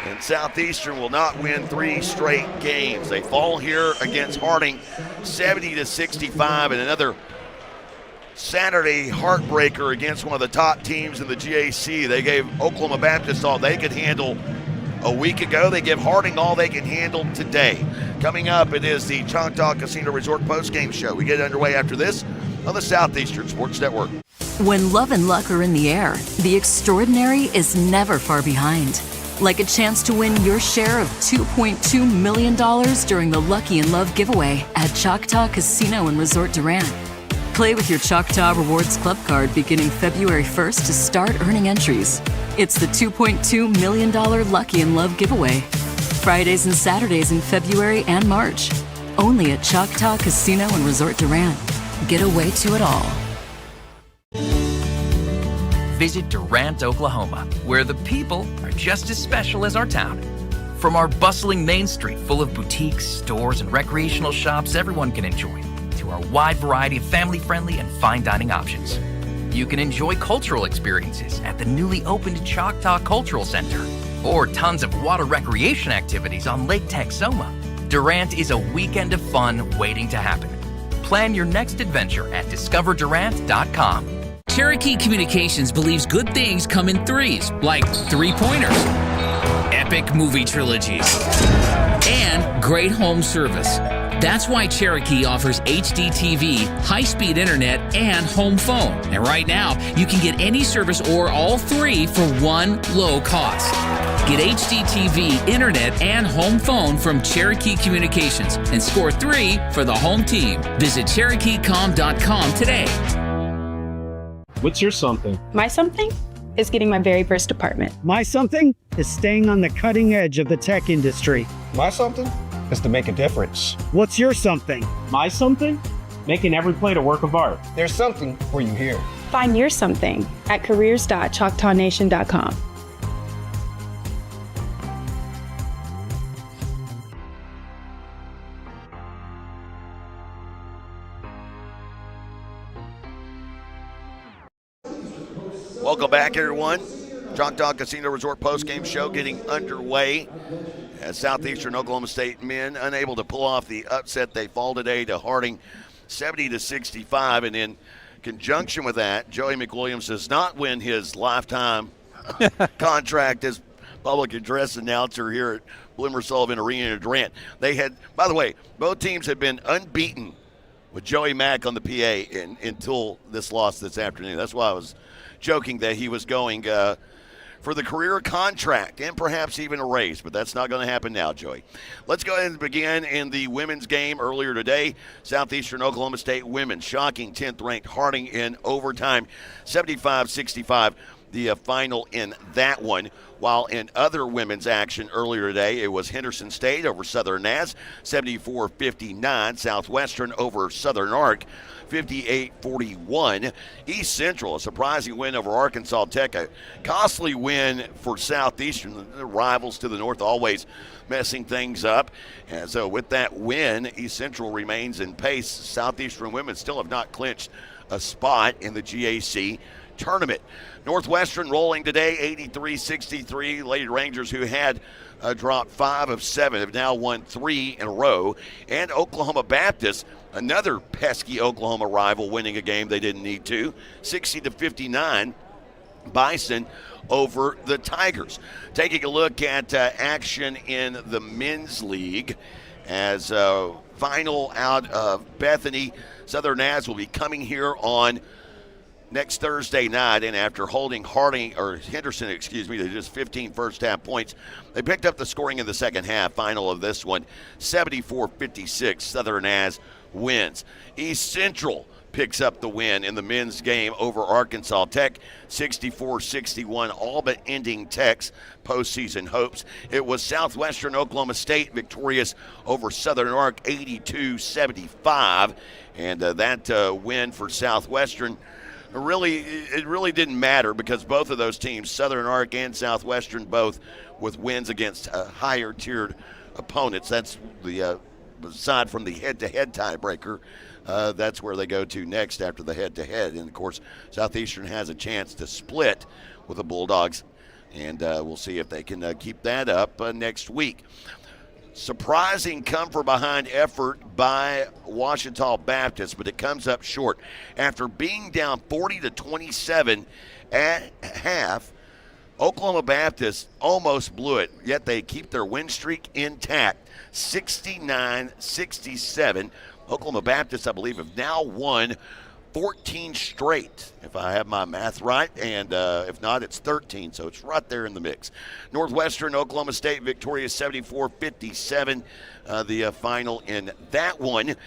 And Southeastern will not win 3 straight games. They fall here against Harding 70-65, and another Saturday heartbreaker against one of the top teams in the GAC. They gave Oklahoma Baptist all they could handle a week ago. They give Harding all they can handle today. Coming up, it is the Choctaw Casino Resort postgame show. We get underway after this on the Southeastern Sports Network. When love and luck are in the air, the extraordinary is never far behind. Like a chance to win your share of $2.2 million during the Lucky in Love giveaway at Choctaw Casino and Resort Durant. Play with your Choctaw Rewards Club card beginning February 1st to start earning entries. It's the $2.2 million Lucky in Love giveaway. Fridays and Saturdays in February and March. Only at Choctaw Casino and Resort Durant. Get away to it all. Visit Durant, Oklahoma, where the people are just as special as our town. From our bustling Main Street full of boutiques, stores, and recreational shops everyone can enjoy, to our wide variety of family-friendly and fine dining options. You can enjoy cultural experiences at the newly opened Choctaw Cultural Center, or tons of water recreation activities on Lake Texoma. Durant is a weekend of fun waiting to happen. Plan your next adventure at discoverdurant.com. Cherokee Communications believes good things come in threes, like 3-pointers, epic movie trilogies, and great home service. That's why Cherokee offers HD TV, high-speed internet, and home phone. And right now, you can get any service or all 3 for one low cost. Get HD TV, internet, and home phone from Cherokee Communications and score 3 for the home team. Visit CherokeeCom.com today. What's your something? My something is getting my very first apartment. My something is staying on the cutting edge of the tech industry. My something is to make a difference. What's your something? My something? Making every plate a work of art. There's something for you here. Find your something at careers.choctawnation.com. Welcome back, everyone. Choctaw Casino Resort postgame show getting underway as Southeastern Oklahoma State men unable to pull off the upset. They fall today to Harding 70-65, and in conjunction with that, Joey McWilliams does not win his lifetime contract as public address announcer here at Bloomer Sullivan Arena in Durant. They had, by the way, both teams had been unbeaten with Joey Mack on the PA until this loss this afternoon. That's why I was joking that he was going for the career contract and perhaps even a raise, but that's not going to happen now, Joey. Let's go ahead and begin in the women's game earlier today. Southeastern Oklahoma State women shocking 10th-ranked Harding in overtime, 75-65, the final in that one. While in other women's action earlier today, it was Henderson State over Southern Naz, 74-59. Southwestern over Southern Arc, 58-41. East Central, a surprising win over Arkansas Tech, a costly win for Southeastern. The rivals to the north always messing things up. And so with that win, East Central remains in pace. Southeastern women still have not clinched a spot in the GAC tournament. Northwestern rolling today, 83-63. Lady Rangers, who had dropped 5 of 7, have now won 3 in a row. And Oklahoma Baptist, another pesky Oklahoma rival, winning a game they didn't need to, 60-59. Bison over the Tigers. Taking a look at action in the men's league as final out of Bethany. Southern Naz will be coming here on next Thursday night, and after holding Henderson, to just 15 first-half points, they picked up the scoring in the second half. Final of this one, 74-56. Southern Naz wins. East Central picks up the win in the men's game over Arkansas Tech, 64-61, all but ending Tech's postseason hopes. It was Southwestern Oklahoma State victorious over Southern Ark, 82-75, and that win for Southwestern. It really didn't matter because both of those teams, Southern Ark and Southwestern, both with wins against higher-tiered opponents. That's the aside from the head-to-head tiebreaker. That's where they go to next after the head-to-head. And, of course, Southeastern has a chance to split with the Bulldogs, and we'll see if they can keep that up next week. Surprising come-from-behind effort by Ouachita Baptist, but it comes up short. After being down 40-27 at half, Oklahoma Baptist almost blew it, yet they keep their win streak intact, 69-67. Oklahoma Baptist, I believe, have now won 14 straight, if I have my math right, and if not, it's 13, so it's right there in the mix. Northwestern Oklahoma State victorious 74-57, the final in that one.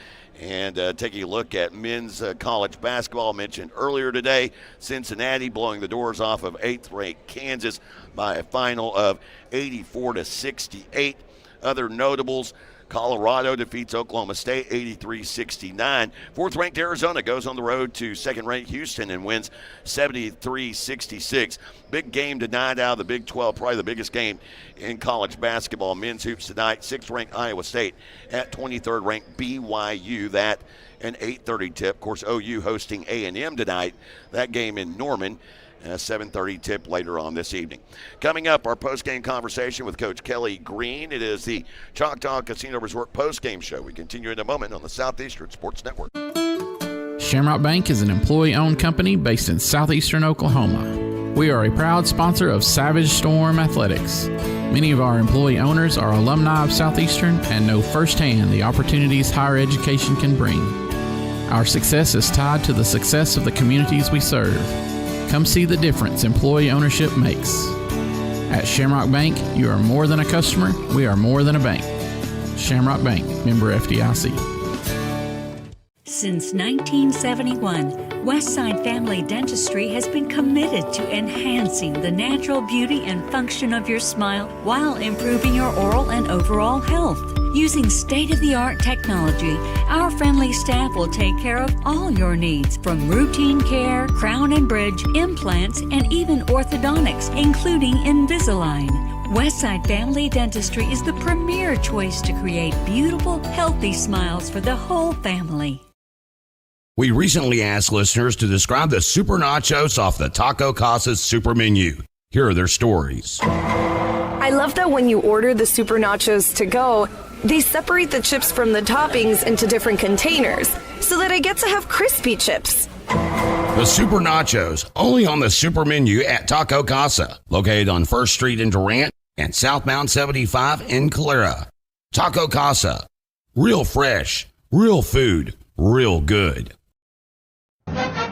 And taking a look at men's college basketball mentioned earlier today, Cincinnati blowing the doors off of 8th-ranked Kansas by a final of 84-68. Other notables, Colorado defeats Oklahoma State 83-69. 4th-ranked Arizona goes on the road to 2nd-ranked Houston and wins 73-66. Big game tonight out of the Big 12, probably the biggest game in college basketball. Men's hoops tonight, 6th-ranked Iowa State at 23rd-ranked BYU. That an 8:30 tip. Of course, OU hosting A&M tonight. That game in Norman. 7:30 tip later on this evening. Coming up, our post-game conversation with Coach Kelly Green. It is the Choctaw Casino Resort post-game show. We continue in a moment on the Southeastern Sports Network. Shamrock Bank is an employee-owned company based in southeastern Oklahoma. We are a proud sponsor of Savage Storm Athletics. Many of our employee owners are alumni of Southeastern and know firsthand the opportunities higher education can bring. Our success is tied to the success of the communities we serve. Come see the difference employee ownership makes. At Shamrock Bank, you are more than a customer, we are more than a bank. Shamrock Bank, member FDIC. Since 1971, Westside Family Dentistry has been committed to enhancing the natural beauty and function of your smile while improving your oral and overall health. Using state-of-the-art technology, our friendly staff will take care of all your needs, from routine care, crown and bridge, implants, and even orthodontics, including Invisalign. Westside Family Dentistry is the premier choice to create beautiful, healthy smiles for the whole family. We recently asked listeners to describe the super nachos off the Taco Casa's super menu. Here are their stories. I love that when you order the super nachos to go, they separate the chips from the toppings into different containers so that I get to have crispy chips. The Super Nachos, only on the super menu at Taco Casa, located on 1st Street in Durant and southbound 75 in Calera. Taco Casa, real fresh, real food, real good.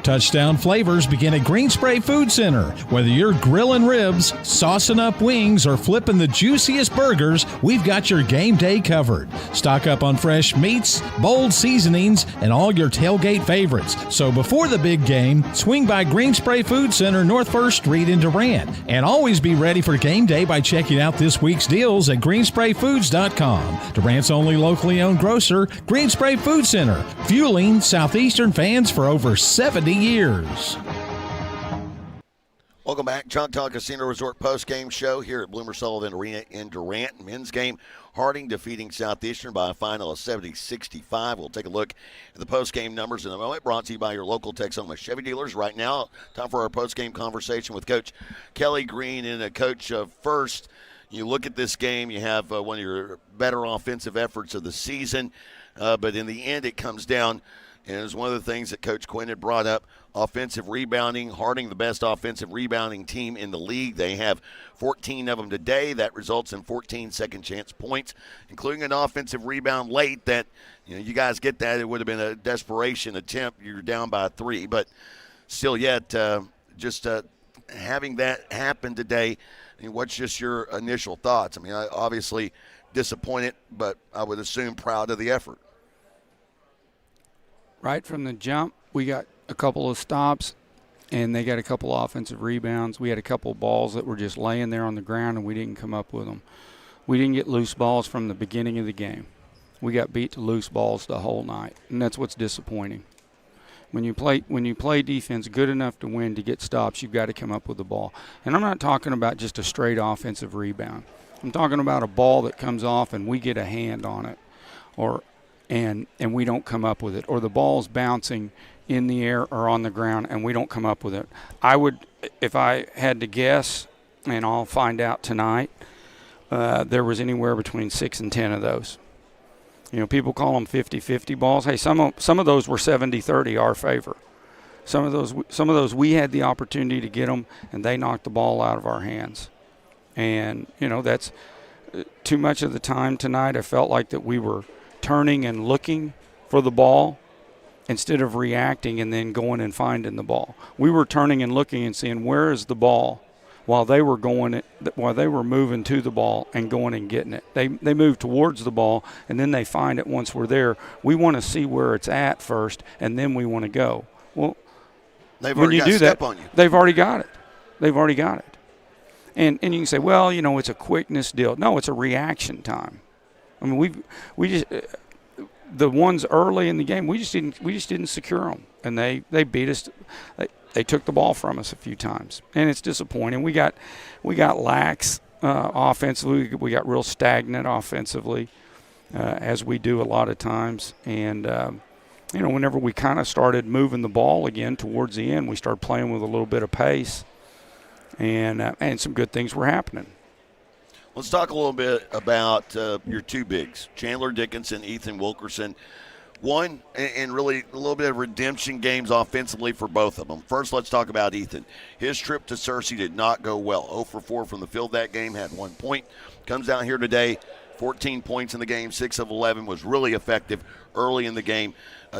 Touchdown flavors begin at Green Spray Food Center. Whether you're grilling ribs, saucing up wings, or flipping the juiciest burgers, we've got your game day covered. Stock up on fresh meats, bold seasonings, and all your tailgate favorites. So before the big game, swing by Green Spray Food Center, North 1st Street in Durant. And always be ready for game day by checking out this week's deals at greensprayfoods.com. Durant's only locally owned grocer, Green Spray Food Center, fueling Southeastern fans for over 70 years. Welcome back. Choctaw Casino Resort post-game show here at Bloomer Sullivan Arena in Durant. Men's game, Harding defeating Southeastern by a final of 70-65. We'll take a look at the post-game numbers in a moment. Brought to you by your local Texoma Chevy dealers. Right now, time for our post-game conversation with Coach Kelly Green. And Coach, first, you look at this game, you have one of your better offensive efforts of the season. But in the end, it comes down And it was one of the things that Coach Quinn had brought up, offensive rebounding. Harding, the best offensive rebounding team in the league. They have 14 of them today. That results in 14 second-chance points, including an offensive rebound late that, you guys get that. It would have been a desperation attempt. You're down by 3. But still yet, just having that happen today, what's just your initial thoughts? I mean, obviously disappointed, but I would assume proud of the effort. Right from the jump, we got a couple of stops, and they got a couple of offensive rebounds. We had a couple of balls that were just laying there on the ground, and we didn't come up with them. We didn't get loose balls from the beginning of the game. We got beat to loose balls the whole night, and that's what's disappointing. When you play defense good enough to win, to get stops, you've got to come up with the ball. And I'm not talking about just a straight offensive rebound. I'm talking about a ball that comes off and we get a hand on it, and we don't come up with it, or the ball's bouncing in the air or on the ground and we don't come up with it. I would, if I had to guess, and I'll find out tonight, there was anywhere between 6 and 10 of those. People call them 50-50 balls. Hey, some of those were 70-30 our favor. Some of those we had the opportunity to get them, and they knocked the ball out of our hands. And that's too much of the time tonight. I felt like that we were turning and looking for the ball instead of reacting and then going and finding the ball. We were turning and looking and seeing where is the ball, while they were moving to the ball and going and getting it. They move towards the ball, and then they find it once we're there. We want to see where it's at first, and then we want to go. Well, when you do that, they've already got it. They've already got it. And you can say, well, it's a quickness deal. No, it's a reaction time. I mean, we just the ones early in the game, we just didn't secure them, and they beat us. They took the ball from us a few times, and it's disappointing. We got lax offensively. We got real stagnant offensively, as we do a lot of times. And whenever we kind of started moving the ball again towards the end, we started playing with a little bit of pace, and some good things were happening. Let's talk a little bit about your two bigs, Chandler Dickinson, Ethan Wilkerson. One, and really a little bit of redemption games offensively for both of them. First, let's talk about Ethan. His trip to Searcy did not go well. 0 for 4 from the field that game, had 1 point. Comes down here today, 14 points in the game, 6 of 11, was really effective early in the game.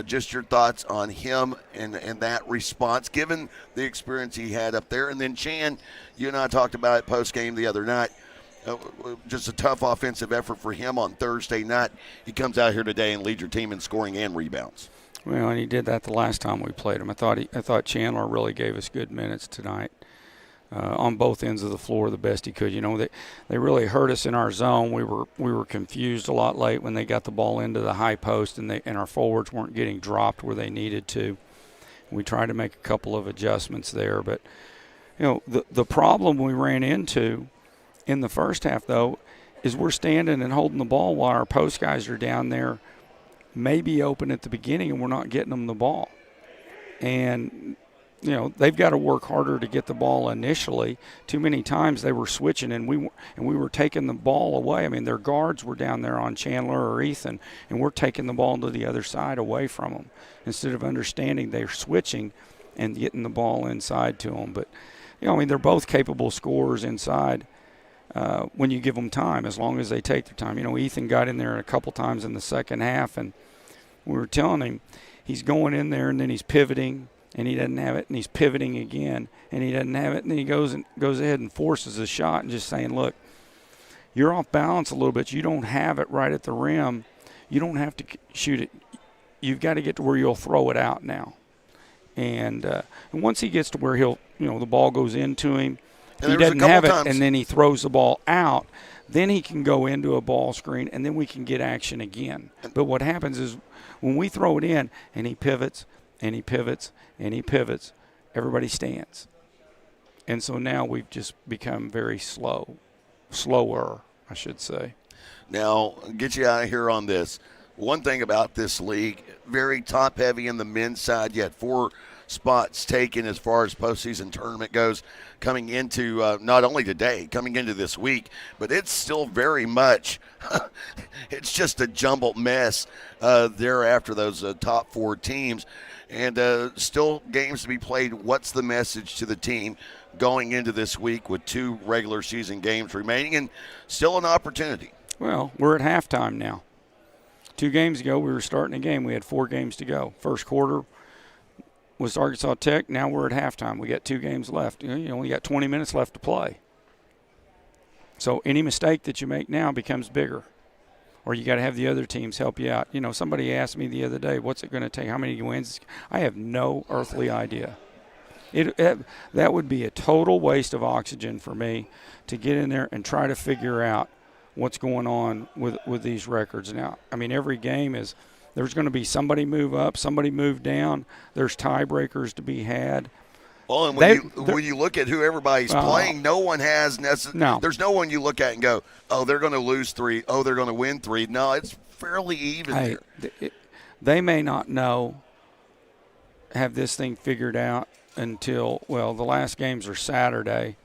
Just your thoughts on him and that response, given the experience he had up there. And then, Chan, you and I talked about it post-game the other night. Just a tough offensive effort for him on Thursday night. He comes out here today and leads your team in scoring and rebounds. Well, and he did that the last time we played him. I thought Chandler really gave us good minutes tonight on both ends of the floor, the best he could. They really hurt us in our zone. We were confused a lot late when they got the ball into the high post, and our forwards weren't getting dropped where they needed to. We tried to make a couple of adjustments there, but the problem we ran into in the first half, though, is we're standing and holding the ball while our post guys are down there maybe open at the beginning, and we're not getting them the ball. And, they've got to work harder to get the ball initially. Too many times they were switching, and we were taking the ball away. I mean, their guards were down there on Chandler or Ethan, and we're taking the ball to the other side away from them instead of understanding they're switching and getting the ball inside to them. But, they're both capable scorers inside. When you give them time, as long as they take their time. Ethan got in there a couple times in the second half, and we were telling him he's going in there and then he's pivoting and he doesn't have it, and he's pivoting again and he doesn't have it, and then he goes ahead and forces a shot and just saying, look, you're off balance a little bit. You don't have it right at the rim. You don't have to shoot it. You've got to get to where you'll throw it out now. And once he gets to where the ball goes into him, he doesn't have it, and then he throws the ball out. Then he can go into a ball screen, and then we can get action again. But what happens is when we throw it in, and he pivots, and he pivots, and he pivots, everybody stands. And so now we've just become very slower, I should say. Now, get you out of here on this. One thing about this league, very top-heavy in the men's side. You had 4 spots taken as far as postseason tournament goes coming into not only today, coming into this week, but it's still very much it's just a jumbled mess there after those top 4 teams. And still games to be played. What's the message to the team going into this week with 2 regular season games remaining and still an opportunity? Well, we're at halftime now. 2 games ago, we were starting a game. We had 4 games to go. First quarter was Arkansas Tech. Now we're at halftime. We got 2 games left. We got 20 minutes left to play. So any mistake that you make now becomes bigger. Or you got to have the other teams help you out. Somebody asked me the other day, what's it going to take? How many wins? I have no earthly idea. That would be a total waste of oxygen for me to get in there and try to figure out what's going on with these records. Now, every game there's going to be somebody move up, somebody move down. There's tiebreakers to be had. Well, and when you look at who everybody's playing, no one has necessarily. There's no one you look at and go, oh, they're going to lose 3. Oh, they're going to win 3. No, it's fairly even there. They may not have this thing figured out until, the last games are Saturday.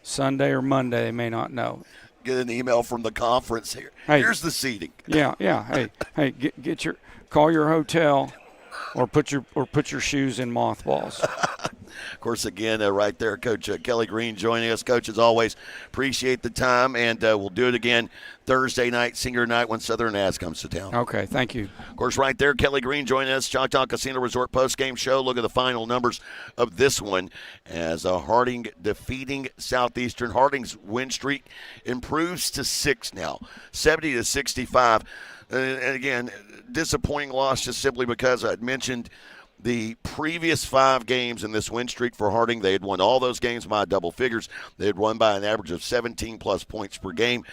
Sunday or Monday, they may not know. Get an email from the conference here. Hey, here's the seating. Yeah. Hey, call your hotel, or put your shoes in mothballs. Of course, again, right there, Coach Kelly Green joining us. Coach, as always, appreciate the time, and we'll do it again Thursday night, senior night, when Southern Ass comes to town. Okay, thank you. Of course, right there, Kelly Green joining us, Choctaw Casino Resort postgame show. Look at the final numbers of this one as Harding defeating Southeastern. Harding's win streak improves to 6 now, 70-65. And again, disappointing loss just simply because I'd mentioned the previous 5 games in this win streak for Harding. They had won all those games by double figures. They had won by an average of 17-plus points per game.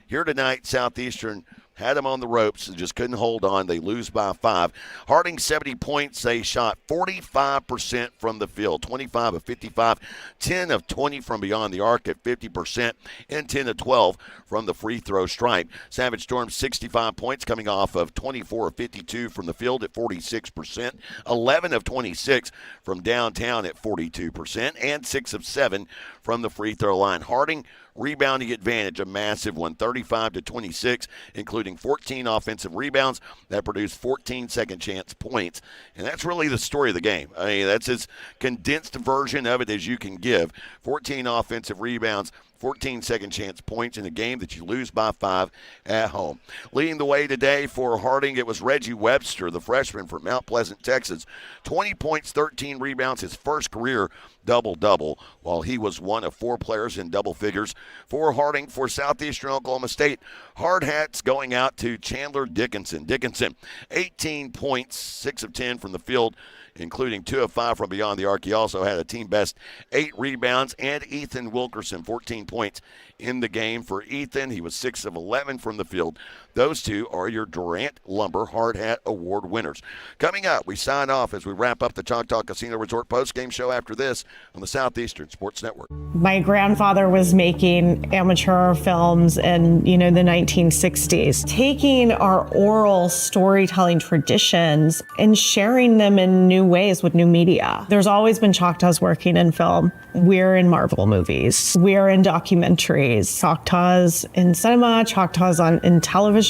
Here tonight, Southeastern had them on the ropes and just couldn't hold on. They lose by 5. Harding, 70 points. They shot 45% from the field, 25 of 55, 10 of 20 from beyond the arc at 50%, and 10 of 12 from the free throw stripe. Savage Storm, 65 points, coming off of 24 of 52 from the field at 46%, 11 of 26 from downtown at 42%, and 6 of 7 from the free throw line. Harding, rebounding advantage, a massive one, 35-26, including 14 offensive rebounds that produced 14 second chance points. And that's really the story of the game. That's as condensed version of it as you can give. 14 offensive rebounds, 14 second chance points in a game that you lose by 5 at home. Leading the way today for Harding, it was Reggie Webster, the freshman from Mount Pleasant, Texas. 20 points, 13 rebounds, his first career double-double, while he was one of 4 players in double figures for Harding. For Southeastern Oklahoma State, hard hats going out to Chandler Dickinson. Dickinson, 18 points, 6 of 10 from the field, including 2 of 5 from beyond the arc. He also had a team-best 8 rebounds. And Ethan Wilkerson, 14 points in the game for Ethan. He was 6 of 11 from the field. Those 2 are your Durant Lumber Hard Hat Award winners. Coming up, we sign off as we wrap up the Choctaw Casino Resort postgame show after this on the Southeastern Sports Network. My grandfather was making amateur films in, the 1960s, taking our oral storytelling traditions and sharing them in new ways with new media. There's always been Choctaws working in film. We're in Marvel movies. We're in documentaries. Choctaws in cinema, Choctaws in television.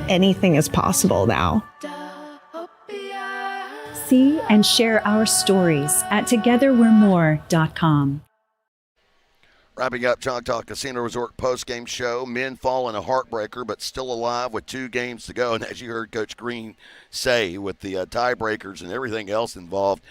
Anything is possible now. See and share our stories at togetherwe'remore.com. Wrapping up Choctaw Casino Resort postgame show. Men fall in a heartbreaker, but still alive with 2 games to go. And as you heard Coach Green say, with the tiebreakers and everything else involved,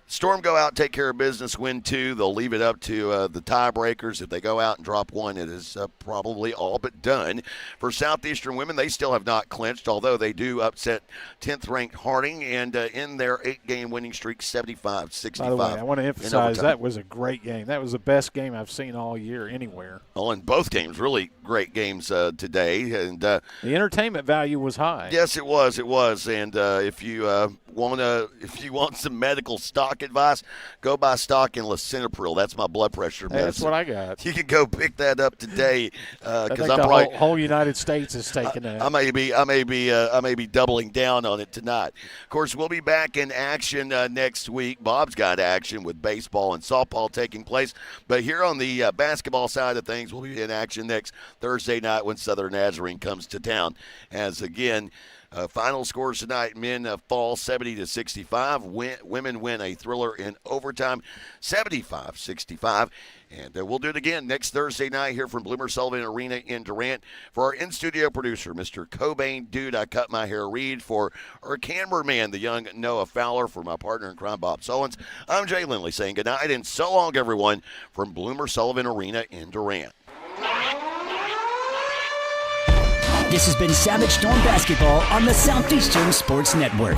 Storm go out, take care of business, win 2. They'll leave it up to the tiebreakers. If they go out and drop 1, it is probably all but done. For Southeastern women, they still have not clinched, although they do upset 10th-ranked Harding and in their 8-game winning streak, 75-65. By the way, I want to emphasize that was a great game. That was the best game I've seen all year anywhere. Well, in both games, really great games today. And the entertainment value was high. Yes, it was. And if you want some medical stock advice, go buy stock in lisinopril. That's my blood pressure medicine. That's what I got. You can go pick that up today because I'm probably whole United States is taking that. I may be doubling down on it tonight. Of course, we'll be back in action next week. Bob's got action with baseball and softball taking place, but here on the basketball side of things, we'll be in action next Thursday night when Southern Nazarene comes to town. As again, final scores tonight: men fall 70-65. Women win a thriller in overtime, 75-65. And we'll do it again next Thursday night here from Bloomer Sullivan Arena in Durant. For our in-studio producer, Mr. Cobain, Dude, I Cut My Hair Reed. For our cameraman, the young Noah Fowler. For my partner in crime, Bob Solons, I'm Jay Lindley saying good night and so long, everyone, from Bloomer Sullivan Arena in Durant. This has been Savage Storm Basketball on the Southeastern Sports Network.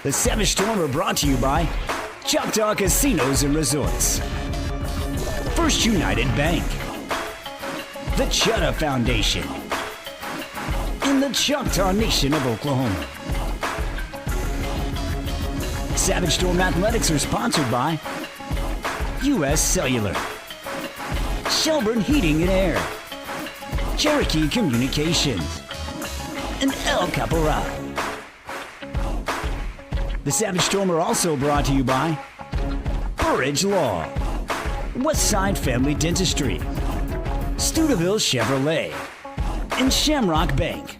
The Savage Storm are brought to you by Choctaw Casinos and Resorts, First United Bank, the Chutta Foundation, and the Choctaw Nation of Oklahoma. Savage Storm Athletics are sponsored by U.S. Cellular, Shelburne Heating and Air, Cherokee Communications, and El Caporal. The Savage Storm are also brought to you by Burridge Law, Westside Family Dentistry, Stuyvesant Chevrolet, and Shamrock Bank.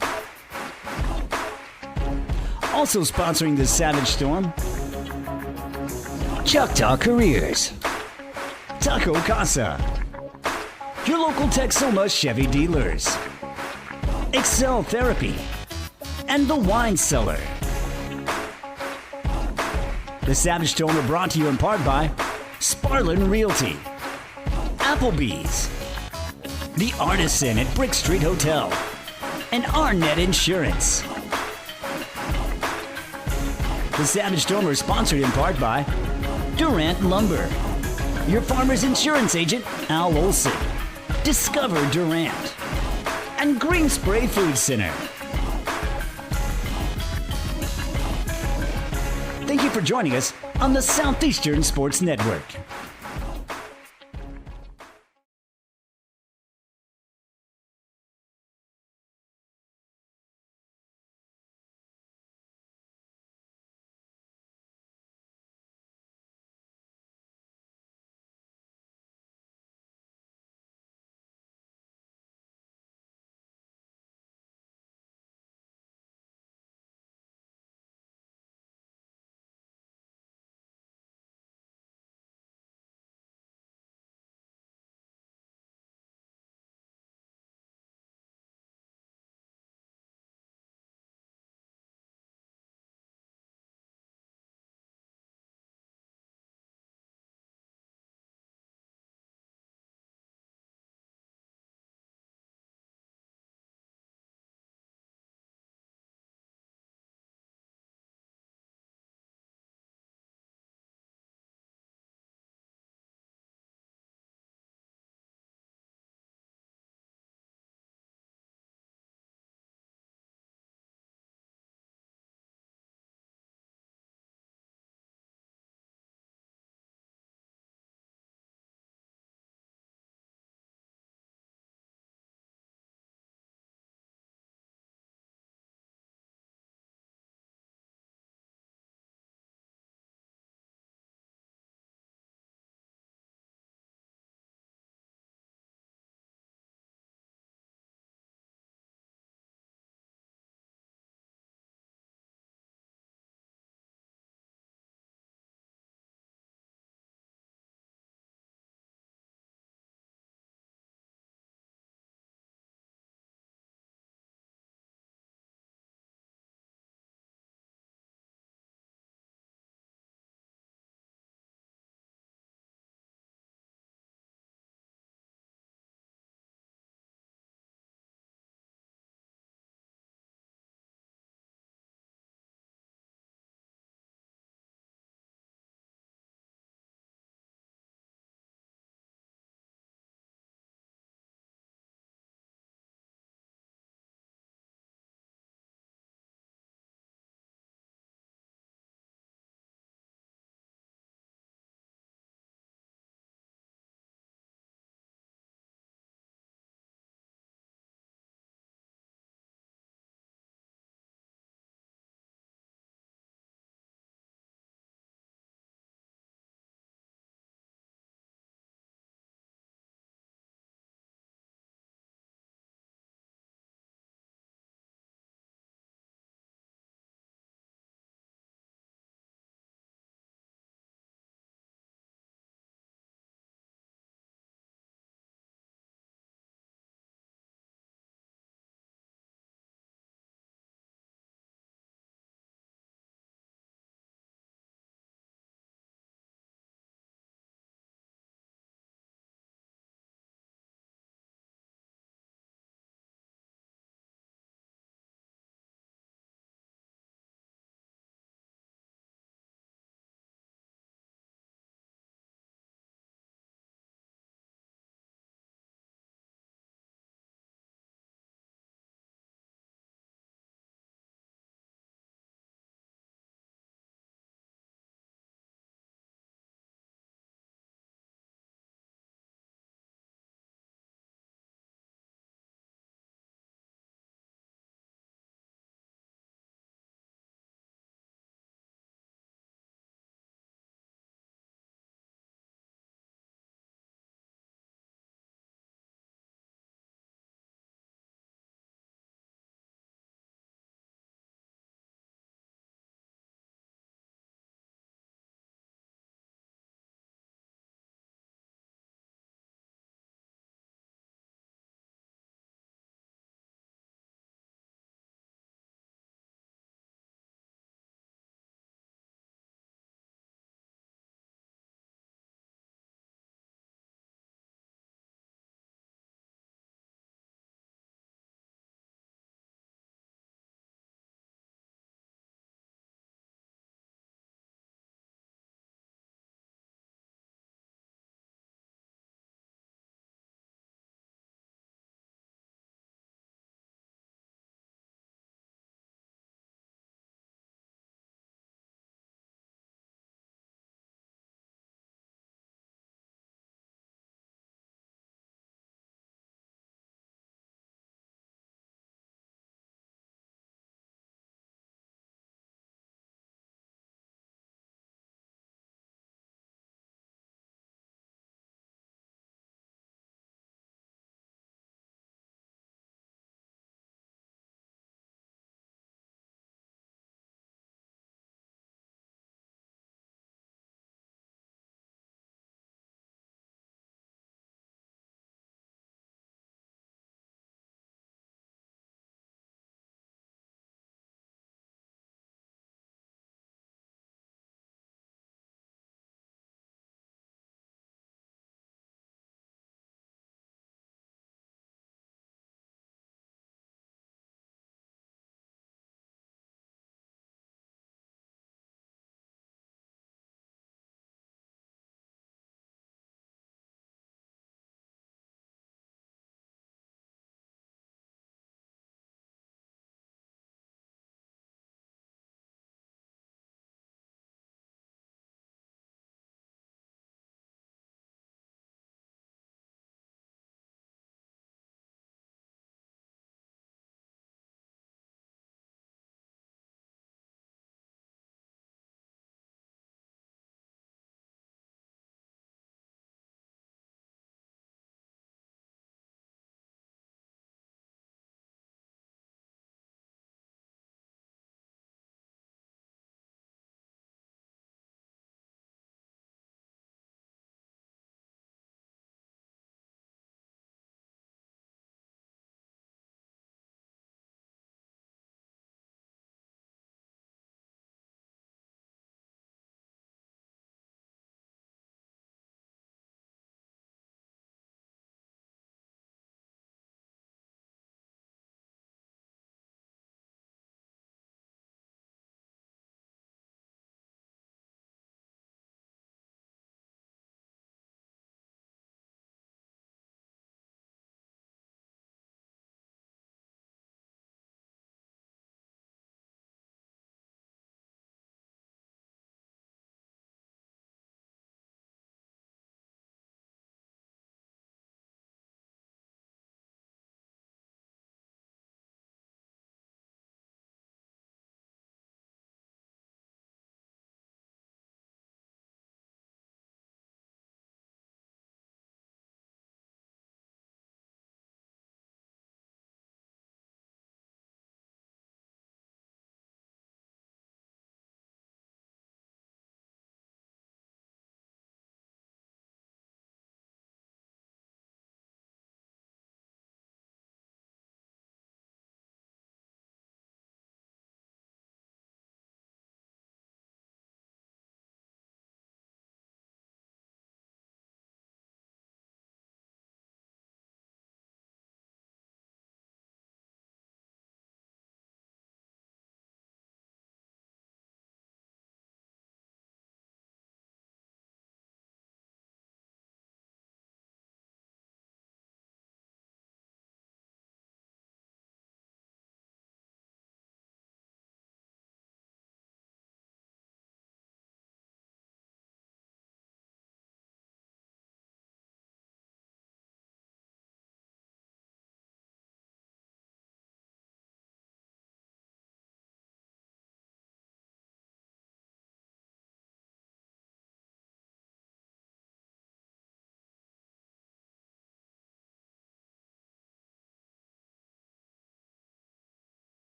Also sponsoring the Savage Storm, Choctaw Careers, Taco Casa, your local Texoma Chevy dealers, Excel Therapy, and the Wine Cellar. The Savage Storm are brought to you in part by Sparlin Realty, Applebee's, The Artisan at Brick Street Hotel, and Arnett Insurance. The Savage Storm are sponsored in part by Durant Lumber, your farmer's insurance agent, Al Olson, Discover Durant, and Green Spray Food Center. Thank you for joining us on the Southeastern Sports Network.